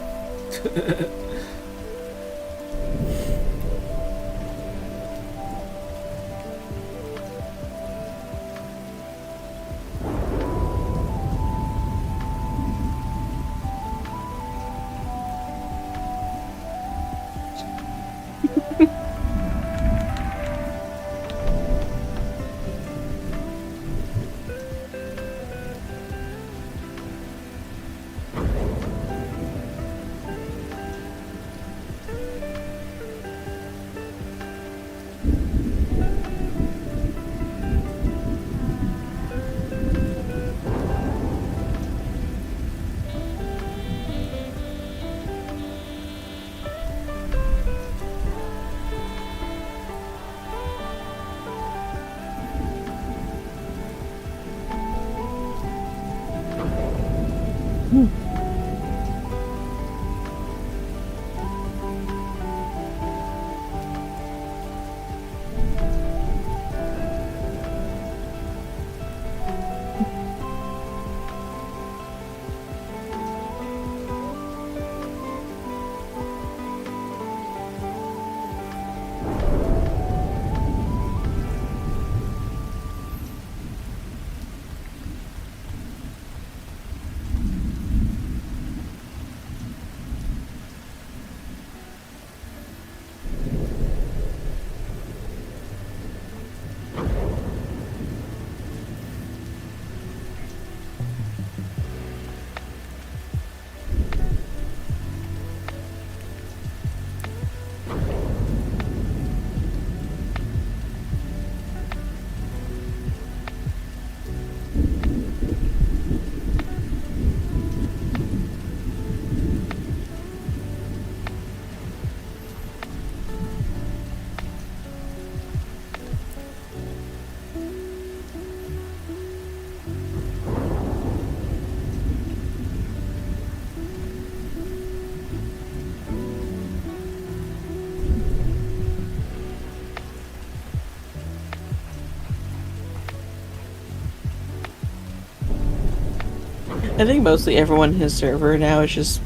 I think mostly everyone in his server now is just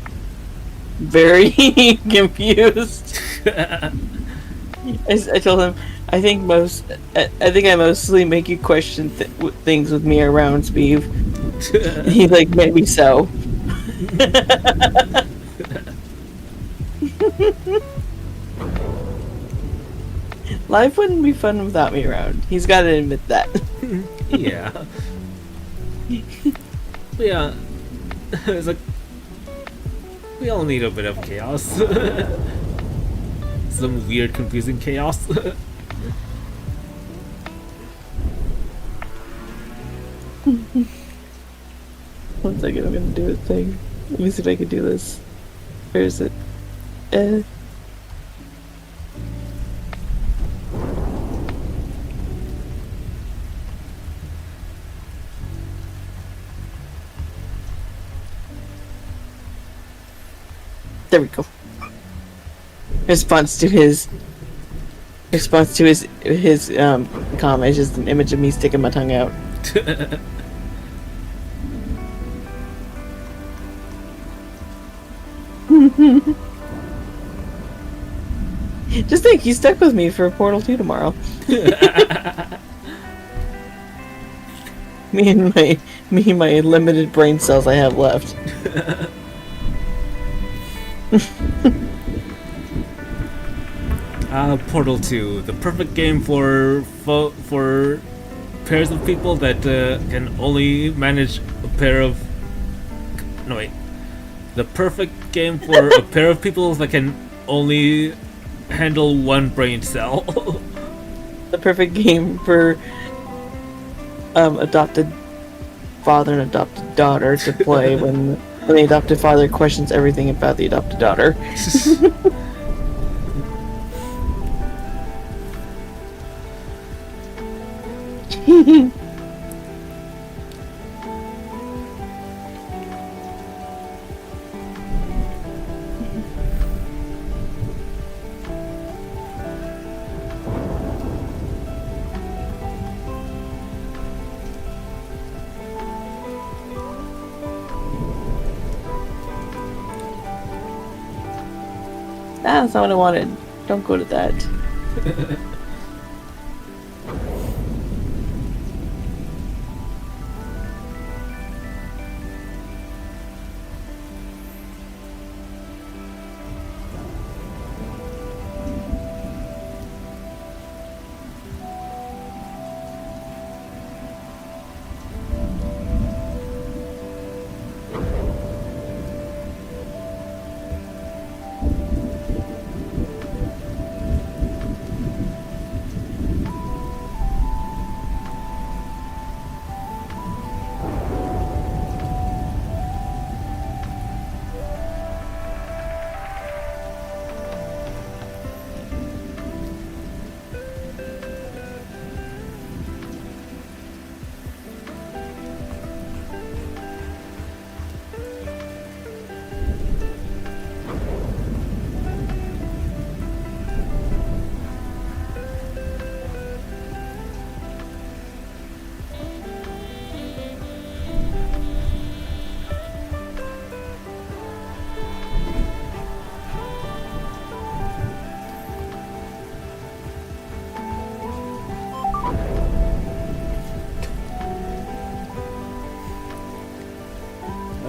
very confused. I told him, I think I mostly make you question things with me around, Speeve. He's like, maybe so. Life wouldn't be fun without me around. He's got to admit that. Yeah. But yeah, it's like we all need a bit of chaos. Some weird, confusing chaos. One second, I'm gonna do a thing. Let me see if I can do this. Where is it? There we go. Response to his comment is just an image of me sticking my tongue out. Just think, he's stuck with me for Portal 2 tomorrow. me and my limited brain cells I have left. Portal 2, the perfect game for pairs of people that can only manage a pair of. No wait, the perfect game for a pair of people that can only handle one brain cell. The perfect game for adopted father and adopted daughter to play when the adopted father questions everything about the adopted daughter. That's not what I wanted. Don't go to that.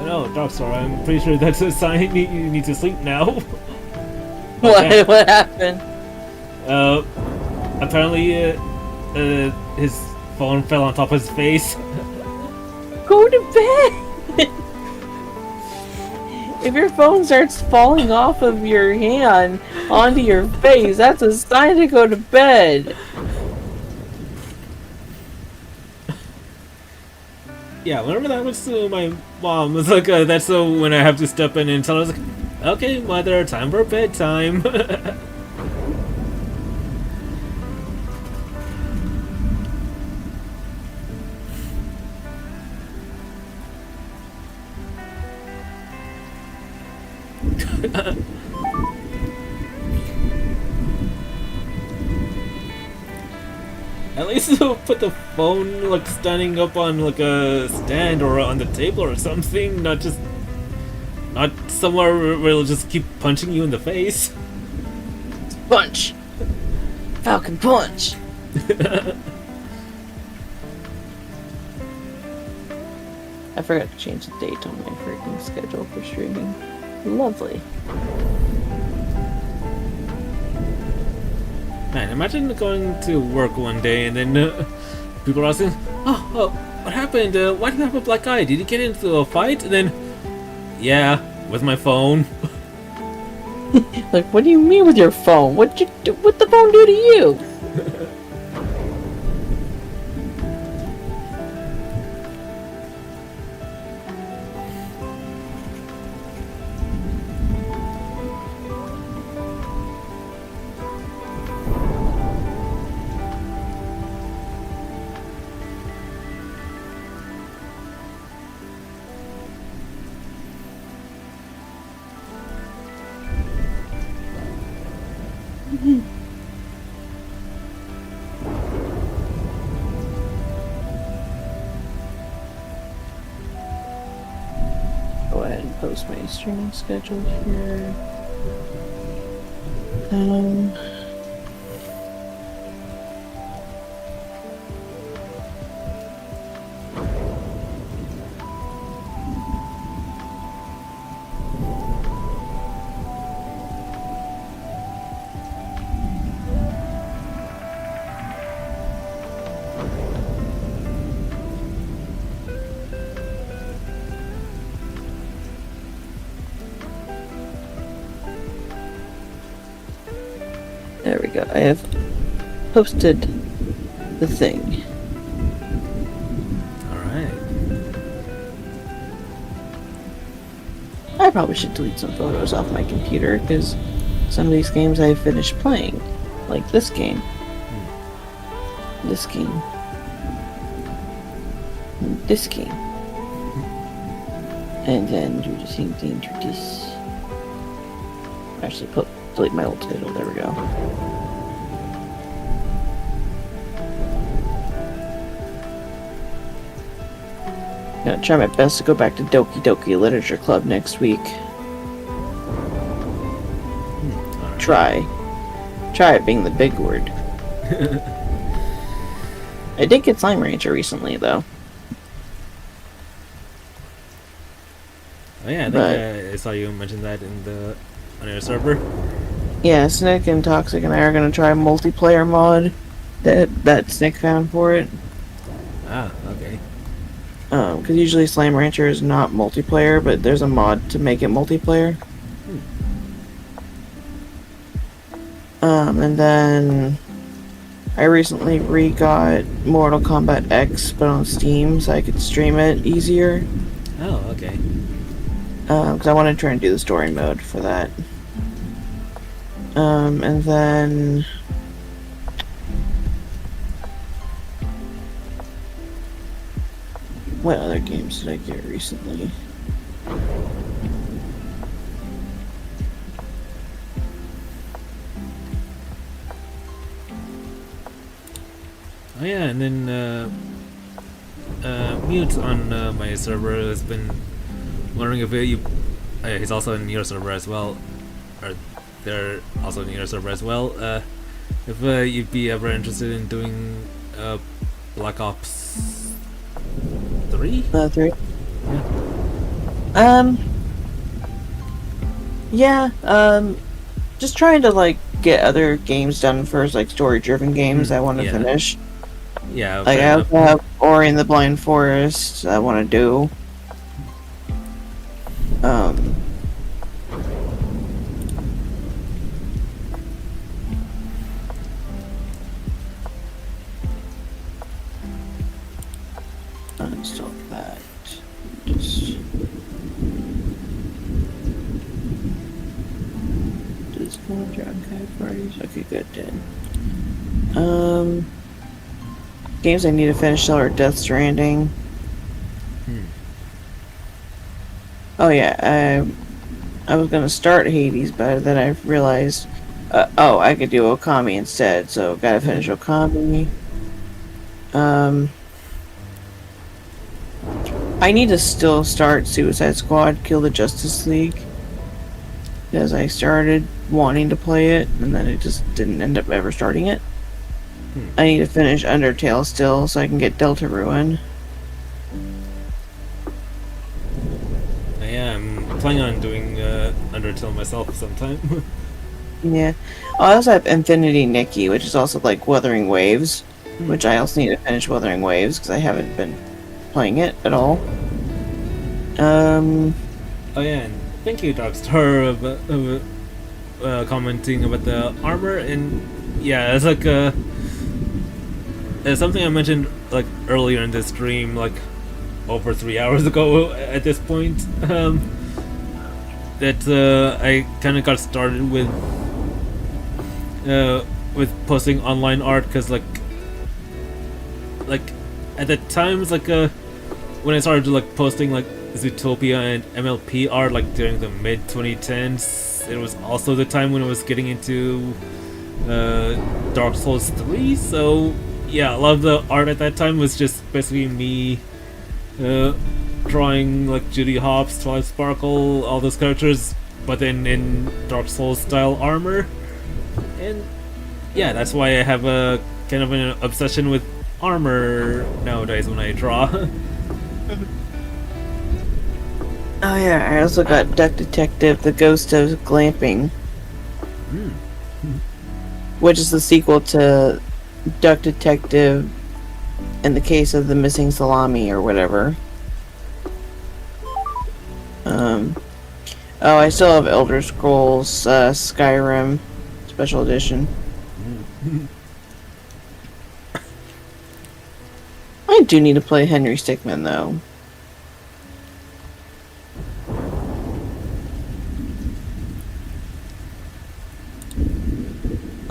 No, Darkstar, I'm pretty sure that's a sign you need to sleep now. What? What happened? Apparently, his phone fell on top of his face. Go to bed! If your phone starts falling off of your hand onto your face, that's a sign to go to bed. Yeah, whenever that was to my mom, it's like, that's when I have to step in and tell her, like, okay, mother, time for bedtime. At least put the phone like standing up on like a stand or on the table or something, not somewhere where it'll just keep punching you in the face. Punch! Falcon punch! I forgot to change the date on my freaking schedule for streaming. Lovely. Man, imagine going to work one day and then people are asking, oh, what happened? Why do you have a black eye? Did you get into a fight? And then, yeah, with my phone. Like, what do you mean with your phone? What'd the phone do to you? Go ahead and post my streaming schedule here. There we go. I have posted the thing. Alright. I probably should delete some photos off my computer because some of these games I finished playing, like this game, this game, and this game, and then do the same thing to this. Actually, delete my old title. There we go. Gonna try my best to go back to Doki Doki Literature Club next week. Alright. Try it being the big word. I did get Slime Rancher recently, though. Oh yeah, I think I saw you mention that on your server. Yeah, Snick and Toxic and I are gonna try a multiplayer mod that Snick found for it. Ah, okay. Because usually Slime Rancher is not multiplayer, but there's a mod to make it multiplayer. And then I recently re-got Mortal Kombat X, but on Steam, so I could stream it easier. Oh, okay. Because I want to try and do the story mode for that. And then... what other games did I get recently? Oh yeah, and then Mute on my server has been wondering if he's also in your server as well, or they're also in your server as well. If you'd be ever interested in doing Black Ops 3? 3? Yeah. Just trying to like get other games done first, like story-driven games I want to yeah. finish. Yeah. Like I fair also have Ori and the Blind Forest I want to do. Uninstall that. Just discard your archive parties. Okay, good then. Games I need to finish still are Death Stranding. Oh yeah, I was gonna start Hades, but then I realized, I could do Okami instead, so gotta finish Okami. I need to still start Suicide Squad, Kill the Justice League, because I started wanting to play it, and then it just didn't end up ever starting it. I need to finish Undertale still, so I can get Delta Ruin. planning on doing Undertale myself sometime. Yeah. Oh, I also have Infinity Nikki, which is also like Wuthering Waves, which I also need to finish Wuthering Waves because I haven't been playing it at all. Oh yeah, and thank you, Darkstar, of commenting about the armor. And yeah, it's like it's something I mentioned like earlier in this stream, like over 3 hours ago at this point. That I kind of got started with posting online art because like at the times like when I started like posting like Zootopia and MLP art like during the mid 2010s, it was also the time when I was getting into Dark Souls 3. So yeah, a lot of the art at that time was just basically me drawing like Judy Hopps, Twilight Sparkle, all those characters, but then in Dark Souls style armor. And yeah, that's why I have a kind of an obsession with armor nowadays when I draw. Oh yeah, I also got Duck Detective: The Ghost of Glamping, which is the sequel to Duck Detective in the Case of the Missing Salami or whatever. Oh, I still have Elder Scrolls Skyrim Special Edition. I do need to play Henry Stickmin though.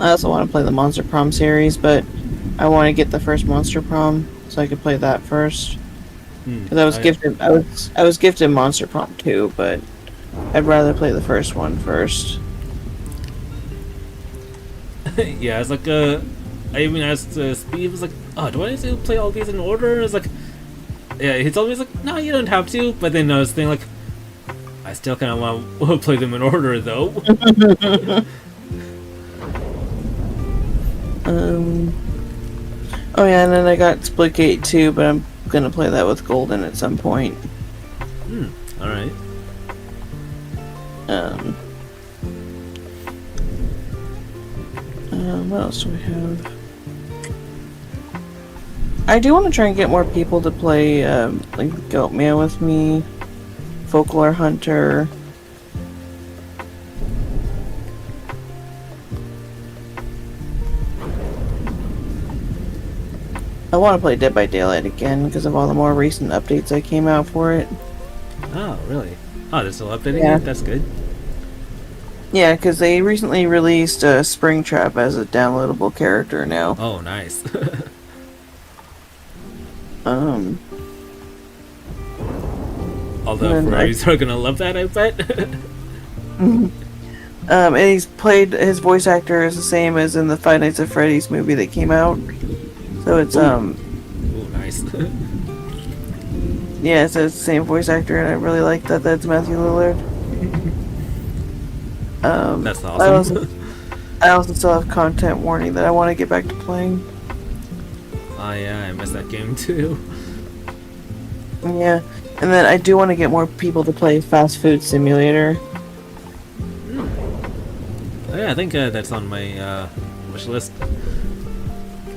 I also want to play the Monster Prom series, but I want to get the first Monster Prom so I could play that first. Because I was gifted, I was gifted Monster Prom 2, but I'd rather play the first one first. Yeah, it's like I even asked Steve, was like, oh, do I need to play all these in order? It's like, yeah, he told me, he's like, no, you don't have to. But then I was thinking, like, I still kind of want to play them in order, though. Oh yeah, and then I got Splitgate 2, but I'm gonna play that with Golden at some point. Alright. What else do we have? I do want to try and get more people to play, like Goatman with me, Folklore Hunter. I want to play Dead by Daylight again because of all the more recent updates that came out for it. Oh, really? Oh, they're still updating Yeah. it? That's good. Yeah, because they recently released Springtrap as a downloadable character now. Oh, nice. All the And Ferraris are gonna love that, I bet. And he's played, his voice actor is the same as in the Five Nights at Freddy's movie that came out. So it's, Ooh, nice. yeah, so it's the same voice actor, and I really like that that's Matthew Lillard. That's awesome. I also still have Content Warning that I want to get back to playing. Oh yeah, I missed that game too. Yeah, and then I do want to get more people to play Fast Food Simulator. Oh, yeah, I think that's on my wish list.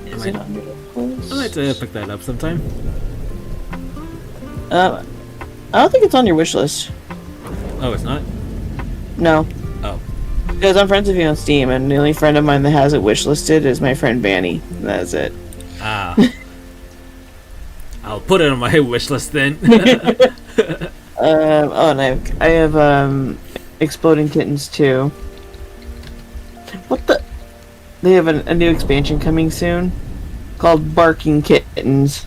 Is it on your list? I might pick that up sometime. I don't think it's on your wish list. Oh, it's not? No. Oh. Because I'm friends with you on Steam, and the only friend of mine that has it wishlisted is my friend Banny. That's it. Ah. I'll put it on my wish list then. Oh, and I have Exploding Kittens too. What the? They have a new expansion coming soon called Barking Kittens.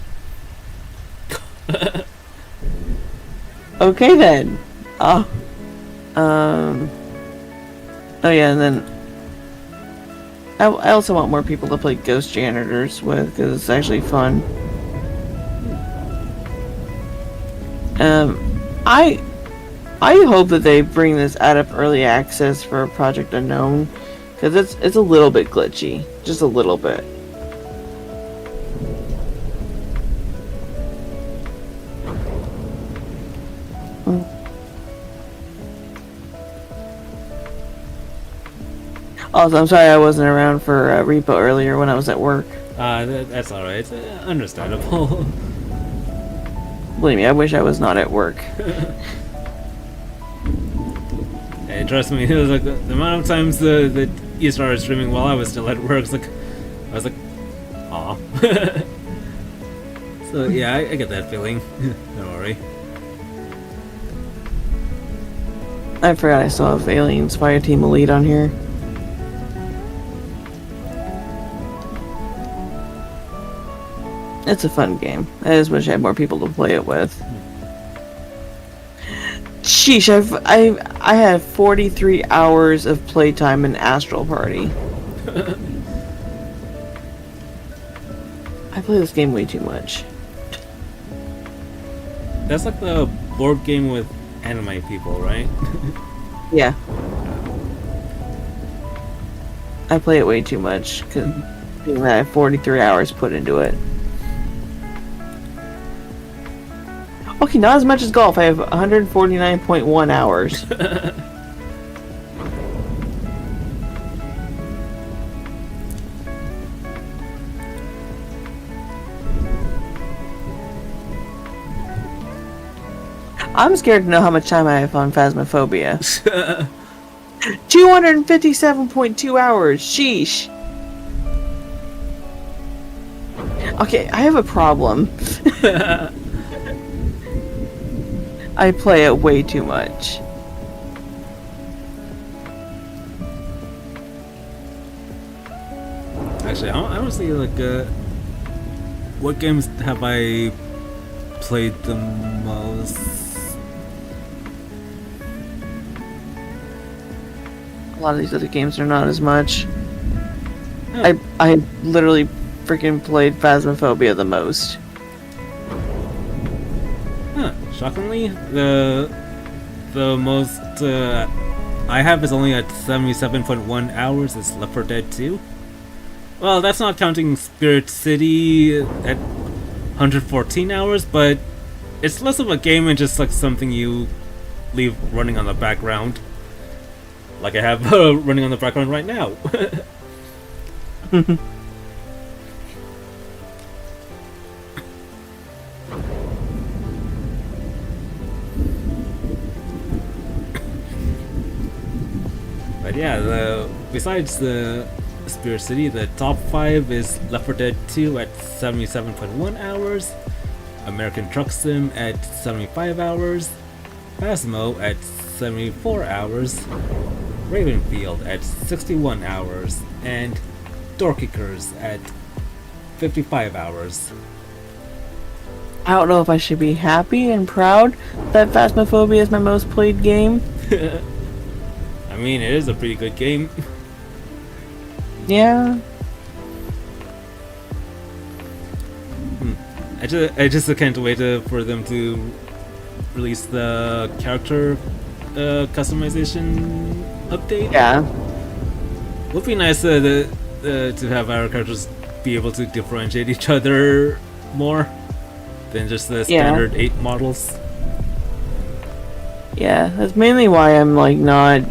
Okay then. Oh yeah, and then I also want more people to play Ghost Janitors with because it's actually fun. I hope that they bring this out of early access for Project Unknown because it's a little bit glitchy, just a little bit. Also, I'm sorry I wasn't around for repo earlier when I was at work. That's alright. Understandable. Believe me, I wish I was not at work. Hey, trust me, it was like the amount of times the you started streaming while I was still at work. I was like, aw. So yeah, I get that feeling. Don't worry. I forgot I still have Aliens Fireteam Elite on here. It's a fun game. I just wish I had more people to play it with. Sheesh, I had 43 hours of playtime in Astral Party. I play this game way too much. That's like the board game with anime people, right? Yeah. I play it way too much, because I have 43 hours put into it. Okay, not as much as golf. I have 149.1 hours. I'm scared to know how much time I have on Phasmophobia. 257.2 hours. Sheesh. Okay, I have a problem. I play it way too much. Actually, I want to see like what games have I played the most? A lot of these other games are not as much. Oh. I literally freaking played Phasmophobia the most. Huh. Shockingly, the most I have is only at 77.1 hours. Is Left 4 Dead 2. Well, that's not counting Spirit City at 114 hours, but it's less of a game and just like something you leave running on the background. Like I have running on the background right now. But yeah, besides the Spirit City, the top 5 is Left 4 Dead 2 at 77.1 hours, American Truck Sim at 75 hours, Phasmo at 74 hours, Ravenfield at 61 hours, and Doorkickers at 55 hours. I don't know if I should be happy and proud that Phasmophobia is my most played game. I mean, it is a pretty good game. Yeah. I just can't wait for them to release the character customization update. Yeah. Would be nice to have our characters be able to differentiate each other more than just the standard 8 models. Yeah, that's mainly why I'm like not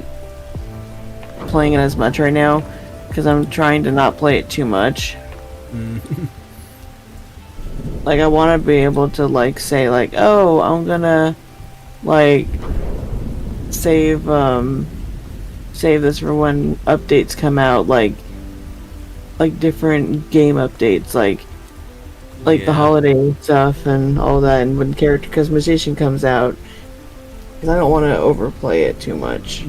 playing it as much right now, because I'm trying to not play it too much. Like I want to be able to like say like, oh, I'm gonna like save this for when updates come out, like different game updates, like the holiday stuff and all that, and when character customization comes out, because I don't want to overplay it too much.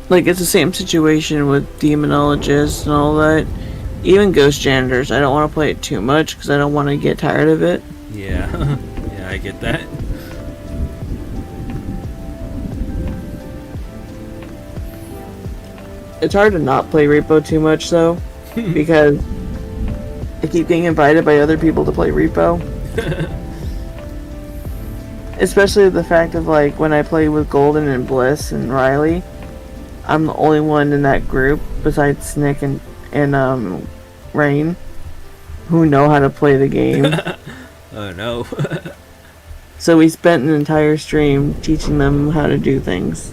Like it's the same situation with demonologists and all that. Even ghost janitors, I don't want to play it too much because I don't want to get tired of it. Yeah, yeah, I get that. It's hard to not play Repo too much though, because I keep getting invited by other people to play Repo. Especially the fact of like when I play with Golden and Bliss and Riley, I'm the only one in that group besides Snick and Rain who know how to play the game. Oh no. So we spent an entire stream teaching them how to do things.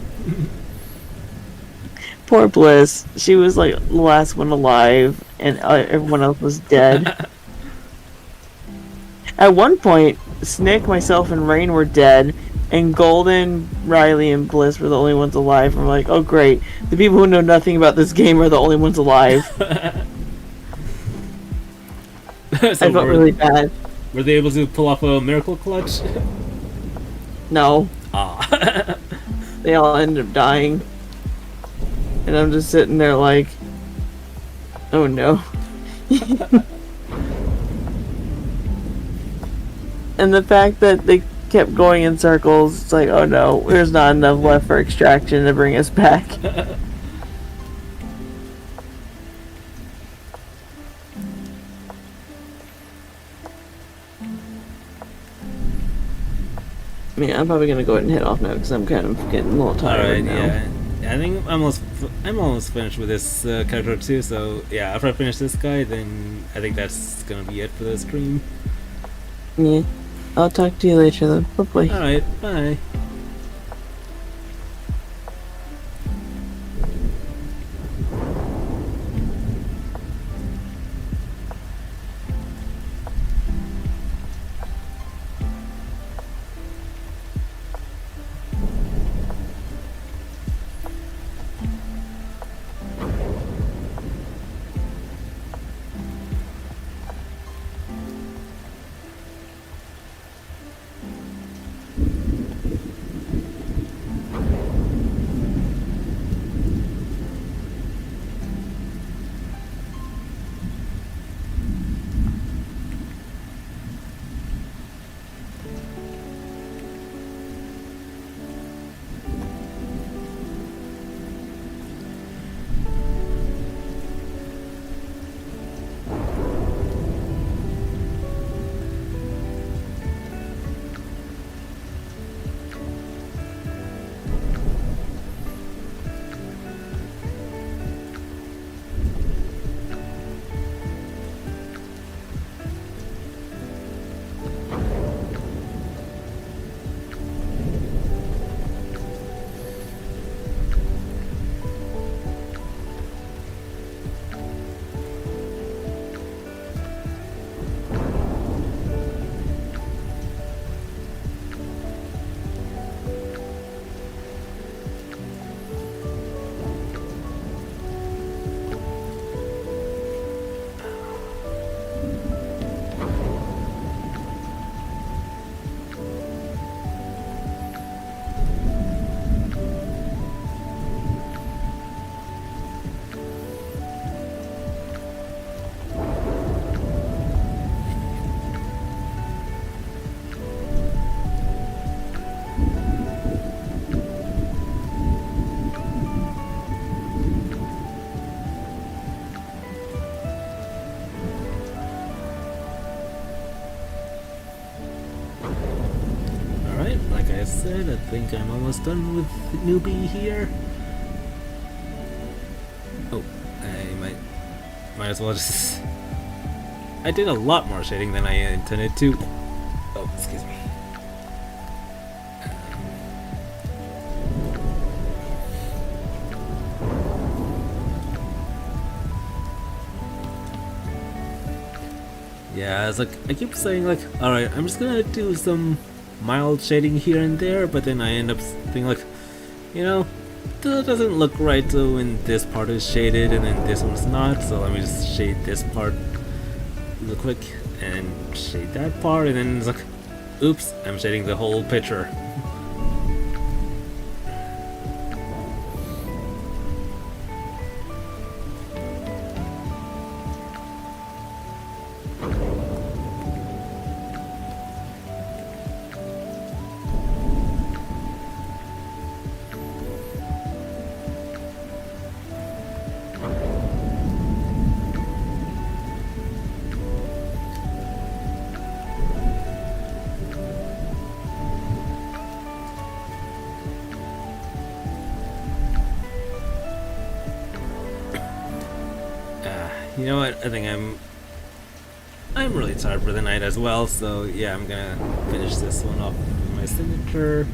Poor Bliss. She was like the last one alive, and everyone else was dead. At one point, Snick, myself, and Rain were dead, and Golden, Riley, and Bliss were the only ones alive. And we're like, oh great, the people who know nothing about this game are the only ones alive. So I felt really bad. Were they able to pull off a miracle clutch? No, Ah. they all ended up dying. And I'm just sitting there like, oh no. And the fact that they kept going in circles, it's like, oh no, there's not enough left for extraction to bring us back. I mean, I'm probably gonna go ahead and head off now because I'm kind of getting a little tired Alright, now. yeah. I think I'm almost finished with this character too, so yeah, after I finish this guy, then I think that's gonna be it for the stream. Yeah. I'll talk to you later then. Bye-bye. Alright, bye. I said, I think I'm almost done with newbie here. Oh, I might as well just... I did a lot more shading than I intended to. Oh, excuse me. Yeah, it's like, I keep saying like, alright, I'm just gonna do some mild shading here and there, but then I end up being like, you know, that doesn't look right so when this part is shaded and then this one's not, so let me just shade this part real quick and shade that part, and then it's like, oops, I'm shading the whole picture. You know what? I think I'm really tired for the night as well, so yeah, I'm gonna finish this one off with my signature.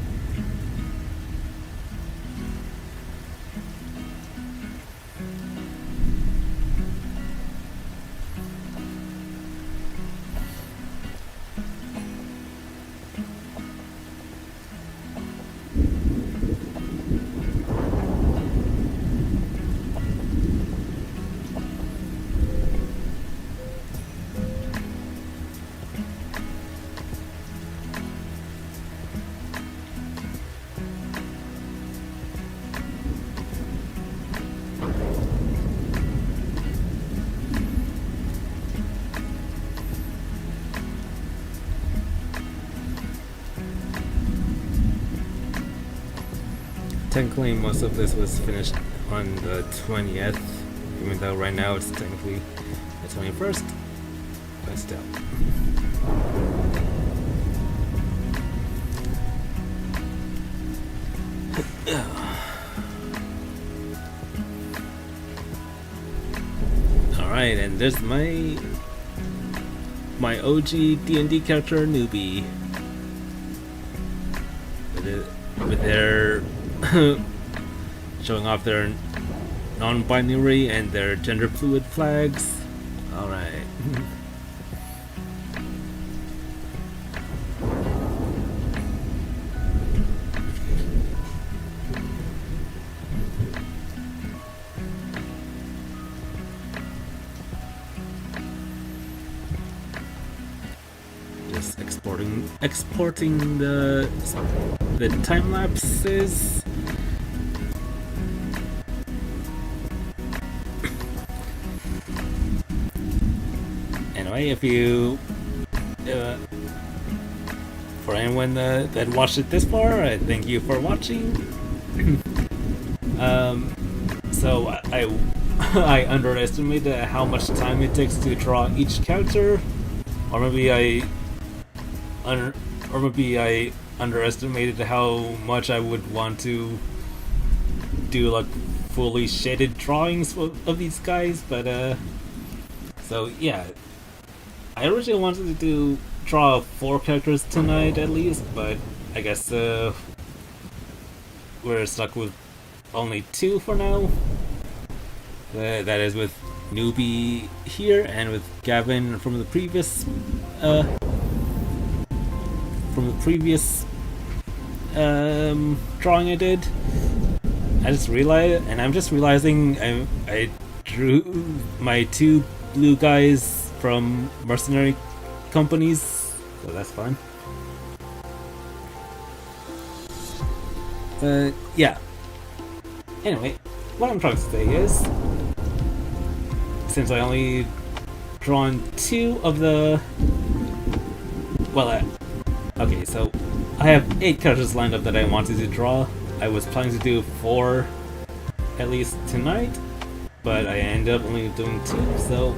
technically most of this was finished on the 20th, even though right now it's technically the 21st, but still. Alright, and there's my OG DnD character, Newbie. With their showing off their non-binary and their gender fluid flags. Alright. Just exporting the time lapses. Anyway, if you for anyone that watched it this far, I thank you for watching. So I underestimated how much time it takes to draw each character, or maybe I underestimated how much I would want to do like fully shaded drawings of these guys, but so yeah, I originally wanted to draw 4 characters tonight at least, but I guess we're stuck with only 2 for now. That is with Newbie here and with Gavin from the previous drawing I did. I'm just realizing I drew my 2 blue guys from mercenary companies, so that's fun. Yeah. Anyway, what I'm trying to say is, since I only drawn 2 of the... okay, so I have 8 characters lined up that I wanted to draw. I was planning to do 4 at least tonight, but I ended up only doing 2, so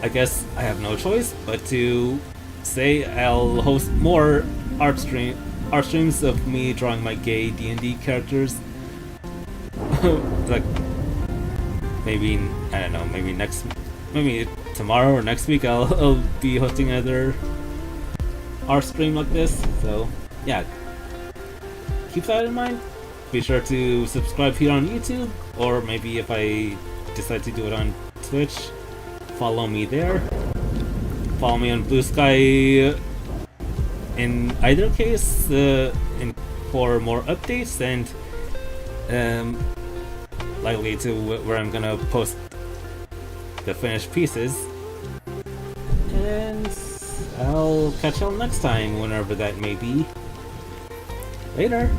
I guess I have no choice but to say I'll host more art streams of me drawing my gay D&D characters. Like, maybe, I don't know, maybe tomorrow or next week I'll be hosting another art stream like this, so yeah, keep that in mind. Be sure to subscribe here on YouTube, or maybe if I decide to do it on Twitch, follow me there. Follow me on Blue Sky in either case for more updates, and likely to where I'm gonna post the finished pieces. And I'll catch y'all next time, whenever that may be. Later!